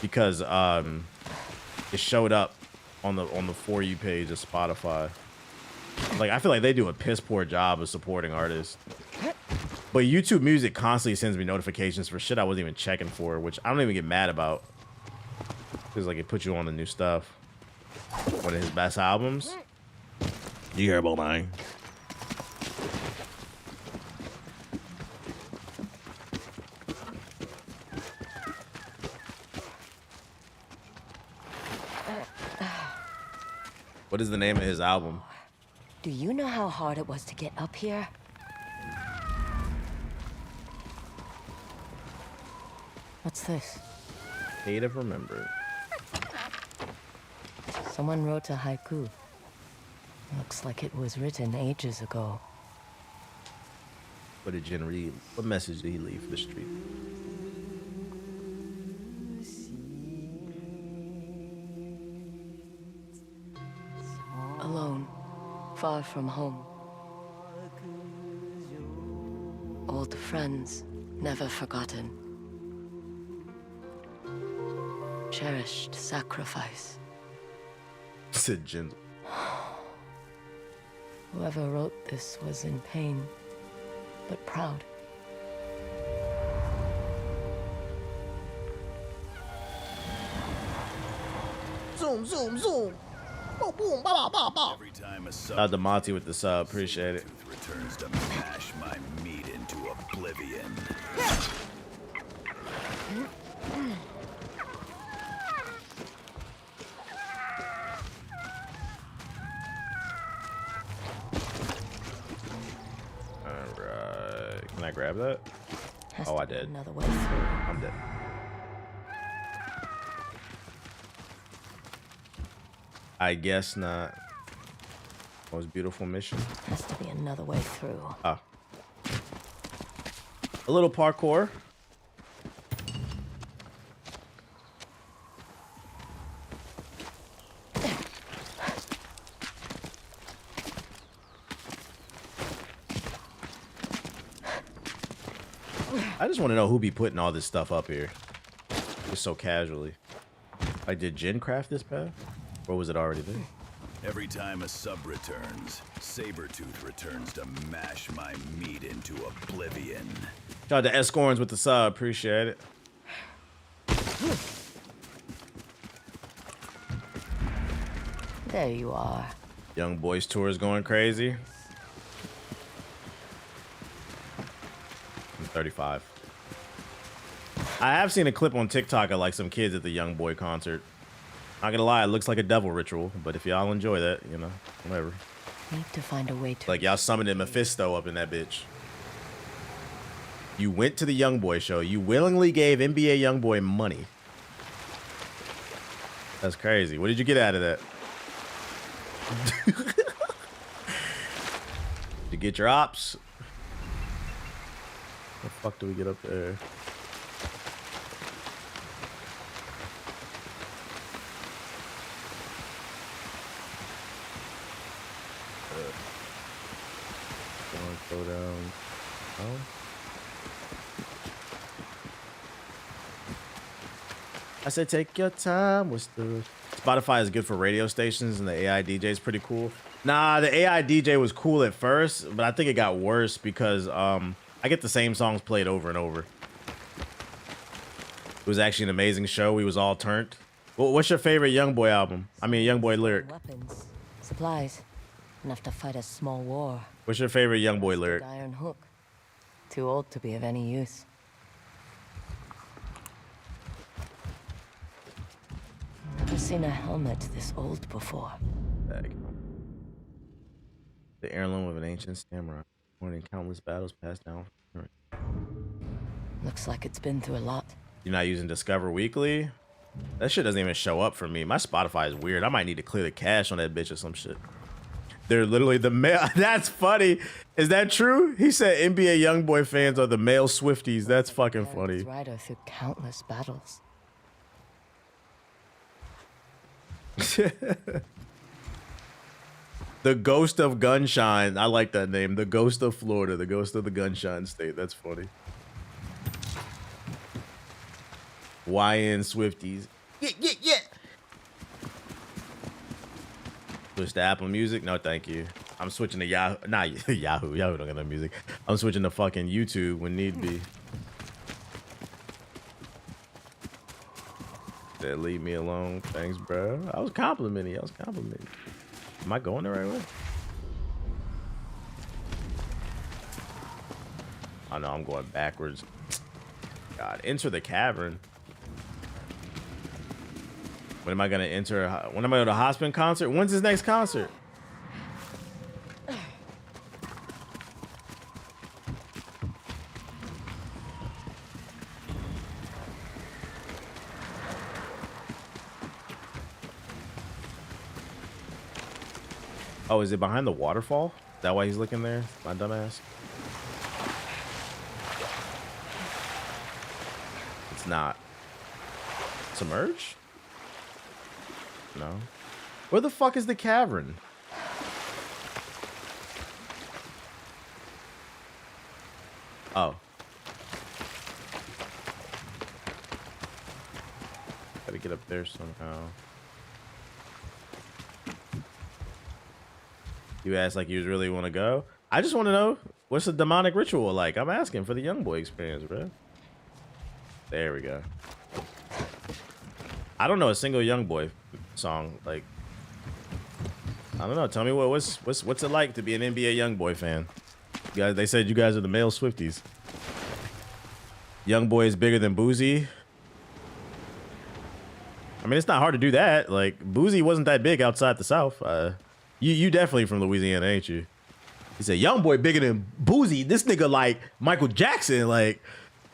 Because it showed up on the For You page of Spotify. Like I feel like they do a piss poor job of supporting artists. But YouTube Music constantly sends me notifications for shit I wasn't even checking for, which I don't even get mad about. Because like it puts you on the new stuff. One of his best albums. You hear about mine? What is the name of his album? Do you know how hard it was to get up here? What's this? Fate of Remembrance. Someone wrote a haiku. Looks like it was written ages ago. What did Jin read? What message did he leave for the street? Alone, far from home. Old friends, never forgotten. Cherished sacrifice. Said Jin. Whoever wrote this was in pain, but proud. Zoom, zoom, zoom. Boom, boom, ba, ba, ba, ba. Every time a Shout out to Monty with the sub. Appreciate it. returns to mash my meat into oblivion. Alright. Can I grab that? Oh, I did. Another way through. I'm dead. I guess not. Most beautiful mission. Has to be another way through. Oh. A little parkour. I just want to know who be putting all this stuff up here. Just so casually. Like, did Jin craft this path? Or was it already there? Every time a sub returns, Sabretooth returns to mash my meat into oblivion. Shout out to Escorns with the sub. Appreciate it. There you are. Young Boys Tour is going crazy. I'm 35. I have seen a clip on TikTok of like some kids at the Young Boy concert. Not gonna lie, it looks like a devil ritual, but if y'all enjoy that, you know, whatever. Need to find a way to. Like y'all summoned Mephisto up in that bitch. You went to the Young Boy show. You willingly gave NBA Young Boy money. That's crazy. What did you get out of that? Did you get your ops? How the fuck do we get up there? Go down. Oh. I said, take your time. What's the Spotify is good for radio stations, and the AI DJ is pretty cool. Nah, the AI DJ was cool at first, but I think it got worse because I get the same songs played over and over. It was actually an amazing show. We was all turned. Well, what's your favorite Young Boy album? I mean, Young Boy lyric. Weapons, supplies, enough to fight a small war. What's your favorite Young Boy lyric? Iron hook. Too old to be of any use. Never seen a helmet this old before. The heirloom of an ancient samurai, born in countless battles passed down. Looks like it's been through a lot. You're not using Discover Weekly? That shit doesn't even show up for me. My Spotify is weird. I might need to clear the cache on that bitch or some shit. They're literally the male. That's funny. Is that true? He said NBA Youngboy fans are the male Swifties. That's fucking funny. Rider through countless battles. The Ghost of Gunshine. I like that name. The Ghost of Florida. The Ghost of the Gunshine State. That's funny. YN Swifties. Yeah. Switch to Apple Music? No, thank you. I'm switching to Yahoo. Not Yahoo. Yahoo don't got no music. I'm switching to fucking YouTube when need be. That leave me alone. Thanks, bro. I was complimenting you. Am I going the right way? Oh no, I'm going backwards. God, enter the cavern. When am I gonna enter? When am I going to a Hospin concert? When's his next concert? Oh, is it behind the waterfall? Is that why he's looking there? My dumbass. It's not. Submerge? No. Where the fuck is the cavern? Oh. Gotta get up there somehow. You asked like you really want to go? I just want to know what's the demonic ritual like. I'm asking for the young boy experience, bro. There we go. I don't know a single young boy song. Like, I don't know. Tell me what's it like to be an NBA young boy fan? You guys, they said you guys are the male Swifties. Young boy is bigger than Boozy. I mean, it's not hard to do that. Like, Boozy wasn't that big outside the South. You definitely from Louisiana, ain't you? He said, young boy bigger than Boozy. This nigga like Michael Jackson. Like,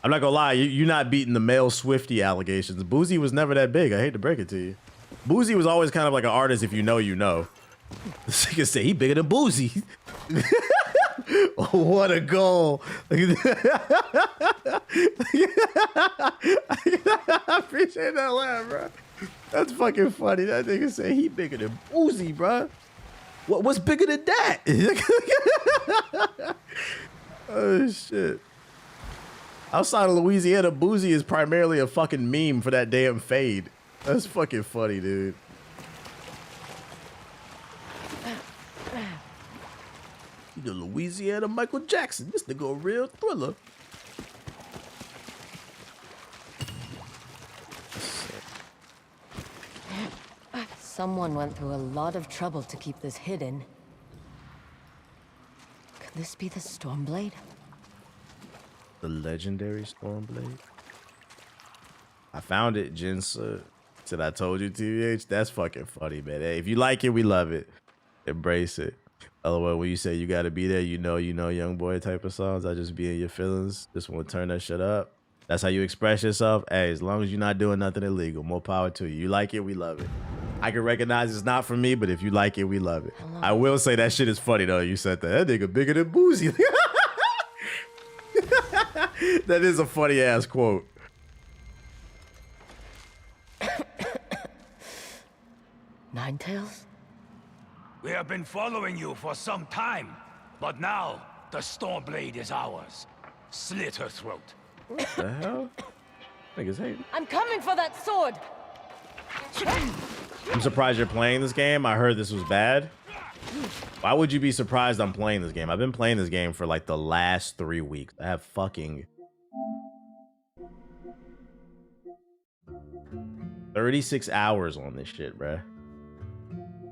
I'm not gonna lie, you're not beating the male Swiftie allegations. Boozy was never that big. I hate to break it to you. Boozy was always kind of like an artist, if you know, you know. This nigga say he bigger than Boozy. Oh, what a goal. I appreciate that laugh, bro. That's fucking funny. That nigga say he bigger than Boozy, bro. What's bigger than that? Oh, shit. Outside of Louisiana, Boozy is primarily a fucking meme for that damn fade. That's fucking funny, dude. You the Louisiana Michael Jackson. This nigga a real thriller. Someone went through a lot of trouble to keep this hidden. Could this be the Stormblade? The legendary Stormblade? I found it, Jinsa. Said I told you, TVH. That's fucking funny, man. Hey, if you like it, we love it. Embrace it. Otherwise, when you say you gotta be there, you know, young boy type of songs, I just be in your feelings. Just want to turn that shit up. That's how you express yourself. Hey, as long as you're not doing nothing illegal, more power to you. You like it, we love it. I can recognize it's not for me, but if you like it, we love it. I will say that shit is funny though. You said that nigga bigger than Boozy. That is a funny ass quote. Ninetales? We have been following you for some time, but now the Stormblade is ours. Slit her throat. What the hell? Niggas hating. I'm coming for that sword! I'm surprised you're playing this game. I heard this was bad. Why would you be surprised I'm playing this game? I've been playing this game for like the last 3 weeks. I have fucking 36 hours on this shit, bruh.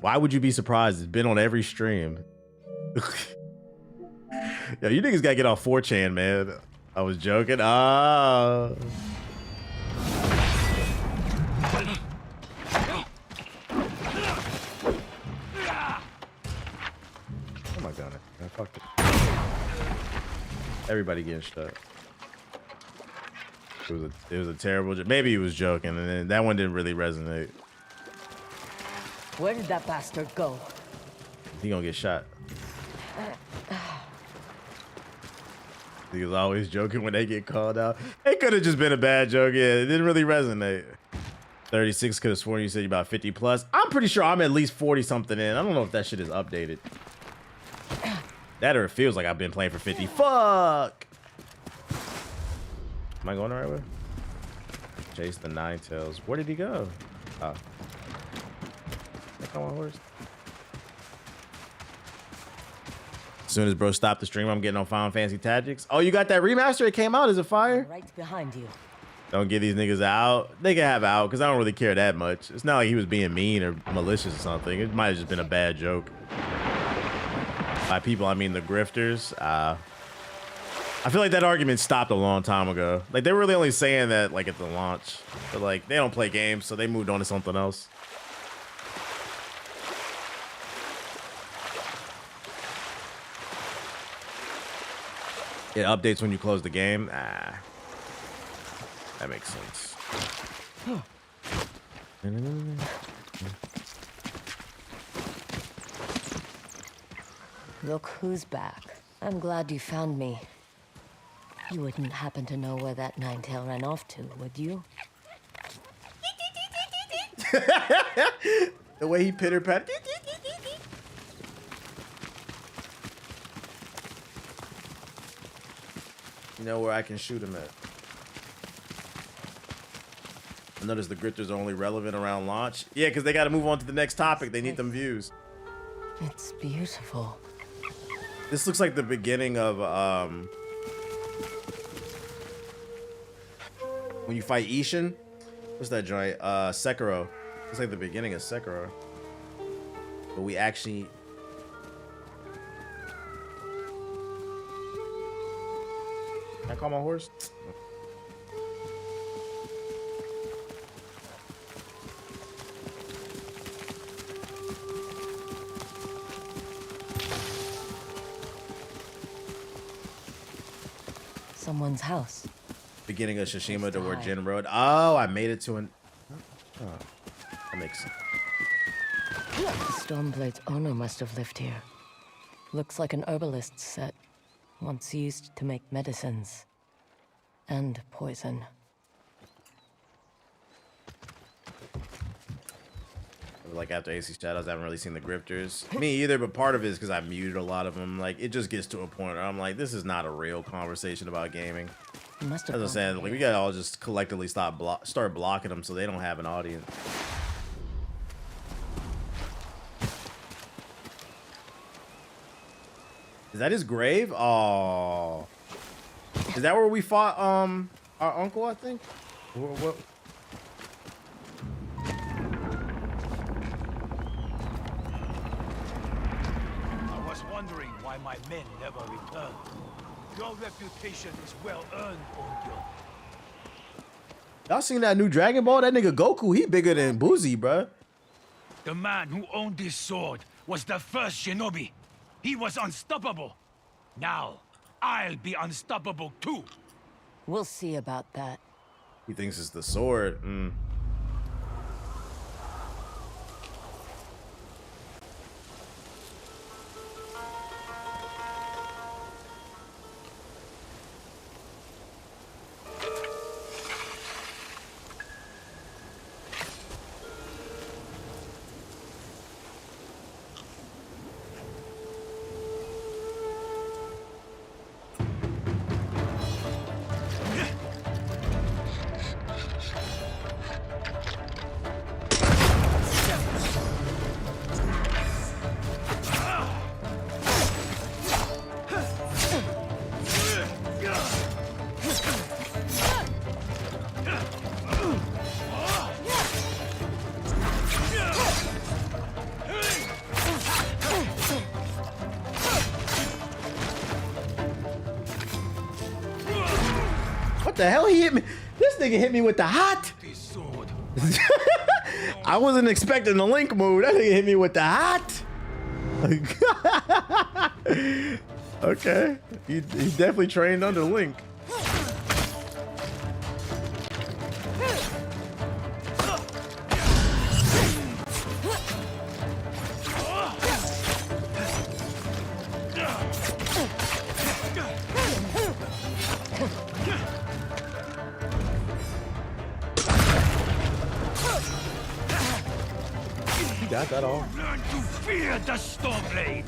Why would you be surprised? It's been on every stream. Yo, you niggas gotta get off 4chan, man. I was joking. Oh my god. I fucked it. Everybody getting shot. It was a terrible joke. Maybe he was joking, and then that one didn't really resonate. Where did that bastard go? He gonna get shot. He was always joking when they get called out. It could have just been a bad joke. Yeah, it didn't really resonate. 36 could have sworn you said you about 50 plus. I'm pretty sure I'm at least 40 something in. I don't know if that shit is updated. That or it feels like I've been playing for 50. Fuck. Am I going the right way? Chase the Nine Tails. Where did he go? Oh. Come on, horse. As soon as bro stopped the stream, I'm getting on Final Fantasy Tactics. Oh, you got that remaster? It came out. Is it fire? Right behind you. Don't get these niggas out. They can have out because I don't really care that much. It's not like he was being mean or malicious or something. It might have just been a bad joke. By people, I mean the grifters. I feel like that argument stopped a long time ago. Like, they were really only saying that like at the launch. But like, they don't play games, so they moved on to something else. It updates when you close the game. Ah, that makes sense. Look who's back. I'm glad you found me. You wouldn't happen to know where that Ninetail ran off to, would you? The way he pitter-pattered. You know where I can shoot him at. I notice the grifters are only relevant around launch. Yeah, because they got to move on to the next topic. They need them views. It's beautiful. This looks like the beginning of when you fight Ishin. What's that joint? Sekiro. It's like the beginning of Sekiro. But we actually... Can I call my horse? Someone's house. Beginning of Tsushima to where Jin Road. Oh, I made it to an... Oh, that makes sense. The Stormblade's owner must have lived here. Looks like an herbalist's set. Once used to make medicines. And poison. Like after AC Shadows, I haven't really seen the grifters. Me either, but part of it is because I muted a lot of them. Like, it just gets to a point where I'm like, this is not a real conversation about gaming. As I said, like, we gotta all just collectively start blocking them so they don't have an audience. Is that his grave? Oh, is that where we fought our uncle? I think. What? I was wondering why my men never returned. Your reputation is well earned, Onryo. Y'all seen that new Dragon Ball? That nigga Goku, he bigger than Boozy, bruh. The man who owned this sword was the first shinobi. He was unstoppable. Now, I'll be unstoppable too. We'll see about that. He thinks it's the sword. What the hell? He hit me. This nigga hit me with the hot. I wasn't expecting the link move. That nigga hit me with the hot. Okay. He definitely trained under Link. got that all. Learn to fear the Stormblade.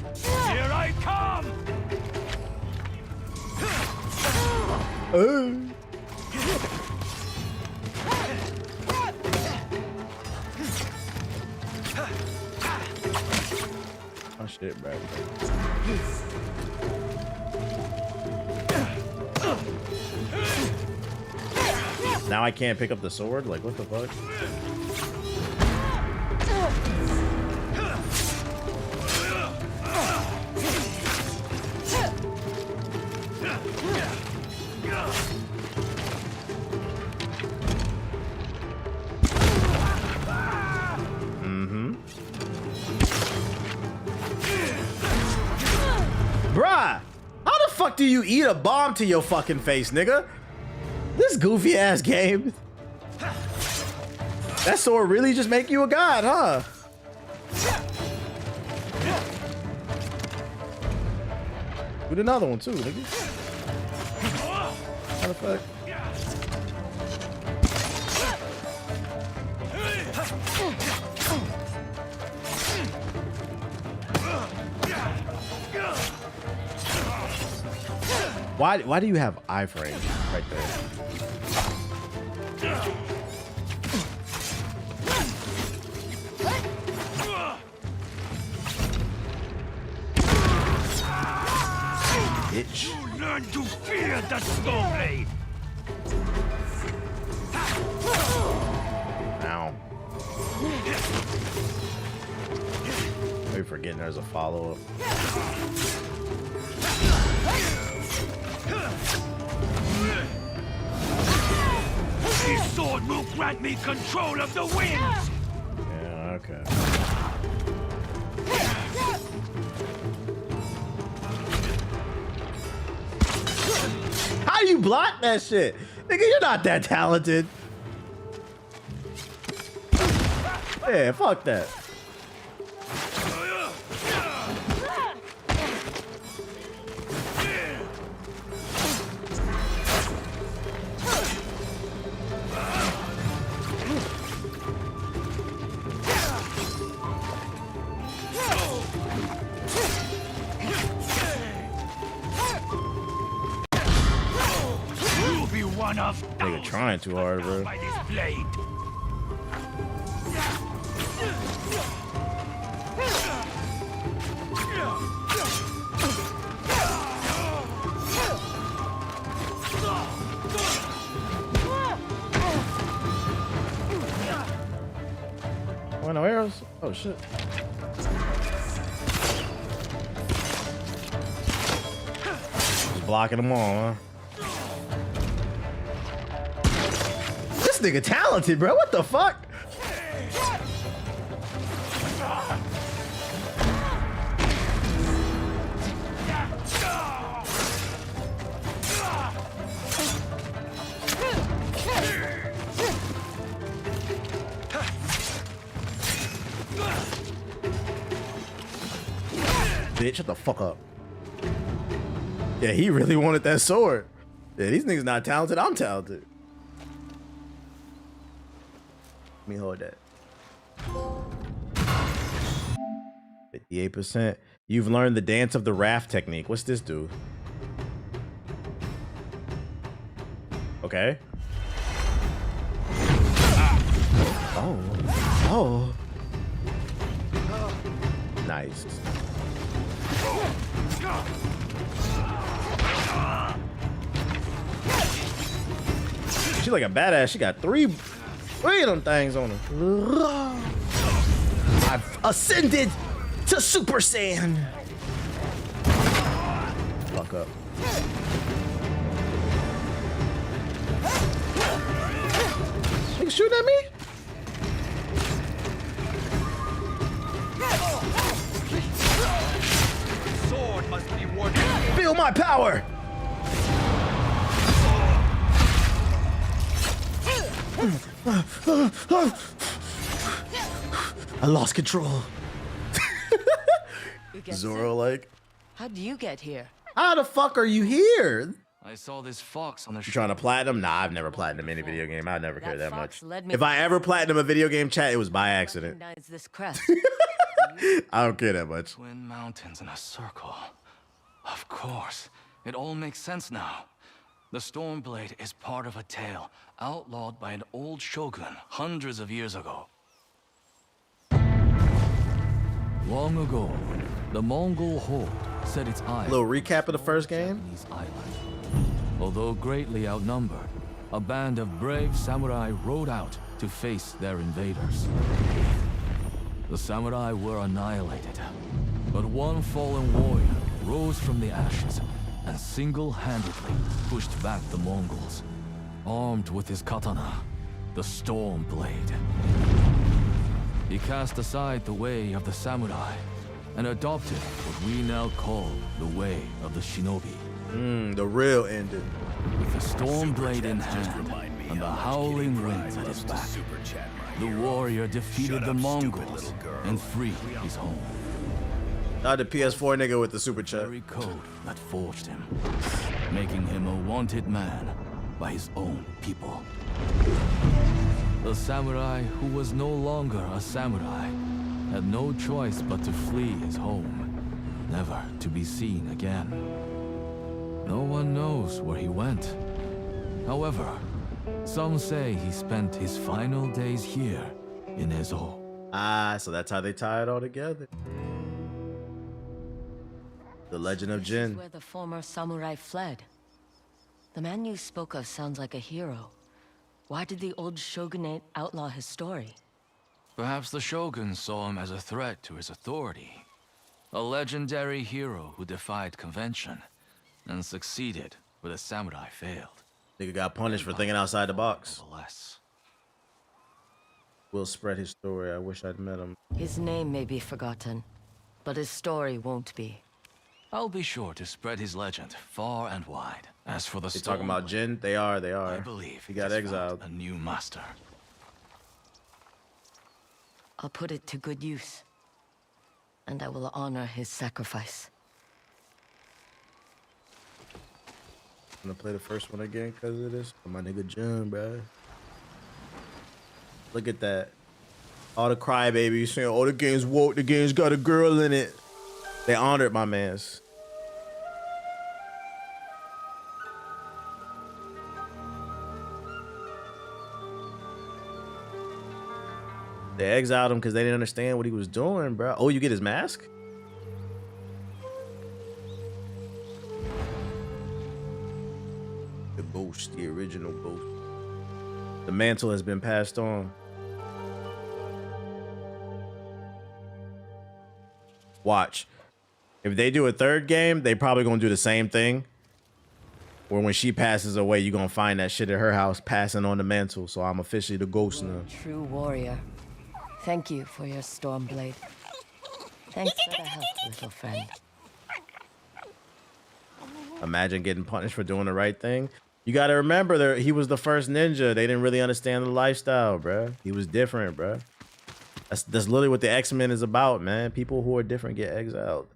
Here I come. Oh shit, bro. Now I can't pick up the sword? Like, what the fuck? Bruh, how the fuck do you eat a bomb to your fucking face, nigga? This goofy ass game. That sword really just make you a god, huh? With another one too, nigga. How the fuck? Why do you have iframe right there? Bitch. You learn to fear the Stormblade. Ow. Maybe forgetting there's a follow-up. This sword will grant me control of the winds. Yeah, okay. How do you block that shit? Nigga, you're not that talented. Yeah, fuck that. Nigga trying too hard, bro. By this blade. Oh, no arrows? Oh shit. Just blocking them all, huh? This nigga talented, bro. What the fuck? Bitch, shut the fuck up. Yeah, he really wanted that sword. Yeah, these niggas not talented. I'm talented. Let me hold that. 58%. You've learned the dance of the raft technique. What's this do? Okay. Oh. Oh. Nice. She's like a badass. She got three of them things on her. I've ascended to Super Saiyan. Fuck up. Nigga shooting at me? Sword must be warded. Feel my power. I lost control. Zoro like. How'd you get here? How the fuck are you here? I saw this fox on the You trying to platinum? Nah, I've never platinum any video game. I never cared that much. If I ever platinum a video game, chat, it was by accident. This crest. I don't care that much. Twin mountains in a circle. Of course. It all makes sense now. The Stormblade is part of a tale outlawed by an old shogun hundreds of years ago. Long ago, the Mongol horde set its eyes. A little recap of the first game. Although greatly outnumbered, a band of brave samurai rode out to face their invaders. The samurai were annihilated, but one fallen warrior rose from the ashes and single-handedly pushed back the Mongols, armed with his katana, the Stormblade. He cast aside the way of the samurai and adopted what we now call the way of the shinobi. The real ending. With the Stormblade in hand and the howling winds at his back, the warrior defeated the Mongols and freed his home. Not the PS4 nigga with the super chat. The very code that forged him, making him a wanted man by his own people. The samurai who was no longer a samurai had no choice but to flee his home, never to be seen again. No one knows where he went. However, some say he spent his final days here in Ezo. Ah, so that's how they tie it all together. The Legend of Jin. This is where the former samurai fled. The man you spoke of sounds like a hero. Why did the old shogunate outlaw his story? Perhaps the shogun saw him as a threat to his authority. A legendary hero who defied convention and succeeded where the samurai failed. Nigga got punished for thinking outside the box. Will spread his story. I wish I'd met him. His name may be forgotten, but his story won't be. I'll be sure to spread his legend far and wide. As for the They talking about Jin? They are. I believe he got exiled. A new master. I'll put it to good use, and I will honor his sacrifice. I'm gonna play the first one again because of this. Oh, my nigga Jin, bro. Look at that. All the crybabies saying, "Oh, the game's woke. The game's got a girl in it." They honored my mans. They exiled him because they didn't understand what he was doing, bro. Oh, you get his mask? The ghost, the original ghost. The mantle has been passed on. Watch. If they do a third game, they probably gonna do the same thing. Where when she passes away, you're gonna find that shit at her house passing on the mantle. So I'm officially the ghost now. True warrior. Thank you for your Stormblade. Thanks for the help, little friend. Imagine getting punished for doing the right thing. You got to remember that he was the first ninja. They didn't really understand the lifestyle, bruh. He was different, bruh. That's literally what the X-Men is about, man. People who are different get exiled,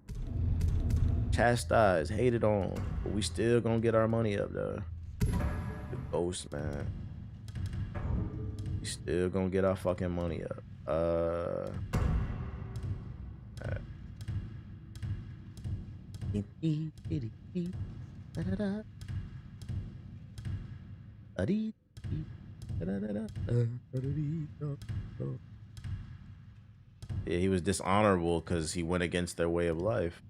chastised, hated on, but we still gonna get our money up, though. The ghost, man. We still gonna get our fucking money up. Yeah, he was dishonorable because he went against their way of life.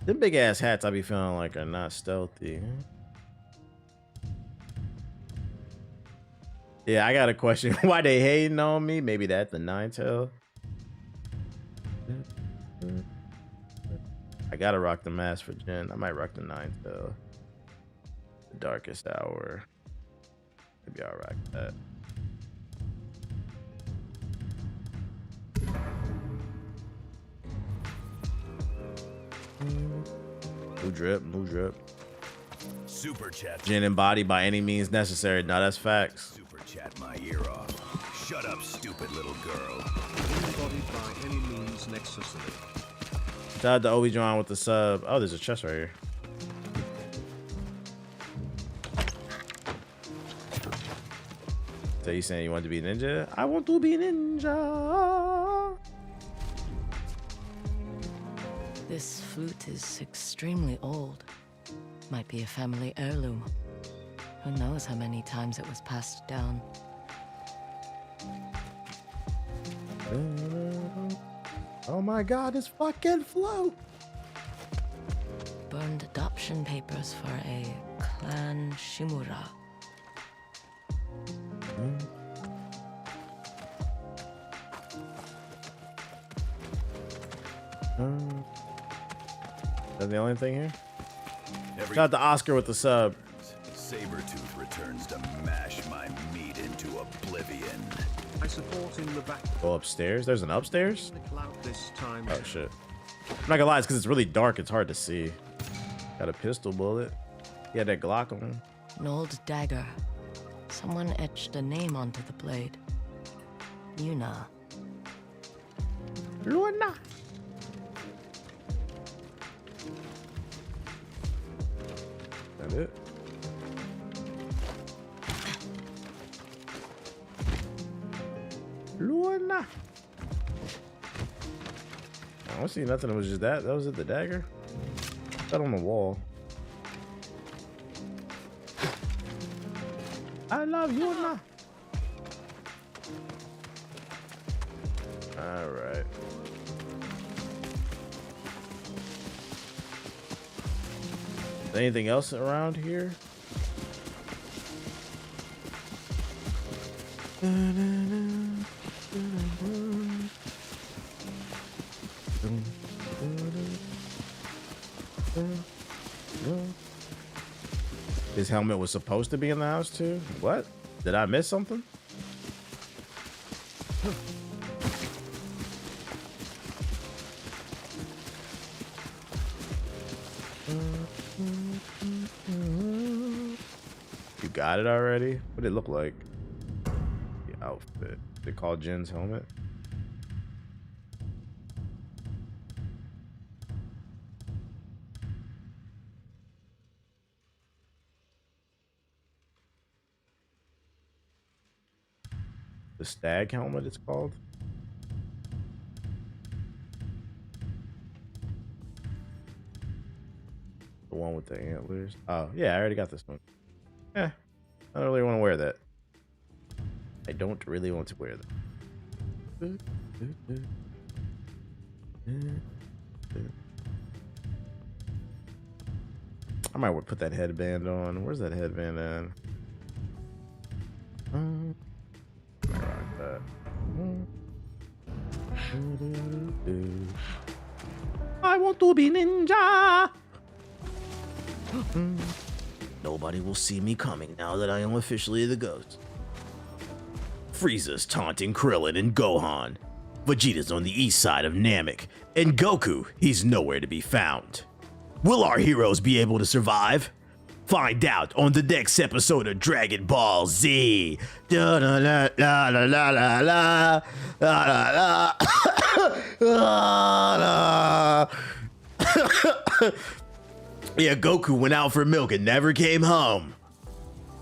Them big ass hats I be feeling like are not stealthy. Yeah, I got a question. Why they hating on me? Maybe that the Ninetale. I gotta rock the mask for Jin. I might rock the Ninetale. The Darkest Hour. Maybe I'll rock that. New drip, new drip. Super chat. Jin embodied by any means necessary. Now that's facts. Super chat my ear off. Shut up, stupid little girl. Embodied by any means necessary. Shout out to Obi-Wan with the sub. Oh, there's a chest right here. So you saying you want to be a ninja? I want to be a ninja. This flute is extremely old. Might be a family heirloom. Who knows how many times it was passed down. Oh my god, it's fucking float. Burned adoption papers for a clan Shimura. That's the only thing here? Shout out to Oscar with the sub. Sabretooth returns to mash my meat into oblivion. I support in the back. Go upstairs? There's an upstairs? This time. Oh shit. I'm not gonna lie, it's because it's really dark, it's hard to see. Got a pistol bullet. He had that Glock on him. An old dagger. Someone etched a name onto the blade. Yuna. Luna. That it? Luna. I don't see nothing. It was just that. That was it. The dagger. That on the wall. I love Yuna. All right. Anything else around here? His helmet was supposed to be in the house too? What? Did I miss something? You got it already? What did it look like? The outfit. They call Jin's helmet. The stag helmet, it's called. The one with the antlers. Oh, yeah, I already got this one. Yeah, I don't really want to wear that. I don't really want to wear that. I might put that headband on. Where's that headband at? Like that. I want to be ninja. Nobody will see me coming now that I am officially the ghost. Frieza's taunting Krillin and Gohan. Vegeta's on the east side of Namek. And Goku, he's nowhere to be found. Will our heroes be able to survive? Find out on the next episode of Dragon Ball Z. Da da la la la la la la la la la. Yeah, Goku went out for milk and never came home.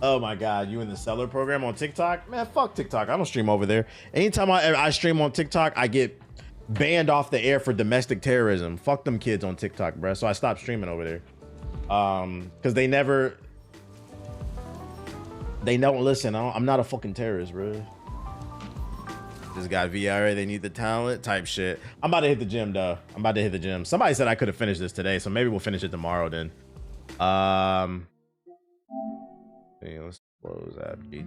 Oh my god, you in the seller program on TikTok? Man, fuck TikTok. I don't stream over there. Anytime I stream on TikTok, I get banned off the air for domestic terrorism. Fuck them kids on TikTok, bruh. So I stopped streaming over there. Because they don't listen. I'm not a fucking terrorist, bro. Just got VRA, they need the talent type shit. I'm about to hit the gym though. I'm about to hit the gym. Somebody said I could have finished this today, so maybe we'll finish it tomorrow then. Yeah, let's close that. Let me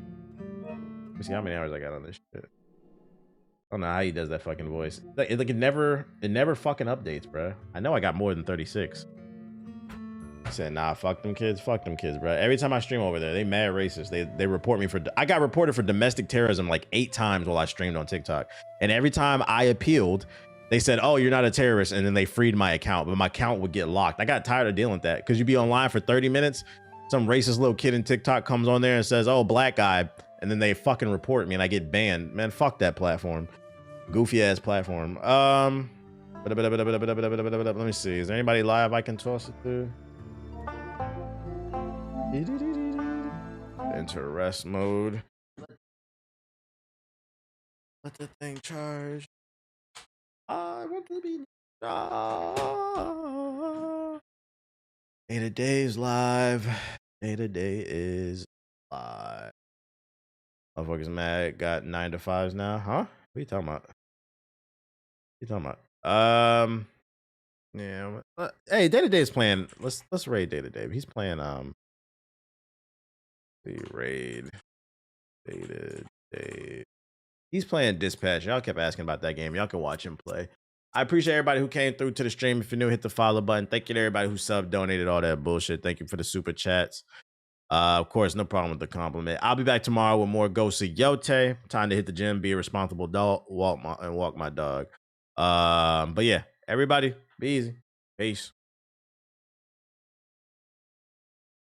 see how many hours I got on this shit. I don't know how he does that fucking voice. Like it never fucking updates, bro. I know I got more than 36. I said, nah, fuck them kids, bro. Every time I stream over there, they mad racist. They report me for, I got reported for domestic terrorism like 8 times while I streamed on TikTok. And every time I appealed, they said, oh, you're not a terrorist. And then they freed my account, but my account would get locked. I got tired of dealing with that because you'd be online for 30 minutes. Some racist little kid in TikTok comes on there and says, oh, black guy. and then they fucking report me and I get banned. Man, fuck that platform. Goofy ass platform. Let me see. Is there anybody live I can toss it to? Enter rest mode. Let the thing charge. I want to be. Day to day is live. Day to day is live. Motherfuckers mad. Got 9 to 5s now, huh? What are you talking about? What are you talking about? Yeah. Hey, Day to Day is playing. Let's raid Day to Day. He's playing. The raid Day to Day. He's playing Dispatch. Y'all kept asking about that game. Y'all can watch him play. I appreciate everybody who came through to the stream. If you're new, hit the follow button. Thank you to everybody who subbed, donated, all that bullshit. Thank you for the super chats. Of course, no problem with the compliment. I'll be back tomorrow with more Ghosts of Yote. Time to hit the gym, be a responsible adult, walk my dog. But yeah, everybody, be easy. Peace.